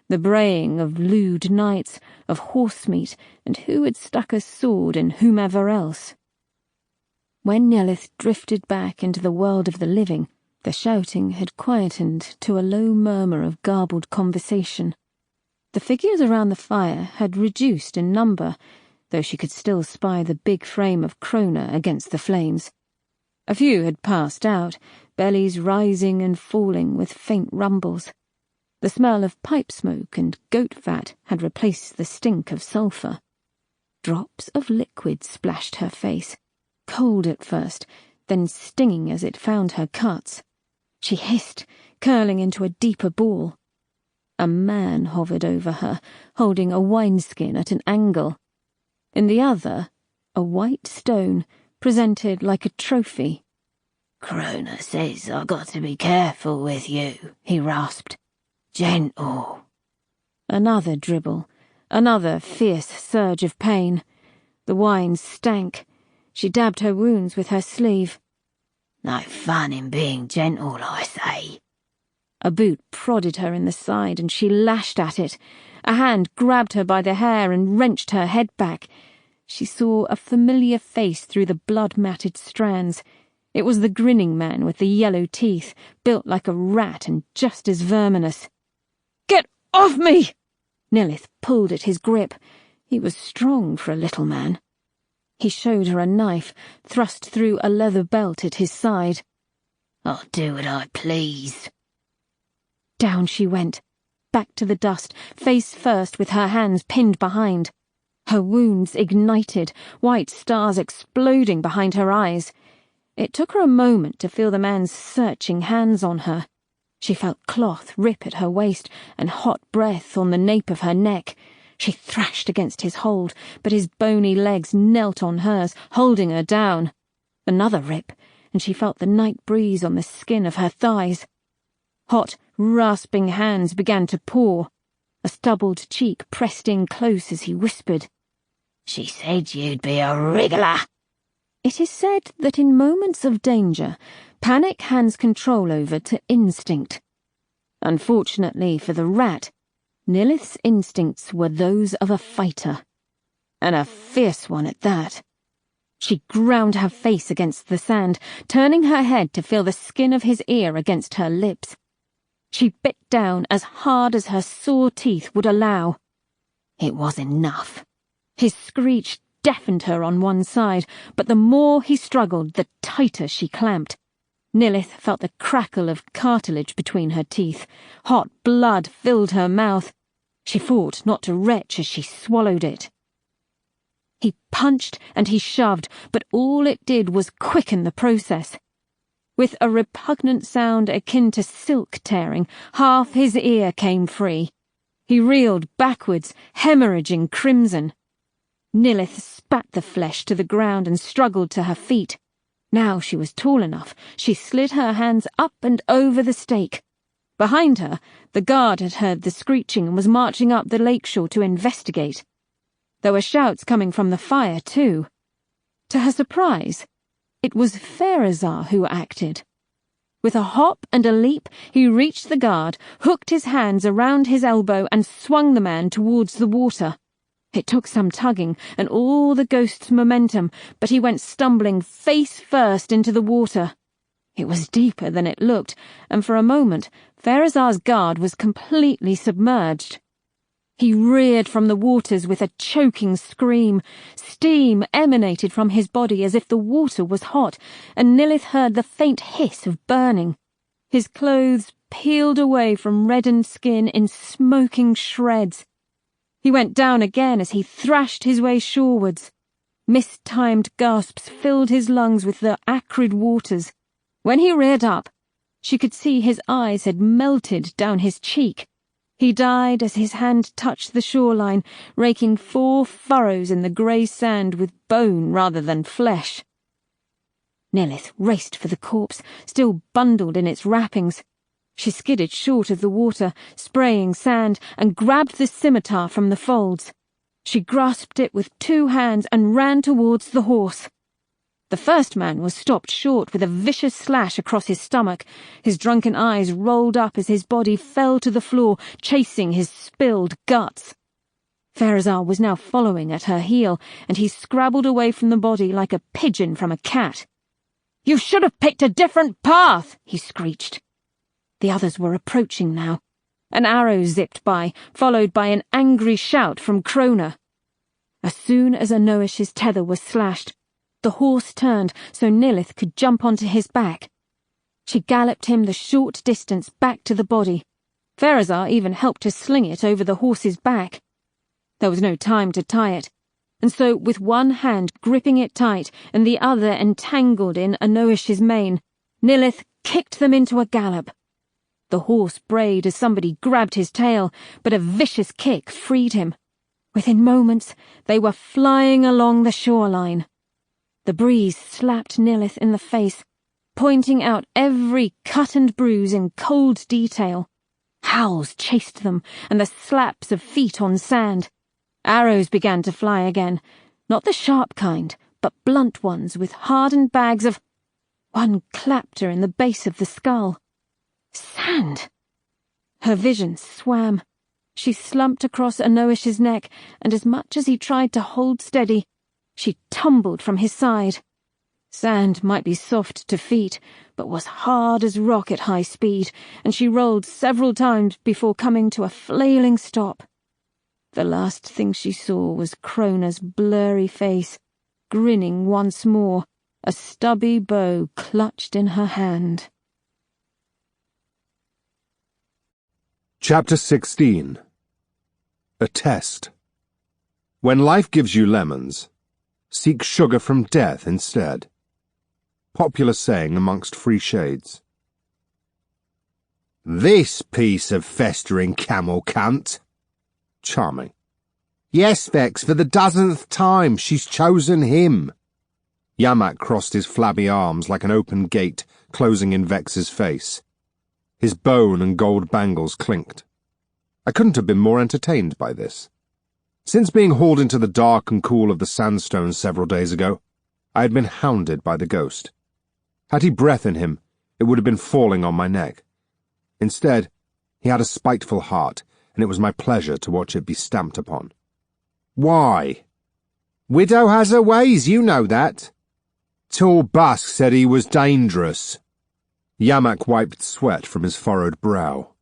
the braying of lewd knights, of horse meat, and who had stuck a sword in whomever else. When Nilith drifted back into the world of the living, the shouting had quietened to a low murmur of garbled conversation. The figures around the fire had reduced in number, though she could still spy the big frame of Krona against the flames. A few had passed out, bellies rising and falling with faint rumbles. The smell of pipe smoke and goat fat had replaced the stink of sulphur. Drops of liquid splashed her face, cold at first, then stinging as it found her cuts. She hissed, curling into a deeper ball. A man hovered over her, holding a wineskin at an angle. In the other, a white stone, presented like a trophy. "Krona says I got to be careful with you," he rasped. "Gentle." Another dribble, another fierce surge of pain. The wine stank. She dabbed her wounds with her sleeve. "No fun in being gentle, I say." A boot prodded her in the side, and she lashed at it. A hand grabbed her by the hair and wrenched her head back. She saw a familiar face through the blood-matted strands. It was the grinning man with the yellow teeth, built like a rat and just as verminous. "Get off me!" Nilith pulled at his grip. He was strong for a little man. He showed her a knife, thrust through a leather belt at his side. "I'll do what I please." Down she went, back to the dust, face first with her hands pinned behind. Her wounds ignited, white stars exploding behind her eyes. It took her a moment to feel the man's searching hands on her. She felt cloth rip at her waist and hot breath on the nape of her neck. She thrashed against his hold, but his bony legs knelt on hers, holding her down. Another rip, and she felt the night breeze on the skin of her thighs. Hot, rasping hands began to paw. A stubbled cheek pressed in close as he whispered, "She said you'd be a wriggler." It is said that in moments of danger, panic hands control over to instinct. Unfortunately for the rat, Nilith's instincts were those of a fighter, and a fierce one at that. She ground her face against the sand, turning her head to feel the skin of his ear against her lips. She bit down as hard as her sore teeth would allow. It was enough. His screech deafened her on one side, but the more he struggled, the tighter she clamped. Nilith felt the crackle of cartilage between her teeth. Hot blood filled her mouth. She fought not to retch as she swallowed it. He punched and he shoved, but all it did was quicken the process. With a repugnant sound akin to silk tearing, half his ear came free. He reeled backwards, hemorrhaging crimson. Nilith spat the flesh to the ground and struggled to her feet. Now she was tall enough, she slid her hands up and over the stake. Behind her, the guard had heard the screeching and was marching up the lakeshore to investigate. There were shouts coming from the fire, too. To her surprise, it was Pharazar who acted. With a hop and a leap, he reached the guard, hooked his hands around his elbow and swung the man towards the water. It took some tugging and all the ghost's momentum, but he went stumbling face first into the water. It was deeper than it looked, and for a moment Pharazar's guard was completely submerged. He reared from the waters with a choking scream. Steam emanated from his body as if the water was hot, and Nilith heard the faint hiss of burning. His clothes peeled away from reddened skin in smoking shreds. He went down again as he thrashed his way shorewards. Mistimed gasps filled his lungs with the acrid waters. When he reared up, She could see his eyes had melted down his cheek. He died as his hand touched the shoreline, raking 4 furrows in the grey sand with bone rather than flesh. Nelith raced for the corpse, still bundled in its wrappings. She skidded short of the water, spraying sand, and grabbed the scimitar from the folds. She grasped it with 2 hands and ran towards the horse. The first man was stopped short with a vicious slash across his stomach. His drunken eyes rolled up as his body fell to the floor, chasing his spilled guts. Pharazar was now following at her heel, and he scrabbled away from the body like a pigeon from a cat. "You should have picked a different path!" he screeched. The others were approaching now. An arrow zipped by, followed by an angry shout from Krona. As soon as Anoish's tether was slashed, the horse turned so Nilith could jump onto his back. She galloped him the short distance back to the body. Pharazar even helped to sling it over the horse's back. There was no time to tie it, and so with one hand gripping it tight and the other entangled in Anoish's mane, Nilith kicked them into a gallop. The horse brayed as somebody grabbed his tail, but a vicious kick freed him. Within moments, they were flying along the shoreline. The breeze slapped Nilith in the face, pointing out every cut and bruise in cold detail. Howls chased them, and the slaps of feet on sand. Arrows began to fly again, not the sharp kind, but blunt ones with hardened bags of... One clapped her in the base of the skull. Sand! Her vision swam. She slumped across Anoish's neck, and as much as he tried to hold steady, she tumbled from his side. Sand might be soft to feet, but was hard as rock at high speed, and she rolled several times before coming to a flailing stop. The last thing she saw was Krona's blurry face, grinning once more, a stubby bow clutched in her hand. Chapter 16. A Test. When life gives you lemons, seek sugar from death instead. Popular saying amongst free shades. This piece of festering camel cunt. Charming. Yes, Vex, for the 10th time she's chosen him. Yamak crossed his flabby arms like an open gate, closing in Vex's face. His bone and gold bangles clinked. I couldn't have been more entertained by this. Since being hauled into the dark and cool of the sandstones several days ago, I had been hounded by the ghost. Had he breath in him, it would have been falling on my neck. Instead, he had a spiteful heart, and it was my pleasure to watch it be stamped upon. Why? Widow has her ways, you know that. Tall Busk said he was dangerous. Yamak wiped sweat from his furrowed brow.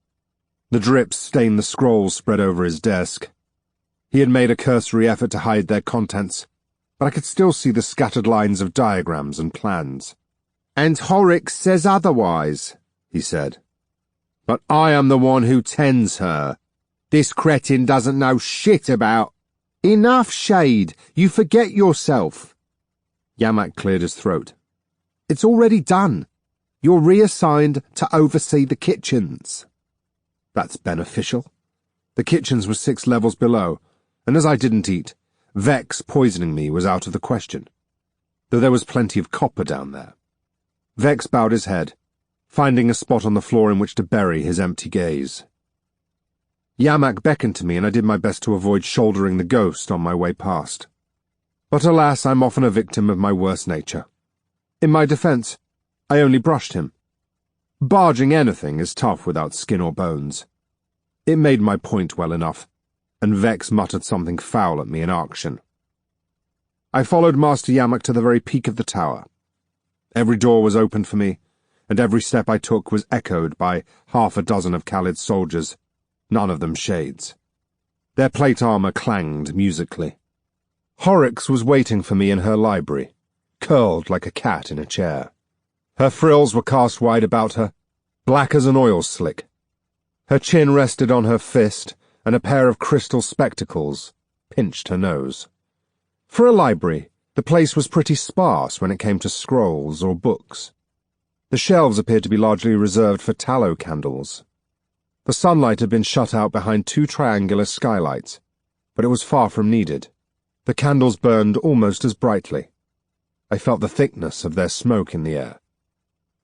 The drips stained the scrolls spread over his desk. He had made a cursory effort to hide their contents, but I could still see the scattered lines of diagrams and plans. And Horrocks says otherwise, he said. But I am the one who tends her. This cretin doesn't know shit about... Enough, Shade. You forget yourself. Yamak cleared his throat. It's already done. You're reassigned to oversee the kitchens. That's beneficial. The kitchens were 6 levels below, and as I didn't eat, Vex poisoning me was out of the question, though there was plenty of copper down there. Vex bowed his head, finding a spot on the floor in which to bury his empty gaze. Yamak beckoned to me, and I did my best to avoid shouldering the ghost on my way past. But alas, I'm often a victim of my worst nature. In my defense, I only brushed him. Barging anything is tough without skin or bones. It made my point well enough, and Vex muttered something foul at me in Arctian. I followed Master Yamak to the very peak of the tower. Every door was opened for me, and every step I took was echoed by 6 of Khalid's soldiers, none of them shades. Their plate armor clanged musically. Horrocks was waiting for me in her library, curled like a cat in a chair. Her frills were cast wide about her, black as an oil slick. Her chin rested on her fist, and a pair of crystal spectacles pinched her nose. For a library, the place was pretty sparse when it came to scrolls or books. The shelves appeared to be largely reserved for tallow candles. The sunlight had been shut out behind two triangular skylights, but it was far from needed. The candles burned almost as brightly. I felt the thickness of their smoke in the air.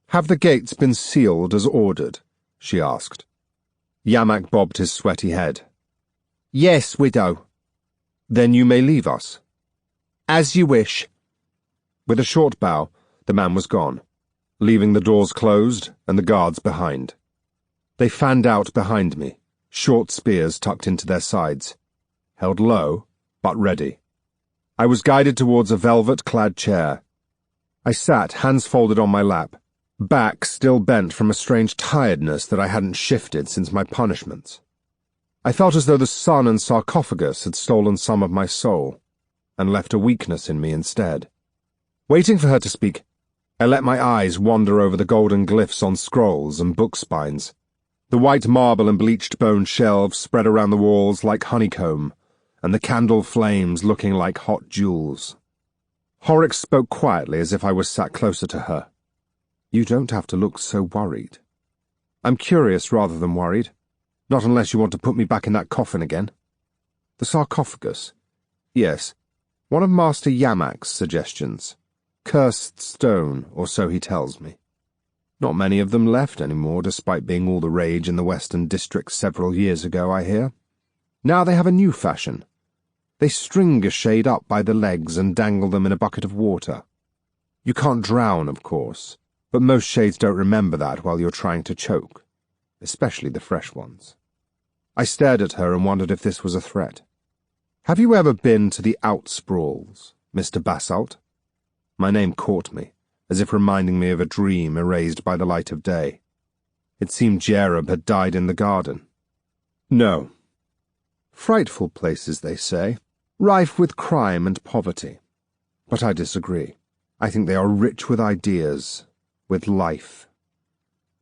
"Have the gates been sealed as ordered?" she asked. Yamak bobbed his sweaty head. "Yes, widow." "Then you may leave us." "As you wish." With a short bow, the man was gone, leaving the doors closed and the guards behind. They fanned out behind me, short spears tucked into their sides, held low, but ready. I was guided towards a velvet-clad chair. I sat, hands folded on my lap, back still bent from a strange tiredness that I hadn't shifted since my punishments. I felt as though the sun and sarcophagus had stolen some of my soul, and left a weakness in me instead. Waiting for her to speak, I let my eyes wander over the golden glyphs on scrolls and book spines, the white marble and bleached bone shelves spread around the walls like honeycomb, and the candle flames looking like hot jewels. Horrocks spoke quietly as if I was sat closer to her. "You don't have to look so worried." "I'm curious rather than worried. Not unless you want to put me back in that coffin again." "The sarcophagus?" "Yes. One of Master Yamak's suggestions. Cursed stone, or so he tells me. Not many of them left anymore, despite being all the rage in the Western District several years ago, I hear. Now they have a new fashion. They string a shade up by the legs and dangle them in a bucket of water. You can't drown, of course, but most shades don't remember that while you're trying to choke, especially the fresh ones." I stared at her and wondered if this was a threat. "Have you ever been to the Outsprawls, Mr. Basalt?" My name caught me, as if reminding me of a dream erased by the light of day. It seemed Jerub had died in the garden. "No." "Frightful places, they say, rife with crime and poverty. But I disagree. I think they are rich with ideas, with life.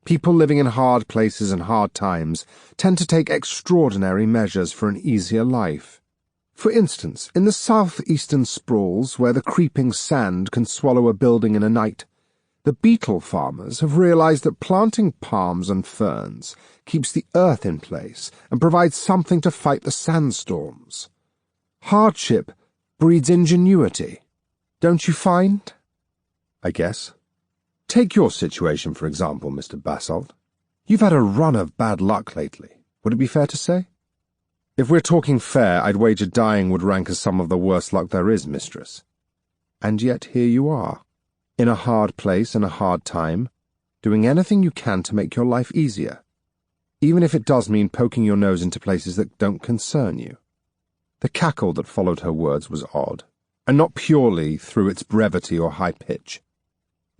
People living in hard places and hard times tend to take extraordinary measures for an easier life. For instance, in the southeastern sprawls, where the creeping sand can swallow a building in a night, the beetle farmers have realized that planting palms and ferns keeps the earth in place and provides something to fight the sandstorms. Hardship breeds ingenuity, don't you find?" "I guess. Take your situation, for example, Mr. Basalt. You've had a run of bad luck lately, would it be fair to say?" "If we're talking fair, I'd wager dying would rank as some of the worst luck there is, mistress. And yet here you are, in a hard place and a hard time, doing anything you can to make your life easier, even if it does mean poking your nose into places that don't concern you." The cackle that followed her words was odd, and not purely through its brevity or high pitch.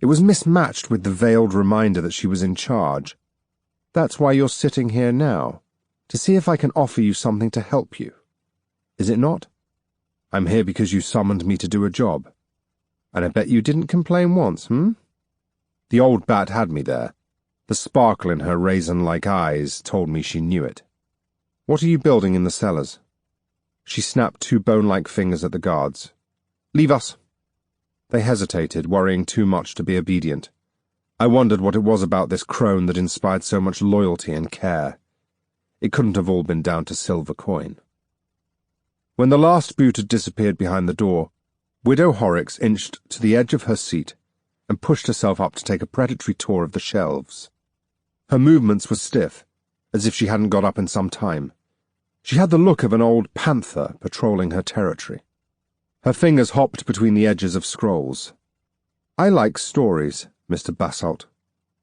It was mismatched with the veiled reminder that she was in charge. "That's why you're sitting here now, to see if I can offer you something to help you. Is it not? I'm here because you summoned me to do a job. And I bet you didn't complain once, The old bat had me there. The sparkle in her raisin-like eyes told me she knew it. "What are you building in the cellars?" She snapped two bone-like fingers at the guards. "Leave us." They hesitated, worrying too much to be obedient. I wondered what it was about this crone that inspired so much loyalty and care. It couldn't have all been down to silver coin. When the last boot had disappeared behind the door, Widow Horrocks inched to the edge of her seat and pushed herself up to take a predatory tour of the shelves. Her movements were stiff, as if she hadn't got up in some time. She had the look of an old panther patrolling her territory. Her fingers hopped between the edges of scrolls. "I like stories, Mr. Basalt."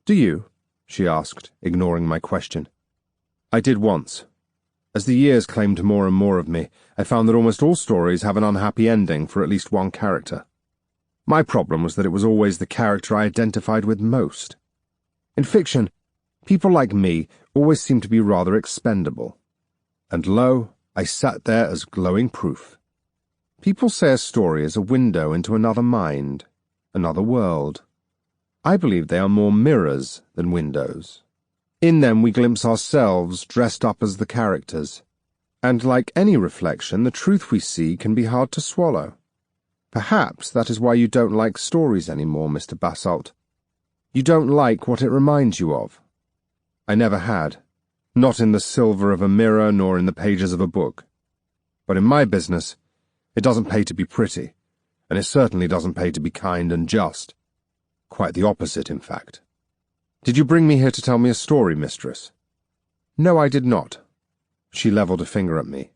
"Do you?" she asked, ignoring my question. "I did once. As the years claimed more and more of me, I found that almost all stories have an unhappy ending for at least one character. My problem was that it was always the character I identified with most. In fiction, people like me always seem to be rather expendable. And lo, I sat there as glowing proof. People say a story is a window into another mind, another world. I believe they are more mirrors than windows. In them we glimpse ourselves dressed up as the characters. And like any reflection, the truth we see can be hard to swallow. Perhaps that is why you don't like stories anymore, Mr. Basalt. You don't like what it reminds you of. I never had. Not in the silver of a mirror, nor in the pages of a book. But in my business, it doesn't pay to be pretty, and it certainly doesn't pay to be kind and just. Quite the opposite, in fact. Did you bring me here to tell me a story, mistress? No, I did not. She levelled a finger at me.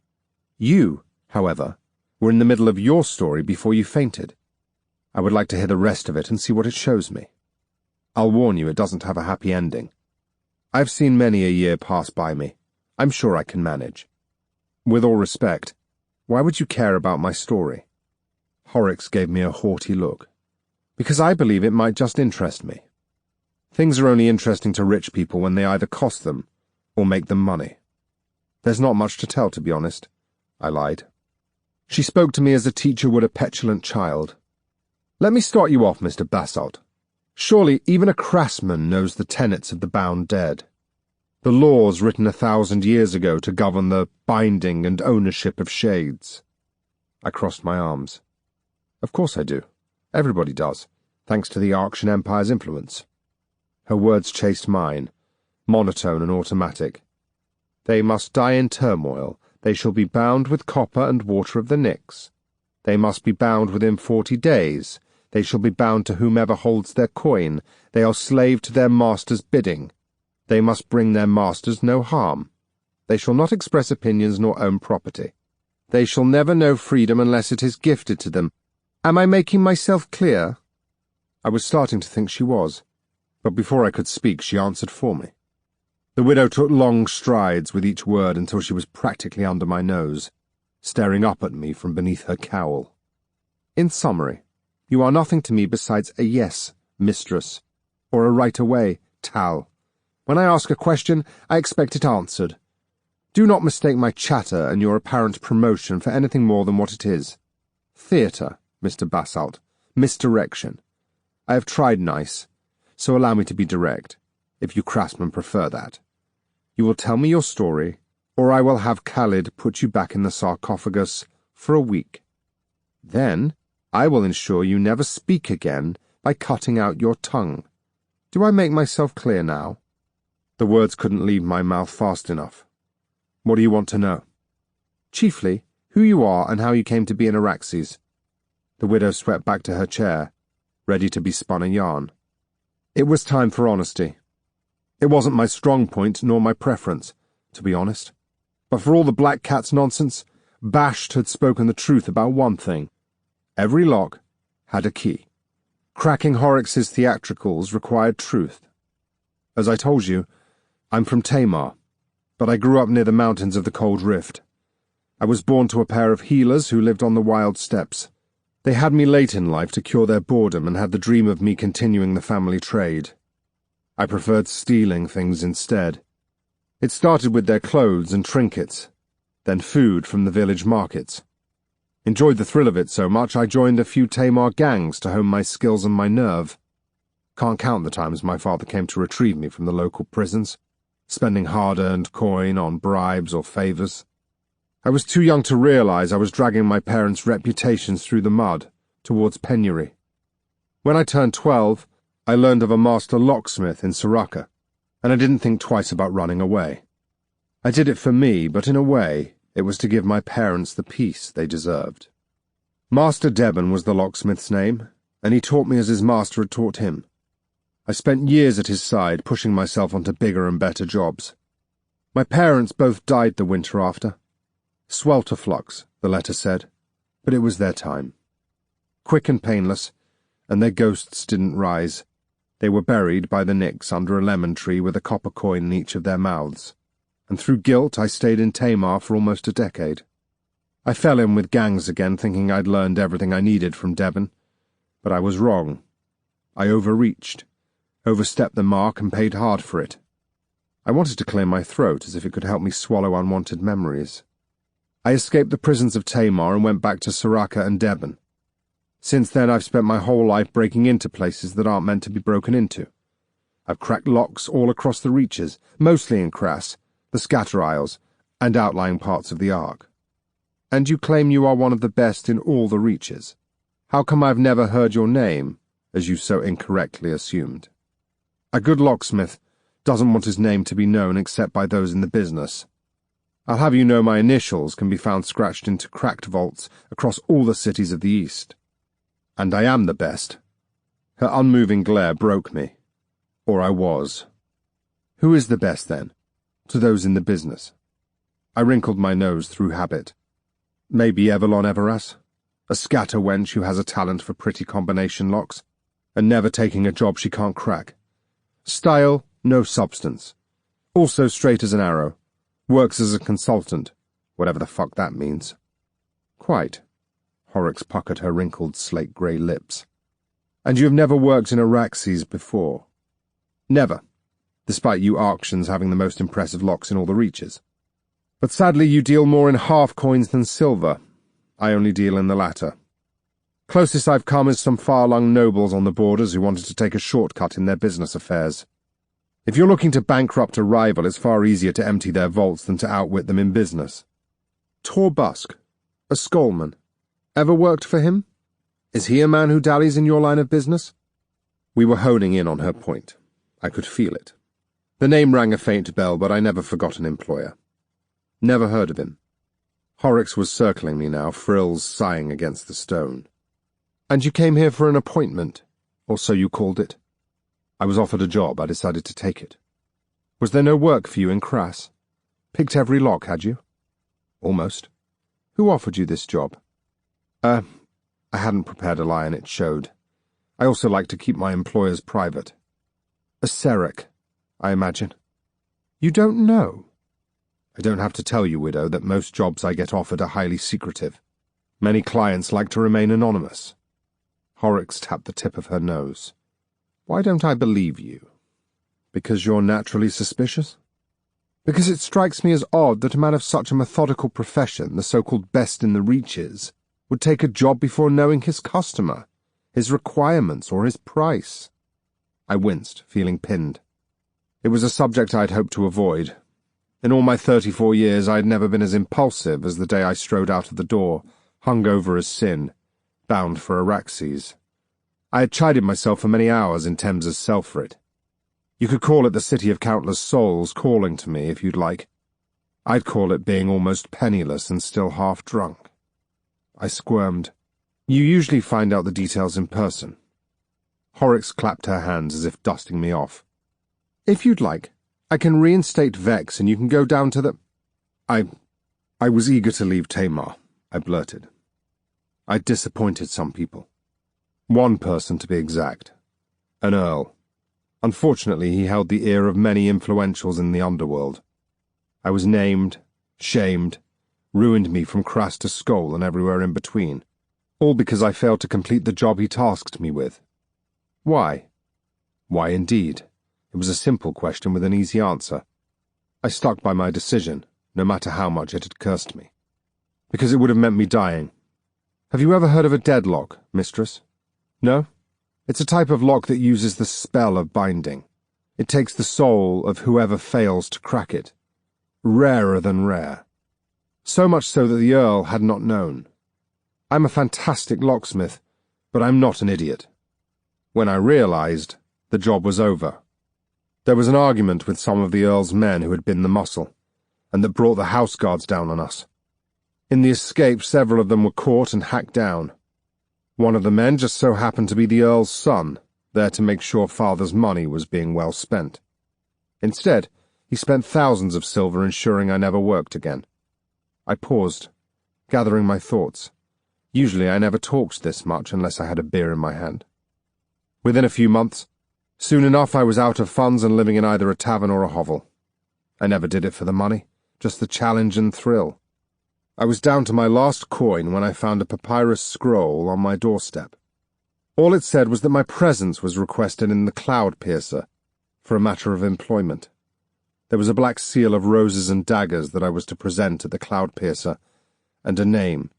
You, however, were in the middle of your story before you fainted. I would like to hear the rest of it and see what it shows me. I'll warn you, it doesn't have a happy ending. I've seen many a year pass by me. I'm sure I can manage. With all respect, why would you care about my story? Horrocks gave me a haughty look. Because I believe it might just interest me. Things are only interesting to rich people when they either cost them or make them money. There's not much to tell, to be honest. I lied. She spoke to me as a teacher would a petulant child. Let me start you off, Mr. Basalt. Surely even a craftsman knows the tenets of the bound dead. The laws written 1,000 years ago to govern the binding and ownership of shades. I crossed my arms. Of course I do. Everybody does, thanks to the Arctian Empire's influence. Her words chased mine, monotone and automatic. They must die in turmoil. They shall be bound with copper and water of the Nyx. They must be bound within 40 days. They shall be bound to whomever holds their coin. They are slave to their master's bidding. They must bring their masters no harm. They shall not express opinions nor own property. They shall never know freedom unless it is gifted to them. Am I making myself clear? I was starting to think she was, but before I could speak she answered for me. The widow took long strides with each word until she was practically under my nose, staring up at me from beneath her cowl. In summary, you are nothing to me besides a yes, mistress, or a right away, Tal. When I ask a question, I expect it answered. Do not mistake my chatter and your apparent promotion for anything more than what it is. Theatre, Mr. Basalt. Misdirection. I have tried nice, so allow me to be direct, if you craftsmen prefer that. You will tell me your story, or I will have Khalid put you back in the sarcophagus for a week. Then I will ensure you never speak again by cutting out your tongue. Do I make myself clear now? The words couldn't leave my mouth fast enough. What do you want to know? Chiefly, who you are and how you came to be in Araxes. The widow swept back to her chair, ready to be spun a yarn. It was time for honesty. It wasn't my strong point nor my preference, to be honest. But for all the black cat's nonsense, Basht had spoken the truth about one thing. Every lock had a key. Cracking Horrocks' theatricals required truth. As I told you, I'm from Tamar, but I grew up near the mountains of the Cold Rift. I was born to a pair of healers who lived on the Wyld steppes. They had me late in life to cure their boredom and had the dream of me continuing the family trade. I preferred stealing things instead. It started with their clothes and trinkets, then food from the village markets. Enjoyed the thrill of it so much I joined a few Tamar gangs to hone my skills and my nerve. Can't count the times my father came to retrieve me from the local prisons, spending hard-earned coin on bribes or favours. I was too young to realise I was dragging my parents' reputations through the mud, towards penury. When I turned 12, I learned of a master locksmith in Soraka, and I didn't think twice about running away. I did it for me, but in a way, it was to give my parents the peace they deserved. Master Deben was the locksmith's name, and he taught me as his master had taught him. I spent years at his side, pushing myself onto bigger and better jobs. My parents both died the winter after. Swelterflux, the letter said, but it was their time. Quick and painless, and their ghosts didn't rise. They were buried by the Nyx under a lemon tree with a copper coin in each of their mouths, and through guilt I stayed in Tamar for almost a decade. I fell in with gangs again, thinking I'd learned everything I needed from Deben, but I was wrong. I overreached, overstepped the mark and paid hard for it. I wanted to clear my throat as if it could help me swallow unwanted memories. I escaped the prisons of Tamar and went back to Soraka and Deben. Since then I've spent my whole life breaking into places that aren't meant to be broken into. I've cracked locks all across the reaches, mostly in Crass, the Scatter Isles, and outlying parts of the Ark. And you claim you are one of the best in all the reaches. How come I've never heard your name, as you so incorrectly assumed? A good locksmith doesn't want his name to be known except by those in the business. I'll have you know my initials can be found scratched into cracked vaults across all the cities of the East. And I am the best. Her unmoving glare broke me. Or I was. Who is the best, then? To those in the business. I wrinkled my nose through habit. Maybe Evelyn Everas, a scatter wench who has a talent for pretty combination locks, and never taking a job she can't crack. Style, no substance. Also straight as an arrow. Works as a consultant, whatever the fuck that means. Quite. Horrocks puckered her wrinkled slate-grey lips. And you have never worked in Araxes before? Never, despite you Arctians having the most impressive locks in all the reaches. But sadly you deal more in half-coins than silver. I only deal in the latter. Closest I've come is some far-flung nobles on the borders who wanted to take a shortcut in their business affairs. If you're looking to bankrupt a rival, it's far easier to empty their vaults than to outwit them in business. Tor Busk, a Skullman. Ever worked for him? Is he a man who dallies in your line of business? We were honing in on her point. I could feel it. The name rang a faint bell, but I never forgot an employer. Never heard of him. Horrocks was circling me now, frills sighing against the stone. And you came here for an appointment, or so you called it? I was offered a job. I decided to take it. Was there no work for you in Crass? Picked every lock, had you? Almost. Who offered you this job? I hadn't prepared a lie and it showed. I also like to keep my employers private. A Serek, I imagine. You don't know? I don't have to tell you, widow, that most jobs I get offered are highly secretive. Many clients like to remain anonymous. Horrocks tapped the tip of her nose. Why don't I believe you? Because you're naturally suspicious? Because it strikes me as odd that a man of such a methodical profession, the so-called best in the reaches, would take a job before knowing his customer, his requirements, or his price. I winced, feeling pinned. It was a subject I'd hoped to avoid. In all my 34 years, I had never been as impulsive as the day I strode out of the door, hungover as sin, bound for Araxes. I had chided myself for many hours in Thames's Selfrid. You could call it the city of countless souls calling to me, if you'd like. I'd call it being almost penniless and still half drunk. I squirmed. You usually find out the details in person. Horrocks clapped her hands as if dusting me off. If you'd like, I can reinstate Vex and you can go down to the... I was eager to leave Tamar, I blurted. I'd disappointed some people. One person, to be exact. An earl. Unfortunately, he held the ear of many influentials in the underworld. I was named, shamed, ruined me from Crass to Skoll and everywhere in between, all because I failed to complete the job he tasked me with. Why? Why indeed? It was a simple question with an easy answer. I stuck by my decision, no matter how much it had cursed me. Because it would have meant me dying. Have you ever heard of a deadlock, mistress? No? It's a type of lock that uses the spell of binding. It takes the soul of whoever fails to crack it. Rarer than rare. So much so that the Earl had not known. I'm a fantastic locksmith, but I'm not an idiot. When I realized, the job was over. There was an argument with some of the Earl's men who had been the muscle, and that brought the house guards down on us. In the escape, several of them were caught and hacked down. One of the men just so happened to be the Earl's son, there to make sure father's money was being well spent. Instead, he spent thousands of silver ensuring I never worked again. I paused, gathering my thoughts. Usually I never talked this much unless I had a beer in my hand. Within a few months, soon enough I was out of funds and living in either a tavern or a hovel. I never did it for the money, just the challenge and thrill. I was down to my last coin when I found a papyrus scroll on my doorstep. All it said was that my presence was requested in the Cloud Piercer for a matter of employment. There was a black seal of roses and daggers that I was to present at the Cloud Piercer, and a name,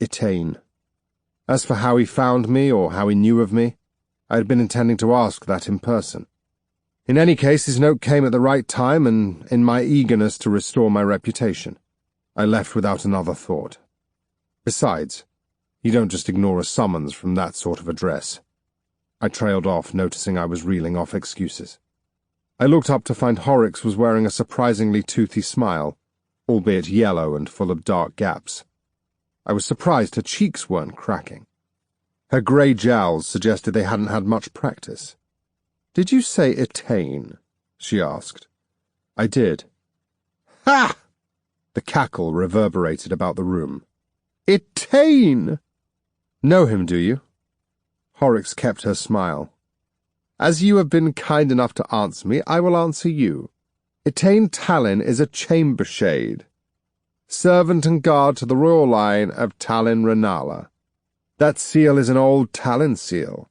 Itane. As for how he found me or how he knew of me, I had been intending to ask that in person. In any case, his note came at the right time and in my eagerness to restore my reputation. I left without another thought. Besides, you don't just ignore a summons from that sort of address. I trailed off, noticing I was reeling off excuses. I looked up to find Horrocks was wearing a surprisingly toothy smile, albeit yellow and full of dark gaps. I was surprised her cheeks weren't cracking. Her grey jowls suggested they hadn't had much practice. "Did you say attain?" she asked. I did. "Ha!" The cackle reverberated about the room. "Attain!" "Know him, do you?" Horrocks kept her smile. "As you have been kind enough to answer me, I will answer you. Attain Tallinn is a chamber shade, servant and guard to the royal line of Tallinn Renala. That seal is an old Tallinn seal.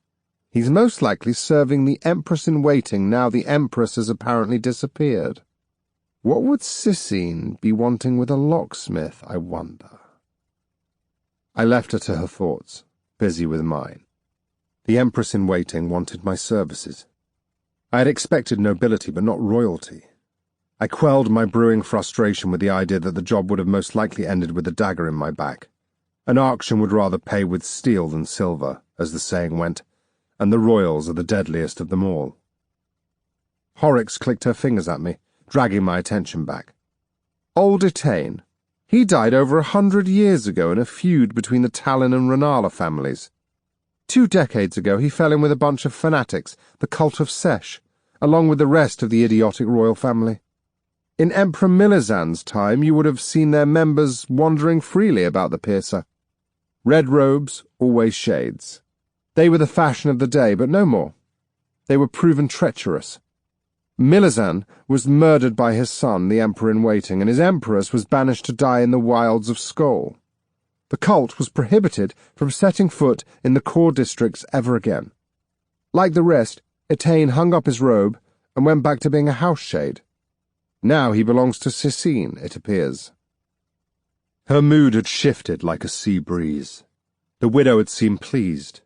He's most likely serving the Empress-in-waiting now the Empress has apparently disappeared. What would Sissine be wanting with a locksmith, I wonder?" I left her to her thoughts, busy with mine. The Empress-in-waiting wanted my services. I had expected nobility, but not royalty. I quelled my brewing frustration with the idea that the job would have most likely ended with a dagger in my back. An auction would rather pay with steel than silver, as the saying went, and the royals are the deadliest of them all. Horrocks clicked her fingers at me, dragging my attention back. "Old Attain. He died over 100 years ago in a feud between the Tallinn and Renala families. 2 decades ago he fell in with a bunch of fanatics, the cult of Sesh, along with the rest of the idiotic royal family. In Emperor Milizan's time you would have seen their members wandering freely about the Pirsa. Red robes, always shades. They were the fashion of the day, but no more. They were proven treacherous. Milizan was murdered by his son, the Emperor-in-waiting, and his empress was banished to die in the wilds of Skoll. The cult was prohibited from setting foot in the core districts ever again. Like the rest, Attain hung up his robe and went back to being a house shade. Now he belongs to Sissine, it appears." Her mood had shifted like a sea breeze. The widow had seemed pleased.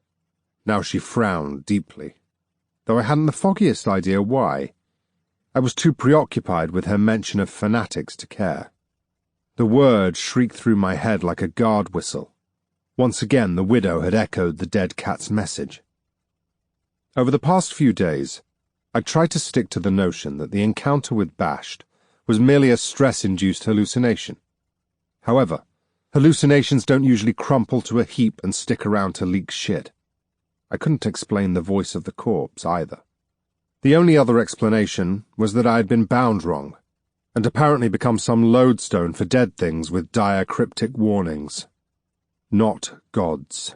Now she frowned deeply, though I hadn't the foggiest idea why. I was too preoccupied with her mention of fanatics to care. The word shrieked through my head like a guard whistle. Once again the widow had echoed the dead cat's message. Over the past few days, I tried to stick to the notion that the encounter with Bashed was merely a stress-induced hallucination. However, hallucinations don't usually crumple to a heap and stick around to leak shit. I couldn't explain the voice of the corpse, either. The only other explanation was that I had been bound wrong, and apparently become some lodestone for dead things with dire cryptic warnings. Not gods.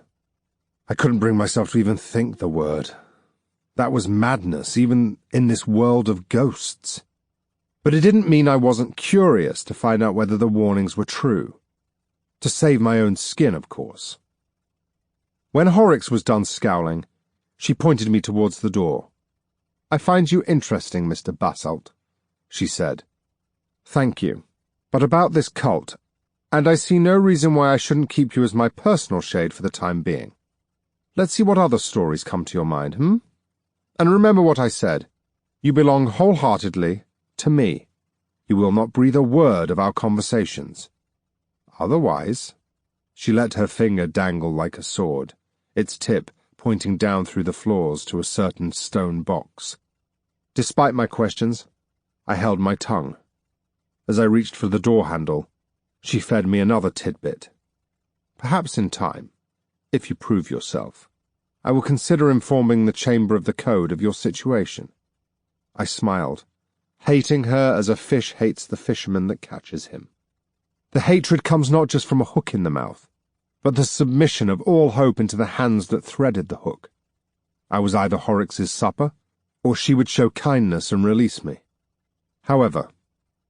I couldn't bring myself to even think the word. That was madness, even in this world of ghosts. But it didn't mean I wasn't curious to find out whether the warnings were true. To save my own skin, of course. When Horrocks was done scowling, she pointed me towards the door. "I find you interesting, Mr. Basalt," she said. "Thank you. But about this cult, and I see no reason why I shouldn't keep you as my personal shade for the time being. Let's see what other stories come to your mind, And remember what I said. You belong wholeheartedly to me. You will not breathe a word of our conversations. Otherwise—" She let her finger dangle like a sword, its tip pointing down through the floors to a certain stone box. Despite my questions, I held my tongue. As I reached for the door handle, she fed me another tidbit. "Perhaps in time, if you prove yourself, I will consider informing the Chamber of the Code of your situation." I smiled, hating her as a fish hates the fisherman that catches him. The hatred comes not just from a hook in the mouth, but the submission of all hope into the hands that threaded the hook. I was either Horrocks's supper, or she would show kindness and release me. However,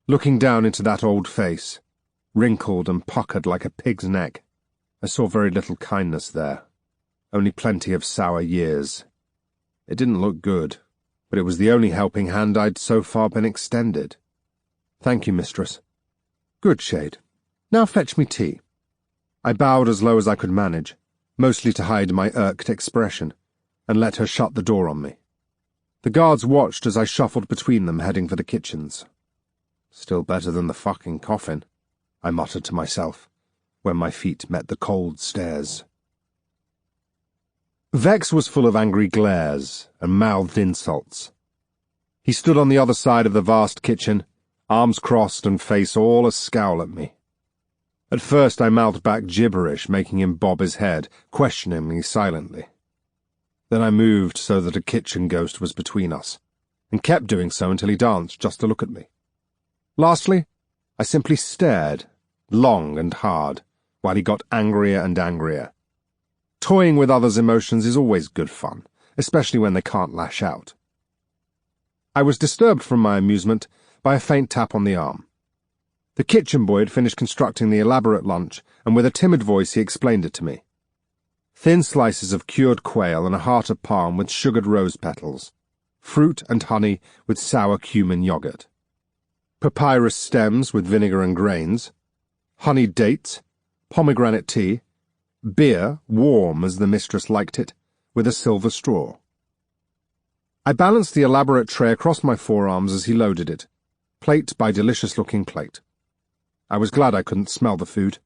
looking down into that old face, wrinkled and puckered like a pig's neck, I saw very little kindness there. Only plenty of sour years. It didn't look good, but it was the only helping hand I'd so far been extended. "Thank you, mistress." "Good, shade. Now fetch me tea." I bowed as low as I could manage, mostly to hide my irked expression, and let her shut the door on me. The guards watched as I shuffled between them, heading for the kitchens. "Still better than the fucking coffin," I muttered to myself, when my feet met the cold stairs. Vex was full of angry glares and mouthed insults. He stood on the other side of the vast kitchen, arms crossed and face all a scowl at me. At first I mouthed back gibberish, making him bob his head, questioning me silently. Then I moved so that a kitchen ghost was between us, and kept doing so until he danced just to look at me. Lastly, I simply stared, long and hard, while he got angrier and angrier. Toying with others' emotions is always good fun, especially when they can't lash out. I was disturbed from my amusement by a faint tap on the arm. The kitchen boy had finished constructing the elaborate lunch, and with a timid voice he explained it to me. Thin slices of cured quail and a heart of palm with sugared rose petals, fruit and honey with sour cumin yogurt, papyrus stems with vinegar and grains, honeyed dates, pomegranate tea, beer, warm as the mistress liked it, with a silver straw. I balanced the elaborate tray across my forearms as he loaded it, plate by delicious-looking plate. I was glad I couldn't smell the food.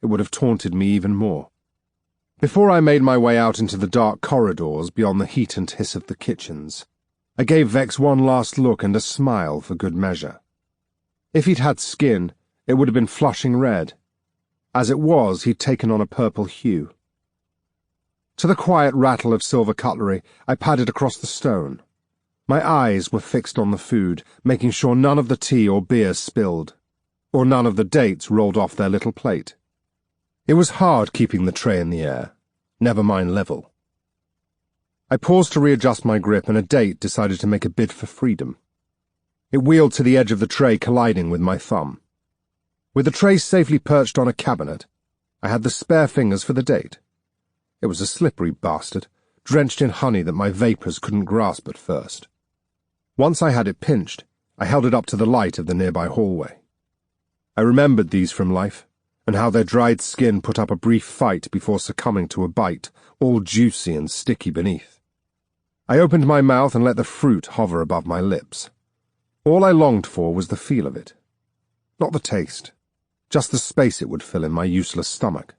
It would have taunted me even more. Before I made my way out into the dark corridors beyond the heat and hiss of the kitchens, I gave Vex one last look and a smile for good measure. If he'd had skin, it would have been flushing red. As it was, he'd taken on a purple hue. To the quiet rattle of silver cutlery, I padded across the stone. My eyes were fixed on the food, making sure none of the tea or beer spilled, or none of the dates rolled off their little plate. It was hard keeping the tray in the air, never mind level. I paused to readjust my grip, and a date decided to make a bid for freedom. It wheeled to the edge of the tray, colliding with my thumb. With the tray safely perched on a cabinet, I had the spare fingers for the date. It was a slippery bastard, drenched in honey that my vapours couldn't grasp at first. Once I had it pinched, I held it up to the light of the nearby hallway. I remembered these from life, and how their dried skin put up a brief fight before succumbing to a bite, all juicy and sticky beneath. I opened my mouth and let the fruit hover above my lips. All I longed for was the feel of it. Not the taste, just the space it would fill in my useless stomach.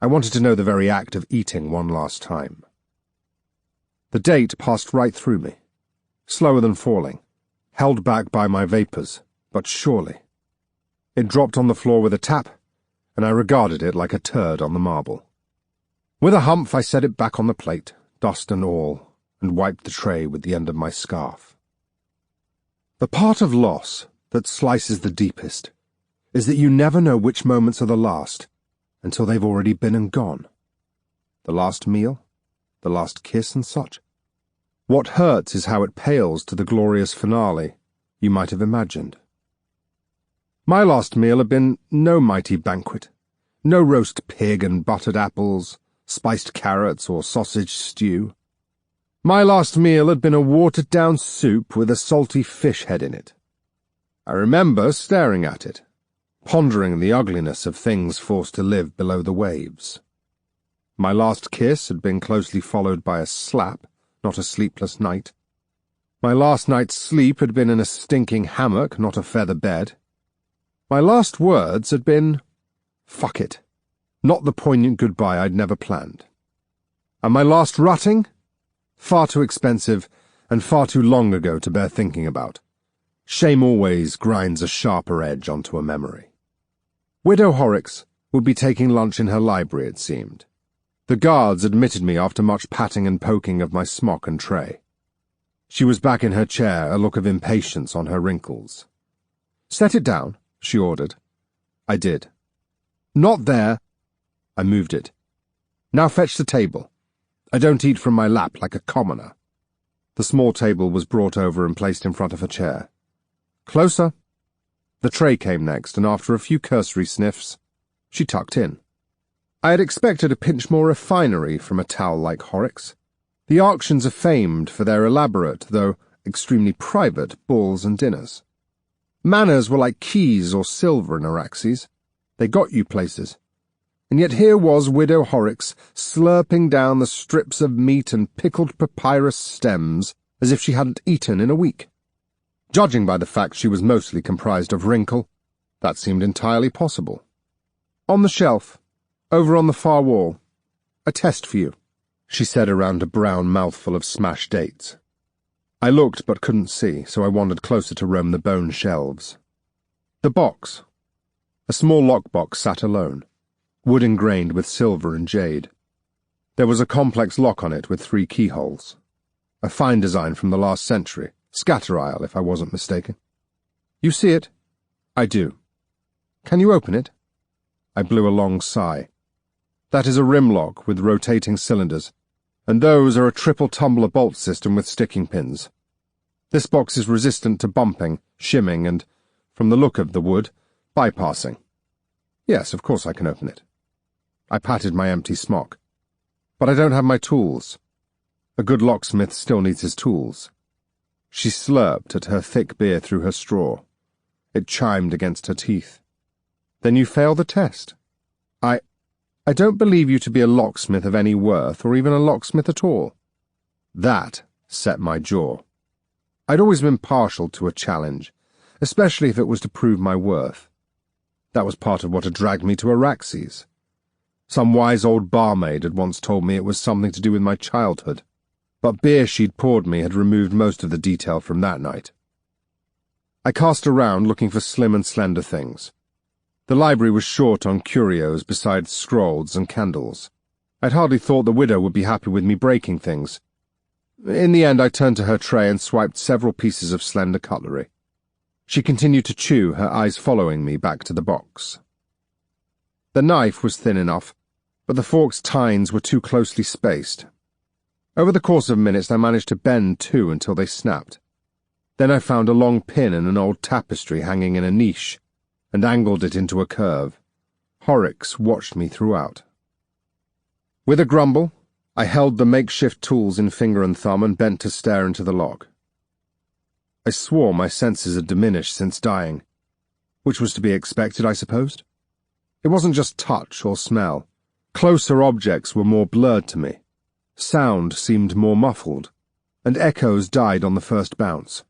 I wanted to know the very act of eating one last time. The date passed right through me, slower than falling, held back by my vapours, but surely. It dropped on the floor with a tap, and I regarded it like a turd on the marble. With a humph I set it back on the plate, dust and all, and wiped the tray with the end of my scarf. The part of loss that slices the deepest is that you never know which moments are the last until they've already been and gone. The last meal, the last kiss and such. What hurts is how it pales to the glorious finale you might have imagined. My last meal had been no mighty banquet, no roast pig and buttered apples, spiced carrots or sausage stew. My last meal had been a watered-down soup with a salty fish head in it. I remember staring at it, pondering the ugliness of things forced to live below the waves. My last kiss had been closely followed by a slap, not a sleepless night. My last night's sleep had been in a stinking hammock, not a feather bed. My last words had been, "Fuck it," not the poignant goodbye I'd never planned. And my last rutting? Far too expensive and far too long ago to bear thinking about. Shame always grinds a sharper edge onto a memory. Widow Horrocks would be taking lunch in her library, it seemed. The guards admitted me after much patting and poking of my smock and tray. She was back in her chair, a look of impatience on her wrinkles. "Set it down," she ordered. I did. "Not there." I moved it. "Now fetch the table. I don't eat from my lap like a commoner." The small table was brought over and placed in front of her chair. "Closer." The tray came next, and after a few cursory sniffs, she tucked in. I had expected a pinch more refinery from a towel like Horrocks. The Arctians are famed for their elaborate, though extremely private, balls and dinners. Manners were like keys or silver in Araxes. They got you places. And yet here was Widow Horrocks slurping down the strips of meat and pickled papyrus stems as if she hadn't eaten in a week. Judging by the fact she was mostly comprised of wrinkle, that seemed entirely possible. "On the shelf, over on the far wall. A test for you," she said around a brown mouthful of smashed dates. I looked but couldn't see, so I wandered closer to roam the bone shelves. The box. A small lockbox sat alone, wood ingrained with silver and jade. There was a complex lock on it with 3 keyholes. A fine design from the last century, scatter isle if I wasn't mistaken. You see it? I do. Can you open it? I blew a long sigh. That is a rim lock with rotating cylinders, and those are a triple tumbler bolt system with sticking pins. This box is resistant to bumping, shimming, and, from the look of the wood, bypassing. Yes, of course I can open it. I patted my empty smock. But I don't have my tools. A good locksmith still needs his tools. She slurped at her thick beer through her straw. It chimed against her teeth. Then you fail the test. I don't believe you to be a locksmith of any worth, or even a locksmith at all. That set my jaw. I'd always been partial to a challenge, especially if it was to prove my worth. That was part of what had dragged me to Araxes. Some wise old barmaid had once told me it was something to do with my childhood, but beer she'd poured me had removed most of the detail from that night. I cast around looking for slim and slender things. The library was short on curios besides scrolls and candles. I'd hardly thought the widow would be happy with me breaking things. In the end, I turned to her tray and swiped several pieces of slender cutlery. She continued to chew, her eyes following me back to the box. The knife was thin enough, but the fork's tines were too closely spaced. Over the course of minutes, I managed to bend 2 until they snapped. Then I found a long pin in an old tapestry hanging in a niche, and angled it into a curve. Horrocks watched me throughout. With a grumble, I held the makeshift tools in finger and thumb and bent to stare into the lock. I swore my senses had diminished since dying, which was to be expected, I supposed. It wasn't just touch or smell. Closer objects were more blurred to me. Sound seemed more muffled, and echoes died on the first bounce.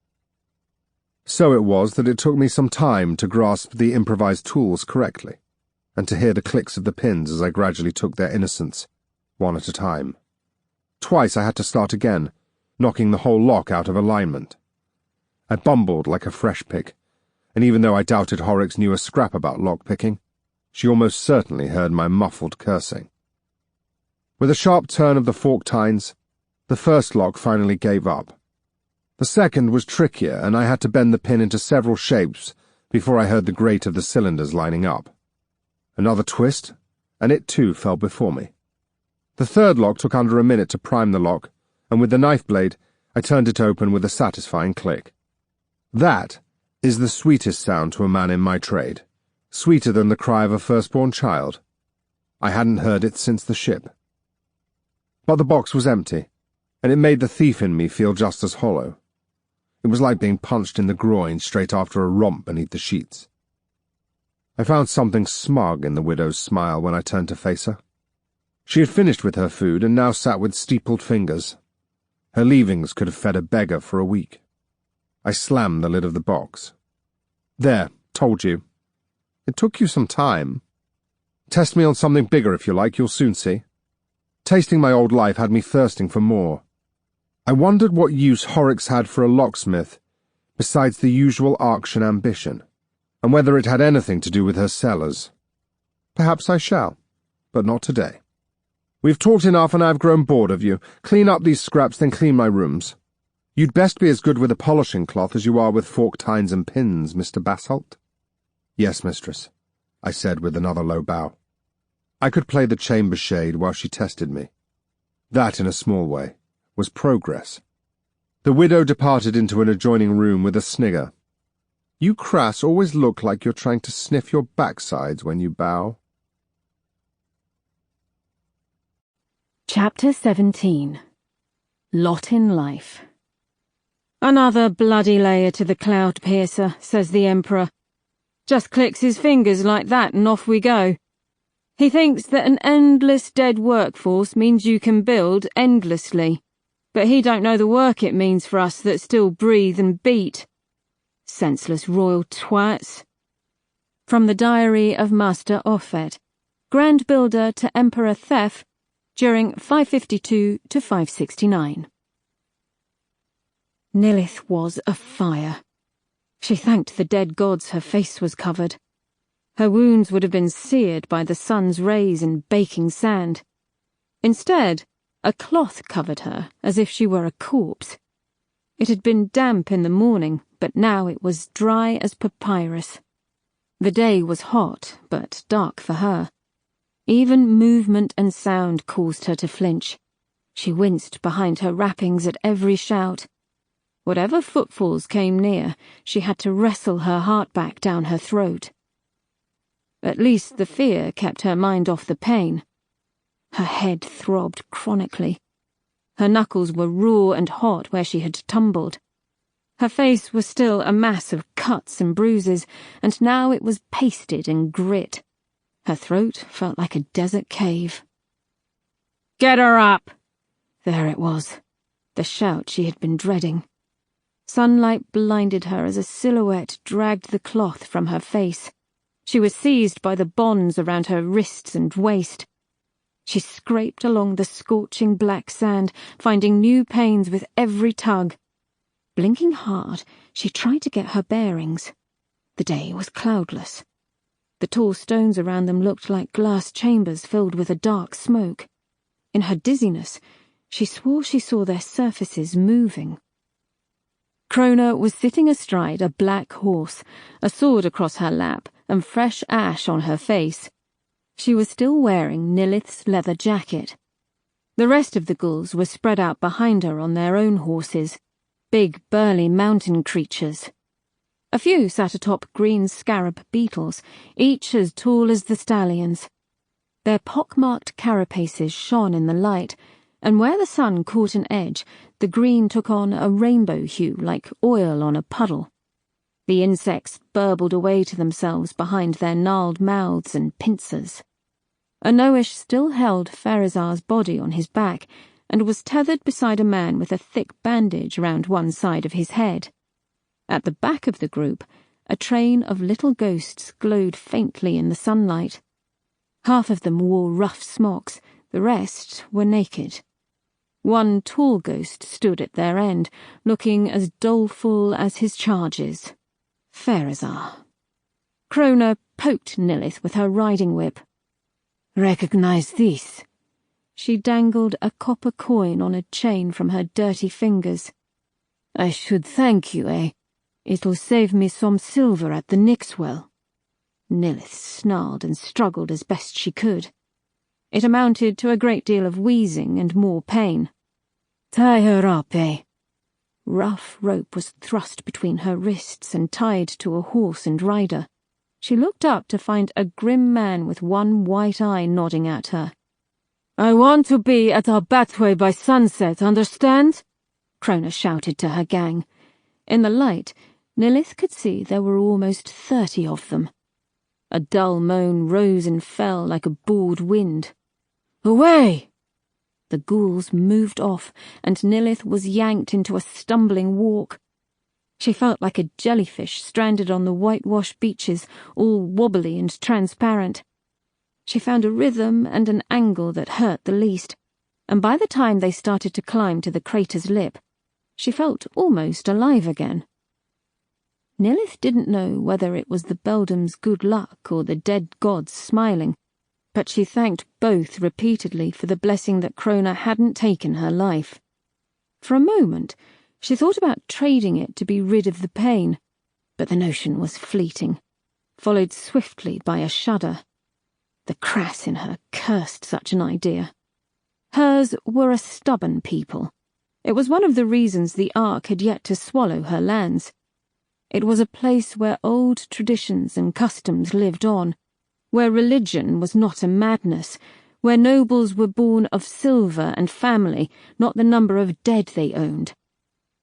So it was that it took me some time to grasp the improvised tools correctly, and to hear the clicks of the pins as I gradually took their innocence, one at a time. Twice I had to start again, knocking the whole lock out of alignment. I bumbled like a fresh pick, and even though I doubted Horrocks knew a scrap about lock-picking, she almost certainly heard my muffled cursing. With a sharp turn of the fork tines, the first lock finally gave up. The second was trickier, and I had to bend the pin into several shapes before I heard the grate of the cylinders lining up. Another twist, and it too fell before me. The third lock took under a minute to prime the lock, and with the knife blade, I turned it open with a satisfying click. That is the sweetest sound to a man in my trade, sweeter than the cry of a firstborn child. I hadn't heard it since the ship. But the box was empty, and it made the thief in me feel just as hollow. It was like being punched in the groin straight after a romp beneath the sheets. I found something smug in the widow's smile when I turned to face her. She had finished with her food and now sat with steepled fingers. Her leavings could have fed a beggar for a week. I slammed the lid of the box. There, told you. It took you some time. Test me on something bigger if you like, you'll soon see. Tasting my old life had me thirsting for more. I wondered what use Horrocks had for a locksmith, besides the usual Arctian ambition, and whether it had anything to do with her cellars. Perhaps I shall, but not today. We've talked enough and I've grown bored of you. Clean up these scraps, then clean my rooms. You'd best be as good with a polishing cloth as you are with fork tines and pins, Mr. Basalt. Yes, mistress, I said with another low bow. I could play the chamber shade while she tested me. That, in a small way, was progress. The widow departed into an adjoining room with a snigger. You crass always look like you're trying to sniff your backsides when you bow. Chapter 17. Lot in Life. Another bloody layer to the cloud piercer, says the Emperor. Just clicks his fingers like that and off we go. He thinks that an endless dead workforce means you can build endlessly, but he don't know the work it means for us that still breathe and beat. Senseless royal twats. From the diary of Master Offet, Grand Builder to Emperor Thef, during 552 to 569. Nilith was afire. She thanked the dead gods her face was covered. Her wounds would have been seared by the sun's rays in baking sand. Instead, a cloth covered her as if she were a corpse. It had been damp in the morning, but now it was dry as papyrus. The day was hot, but dark for her. Even movement and sound caused her to flinch. She winced behind her wrappings at every shout. Whatever footfalls came near, she had to wrestle her heart back down her throat. At least the fear kept her mind off the pain. Her head throbbed chronically. Her knuckles were raw and hot where she had tumbled. Her face was still a mass of cuts and bruises, and now it was pasted in grit. Her throat felt like a desert cave. "Get her up!" There it was, the shout she had been dreading. Sunlight blinded her as a silhouette dragged the cloth from her face. She was seized by the bonds around her wrists and waist. She scraped along the scorching black sand, finding new pains with every tug. Blinking hard, she tried to get her bearings. The day was cloudless. The tall stones around them looked like glass chambers filled with a dark smoke. In her dizziness, she swore she saw their surfaces moving. Krona was sitting astride a black horse, a sword across her lap, and fresh ash on her face. She was still wearing Nilith's leather jacket. The rest of the ghouls were spread out behind her on their own horses, big, burly mountain creatures. A few sat atop green scarab beetles, each as tall as the stallions. Their pockmarked carapaces shone in the light, and where the sun caught an edge, the green took on a rainbow hue like oil on a puddle. The insects burbled away to themselves behind their gnarled mouths and pincers. Anoish still held Pharazar's body on his back and was tethered beside a man with a thick bandage round one side of his head. At the back of the group, a train of little ghosts glowed faintly in the sunlight. Half of them wore rough smocks, the rest were naked. One tall ghost stood at their end, looking as doleful as his charges. Pharazar. Krona poked Nilith with her riding whip. "Recognize this?" She dangled a copper coin on a chain from her dirty fingers. "I should thank you, eh? It'll save me some silver at the Nixwell." Nilith snarled and struggled as best she could. It amounted to a great deal of wheezing and more pain. "Tie her up, eh?" Rough rope was thrust between her wrists and tied to a horse and rider. She looked up to find a grim man with one white eye nodding at her. "I want to be at our Batway by sunset, understand?" Krona shouted to her gang. In the light, Nilith could see there were almost 30 of them. A dull moan rose and fell like a bored wind. "Away!" The ghouls moved off, and Nilith was yanked into a stumbling walk. She felt like a jellyfish stranded on the whitewashed beaches, all wobbly and transparent. She found a rhythm and an angle that hurt the least, and by the time they started to climb to the crater's lip, she felt almost alive again. Nilith didn't know whether it was the beldam's good luck or the dead gods smiling, but she thanked both repeatedly for the blessing that Krona hadn't taken her life. For a moment, she thought about trading it to be rid of the pain, but the notion was fleeting, followed swiftly by a shudder. The crass in her cursed such an idea. Hers were a stubborn people. It was one of the reasons the Ark had yet to swallow her lands. It was a place where old traditions and customs lived on, where religion was not a madness, where nobles were born of silver and family, not the number of dead they owned.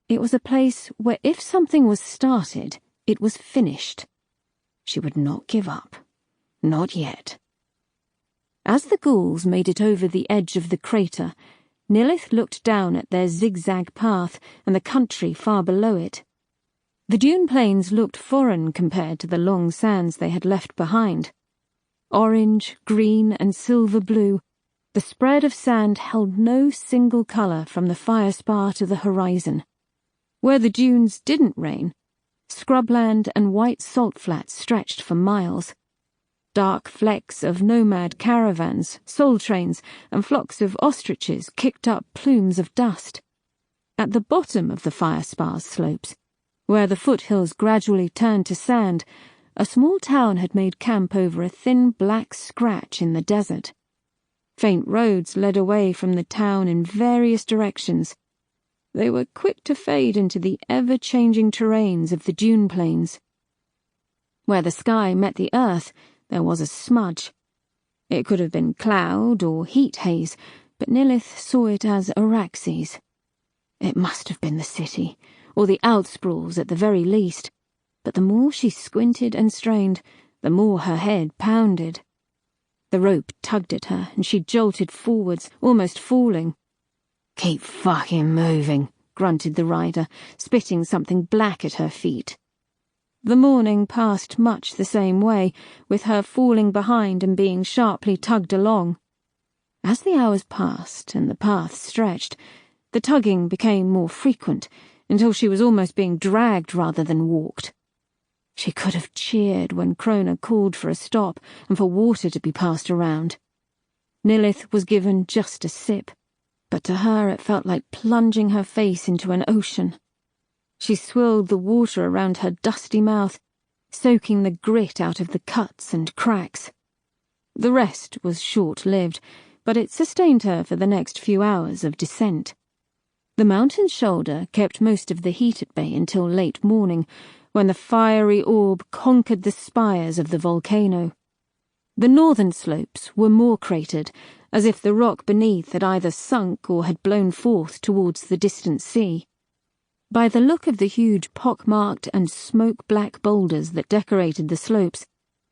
It was a place where if something was started, it was finished. She would not give up. Not yet. As the ghouls made it over the edge of the crater, Nilith looked down at their zigzag path and the country far below it. The dune plains looked foreign compared to the long sands they had left behind. Orange, green, and silver blue, The spread of sand held no single colour from the fire spar to the horizon. Where the dunes didn't rain, scrubland and white salt flats stretched for miles. Dark flecks of nomad caravans, soul trains, and flocks of ostriches kicked up plumes of dust. At the bottom of the fire spar's slopes, where the foothills gradually turned to sand, a small town had made camp over a thin black scratch in the desert. Faint roads led away from the town in various directions. They were quick to fade into the ever-changing terrains of the dune plains. Where the sky met the earth, there was a smudge. It could have been cloud or heat haze, but Nilith saw it as Araxes. It must have been the city, or the outsprawls at the very least, but the more she squinted and strained, the more her head pounded. The rope tugged at her, and she jolted forwards, almost falling. "Keep fucking moving," grunted the rider, spitting something black at her feet. The morning passed much the same way, with her falling behind and being sharply tugged along. As the hours passed and the path stretched, the tugging became more frequent, until she was almost being dragged rather than walked. She could have cheered when Krona called for a stop and for water to be passed around. Nilith was given just a sip, but to her it felt like plunging her face into an ocean. She swilled the water around her dusty mouth, soaking the grit out of the cuts and cracks. The rest was short-lived, but it sustained her for the next few hours of descent. The mountain's shoulder kept most of the heat at bay until late morning, when the fiery orb conquered the spires of the volcano. The northern slopes were more cratered, as if the rock beneath had either sunk or had blown forth towards the distant sea. By the look of the huge pock-marked and smoke-black boulders that decorated the slopes,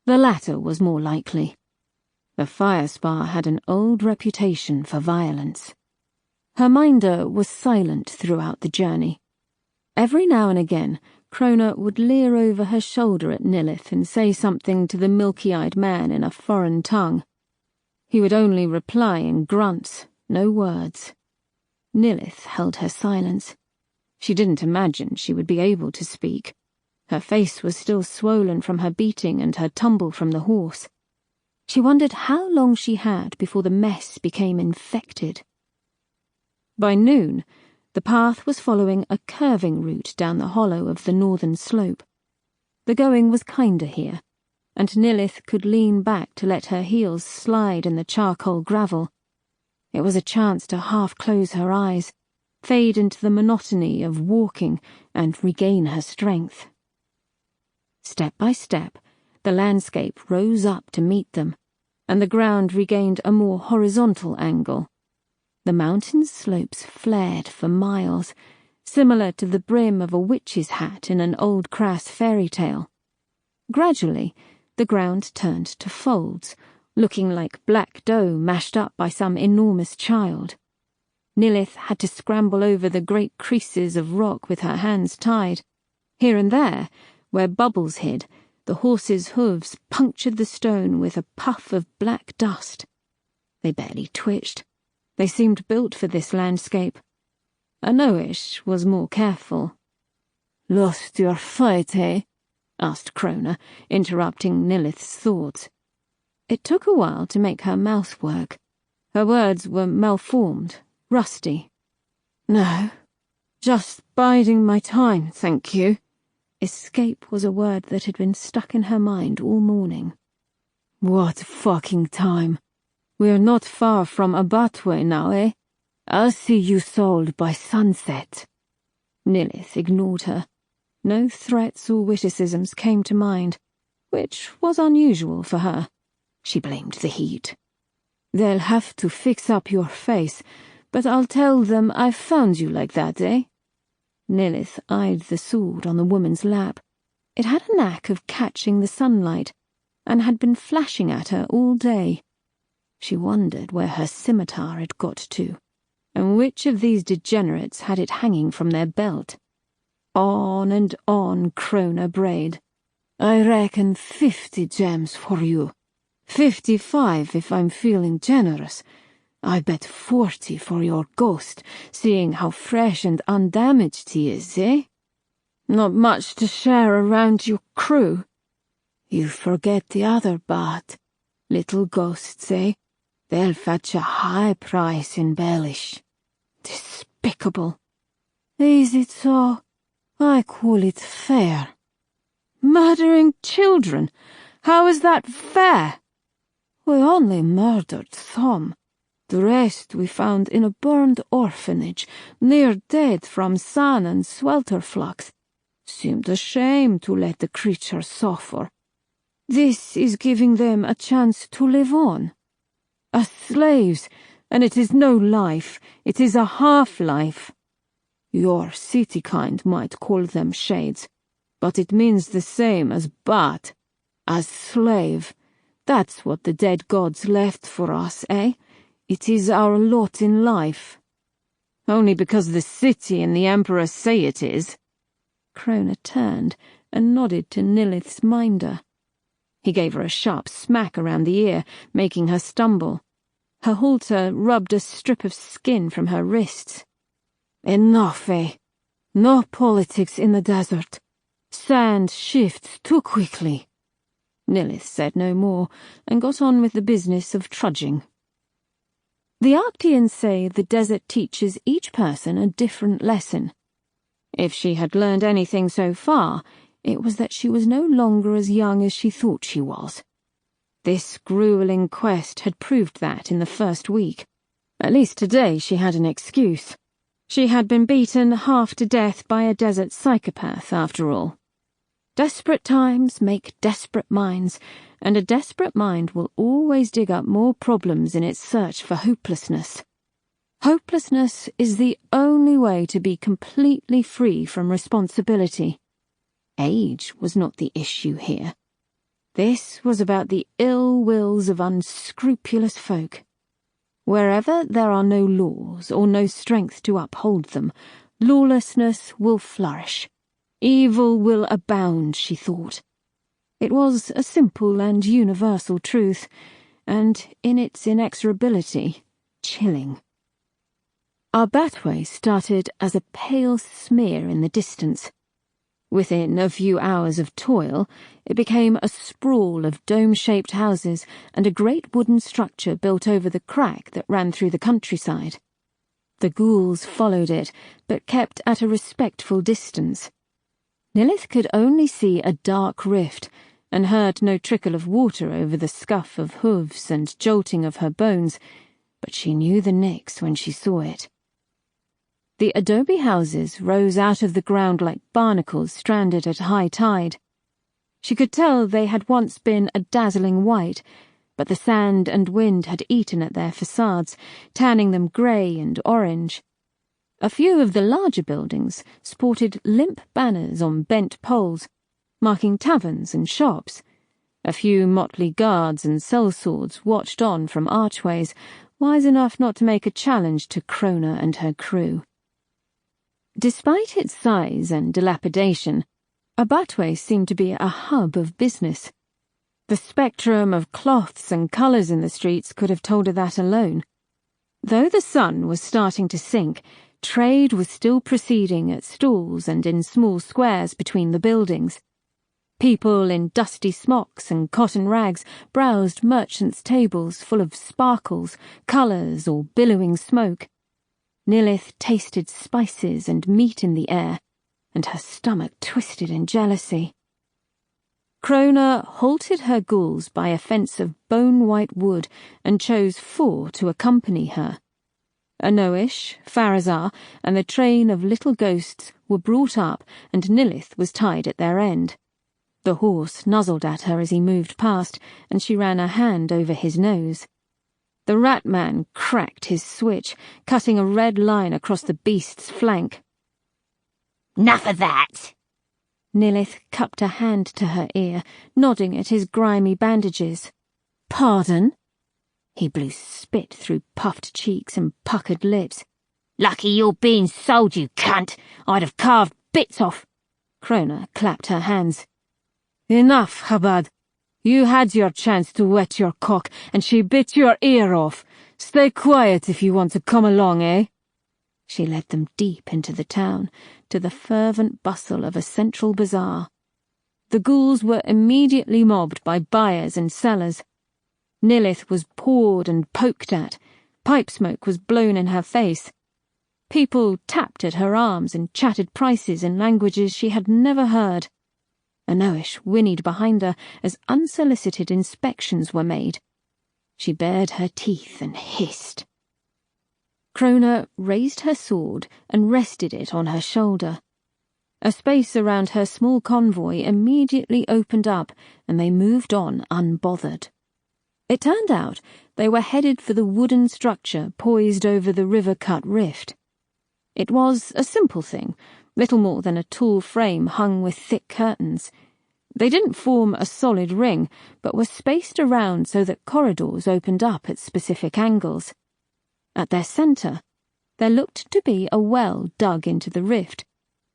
the latter was more likely. The fire spar had an old reputation for violence. Her minder was silent throughout the journey. Every now and again, Krona would leer over her shoulder at Nilith and say something to the milky-eyed man in a foreign tongue. He would only reply in grunts, no words. Nilith held her silence. She didn't imagine she would be able to speak. Her face was still swollen from her beating and her tumble from the horse. She wondered how long she had before the mess became infected. By noon, the path was following a curving route down the hollow of the northern slope. The going was kinder here, and Nilith could lean back to let her heels slide in the charcoal gravel. It was a chance to half-close her eyes, fade into the monotony of walking, and regain her strength. Step by step, the landscape rose up to meet them, and the ground regained a more horizontal angle. The mountain's slopes flared for miles, similar to the brim of a witch's hat in an old crass fairy tale. Gradually, the ground turned to folds, looking like black dough mashed up by some enormous child. Nilith had to scramble over the great creases of rock with her hands tied. Here and there, where bubbles hid, the horses' hooves punctured the stone with a puff of black dust. They barely twitched. They seemed built for this landscape. Anoish was more careful. "Lost your fight, eh?" asked Krona, interrupting Nilith's thoughts. It took a while to make her mouth work. Her words were malformed, rusty. "No, just biding my time, thank you." Escape was a word that had been stuck in her mind all morning. "What fucking time? We're not far from Abattoir now, eh? I'll see you sold by sunset." Nilith ignored her. No threats or witticisms came to mind, which was unusual for her. She blamed the heat. "They'll have to fix up your face, but I'll tell them I found you like that, eh?" Nilith eyed the sword on the woman's lap. It had a knack of catching the sunlight, and had been flashing at her all day. She wondered where her scimitar had got to, and which of these degenerates had it hanging from their belt. On and on Krona brayed. "I reckon 50 gems for you. 55 if I'm feeling generous. I bet 40 for your ghost, seeing how fresh and undamaged he is, eh? Not much to share around your crew. You forget the other bat. Little ghosts, eh? They'll fetch a high price in Bellish. Despicable. Is it so? I call it fair. Murdering children? How is that fair? We only murdered some. The rest we found in a burned orphanage, near dead from sun and swelterflux. Seemed a shame to let the creatures suffer. This is giving them a chance to live on. As slaves, and it is no life, it is a half-life. Your city kind might call them shades, but it means the same as bat, as slave. That's what the dead gods left for us, eh? It is our lot in life. Only because the city and the Emperor say it is. Crona turned and nodded to Nilith's minder. He gave her a sharp smack around the ear, making her stumble. Her halter rubbed a strip of skin from her wrists. Enough, eh? No politics in the desert. Sand shifts too quickly. Nilith said no more, and got on with the business of trudging. The Arctians say the desert teaches each person a different lesson. If she had learned anything so far, it was that she was no longer as young as she thought she was. This grueling quest had proved that in the first week. At least today she had an excuse. She had been beaten half to death by a desert psychopath, after all. Desperate times make desperate minds, and a desperate mind will always dig up more problems in its search for hopelessness. Hopelessness is the only way to be completely free from responsibility. Age was not the issue here. This was about the ill wills of unscrupulous folk. Wherever there are no laws or no strength to uphold them, lawlessness will flourish. Evil will abound, she thought. It was a simple and universal truth, and in its inexorability, chilling. Arbatway started as a pale smear in the distance. Within a few hours of toil, it became a sprawl of dome-shaped houses and a great wooden structure built over the crack that ran through the countryside. The ghouls followed it, but kept at a respectful distance. Nilith could only see a dark rift, and heard no trickle of water over the scuff of hooves and jolting of her bones, but she knew the Nyx when she saw it. The adobe houses rose out of the ground like barnacles stranded at high tide. She could tell they had once been a dazzling white, but the sand and wind had eaten at their facades, tanning them grey and orange. A few of the larger buildings sported limp banners on bent poles, marking taverns and shops. A few motley guards and sellswords watched on from archways, wise enough not to make a challenge to Crona and her crew. Despite its size and dilapidation, Arbatway seemed to be a hub of business. The spectrum of cloths and colours in the streets could have told her that alone. Though the sun was starting to sink, trade was still proceeding at stalls and in small squares between the buildings. People in dusty smocks and cotton rags browsed merchants' tables full of sparkles, colours, or billowing smoke. Nilith tasted spices and meat in the air, and her stomach twisted in jealousy. Crona halted her ghouls by a fence of bone-white wood and chose 4 to accompany her. Anoish, Farazar, and the train of little ghosts were brought up, and Nilith was tied at their end. The horse nuzzled at her as he moved past, and she ran a hand over his nose. The rat man cracked his switch, cutting a red line across the beast's flank. "'Nough of that!" Nilith cupped a hand to her ear, nodding at his grimy bandages. "Pardon?" He blew spit through puffed cheeks and puckered lips. "Lucky you're being sold, you cunt! I'd have carved bits off." Crona clapped her hands. "Enough, Chabad. You had your chance to wet your cock, and she bit your ear off. Stay quiet if you want to come along, eh? She led them deep into the town, to the fervent bustle of a central bazaar. The ghouls were immediately mobbed by buyers and sellers. Nilith was pawed and poked at. Pipe smoke was blown in her face. People tapped at her arms and chatted prices in languages she had never heard. Anoish whinnied behind her as unsolicited inspections were made. She bared her teeth and hissed. Krona raised her sword and rested it on her shoulder. A space around her small convoy immediately opened up, and they moved on unbothered. It turned out they were headed for the wooden structure poised over the river-cut rift. It was a simple thing, little more than a tall frame hung with thick curtains. They didn't form a solid ring, but were spaced around so that corridors opened up at specific angles. At their centre, there looked to be a well dug into the rift,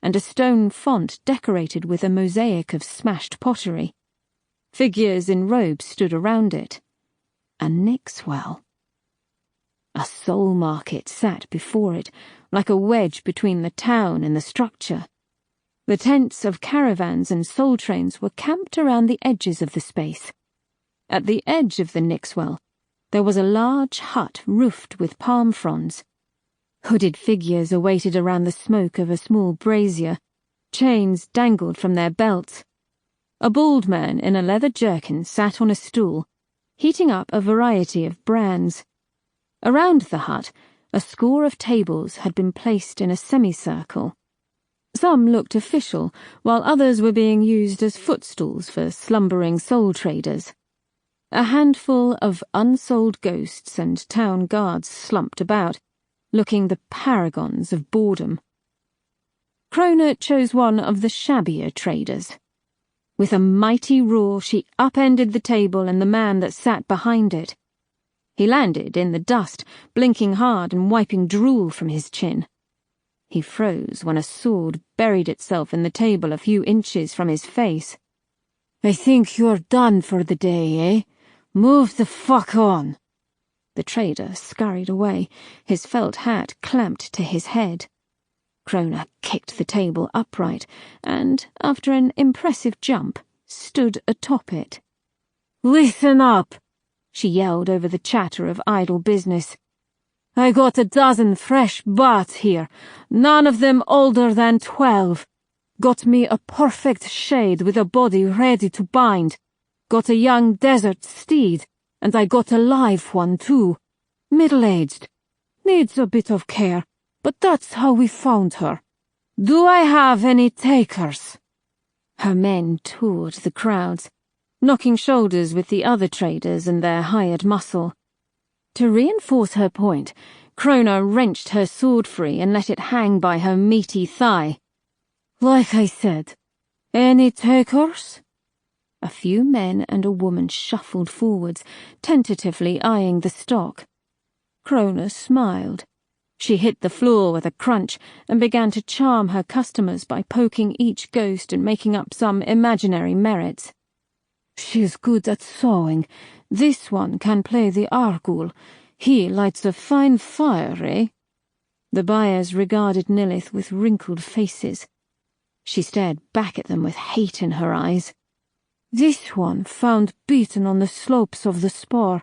and a stone font decorated with a mosaic of smashed pottery. Figures in robes stood around it. A Nyx well. A soul market sat before it, like a wedge between the town and the structure. The tents of caravans and soul trains were camped around the edges of the space. At the edge of the Nyx well, there was a large hut roofed with palm fronds. Hooded figures awaited around the smoke of a small brazier. Chains dangled from their belts. A bald man in a leather jerkin sat on a stool, heating up a variety of brands. Around the hut, a score of tables had been placed in a semicircle. Some looked official, while others were being used as footstools for slumbering soul traders. A handful of unsold ghosts and town guards slumped about, looking the paragons of boredom. Krona chose one of the shabbier traders. With a mighty roar, she upended the table and the man that sat behind it. He landed in the dust, blinking hard and wiping drool from his chin. He froze when a sword buried itself in the table a few inches from his face. I think you're done for the day, eh? Move the fuck on. The trader scurried away, his felt hat clamped to his head. Krona kicked the table upright and, after an impressive jump, stood atop it. Listen up, she yelled over the chatter of idle business. I got a dozen fresh bats here, none of them older than 12. Got me a perfect shade with a body ready to bind. Got a young desert steed, and I got a live one too. Middle-aged. Needs a bit of care, but that's how we found her. Do I have any takers? Her men toured the crowds, knocking shoulders with the other traders and their hired muscle. To reinforce her point, Krona wrenched her sword free and let it hang by her meaty thigh. Like I said, any takers? A few men and a woman shuffled forwards, tentatively eyeing the stock. Krona smiled. She hit the floor with a crunch and began to charm her customers by poking each ghost and making up some imaginary merits. She's good at sewing. This one can play the argul. He lights a fine fire, eh? The buyers regarded Nilith with wrinkled faces. She stared back at them with hate in her eyes. This one found beaten on the slopes of the spar.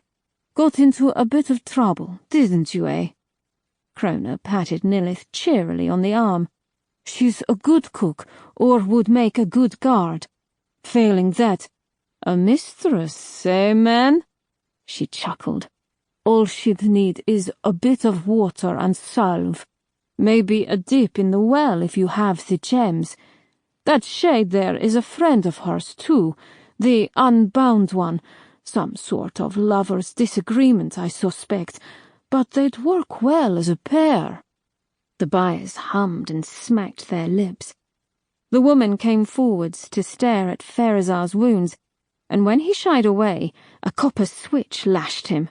Got into a bit of trouble, didn't you, eh? Krona patted Nilith cheerily on the arm. She's a good cook, or would make a good guard. Failing that, a mistress, eh, man? She chuckled. All she'd need is a bit of water and salve. Maybe a dip in the well if you have the gems. That shade there is a friend of hers, too, the unbound one. Some sort of lover's disagreement, I suspect, but they'd work well as a pair. The buyers hummed and smacked their lips. The woman came forwards to stare at Pharazar's wounds, and when he shied away, a copper switch lashed him.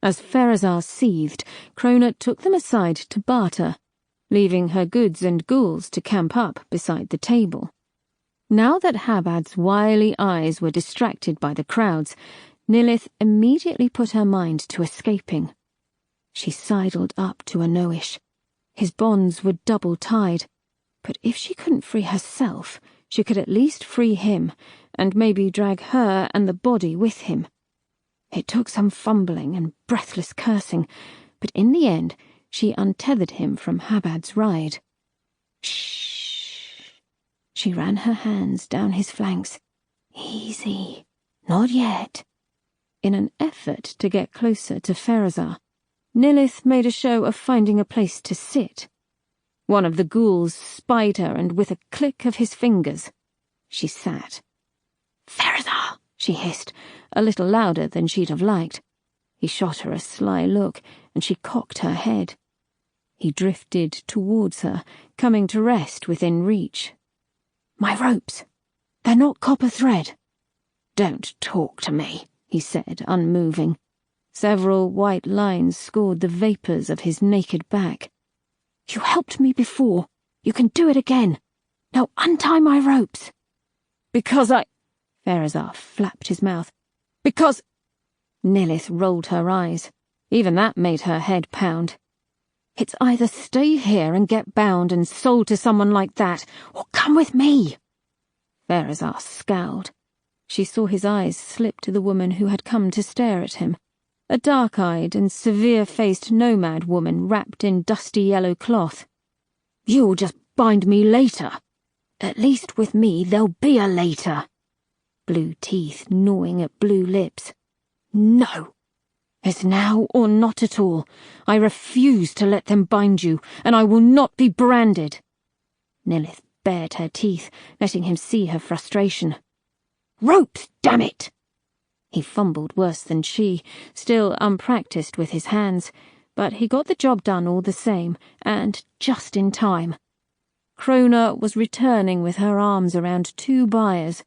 As Pharazar seethed, Krona took them aside to barter, leaving her goods and ghouls to camp up beside the table. Now that Habad's wily eyes were distracted by the crowds, Nilith immediately put her mind to escaping. She sidled up to Anoish. His bonds were double-tied, but if she couldn't free herself, she could at least free him, and maybe drag her and the body with him. It took some fumbling and breathless cursing, but in the end she untethered him from Habad's ride. Shh! She ran her hands down his flanks. Easy. Not yet. In an effort to get closer to Pharazar, Nilith made a show of finding a place to sit. One of the ghouls spied her, and with a click of his fingers, she sat. "Pharazar!" she hissed, a little louder than she'd have liked. He shot her a sly look, and she cocked her head. He drifted towards her, coming to rest within reach. "My ropes! They're not copper thread." "Don't talk to me," he said, unmoving. Several white lines scored the vapours of his naked back. "You helped me before. You can do it again. Now untie my ropes." "Because I—" Pharazar flapped his mouth. "Because—" Nilith rolled her eyes. Even that made her head pound. "It's either stay here and get bound and sold to someone like that, or come with me." Pharazar scowled. She saw his eyes slip to the woman who had come to stare at him, a dark-eyed and severe-faced nomad woman wrapped in dusty yellow cloth. "You'll just bind me later." "At least with me there'll be a later." Blue teeth gnawing at blue lips. "No. It's now or not at all. I refuse to let them bind you, and I will not be branded." Nilith bared her teeth, letting him see her frustration. "Ropes, damn it!" He fumbled worse than she, still unpractised with his hands, but he got the job done all the same, and just in time. Krona was returning with her arms around two buyers.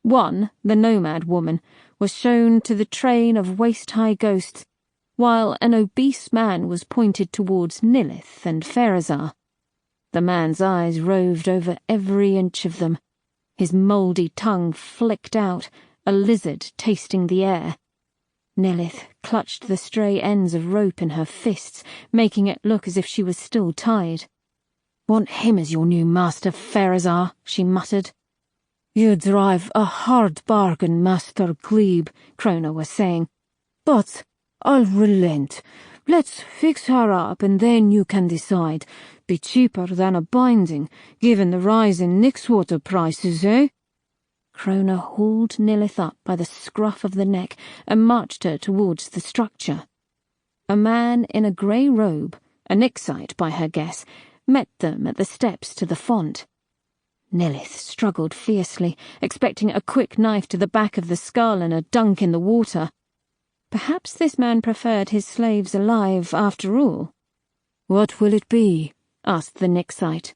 One, the nomad woman, was shown to the train of waist-high ghosts, while an obese man was pointed towards Nilith and Pharazar. The man's eyes roved over every inch of them. His mouldy tongue flicked out, a lizard tasting the air. Nilith clutched the stray ends of rope in her fists, making it look as if she was still tied. "Want him as your new master, Pharazar," she muttered. "You drive a hard bargain, Master Glebe," Krona was saying. "But I'll relent. Let's fix her up and then you can decide. Be cheaper than a binding, given the rise in Nixwater prices, eh?" Krona hauled Nilith up by the scruff of the neck and marched her towards the structure. A man in a grey robe, a Nixite by her guess, met them at the steps to the font. Nilith struggled fiercely, expecting a quick knife to the back of the skull and a dunk in the water. Perhaps this man preferred his slaves alive after all. "What will it be?" asked the Nixite.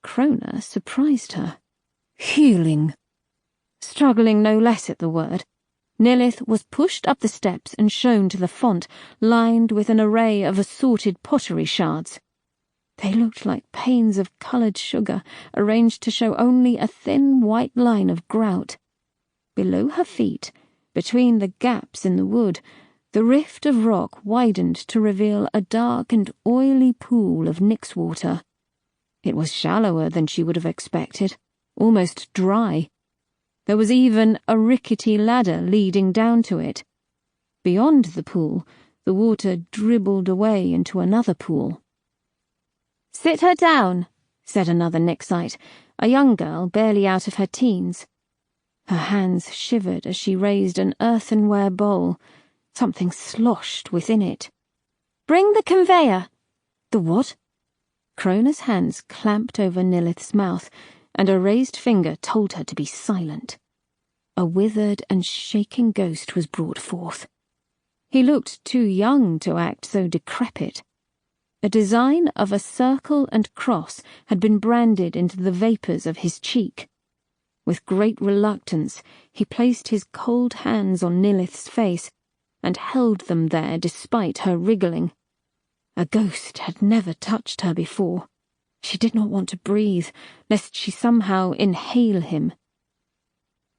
Krona surprised her. "Healing." Struggling no less at the word, Nilith was pushed up the steps and shown to the font, lined with an array of assorted pottery shards. They looked like panes of coloured sugar, arranged to show only a thin white line of grout. Below her feet, between the gaps in the wood, the rift of rock widened to reveal a dark and oily pool of Nixwater. It was shallower than she would have expected, almost dry. There was even a rickety ladder leading down to it. Beyond the pool, the water dribbled away into another pool. "Sit her down," said another Nixite, a young girl barely out of her teens. Her hands shivered as she raised an earthenware bowl. Something sloshed within it. "Bring the conveyor." "The what?" Krona's hands clamped over Nilith's mouth, and a raised finger told her to be silent. A withered and shaking ghost was brought forth. He looked too young to act so decrepit. A design of a circle and cross had been branded into the vapours of his cheek. With great reluctance, he placed his cold hands on Nilith's face and held them there despite her wriggling. A ghost had never touched her before. She did not want to breathe, lest she somehow inhale him.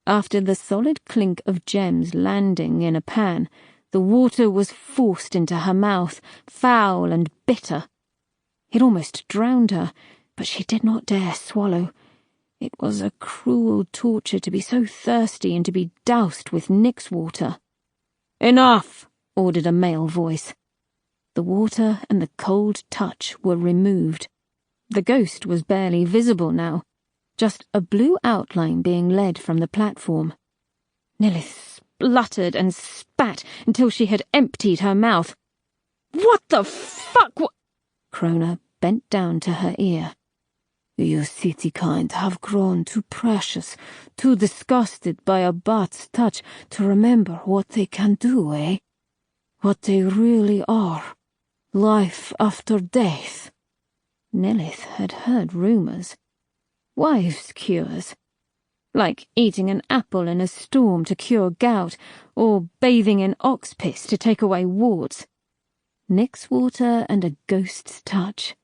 After the solid clink of gems landing in a pan, The water was forced into her mouth, foul and bitter. It almost drowned her, but she did not dare swallow. It was a cruel torture to be so thirsty and to be doused with Nyx water. "Enough!" ordered a male voice. The water and the cold touch were removed. The ghost was barely visible now, just a blue outline being led from the platform. Nilith spluttered and spat until she had emptied her mouth. "What the fuck?" Krona bent down to her ear. "You city kind have grown too precious, too disgusted by a bat's touch to remember what they can do, eh? What they really are. Life after death." Nilith had heard rumours. Wives' cures. Like eating an apple in a storm to cure gout, or bathing in ox piss to take away warts. Nyx water and a ghost's touch.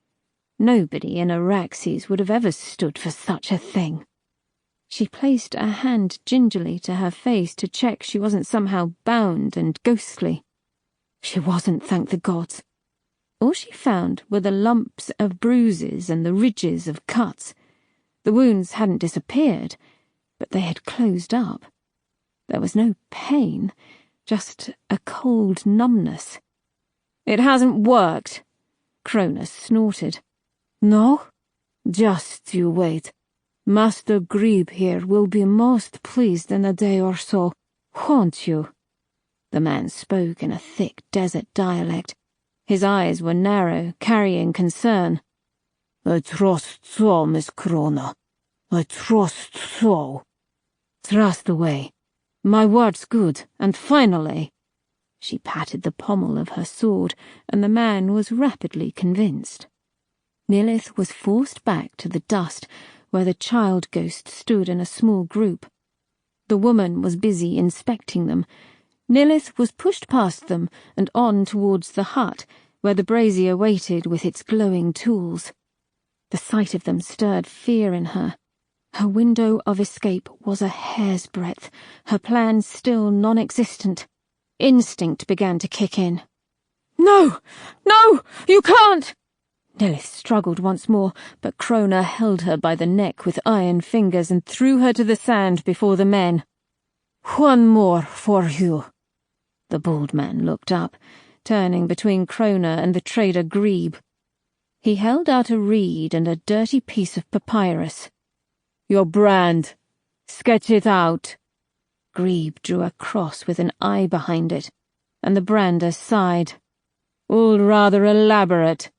Nobody in Araxes would have ever stood for such a thing. She placed a hand gingerly to her face to check she wasn't somehow bound and ghostly. She wasn't, thank the gods. All she found were the lumps of bruises and the ridges of cuts. The wounds hadn't disappeared, but they had closed up. There was no pain, just a cold numbness. "It hasn't worked," Krona snorted. "No? Just you wait. Master Grebe here will be most pleased in a day or so, won't you?" The man spoke in a thick desert dialect. His eyes were narrow, carrying concern. "I trust so, Miss Krona. I trust so." "Trust away. My word's good, and finally—" She patted the pommel of her sword, and the man was rapidly convinced. Nilith was forced back to the dust, where the child ghost stood in a small group. The woman was busy inspecting them. Nilith was pushed past them and on towards the hut, where the brazier waited with its glowing tools. The sight of them stirred fear in her. Her window of escape was a hair's breadth, her plan still non-existent. Instinct began to kick in. "No! No! You can't!" Nilith struggled once more, but Krona held her by the neck with iron fingers and threw her to the sand before the men. "One more for you." The bald man looked up, turning between Krona and the trader Grebe. He held out a reed and a dirty piece of papyrus. "Your brand. Sketch it out." Grebe drew a cross with an eye behind it, and the brander sighed. "All rather elaborate.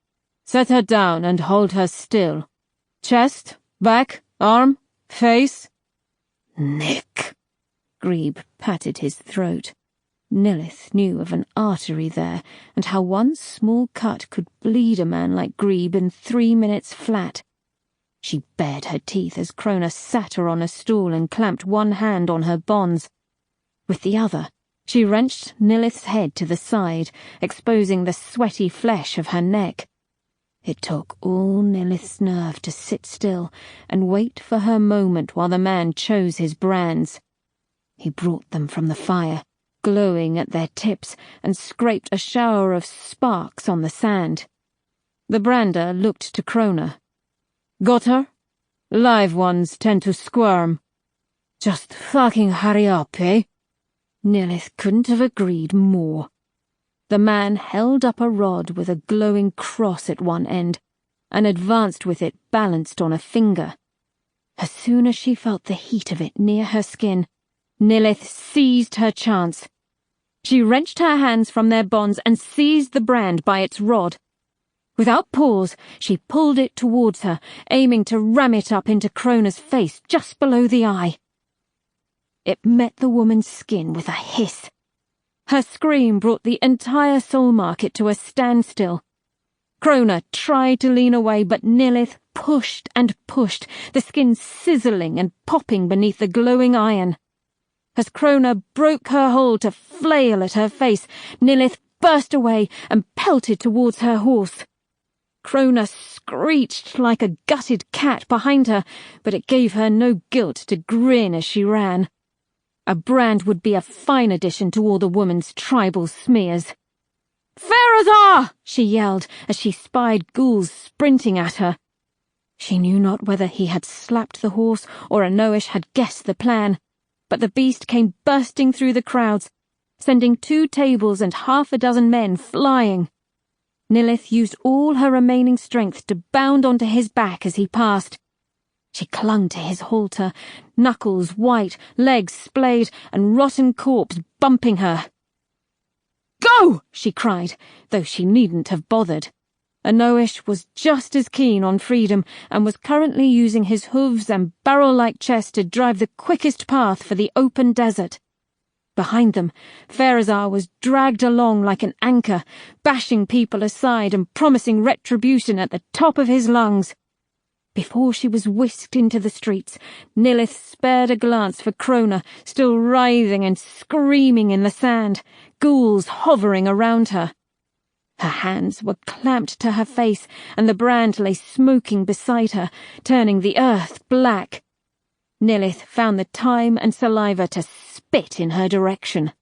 Set her down and hold her still. Chest, back, arm, face." "Nick." Grebe patted his throat. Nilith knew of an artery there, and how one small cut could bleed a man like Grebe in 3 minutes flat. She bared her teeth as Krona sat her on a stool and clamped one hand on her bonds. With the other, she wrenched Nilith's head to the side, exposing the sweaty flesh of her neck. It took all Nilith's nerve to sit still and wait for her moment while the man chose his brands. He brought them from the fire, glowing at their tips, and scraped a shower of sparks on the sand. The brander looked to Krona. "Got her? Live ones tend to squirm." "Just fucking hurry up, eh?" Nilith couldn't have agreed more. The man held up a rod with a glowing cross at one end, and advanced with it balanced on a finger. As soon as she felt the heat of it near her skin, Nilith seized her chance. She wrenched her hands from their bonds and seized the brand by its rod. Without pause, she pulled it towards her, aiming to ram it up into Krona's face just below the eye. It met the woman's skin with a hiss. Her scream brought the entire soul market to a standstill. Krona tried to lean away, but Nilith pushed and pushed, the skin sizzling and popping beneath the glowing iron. As Krona broke her hold to flail at her face, Nilith burst away and pelted towards her horse. Krona screeched like a gutted cat behind her, but it gave her no guilt to grin as she ran. A brand would be a fine addition to all the woman's tribal smears. "Pharazah!" she yelled as she spied ghouls sprinting at her. She knew not whether he had slapped the horse or Anoish had guessed the plan, but the beast came bursting through the crowds, sending 2 tables and 6 men flying. Nilith used all her remaining strength to bound onto his back as he passed. She clung to his halter, knuckles white, legs splayed, and rotten corpse bumping her. "Go!" she cried, though she needn't have bothered. Anoish was just as keen on freedom and was currently using his hooves and barrel-like chest to drive the quickest path for the open desert. Behind them, Pharazah was dragged along like an anchor, bashing people aside and promising retribution at the top of his lungs. Before she was whisked into the streets, Nilith spared a glance for Crona, still writhing and screaming in the sand, ghouls hovering around her. Her hands were clamped to her face, and the brand lay smoking beside her, turning the earth black. Nilith found the time and saliva to spit in her direction.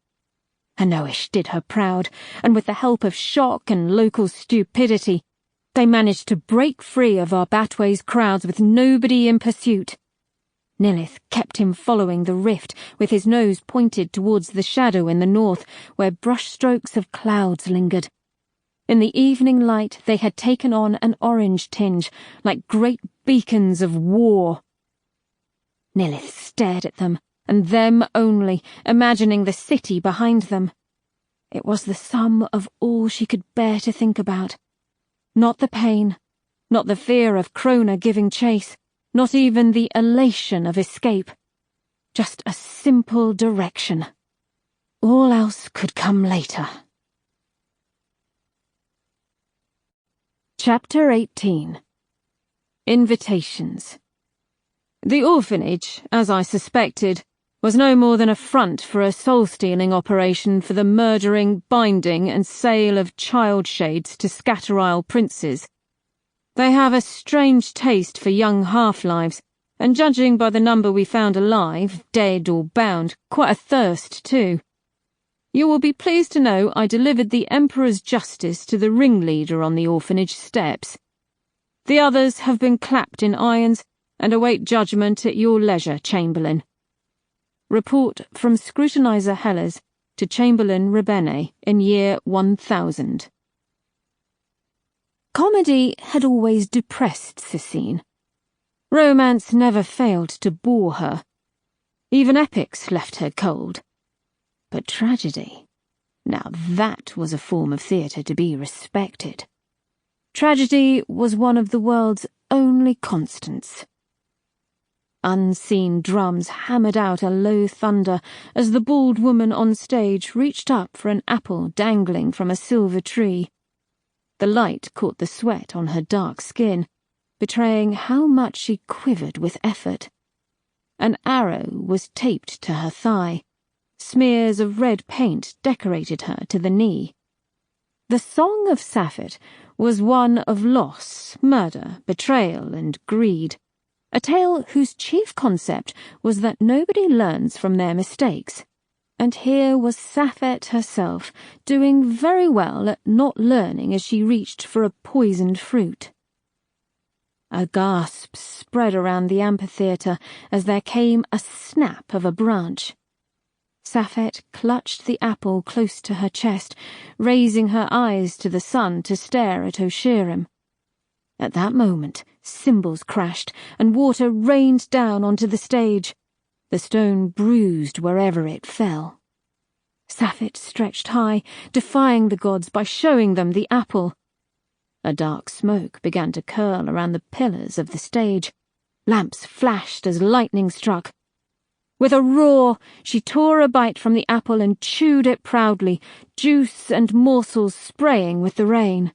Anoish did her proud, and with the help of shock and local stupidity, they managed to break free of Arbatway's crowds with nobody in pursuit. Nilith kept him following the rift, with his nose pointed towards the shadow in the north, where brushstrokes of clouds lingered. In the evening light they had taken on an orange tinge, like great beacons of war. Nilith stared at them, and them only, imagining the city behind them. It was the sum of all she could bear to think about. Not the pain, not the fear of Crona giving chase, not even the elation of escape. Just a simple direction. All else could come later. Chapter 18. Invitations. The orphanage, as I suspected, was no more than a front for a soul-stealing operation for the murdering, binding, and sale of child shades to Scatterisle princes. They have a strange taste for young half-lives, and judging by the number we found alive, dead or bound, quite a thirst too. You will be pleased to know I delivered the Emperor's justice to the ringleader on the orphanage steps. The others have been clapped in irons and await judgment at your leisure, Chamberlain. Report from Scrutinizer Hellers to Chamberlain Rebene in year 1000. Comedy had always depressed Cecine. Romance never failed to bore her. Even epics left her cold. But tragedy, now that was a form of theatre to be respected. Tragedy was one of the world's only constants. Unseen drums hammered out a low thunder as the bald woman on stage reached up for an apple dangling from a silver tree. The light caught the sweat on her dark skin, betraying how much she quivered with effort. An arrow was taped to her thigh. Smears of red paint decorated her to the knee. The Song of Sapphet was one of loss, murder, betrayal, and greed. A tale whose chief concept was that nobody learns from their mistakes. And here was Sapphet herself, doing very well at not learning as she reached for a poisoned fruit. A gasp spread around the amphitheatre as there came a snap of a branch. Sapphet clutched the apple close to her chest, raising her eyes to the sun to stare at Oshirim. At that moment, cymbals crashed, and water rained down onto the stage. The stone bruised wherever it fell. Sapphet stretched high, defying the gods by showing them the apple. A dark smoke began to curl around the pillars of the stage. Lamps flashed as lightning struck. With a roar, she tore a bite from the apple and chewed it proudly, juice and morsels spraying with the rain.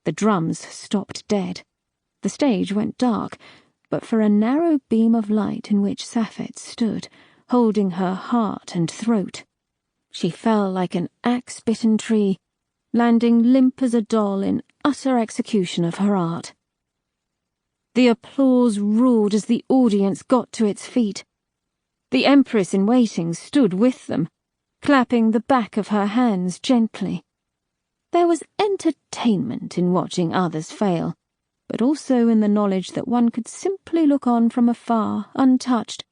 The drums stopped dead. The stage went dark, but for a narrow beam of light in which Sapphet stood, holding her heart and throat. She fell like an axe-bitten tree, landing limp as a doll in utter execution of her art. The applause roared as the audience got to its feet. The Empress-in-waiting stood with them, clapping the back of her hands gently. There was entertainment in watching others fail, but also in the knowledge that one could simply look on from afar, untouched,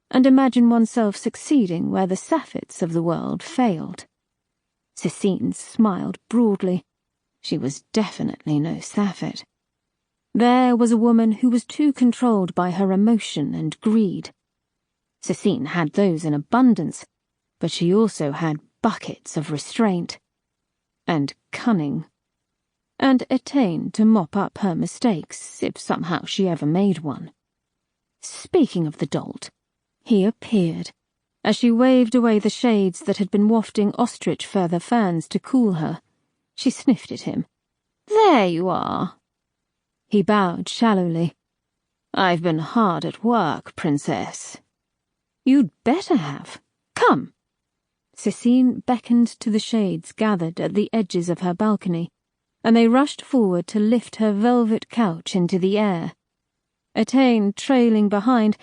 and imagine oneself succeeding where the Sapphids of the world failed. Cecine smiled broadly. She was definitely no Sapphid. There was a woman who was too controlled by her emotion and greed. Cecine had those in abundance, but she also had buckets of restraint. And cunning. And Etain to mop up her mistakes, if somehow she ever made one. Speaking of the dolt, he appeared, as she waved away the shades that had been wafting ostrich feather fans to cool her. She sniffed at him. "There you are." He bowed shallowly. "I've been hard at work, Princess." "You'd better have. Come." Cecine beckoned to the shades gathered at the edges of her balcony, and they rushed forward to lift her velvet couch into the air. Etain trailing behind,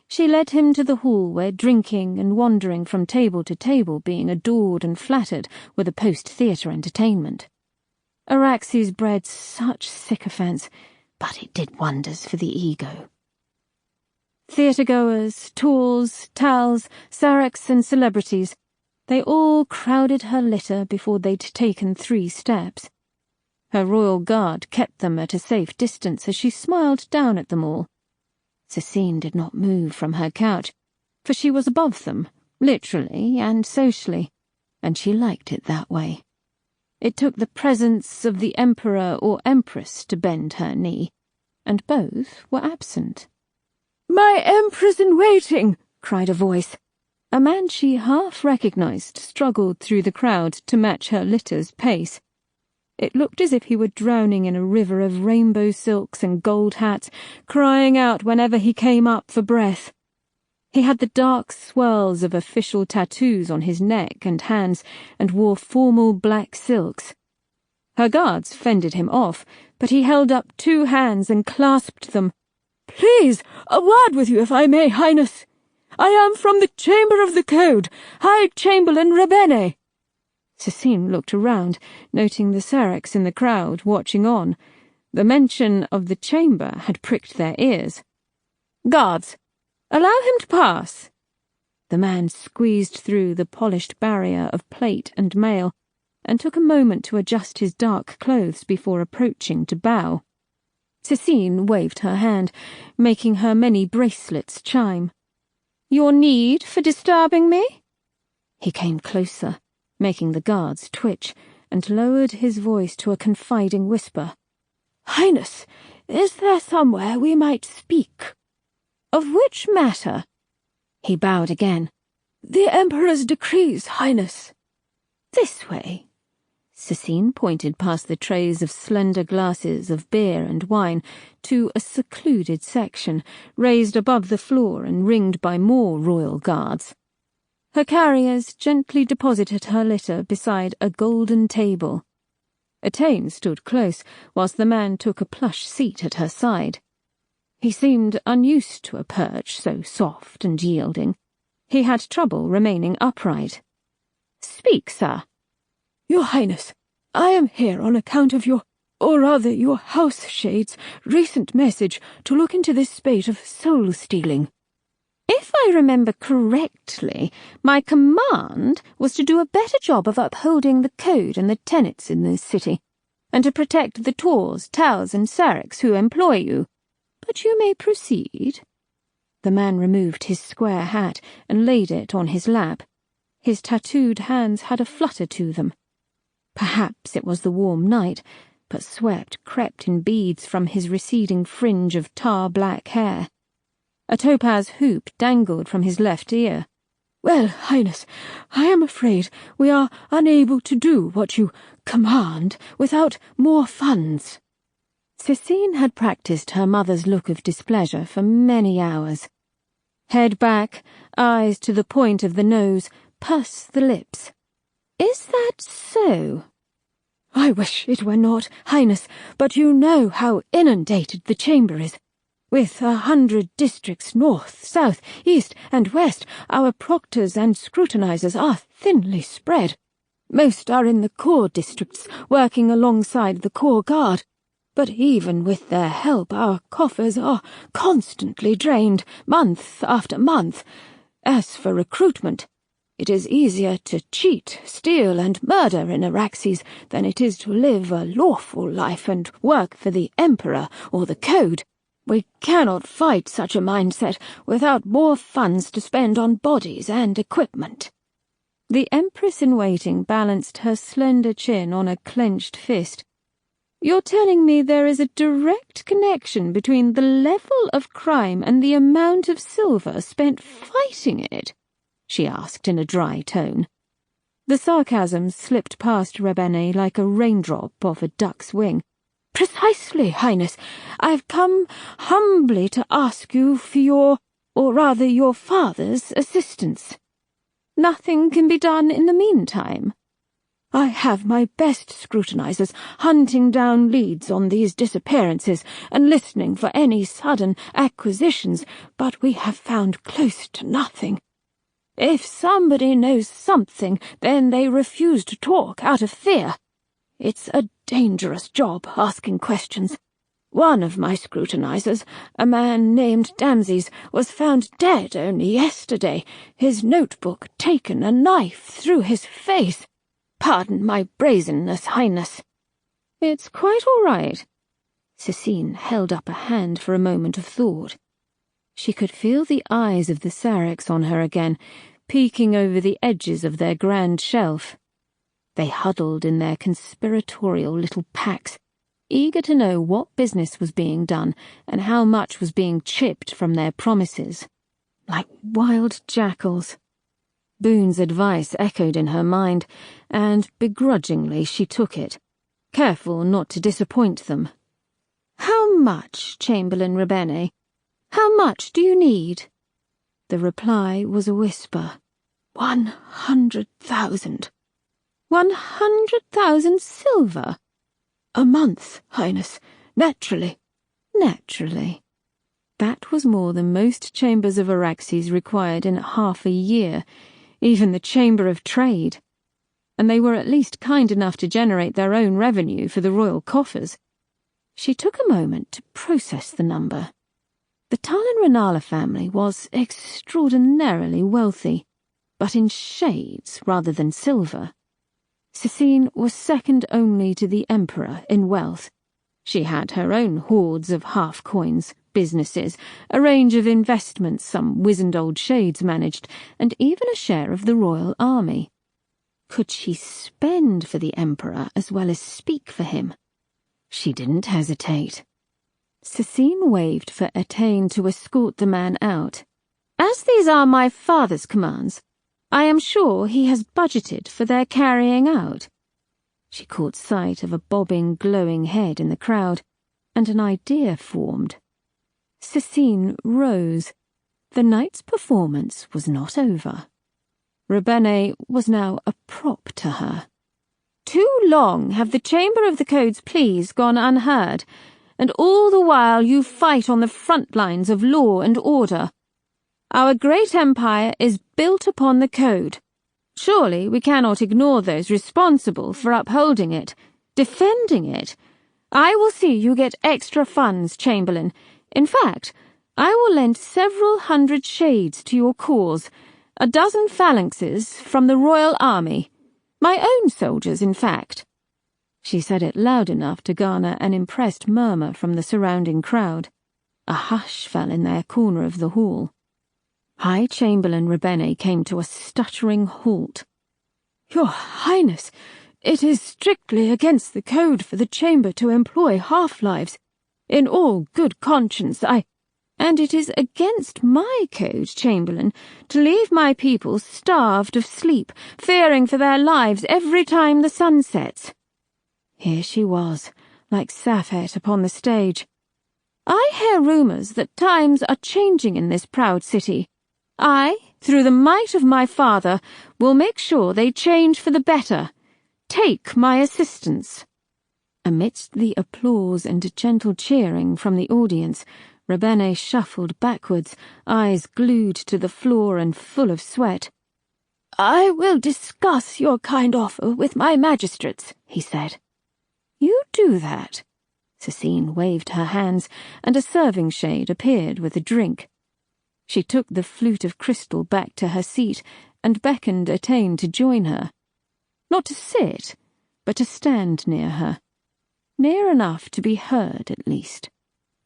she led him to the hall where drinking and wandering from table to table being adored and flattered were the post-theatre entertainment. Araxes bred such sycophants, but it did wonders for the ego. Theatre-goers, tools, tals, saraks and celebrities, they all crowded her litter before they'd taken 3 steps. Her royal guard kept them at a safe distance as she smiled down at them all. Cecine did not move from her couch, for she was above them, literally and socially, and she liked it that way. It took the presence of the Emperor or Empress to bend her knee, and both were absent. "My Empress-in-waiting!" cried a voice. A man she half recognized struggled through the crowd to match her litter's pace. It looked as if he were drowning in a river of rainbow silks and gold hats, crying out whenever he came up for breath. He had the dark swirls of official tattoos on his neck and hands, and wore formal black silks. Her guards fended him off, but he held up 2 hands and clasped them. "Please, a word with you, if I may, Highness. I am from the Chamber of the Code, High Chamberlain Rebene." Cecine looked around, noting the saraks in the crowd watching on. The mention of the chamber had pricked their ears. "Guards, allow him to pass." The man squeezed through the polished barrier of plate and mail, and took a moment to adjust his dark clothes before approaching to bow. Cecine waved her hand, making her many bracelets chime. "Your need for disturbing me?" He came closer, making the guards twitch, and lowered his voice to a confiding whisper. "Highness, is there somewhere we might speak?" "Of which matter?" He bowed again. "The Emperor's decrees, Highness." "This way." Cecine pointed past the trays of slender glasses of beer and wine to a secluded section, raised above the floor and ringed by more royal guards. Her carriers gently deposited her litter beside a golden table. Etain stood close, whilst the man took a plush seat at her side. He seemed unused to a perch so soft and yielding. He had trouble remaining upright. "Speak, sir." "Your Highness, I am here on account of your house shade's recent message to look into this spate of soul-stealing." "If I remember correctly, my command was to do a better job of upholding the code and the tenets in this city, and to protect the Tors, Tals, and Saraks who employ you. But you may proceed." The man removed his square hat and laid it on his lap. His tattooed hands had a flutter to them. Perhaps it was the warm night, but sweat crept in beads from his receding fringe of tar-black hair. A topaz hoop dangled from his left ear. "Well, Highness, I am afraid we are unable to do what you command without more funds." Cecine had practiced her mother's look of displeasure for many hours. Head back, eyes to the point of the nose, purse the lips. "Is that so?" "I wish it were not, Highness, but you know how inundated the chamber is. With 100 districts north, south, east, and west, our proctors and scrutinizers are thinly spread. Most are in the core districts, working alongside the core guard. But even with their help, our coffers are constantly drained, month after month. As for recruitment, it is easier to cheat, steal, and murder in Araxes than it is to live a lawful life and work for the Emperor or the Code. We cannot fight such a mindset without more funds to spend on bodies and equipment." The Empress-in-Waiting balanced her slender chin on a clenched fist. "You're telling me there is a direct connection between the level of crime and the amount of silver spent fighting it?" she asked in a dry tone. The sarcasm slipped past Rebene like a raindrop off a duck's wing. "Precisely, Highness. I have come humbly to ask you for your, or rather your father's, assistance." "Nothing can be done in the meantime?" "I have my best scrutinizers hunting down leads on these disappearances and listening for any sudden acquisitions, but we have found close to nothing. If somebody knows something, then they refuse to talk out of fear. It's a dangerous job asking questions. One of my scrutinizers, a man named Damses, was found dead only yesterday, his notebook taken a knife through his face. Pardon my brazenness, Highness." "It's quite all right." Cecine held up a hand for a moment of thought. She could feel the eyes of the Syrinx on her again, peeking over the edges of their grand shelf. They huddled in their conspiratorial little packs, eager to know what business was being done and how much was being chipped from their promises. Like wild jackals. Boone's advice echoed in her mind, and begrudgingly she took it, careful not to disappoint them. "How much, Chamberlain Rebene? How much do you need?" The reply was a whisper. 100,000. 100,000 silver? "A month, Highness. Naturally." Naturally. That was more than most chambers of Araxes required in half a year, even the Chamber of Trade. And they were at least kind enough to generate their own revenue for the royal coffers. She took a moment to process the number. The Talon-Renala family was extraordinarily wealthy, but in shades rather than silver. Cecine was second only to the Emperor in wealth. She had her own hoards of half-coins, businesses, a range of investments some wizened old shades managed, and even a share of the royal army. Could she spend for the Emperor as well as speak for him? She didn't hesitate. Cecine waved for Attain to escort the man out. "As these are my father's commands, I am sure he has budgeted for their carrying out." She caught sight of a bobbing, glowing head in the crowd, and an idea formed. Cecine rose. The night's performance was not over. Rebene was now a prop to her. "Too long have the Chamber of the Code's pleas gone unheard, and all the while you fight on the front lines of law and order. Our great empire is built upon the Code. Surely we cannot ignore those responsible for upholding it, defending it. I will see you get extra funds, Chamberlain. In fact, I will lend several hundred shades to your cause, a dozen phalanxes from the royal army. My own soldiers, in fact." She said it loud enough to garner an impressed murmur from the surrounding crowd. A hush fell in their corner of the hall. High Chamberlain Rebene came to a stuttering halt. "Your Highness, it is strictly against the Code for the Chamber to employ half-lives. In all good conscience, And it is against my code, Chamberlain, to leave my people starved of sleep, fearing for their lives every time the sun sets." Here she was, like Safet upon the stage. "I hear rumours that times are changing in this proud city. I, through the might of my father, will make sure they change for the better. Take my assistance." Amidst the applause and gentle cheering from the audience, Rebene shuffled backwards, eyes glued to the floor and full of sweat. "I will discuss your kind offer with my magistrates," he said. "You do that." Cecine waved her hands, and a serving shade appeared with a drink. She took the flute of crystal back to her seat and beckoned Atane to join her. Not to sit, but to stand near her. Near enough to be heard, at least.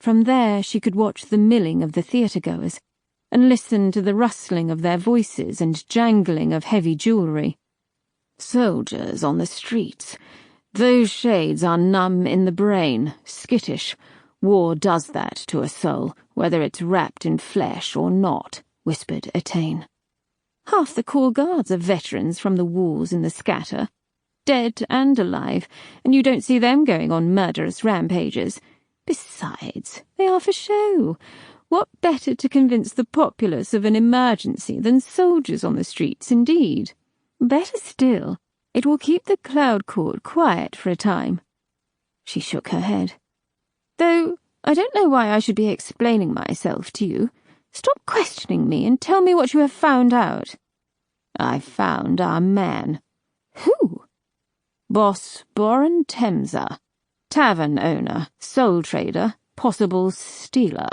From there she could watch the milling of the theatre-goers, and listen to the rustling of their voices and jangling of heavy jewellery. Soldiers on the streets. Those shades are numb in the brain, skittish. War does that to a soul, whether it's wrapped in flesh or not, whispered Atane. Half the Corps Guards are veterans from the wars in the scatter, dead and alive, and you don't see them going on murderous rampages. Besides, they are for show. What better to convince the populace of an emergency than soldiers on the streets, indeed? Better still, it will keep the cloud court quiet for a time. She shook her head. Though I don't know why I should be explaining myself to you. Stop questioning me and tell me what you have found out. I found our man. Who? Boss Boran Temza. Tavern owner, soul trader, possible stealer.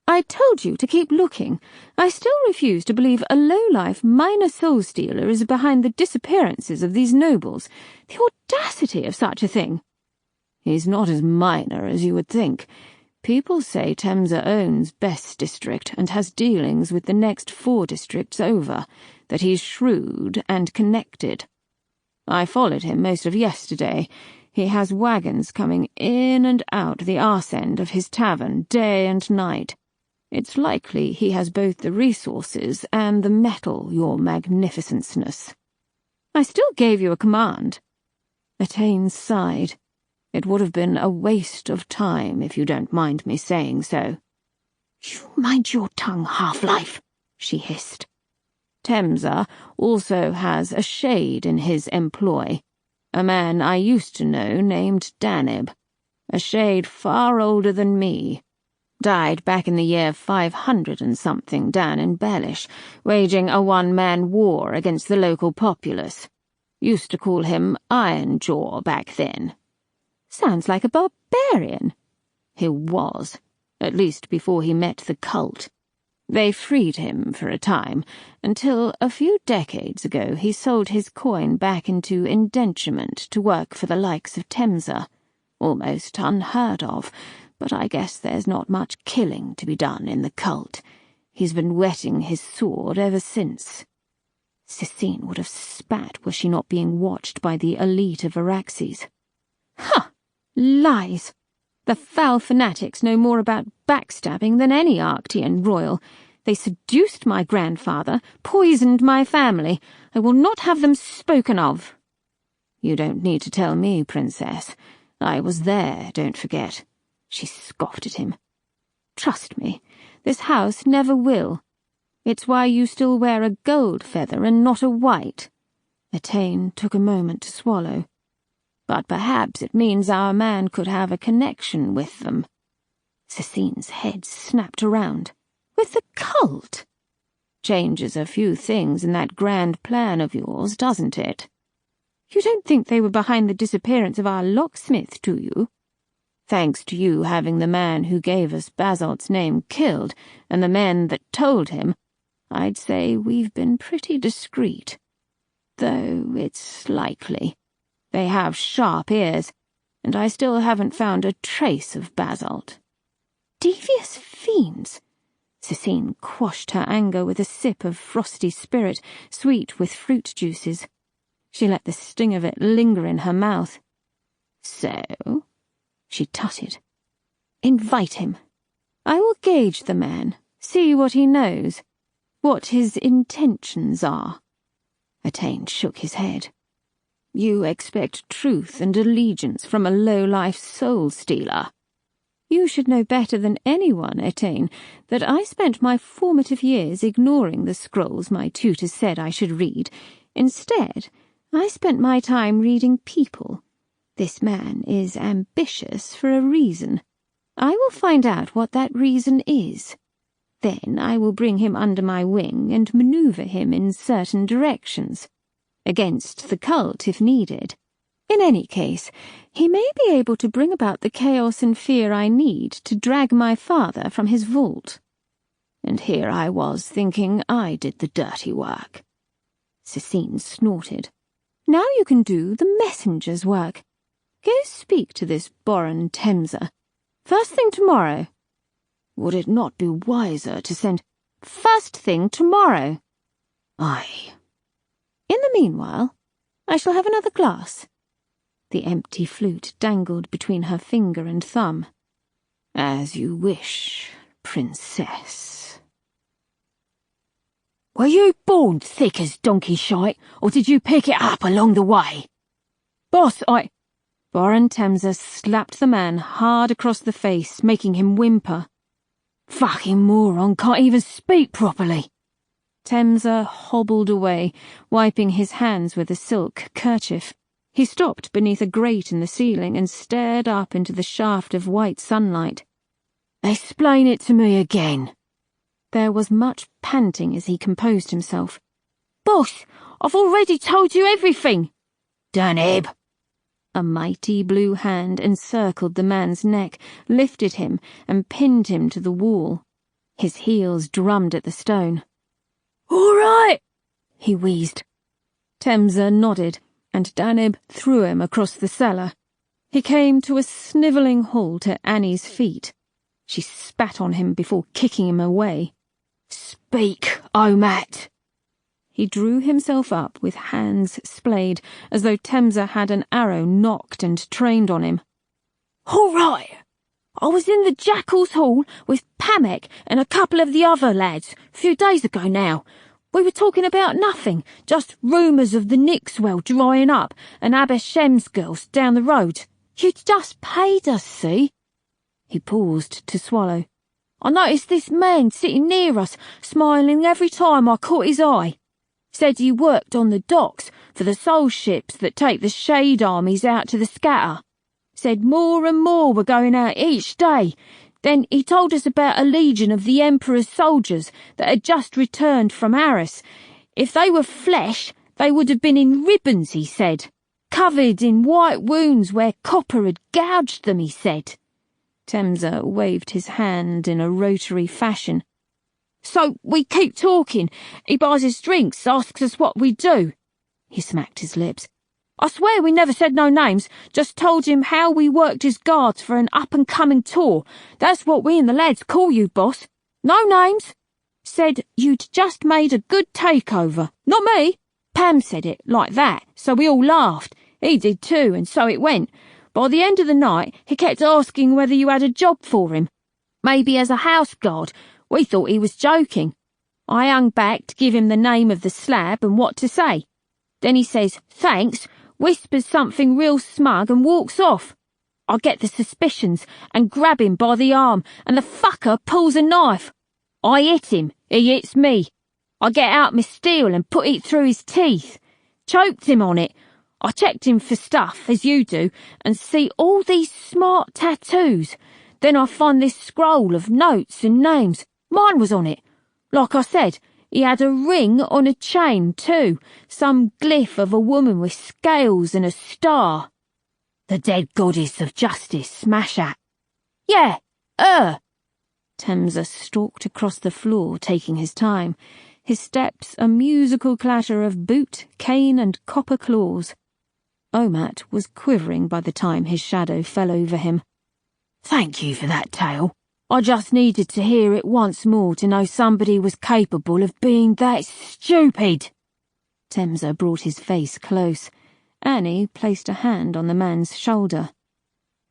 I told you to keep looking. I still refuse to believe a low-life minor soul stealer is behind the disappearances of these nobles. The audacity of such a thing. He's not as minor as you would think. People say Temza owns Bess district and has dealings with the next 4 districts over, that he's shrewd and connected. I followed him most of yesterday. He has wagons coming in and out the arse end of his tavern day and night. It's likely he has both the resources and the metal, your magnificence. I still gave you a command. Atane sighed. It would have been a waste of time, if you don't mind me saying so. You mind your tongue, half-life, she hissed. Temza also has a shade in his employ, a man I used to know named Danib, a shade far older than me. Died back in the year 500 and something down in Bellish, waging a one-man war against the local populace. Used to call him Ironjaw back then. Sounds like a barbarian. He was, at least before he met the cult. They freed him for a time, until a few decades ago he sold his coin back into indenturement to work for the likes of Temza. Almost unheard of, but I guess there's not much killing to be done in the cult. He's been whetting his sword ever since. Cecine would have spat were she not being watched by the elite of Araxes. Huh! Lies! The foul fanatics know more about backstabbing than any Arctian royal. They seduced my grandfather, poisoned my family. I will not have them spoken of. You don't need to tell me, Princess. I was there, don't forget. She scoffed at him. Trust me, this house never will. It's why you still wear a gold feather and not a white. Atane took a moment to swallow. But perhaps it means our man could have a connection with them. Cecine's head snapped around. With the cult? Changes a few things in that grand plan of yours, doesn't it? You don't think they were behind the disappearance of our locksmith, do you? Thanks to you having the man who gave us Basalt's name killed, and the men that told him, I'd say we've been pretty discreet. Though it's likely. They have sharp ears, and I still haven't found a trace of Basalt. Devious fiends! Cecine quashed her anger with a sip of frosty spirit, sweet with fruit juices. She let the sting of it linger in her mouth. So? She tutted. Invite him. I will gauge the man, see what he knows, what his intentions are. Atane shook his head. You expect truth and allegiance from a low-life soul-stealer. You should know better than anyone, Atane, that I spent my formative years ignoring the scrolls my tutors said I should read. Instead, I spent my time reading people. This man is ambitious for a reason. I will find out what that reason is. Then I will bring him under my wing and maneuver him in certain directions. Against the cult, if needed. In any case, he may be able to bring about the chaos and fear I need to drag my father from his vault. And here I was thinking I did the dirty work. Cecine snorted. Now you can do the messenger's work. Go speak to this Boran Temsa. First thing tomorrow. Would it not be wiser to send first thing tomorrow? Aye. In the meanwhile, I shall have another glass. The empty flute dangled between her finger and thumb. As you wish, princess. Were you born thick as donkey shite, or did you pick it up along the way? Boss, Boran Temsa slapped the man hard across the face, making him whimper. Fucking moron, can't even speak properly. Temsa hobbled away, wiping his hands with a silk kerchief. He stopped beneath a grate in the ceiling and stared up into the shaft of white sunlight. Explain it to me again. There was much panting as he composed himself. Boss, I've already told you everything. Daneb. A mighty blue hand encircled the man's neck, lifted him, and pinned him to the wall. His heels drummed at the stone. All right, he wheezed. Temsa nodded, and Daneb threw him across the cellar. He came to a snivelling halt at Annie's feet. She spat on him before kicking him away. Speak, Omat. He drew himself up with hands splayed, as though Temsa had an arrow nocked and trained on him. All right. I was in the Jackal's Hall with Pamek and a couple of the other lads a few days ago now. We were talking about nothing, just rumours of the Nixwell drying up and Abishem's girls down the road. You'd just paid us, see? He paused to swallow. I noticed this man sitting near us, smiling every time I caught his eye. Said he worked on the docks for the soul ships that take the shade armies out to the scatter. Said more and more were going out each day. Then he told us about a legion of the Emperor's soldiers that had just returned from Arras. If they were flesh, they would have been in ribbons, he said. Covered in white wounds where copper had gouged them, he said. Temsa waved his hand in a rotary fashion. So we keep talking. He buys us drinks, asks us what we do. He smacked his lips. I swear we never said no names, just told him how we worked as guards for an up-and-coming tour. That's what we and the lads call you, boss. No names. Said you'd just made a good takeover. Not me. Pam said it like that, so we all laughed. He did too, and so it went. By the end of the night, he kept asking whether you had a job for him. Maybe as a house guard. We thought he was joking. I hung back to give him the name of the slab and what to say. Then he says, thanks, whispers something real smug and walks off. I get the suspicions and grab him by the arm, and the fucker pulls a knife. I hit him, he hits me. I get out my steel and put it through his teeth. Choked him on it. I checked him for stuff, as you do, and see all these smart tattoos. Then I find this scroll of notes and names. Mine was on it. Like I said, he had a ring on a chain, too. Some glyph of a woman with scales and a star. The dead goddess of justice, smash at. Yeah, her. Temsa stalked across the floor, taking his time. His steps a musical clatter of boot, cane, and copper claws. Omat was quivering by the time his shadow fell over him. Thank you for that tale. I just needed to hear it once more to know somebody was capable of being that stupid. Temsa brought his face close. Annie placed a hand on the man's shoulder.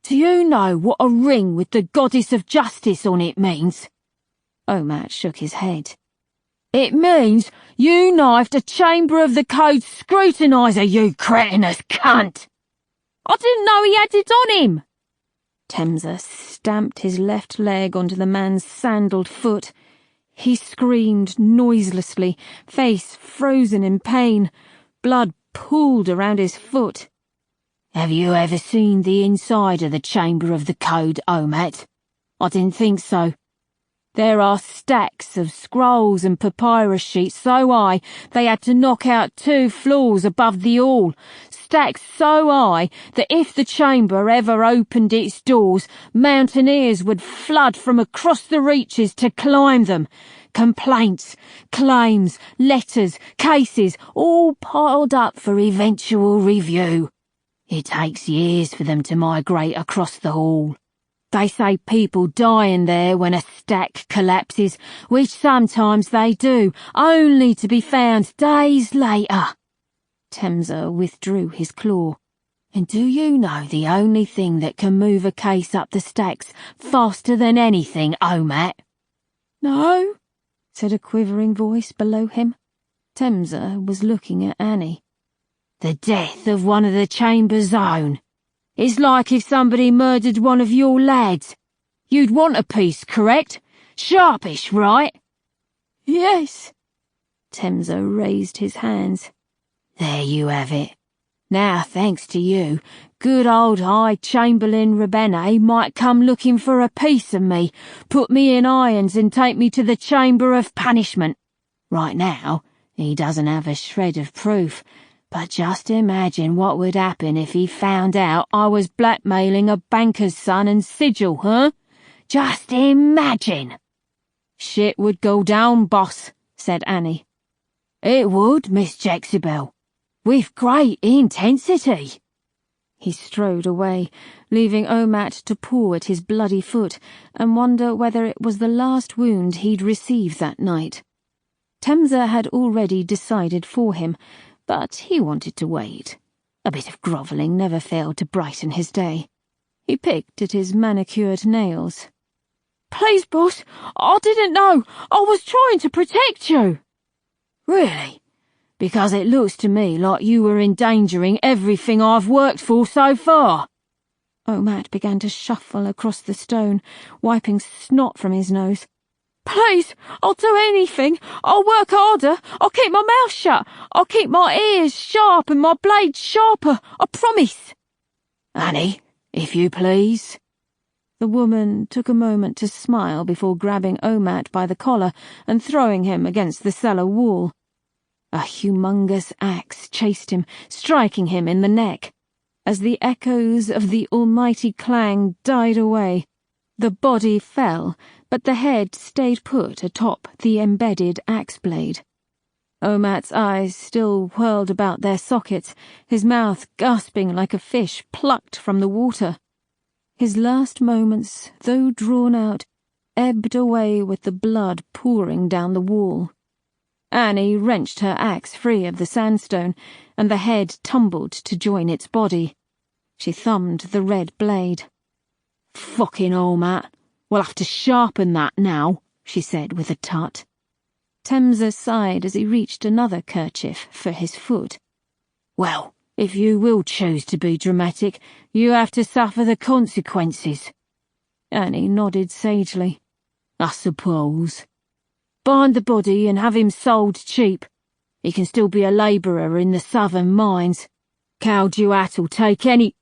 Do you know what a ring with the goddess of justice on it means? Omat shook his head. It means you knifed a Chamber of the Code scrutinizer, you cretinous cunt! I didn't know he had it on him! Temsa stamped his left leg onto the man's sandaled foot. He screamed noiselessly, face frozen in pain. Blood pooled around his foot. Have you ever seen the inside of the Chamber of the Code, Omat? I didn't think so. There are stacks of scrolls and papyrus sheets so high they had to knock out 2 floors above the hall, stacks so high that if the chamber ever opened its doors, mountaineers would flood from across the reaches to climb them. Complaints, claims, letters, cases, all piled up for eventual review. It takes years for them to migrate across the hall. They say people die in there when a stack collapses, which sometimes they do, only to be found days later. Temza withdrew his claw. And do you know the only thing that can move a case up the stacks faster than anything, Omat? No, said a quivering voice below him. Temza was looking at Annie. The death of one of the chamber's own. It's like if somebody murdered one of your lads. You'd want a piece, correct? Sharpish, right? Yes. Temza raised his hands. There you have it. Now, thanks to you, good old High Chamberlain Rebene might come looking for a piece of me, put me in irons and take me to the Chamber of Punishment. Right now, he doesn't have a shred of proof, but just imagine what would happen if he found out I was blackmailing a banker's son and sigil, huh? Just imagine. Shit would go down, boss, said Annie. It would, Miss Jexibel. With great intensity. He strode away, leaving Omat to paw at his bloody foot and wonder whether it was the last wound he'd received that night. Temza had already decided for him, but he wanted to wait. A bit of grovelling never failed to brighten his day. He picked at his manicured nails. Please, boss, I didn't know. I was trying to protect you. Really? Because it looks to me like you were endangering everything I've worked for so far. Omat began to shuffle across the stone, wiping snot from his nose. Please, I'll do anything. I'll work harder. I'll keep my mouth shut. I'll keep my ears sharp and my blades sharper. I promise. Annie, if you please. The woman took a moment to smile before grabbing Omat by the collar and throwing him against the cellar wall. A humongous axe chased him, striking him in the neck. As the echoes of the almighty clang died away, the body fell, but the head stayed put atop the embedded axe blade. Omat's eyes still whirled about their sockets, his mouth gasping like a fish plucked from the water. His last moments, though drawn out, ebbed away with the blood pouring down the wall. Annie wrenched her axe free of the sandstone, and the head tumbled to join its body. She thumbed the red blade. "Fucking Omat. We'll have to sharpen that now," she said with a tut. Temza sighed as he reached another kerchief for his foot. "Well, if you will choose to be dramatic, you have to suffer the consequences." Annie nodded sagely. "I suppose. Bind the body and have him sold cheap. He can still be a labourer in the southern mines. Caltro will take any—"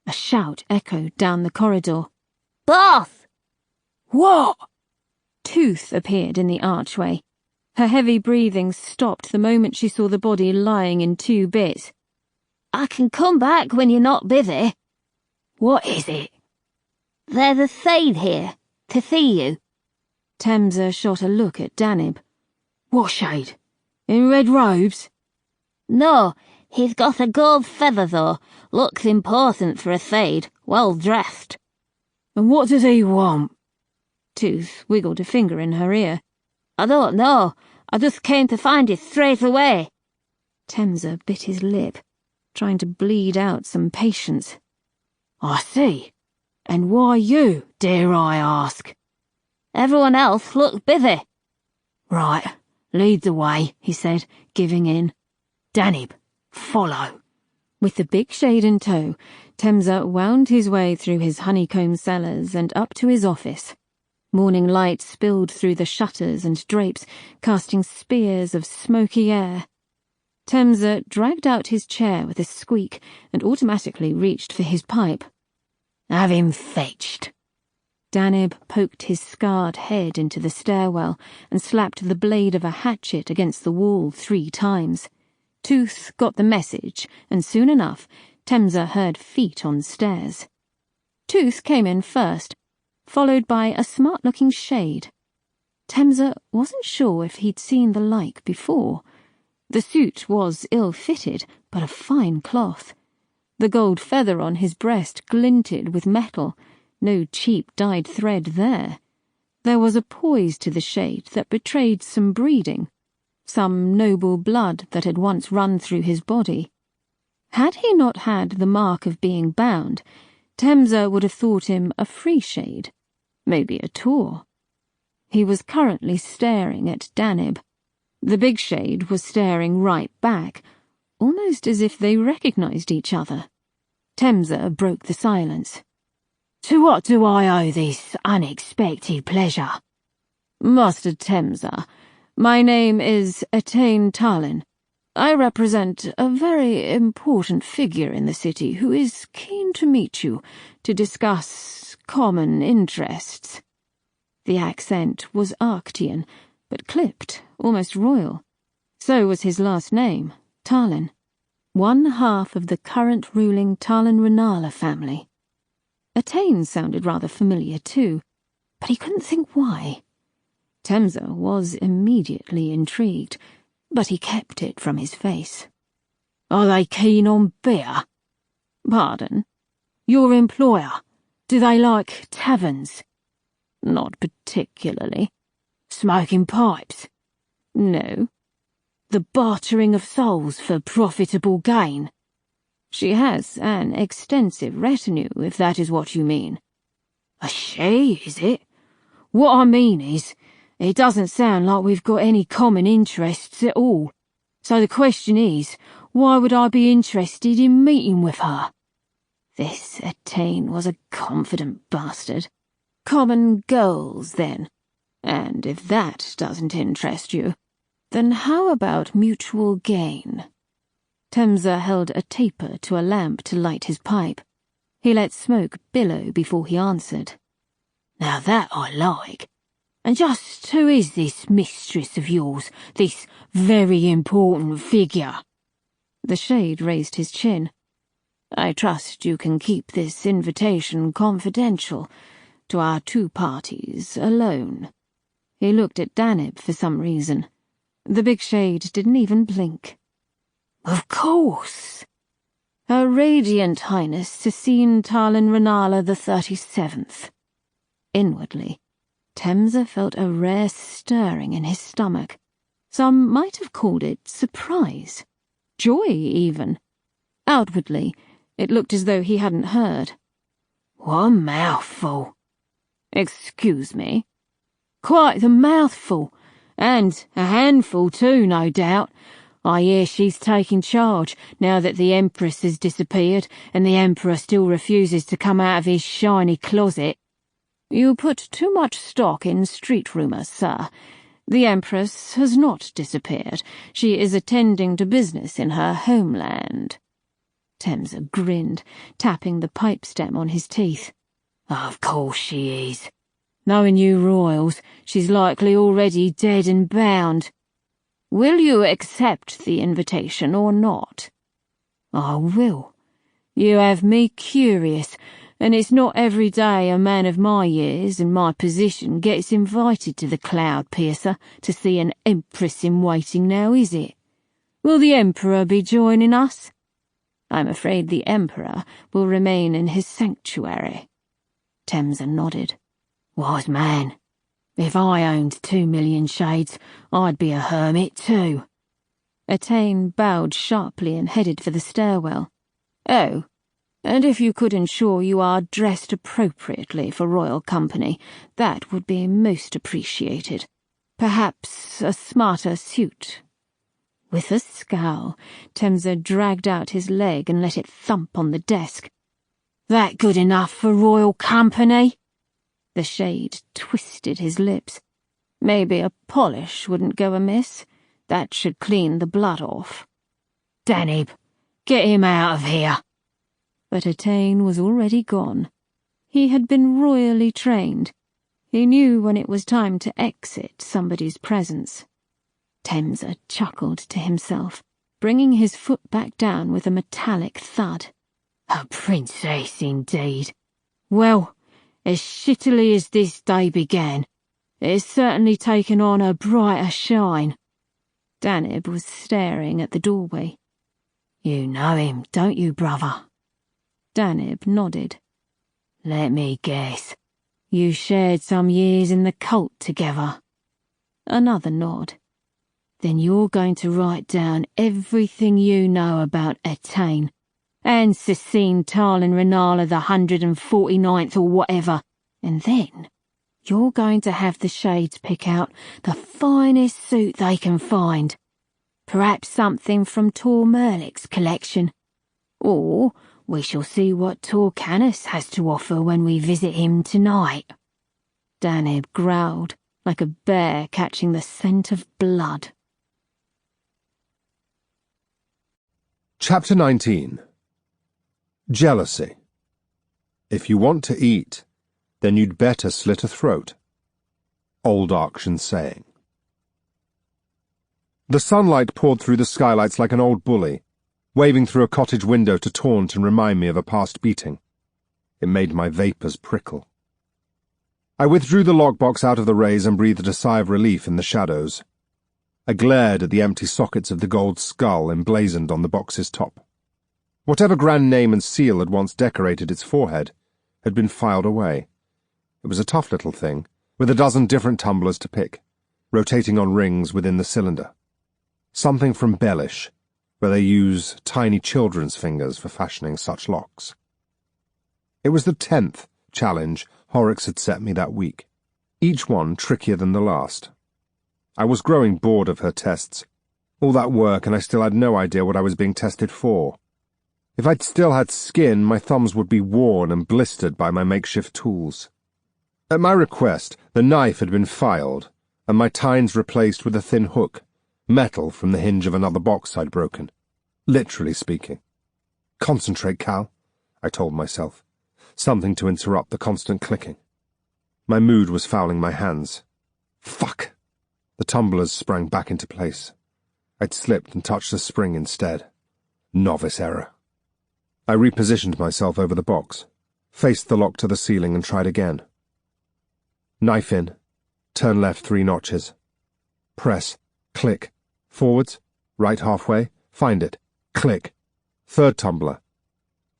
A shout echoed down the corridor. "Boss!" "What?" Tooth appeared in the archway. Her heavy breathing stopped the moment she saw the body lying in 2 bits. "I can come back when you're not busy." "What is it?" "There's a Thade here, to see you." Temza shot a look at Danib. "What shade? In red robes?" "No, he's got a gold feather though. Looks important for a Thade, well dressed." "And what does he want?" Tooth wiggled a finger in her ear. "I don't know. I just came to find you straight away." Temza bit his lip, trying to bleed out some patience. "I see. And why you, dare I ask?" "Everyone else looks busy." "Right, lead the way," he said, giving in. "Danib, follow." With the big shade in tow, Temza wound his way through his honeycomb cellars and up to his office. Morning light spilled through the shutters and drapes, casting spears of smoky air. Temza dragged out his chair with a squeak and automatically reached for his pipe. "Have him fetched." Danib poked his scarred head into the stairwell and slapped the blade of a hatchet against the wall 3 times. Tooth got the message, and soon enough, Temsa heard feet on stairs. Tooth came in first, followed by a smart-looking shade. Temsa wasn't sure if he'd seen the like before. The suit was ill-fitted, but of fine cloth. The gold feather on his breast glinted with metal. No cheap dyed thread there. There was a poise to the shade that betrayed some breeding, some noble blood that had once run through his body. Had he not had the mark of being bound, Temsa would have thought him a free shade, maybe a Tor. He was currently staring at Danib. The big shade was staring right back, almost as if they recognized each other. Temsa broke the silence. To what do I owe this unexpected pleasure? Master Temsa, my name is Etain Talin. I represent a very important figure in the city who is keen to meet you to discuss common interests. The accent was Arctian, but clipped, almost royal. So was his last name, Talin, one half of the current ruling Talin-Renala family. Etain sounded rather familiar too, but he couldn't think why. Temsa was immediately intrigued, but he kept it from his face. Are they keen on beer? Pardon? Your employer, do they like taverns? Not particularly. Smoking pipes? No. The bartering of souls for profitable gain? She has an extensive retinue, if that is what you mean. A she, is it? What I mean is, it doesn't sound like we've got any common interests at all. So the question is, why would I be interested in meeting with her? This Etain was a confident bastard. Common goals, then. And if that doesn't interest you, then how about mutual gain? Temsa held a taper to a lamp to light his pipe. He let smoke billow before he answered. Now that I like. And just who is this mistress of yours, this very important figure? The shade raised his chin. I trust you can keep this invitation confidential, to our 2 parties alone. He looked at Danib for some reason. The big shade didn't even blink. Of course. Her Radiant Highness Cecine Talin-Renala the 37th. Inwardly, Temsa felt a rare stirring in his stomach. Some might have called it surprise. Joy, even. Outwardly, it looked as though he hadn't heard. What a mouthful. Excuse me. Quite the mouthful. And a handful too, no doubt. I hear she's taking charge, now that the Empress has disappeared, and the Emperor still refuses to come out of his shiny closet. You put too much stock in street rumours, sir. The Empress has not disappeared. She is attending to business in her homeland. Temsa grinned, tapping the pipe stem on his teeth. Of course she is. Knowing you royals, she's likely already dead and bound. Will you accept the invitation or not? I will. You have me curious, and it's not every day a man of my years and my position gets invited to the Cloud-Piercer to see an Empress-in-waiting now, is it? Will the Emperor be joining us? I'm afraid the Emperor will remain in his sanctuary. Temsa nodded. Wise man. If I owned 2 million shades, I'd be a hermit too. Etain bowed sharply and headed for the stairwell. Oh, and if you could ensure you are dressed appropriately for royal company, that would be most appreciated. Perhaps a smarter suit. With a scowl, Temsa dragged out his leg and let it thump on the desk. That good enough for royal company? The shade twisted his lips. Maybe a polish wouldn't go amiss. That should clean the blood off. Danib, get him out of here. But Etain was already gone. He had been royally trained. He knew when it was time to exit somebody's presence. Temza chuckled to himself, bringing his foot back down with a metallic thud. A princess indeed. Well, as shittily as this day began, it has certainly taken on a brighter shine. Danib was staring at the doorway. You know him, don't you, brother? Danib nodded. Let me guess. You shared some years in the cult together. Another nod. Then you're going to write down everything you know about Etain, and Cecine Tarlin Renala the 149th or whatever, and then you're going to have the Shades pick out the finest suit they can find. Perhaps something from Tor Merlik's collection. Or we shall see what Tor Canis has to offer when we visit him tonight. Danib growled, like a bear catching the scent of blood. Chapter 19. Jealousy. If you want to eat, then you'd better slit a throat. Old Arctian saying. The sunlight poured through the skylights like an old bully, waving through a cottage window to taunt and remind me of a past beating. It made my vapours prickle. I withdrew the lockbox out of the rays and breathed a sigh of relief in the shadows. I glared at the empty sockets of the gold skull emblazoned on the box's top. Whatever grand name and seal had once decorated its forehead had been filed away. It was a tough little thing, with a dozen different tumblers to pick, rotating on rings within the cylinder. Something from Bellish, where they use tiny children's fingers for fashioning such locks. It was the 10th challenge Horrocks had set me that week, each one trickier than the last. I was growing bored of her tests. All that work, and I still had no idea what I was being tested for. If I'd still had skin, my thumbs would be worn and blistered by my makeshift tools. At my request, the knife had been filed, and my tines replaced with a thin hook, metal from the hinge of another box I'd broken, literally speaking. Concentrate, Cal, I told myself, something to interrupt the constant clicking. My mood was fouling my hands. Fuck! The tumblers sprang back into place. I'd slipped and touched the spring instead. Novice error. I repositioned myself over the box, faced the lock to the ceiling and tried again. Knife in. Turn left 3 notches. Press. Click. Forwards. Right halfway. Find it. Click. Third tumbler.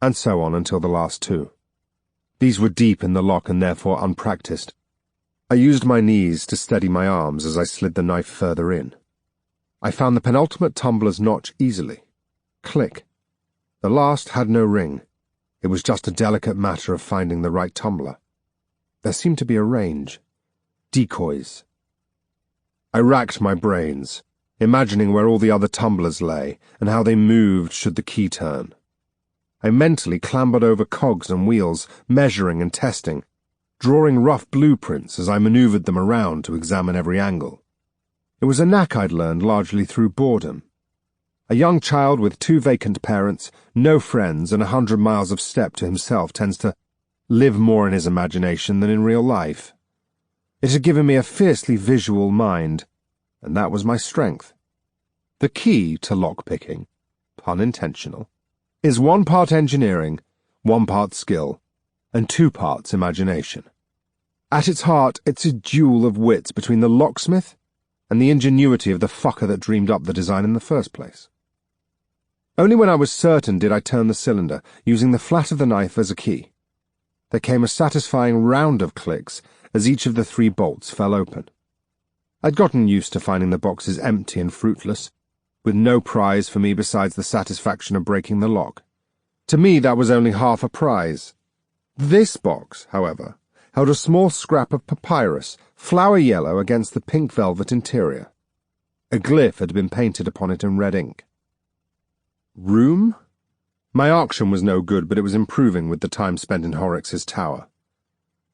And so on until the last 2. These were deep in the lock and therefore unpracticed. I used my knees to steady my arms as I slid the knife further in. I found the penultimate tumbler's notch easily. Click. The last had no ring. It was just a delicate matter of finding the right tumbler. There seemed to be a range. Decoys. I racked my brains, imagining where all the other tumblers lay and how they moved should the key turn. I mentally clambered over cogs and wheels, measuring and testing, drawing rough blueprints as I maneuvered them around to examine every angle. It was a knack I'd learned largely through boredom. A young child with 2 vacant parents, no friends, and 100 miles of step to himself tends to live more in his imagination than in real life. It had given me a fiercely visual mind, and that was my strength. The key to lockpicking, pun intentional, is 1 part engineering, 1 part skill, and 2 parts imagination. At its heart, it's a duel of wits between the locksmith and the ingenuity of the fucker that dreamed up the design in the first place. Only when I was certain did I turn the cylinder, using the flat of the knife as a key. There came a satisfying round of clicks as each of the 3 bolts fell open. I'd gotten used to finding the boxes empty and fruitless, with no prize for me besides the satisfaction of breaking the lock. To me, that was only half a prize. This box, however, held a small scrap of papyrus, flower yellow against the pink velvet interior. A glyph had been painted upon it in red ink. Room? My Arctian was no good, but it was improving with the time spent in Horrocks' tower.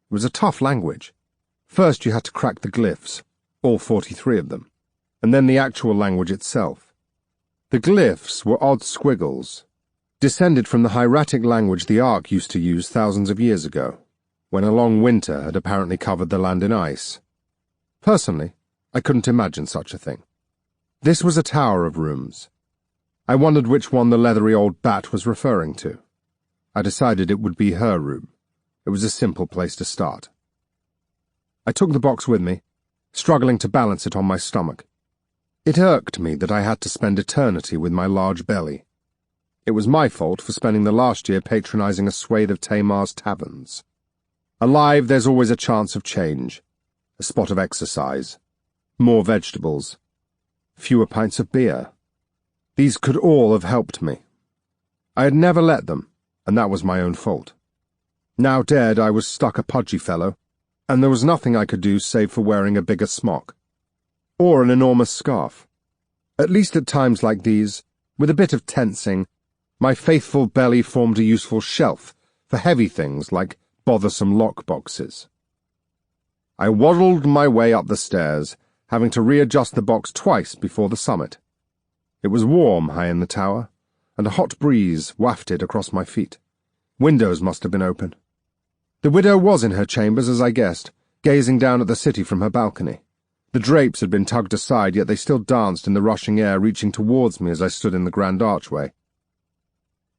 It was a tough language. First you had to crack the glyphs, all 43 of them, and then the actual language itself. The glyphs were odd squiggles, descended from the hieratic language the Ark used to use thousands of years ago. when a long winter had apparently covered the land in ice. Personally, I couldn't imagine such a thing. This was a tower of rooms. I wondered which one the leathery old bat was referring to. I decided it would be her room. It was a simple place to start. I took the box with me, struggling to balance it on my stomach. It irked me that I had to spend eternity with my large belly. It was my fault for spending the last year patronizing a swathe of Tamar's taverns. Alive, there's always a chance of change, a spot of exercise, more vegetables, fewer pints of beer. These could all have helped me. I had never let them, and that was my own fault. Now dead, I was stuck a pudgy fellow, and there was nothing I could do save for wearing a bigger smock. Or an enormous scarf. At least at times like these, with a bit of tensing, my faithful belly formed a useful shelf for heavy things like bothersome lockboxes. I waddled my way up the stairs, having to readjust the box twice before the summit. It was warm high in the tower, and a hot breeze wafted across my feet. Windows must have been open. The widow was in her chambers, as I guessed, gazing down at the city from her balcony. The drapes had been tugged aside, yet they still danced in the rushing air, reaching towards me as I stood in the grand archway.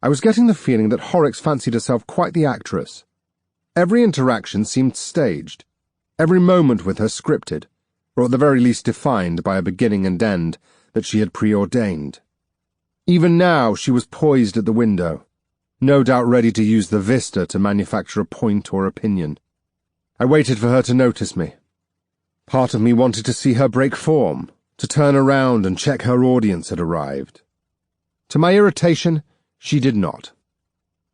I was getting the feeling that Horrocks fancied herself quite the actress. Every interaction seemed staged, every moment with her scripted, or at the very least defined by a beginning and end that she had preordained. Even now she was poised at the window, no doubt ready to use the vista to manufacture a point or opinion. I waited for her to notice me. Part of me wanted to see her break form, to turn around and check her audience had arrived. To my irritation, she did not.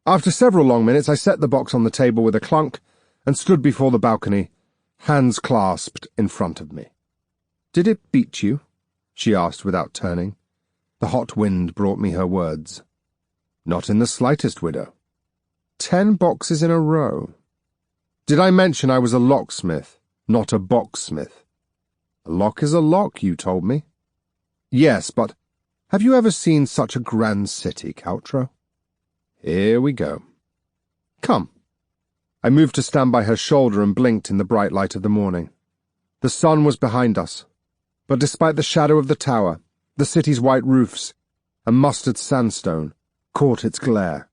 After several long minutes, I set the box on the table with a clunk and stood before the balcony, hands clasped in front of me. "Did it beat you?" she asked without turning. The hot wind brought me her words. "Not in the slightest, widow. 10 boxes in a row. Did I mention I was a locksmith, not a boxsmith? A lock is a lock, you told me." "Yes, but have you ever seen such a grand city, Caltro?" "Here we go. Come." I moved to stand by her shoulder and blinked in the bright light of the morning. The sun was behind us, but despite the shadow of the tower, the city's white roofs and mustard sandstone caught its glare.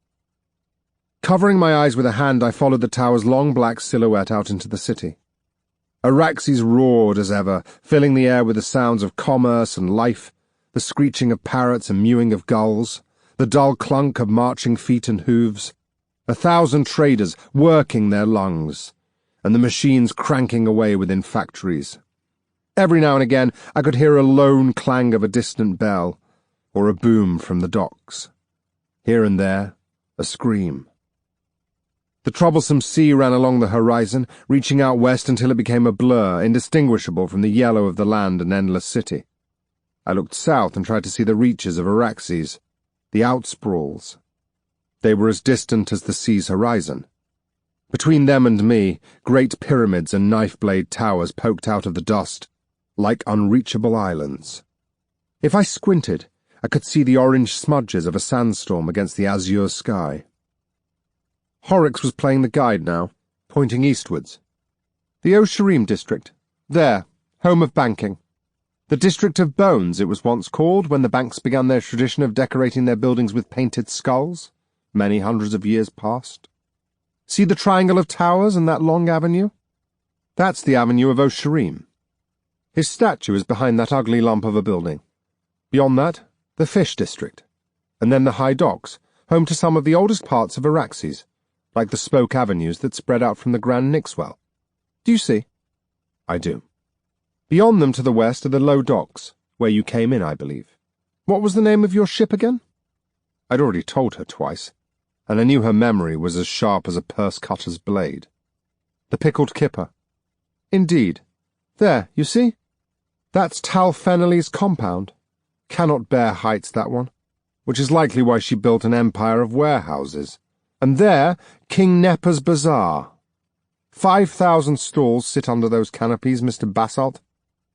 Covering my eyes with a hand, I followed the tower's long black silhouette out into the city. Araxes roared as ever, filling the air with the sounds of commerce and life, the screeching of parrots and mewing of gulls, the dull clunk of marching feet and hooves, 1,000 traders working their lungs, and the machines cranking away within factories. Every now and again I could hear a lone clang of a distant bell, or a boom from the docks. Here and there, a scream. The troublesome sea ran along the horizon, reaching out west until it became a blur, indistinguishable from the yellow of the land and endless city. I looked south and tried to see the reaches of Araxes, the outsprawls. They were as distant as the sea's horizon. Between them and me, great pyramids and knife-blade towers poked out of the dust, like unreachable islands. If I squinted, I could see the orange smudges of a sandstorm against the azure sky. Horrocks was playing the guide now, pointing eastwards. "The Osharim district. There, home of banking. The District of Bones, it was once called, when the banks began their tradition of decorating their buildings with painted skulls, many hundreds of years past. See the triangle of towers and that long avenue? That's the avenue of Osharim. His statue is behind that ugly lump of a building. Beyond that, the Fish District, and then the High Docks, home to some of the oldest parts of Araxes, like the spoke avenues that spread out from the Grand Nixwell. Do you see?" "I do. Beyond them to the west are the low docks, where you came in, I believe. What was the name of your ship again?" I'd already told her twice, and I knew her memory was as sharp as a purse-cutter's blade. "The Pickled Kipper." "Indeed. There, you see? That's Tal Fennelly's compound. Cannot bear heights, that one, which is likely why she built an empire of warehouses. And there, King Nepa's Bazaar. 5,000 stalls sit under those canopies, Mr. Basalt,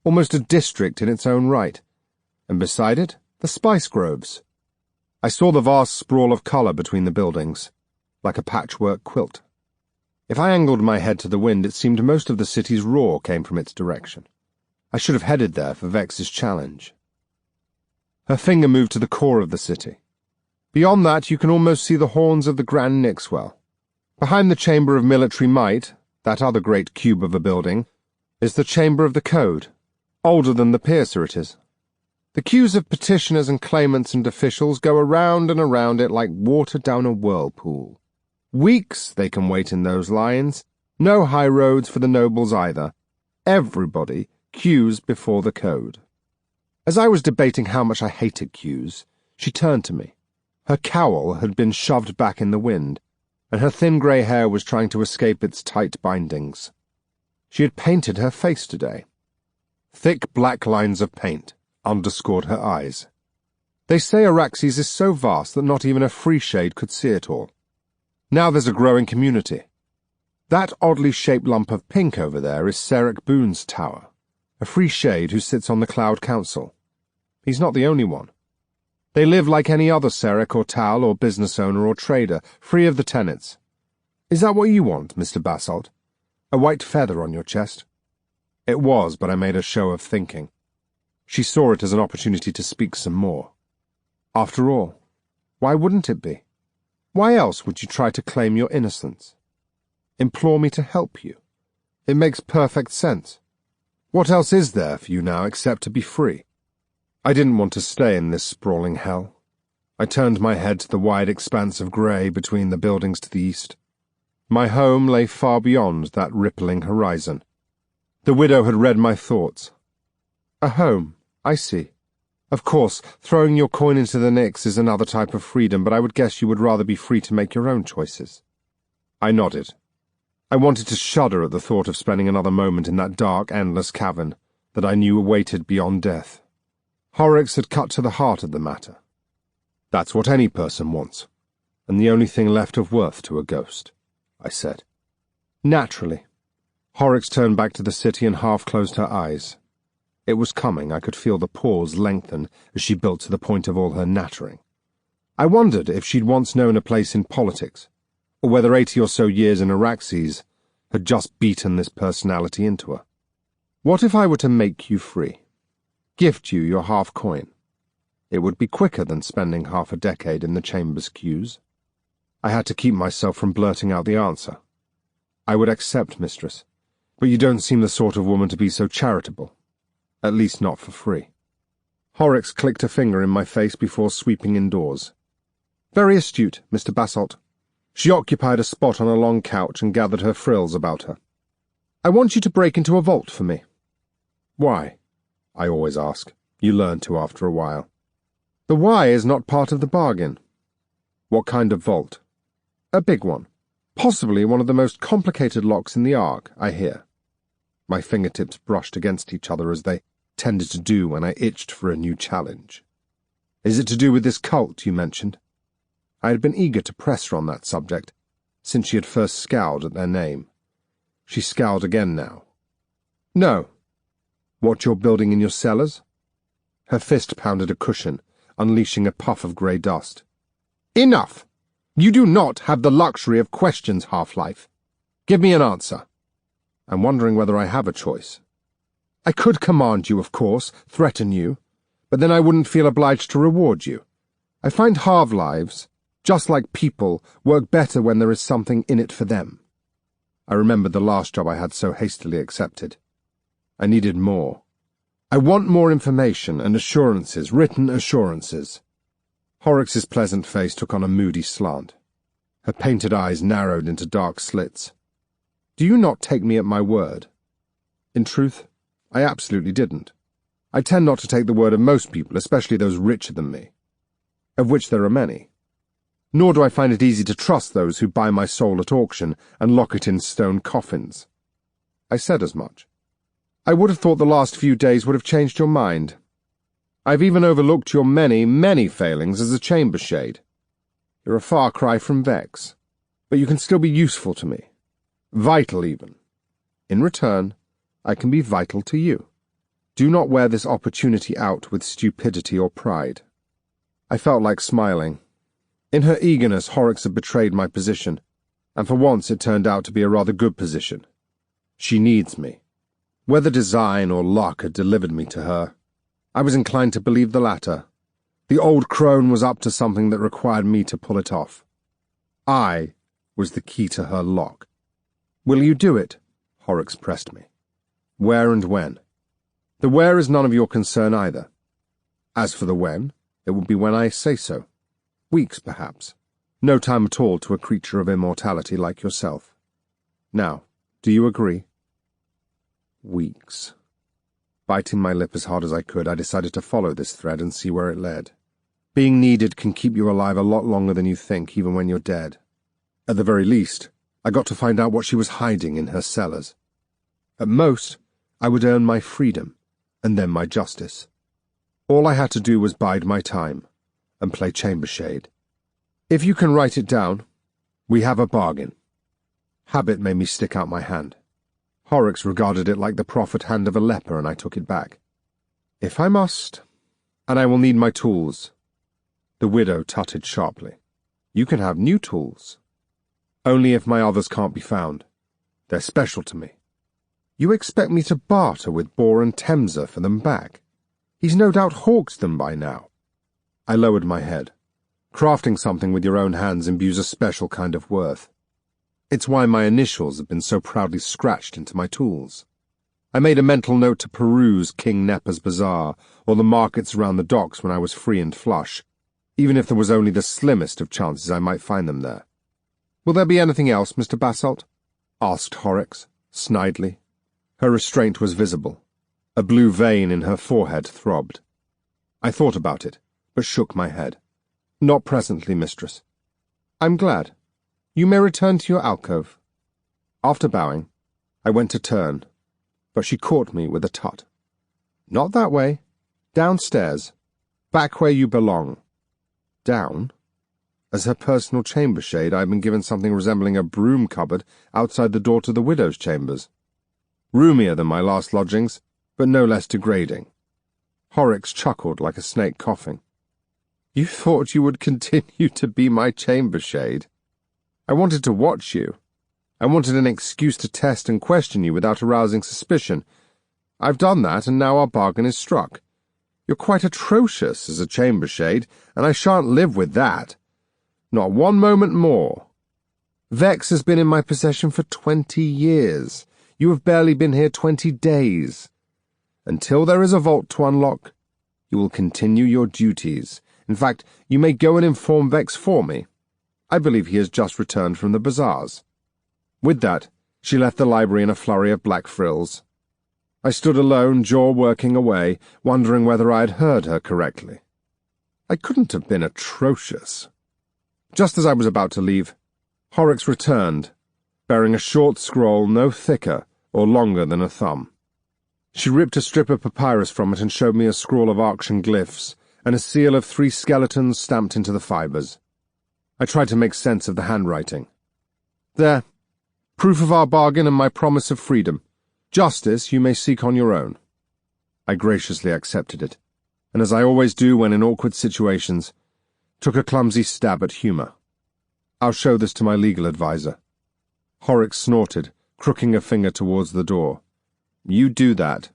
almost a district in its own right. And beside it, the spice groves. I saw the vast sprawl of colour between the buildings, like a patchwork quilt. If I angled my head to the wind, it seemed most of the city's roar came from its direction. I should have headed there for Vex's challenge. Her finger moved to the core of the city. Beyond that, you can almost see the horns of the Grand Nixwell. Behind the Chamber of Military Might, that other great cube of a building, is the Chamber of the Code. Older than the Piercer it is. The queues of petitioners and claimants and officials go around and around it like water down a whirlpool. Weeks they can wait in those lines. No high roads for the nobles either. Everybody queues before the Code. As I was debating how much I hated queues, she turned to me. Her cowl had been shoved back in the wind, and her thin grey hair was trying to escape its tight bindings. She had painted her face today. Thick black lines of paint underscored her eyes. They say Araxes is so vast that not even a free shade could see it all. Now there's a growing community. That oddly shaped lump of pink over there is Serek Boone's tower, a free shade who sits on the Cloud Council. He's not the only one. They live like any other Serek or Tal or business owner or trader, free of the tenets. Is that what you want, Mr. Basalt? A white feather on your chest? It was, but I made a show of thinking. She saw it as an opportunity to speak some more. After all, why wouldn't it be? Why else would you try to claim your innocence? Implore me to help you? It makes perfect sense. What else is there for you now except to be free? I didn't want to stay in this sprawling hell. I turned my head to the wide expanse of grey between the buildings to the east. My home lay far beyond that rippling horizon. The widow had read my thoughts. A home, I see. Of course, throwing your coin into the Nix is another type of freedom, but I would guess you would rather be free to make your own choices. I nodded. I wanted to shudder at the thought of spending another moment in that dark, endless cavern that I knew awaited beyond death. Horrocks had cut to the heart of the matter. That's what any person wants, and the only thing left of worth to a ghost, I said. Naturally. Horrocks turned back to the city and half-closed her eyes. It was coming. I could feel the pause lengthen as she built to the point of all her nattering. I wondered if she'd once known a place in politics, or whether 80 or so years in Araxes had just beaten this personality into her. What if I were to make you free? Gift you your half-coin? It would be quicker than spending half a decade in the chamber's queues. I had to keep myself from blurting out the answer. I would accept, mistress, but you don't seem the sort of woman to be so charitable. At least not for free. Horrocks clicked a finger in my face before sweeping indoors. Very astute, Mr. Basalt. She occupied a spot on a long couch and gathered her frills about her. I want you to break into a vault for me. Why? I always ask. You learn to after a while. The why is not part of the bargain. What kind of vault? A big one. Possibly one of the most complicated locks in the Ark, I hear. My fingertips brushed against each other as they tended to do when I itched for a new challenge. Is it to do with this cult you mentioned? I had been eager to press her on that subject, since she had first scowled at their name. She scowled again now. No. What you're building in your cellars? Her fist pounded a cushion, unleashing a puff of grey dust. Enough! You do not have the luxury of questions, Half-Life. Give me an answer. I'm wondering whether I have a choice. I could command you, of course, threaten you, but then I wouldn't feel obliged to reward you. I find half-lives, just like people, work better when there is something in it for them. I remembered the last job I had so hastily accepted. I needed more. I want more information and assurances, written assurances. Horrocks' pleasant face took on a moody slant. Her painted eyes narrowed into dark slits. Do you not take me at my word? In truth, I absolutely didn't. I tend not to take the word of most people, especially those richer than me, of which there are many. Nor do I find it easy to trust those who buy my soul at auction and lock it in stone coffins. I said as much. I would have thought the last few days would have changed your mind. I've even overlooked your many, many failings as a chamber shade. You're a far cry from Vex, but you can still be useful to me. Vital, even. In return, I can be vital to you. Do not wear this opportunity out with stupidity or pride. I felt like smiling. In her eagerness, Horrocks had betrayed my position, And for once it turned out to be a rather good position. She needs me. Whether design or luck had delivered me to her, I was inclined to believe the latter. The old crone was up to something that required me to pull it off. I was the key to her lock. "Will you do it?" Horrocks pressed me. "Where and when?" "The where is none of your concern either. As for the when, it will be when I say so. Weeks, perhaps. No time at all to a creature of immortality like yourself. Now, do you agree?" Weeks. Biting my lip as hard as I could, I decided to follow this thread and see where it led. Being needed can keep you alive a lot longer than you think, even when you're dead. At the very least, I got to find out what she was hiding in her cellars. At most, I would earn my freedom, and then my justice. All I had to do was bide my time, and play chamber shade. If you can write it down, we have a bargain. Habit made me stick out my hand. Horrocks regarded it like the proffered hand of a leper, and I took it back. "If I must, and I will need my tools." The widow tutted sharply. "You can have new tools. Only if my others can't be found. They're special to me." "You expect me to barter with Boar and Temsa for them back? He's no doubt hawked them by now." I lowered my head. Crafting something with your own hands imbues a special kind of worth. It's why my initials have been so proudly scratched into my tools. I made a mental note to peruse King Nepa's bazaar or the markets around the docks when I was free and flush, even if there was only the slimmest of chances I might find them there. "Will there be anything else, Mr. Basalt?" asked Horrocks, snidely. Her restraint was visible. A blue vein in her forehead throbbed. I thought about it, but shook my head. "Not presently, mistress." "I'm glad. You may return to your alcove." After bowing, I went to turn, but she caught me with a tut. "Not that way. Downstairs. Back where you belong." Down? As her personal chamber shade, I had been given something resembling a broom cupboard outside the door to the widow's chambers. Roomier than my last lodgings, but no less degrading. Horrocks chuckled like a snake coughing. "You thought you would continue to be my chamber shade? I wanted to watch you. I wanted an excuse to test and question you without arousing suspicion. I've done that, and now our bargain is struck. You're quite atrocious as a chamber shade, and I shan't live with that. Not one moment more. Vex has been in my possession for 20 years. You have barely been here 20 days. Until there is a vault to unlock, you will continue your duties. In fact, you may go and inform Vex for me. I believe he has just returned from the bazaars." With that, she left the library in a flurry of black frills. I stood alone, jaw working away, wondering whether I had heard her correctly. I couldn't have been atrocious. Just as I was about to leave, Horrocks returned, bearing a short scroll no thicker or longer than a thumb. She ripped a strip of papyrus from it and showed me a scroll of Arctian glyphs and a seal of 3 skeletons stamped into the fibres. I tried to make sense of the handwriting. "There. Proof of our bargain and my promise of freedom. Justice you may seek on your own." I graciously accepted it, and as I always do when in awkward situations, took a clumsy stab at humour. "I'll show this to my legal adviser." Horrocks snorted, crooking a finger towards the door. "You do that."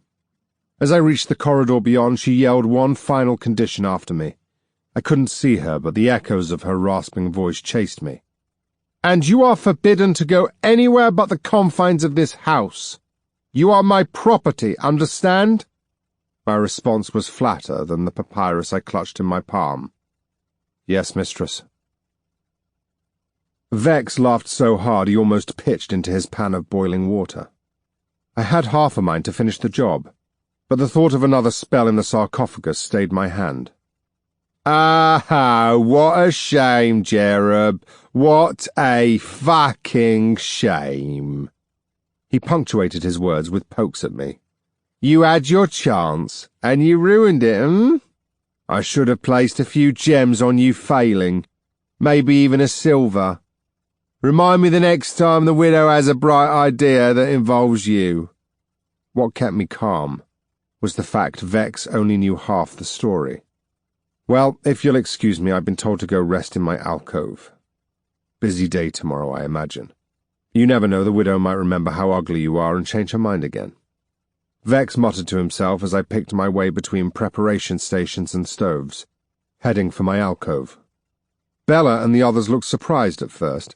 As I reached the corridor beyond, she yelled one final condition after me. I couldn't see her, but the echoes of her rasping voice chased me. "And you are forbidden to go anywhere but the confines of this house. You are my property, understand?" My response was flatter than the papyrus I clutched in my palm. "Yes, mistress." Vex laughed so hard he almost pitched into his pan of boiling water. I had half a mind to finish the job, but the thought of another spell in the sarcophagus stayed my hand. "Ah, what a shame, Jerub. What a fucking shame." He punctuated his words with pokes at me. "You had your chance, and you ruined it, I should have placed a few gems on you failing, maybe even a silver. Remind me the next time the widow has a bright idea that involves you." What kept me calm was the fact Vex only knew half the story. "Well, if you'll excuse me, I've been told to go rest in my alcove." Busy day tomorrow, I imagine. You never know, the widow might remember how ugly you are and change her mind again. Vex muttered to himself as I picked my way between preparation stations and stoves, heading for my alcove. Bella and the others looked surprised at first,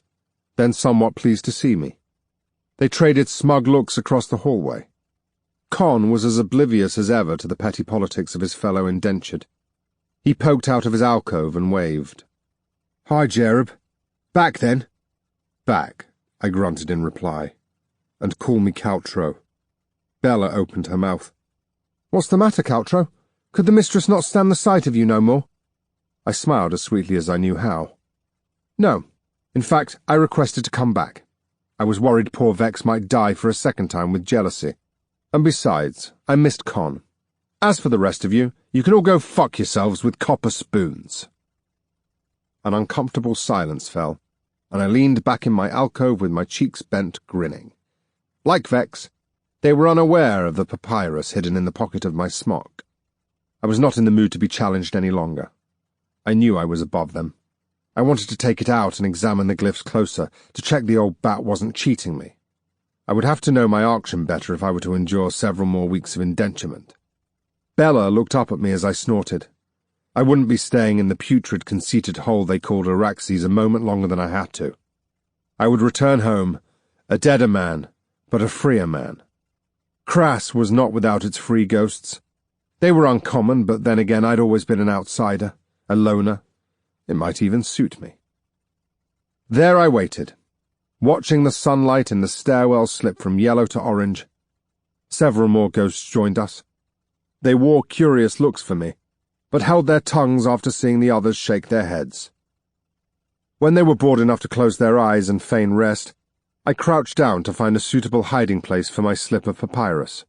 then somewhat pleased to see me. They traded smug looks across the hallway. Con was as oblivious as ever to the petty politics of his fellow indentured. He poked out of his alcove and waved. "Hi, Jerub. Back, then?" "Back," I grunted in reply. "And call me Caltro." Bella opened her mouth. "What's the matter, Caltro? Could the mistress not stand the sight of you no more?" I smiled as sweetly as I knew how. "No. In fact, I requested to come back. I was worried poor Vex might die for a second time with jealousy. And besides, I missed Con. As for the rest of you, you can all go fuck yourselves with copper spoons." An uncomfortable silence fell, and I leaned back in my alcove with my cheeks bent, grinning. Like Vex, they were unaware of the papyrus hidden in the pocket of my smock. I was not in the mood to be challenged any longer. I knew I was above them. I wanted to take it out and examine the glyphs closer, to check the old bat wasn't cheating me. I would have to know my Arctian better if I were to endure several more weeks of indenturement. Bella looked up at me as I snorted. I wouldn't be staying in the putrid, conceited hole they called Araxes a moment longer than I had to. I would return home, a deader man, but a freer man. Crass was not without its free ghosts. They were uncommon, but then again I'd always been an outsider, a loner. It might even suit me. There I waited, watching the sunlight in the stairwell slip from yellow to orange. Several more ghosts joined us. They wore curious looks for me, but held their tongues after seeing the others shake their heads. When they were bored enough to close their eyes and feign rest, I crouched down to find a suitable hiding place for my slip of papyrus.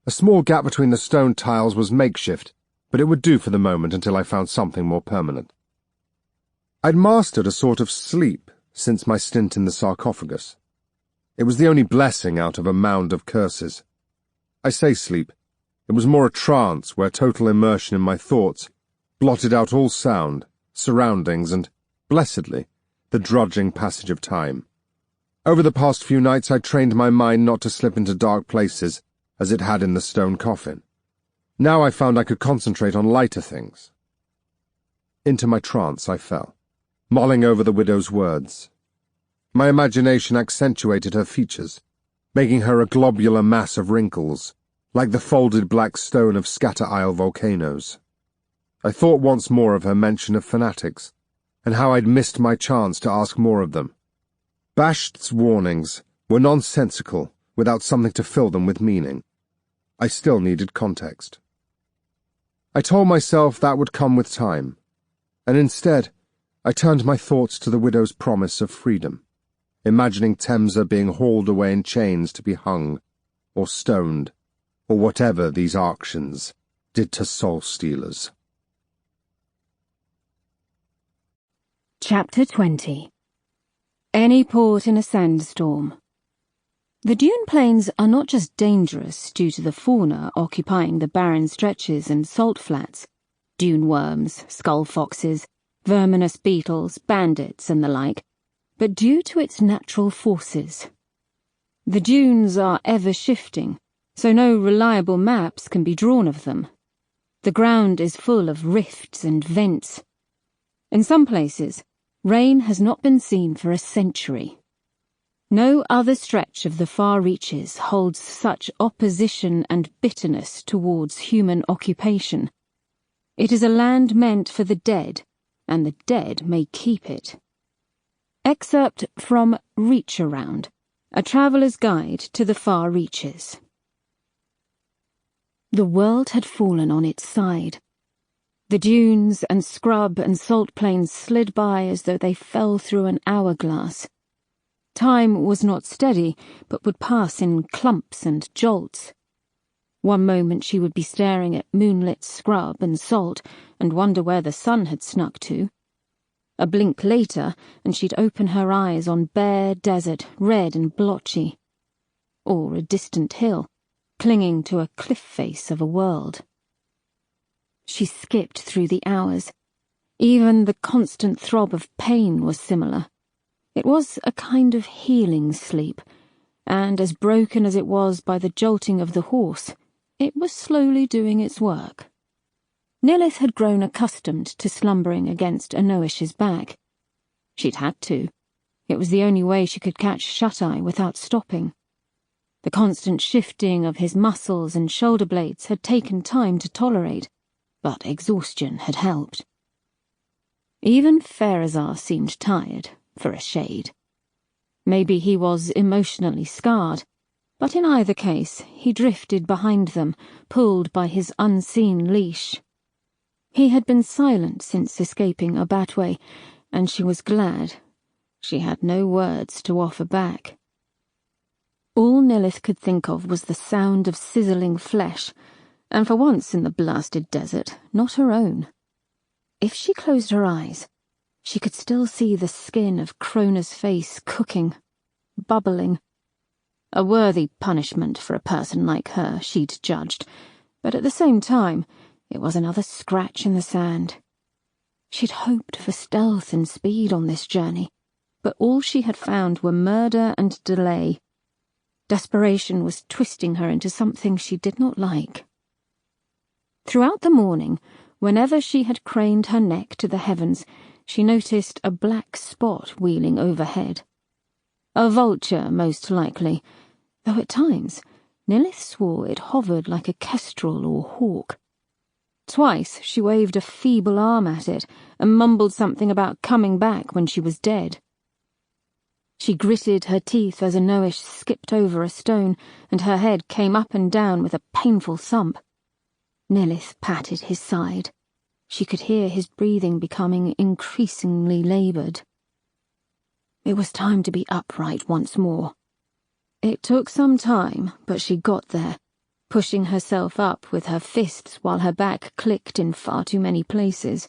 A small gap between the stone tiles was makeshift, but it would do for the moment until I found something more permanent. I'd mastered a sort of sleep since my stint in the sarcophagus. It was the only blessing out of a mound of curses. I say sleep. It was more a trance where total immersion in my thoughts blotted out all sound, surroundings, and, blessedly, the drudging passage of time. Over the past few nights I trained my mind not to slip into dark places, as it had in the stone coffin. Now I found I could concentrate on lighter things. Into my trance I fell, mulling over the widow's words. My imagination accentuated her features, making her a globular mass of wrinkles, like the folded black stone of Scatter Isle volcanoes. I thought once more of her mention of fanatics, and how I'd missed my chance to ask more of them. Basht's warnings were nonsensical without something to fill them with meaning. I still needed context. I told myself that would come with time, and instead I turned my thoughts to the widow's promise of freedom, imagining Temsa being hauled away in chains to be hung, or stoned, or whatever these Arctians did to soul-stealers. Chapter 20. Any port in a sandstorm. The dune plains are not just dangerous due to the fauna occupying the barren stretches and salt flats, dune worms, skull foxes, verminous beetles, bandits, and the like, but due to its natural forces. The dunes are ever-shifting, so no reliable maps can be drawn of them. The ground is full of rifts and vents. In some places, rain has not been seen for a century. No other stretch of the far reaches holds such opposition and bitterness towards human occupation. It is a land meant for the dead, and the dead may keep it. Excerpt from Reach Around, a traveller's guide to the far reaches. The world had fallen on its side. The dunes and scrub and salt plains slid by as though they fell through an hourglass. Time was not steady, but would pass in clumps and jolts. One moment she would be staring at moonlit scrub and salt and wonder where the sun had snuck to. A blink later, and she'd open her eyes on bare desert, red and blotchy. Or a distant hill, clinging to a cliff face of a world. She skipped through the hours. Even the constant throb of pain was similar. It was a kind of healing sleep, and as broken as it was by the jolting of the horse, it was slowly doing its work. Nilith had grown accustomed to slumbering against Anoish's back. She'd had to. It was the only way she could catch shut-eye without stopping. The constant shifting of his muscles and shoulder blades had taken time to tolerate, but exhaustion had helped. Even Pharazar seemed tired, for a shade. Maybe he was emotionally scarred, but in either case he drifted behind them, pulled by his unseen leash. He had been silent since escaping Abatway, and she was glad. She had no words to offer back. All Nilith could think of was the sound of sizzling flesh, and for once in the blasted desert, not her own. If she closed her eyes, she could still see the skin of Krona's face cooking, bubbling. A worthy punishment for a person like her, she'd judged, but at the same time, it was another scratch in the sand. She'd hoped for stealth and speed on this journey, but all she had found were murder and delay. Desperation was twisting her into something she did not like. Throughout the morning, whenever she had craned her neck to the heavens, she noticed a black spot wheeling overhead. A vulture, most likely, though at times Nilith swore it hovered like a kestrel or hawk. Twice she waved a feeble arm at it and mumbled something about coming back when she was dead. She gritted her teeth as Anoish skipped over a stone, and her head came up and down with a painful thump. Nilith patted his side. She could hear his breathing becoming increasingly laboured. It was time to be upright once more. It took some time, but she got there, pushing herself up with her fists while her back clicked in far too many places.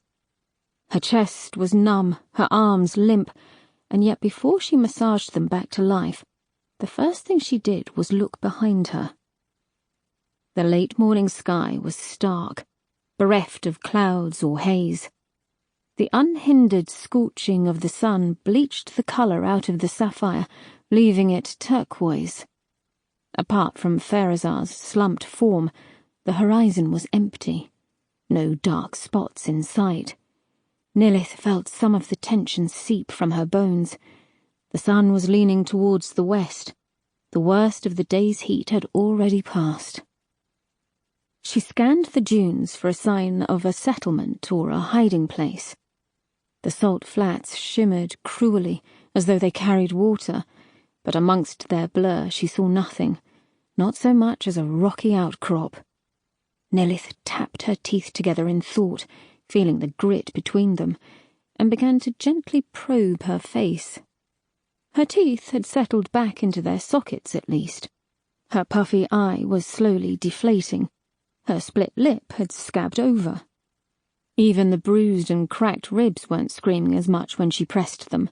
Her chest was numb, her arms limp, and yet before she massaged them back to life, the first thing she did was look behind her. The late morning sky was stark, bereft of clouds or haze. The unhindered scorching of the sun bleached the colour out of the sapphire, leaving it turquoise. Apart from Pharazar's slumped form, the horizon was empty. No dark spots in sight. Nilith felt some of the tension seep from her bones. The sun was leaning towards the west. The worst of the day's heat had already passed. She scanned the dunes for a sign of a settlement or a hiding place. The salt flats shimmered cruelly as though they carried water, but amongst their blur she saw nothing, not so much as a rocky outcrop. Nilith tapped her teeth together in thought, feeling the grit between them, and began to gently probe her face. Her teeth had settled back into their sockets at least. Her puffy eye was slowly deflating. Her split lip had scabbed over. Even the bruised and cracked ribs weren't screaming as much when she pressed them.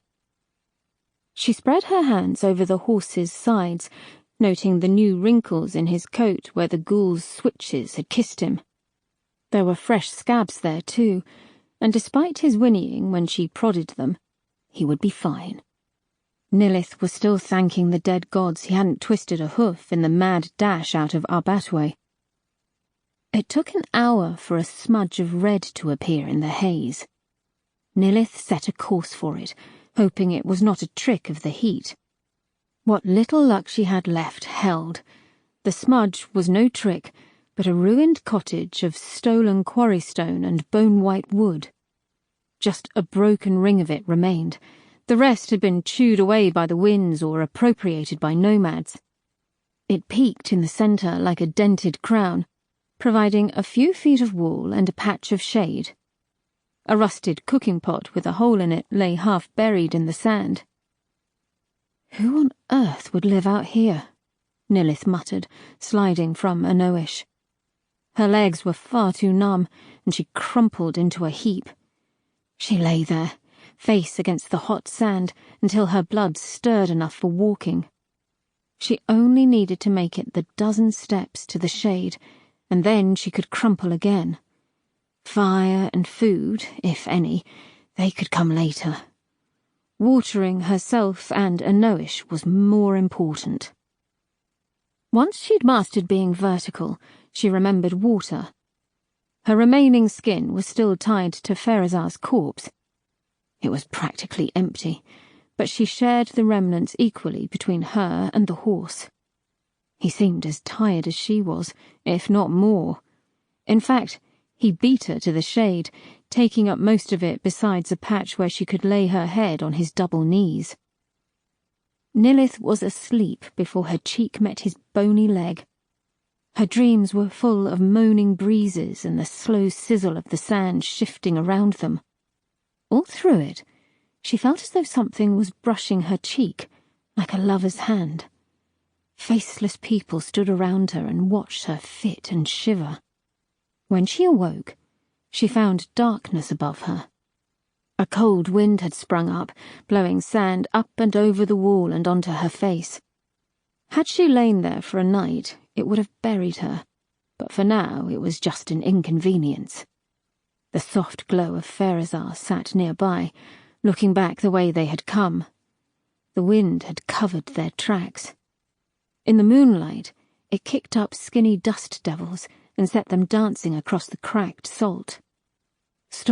She spread her hands over the horse's sides, noting the new wrinkles in his coat where the ghoul's switches had kissed him. There were fresh scabs there too, and despite his whinnying when she prodded them, he would be fine. Nilith was still thanking the dead gods he hadn't twisted a hoof in the mad dash out of Arbatway. It took an hour for a smudge of red to appear in the haze. Nilith set a course for it, hoping it was not a trick of the heat. What little luck she had left held. The smudge was no trick, but a ruined cottage of stolen quarry stone and bone-white wood. Just a broken ring of it remained. The rest had been chewed away by the winds or appropriated by nomads. It peaked in the centre like a dented crown, providing a few feet of wall and a patch of shade. A rusted cooking pot with a hole in it lay half buried in the sand. Who on earth would live out here? Nilith muttered, sliding from Anoish. Her legs were far too numb, and she crumpled into a heap. She lay there, face against the hot sand, until her blood stirred enough for walking. She only needed to make it the dozen steps to the shade, and then she could crumple again. Fire and food, if any, they could come later. Watering herself and Anoish was more important. Once she'd mastered being vertical, she remembered water. Her remaining skin was still tied to Pharazar's corpse. It was practically empty, but she shared the remnants equally between her and the horse. He seemed as tired as she was, if not more. In fact, he beat her to the shade, taking up most of it besides a patch where she could lay her head on his double knees. Nilith was asleep before her cheek met his bony leg. Her dreams were full of moaning breezes and the slow sizzle of the sand shifting around them. All through it, she felt as though something was brushing her cheek, like a lover's hand. Faceless people stood around her and watched her fit and shiver. When she awoke, she found darkness above her. A cold wind had sprung up, blowing sand up and over the wall and onto her face. Had she lain there for a night, it would have buried her, but for now it was just an inconvenience. The soft glow of Pharazar sat nearby, looking back the way they had come. The wind had covered their tracks. In the moonlight, it kicked up skinny dust devils and set them dancing across the cracked salt. Storm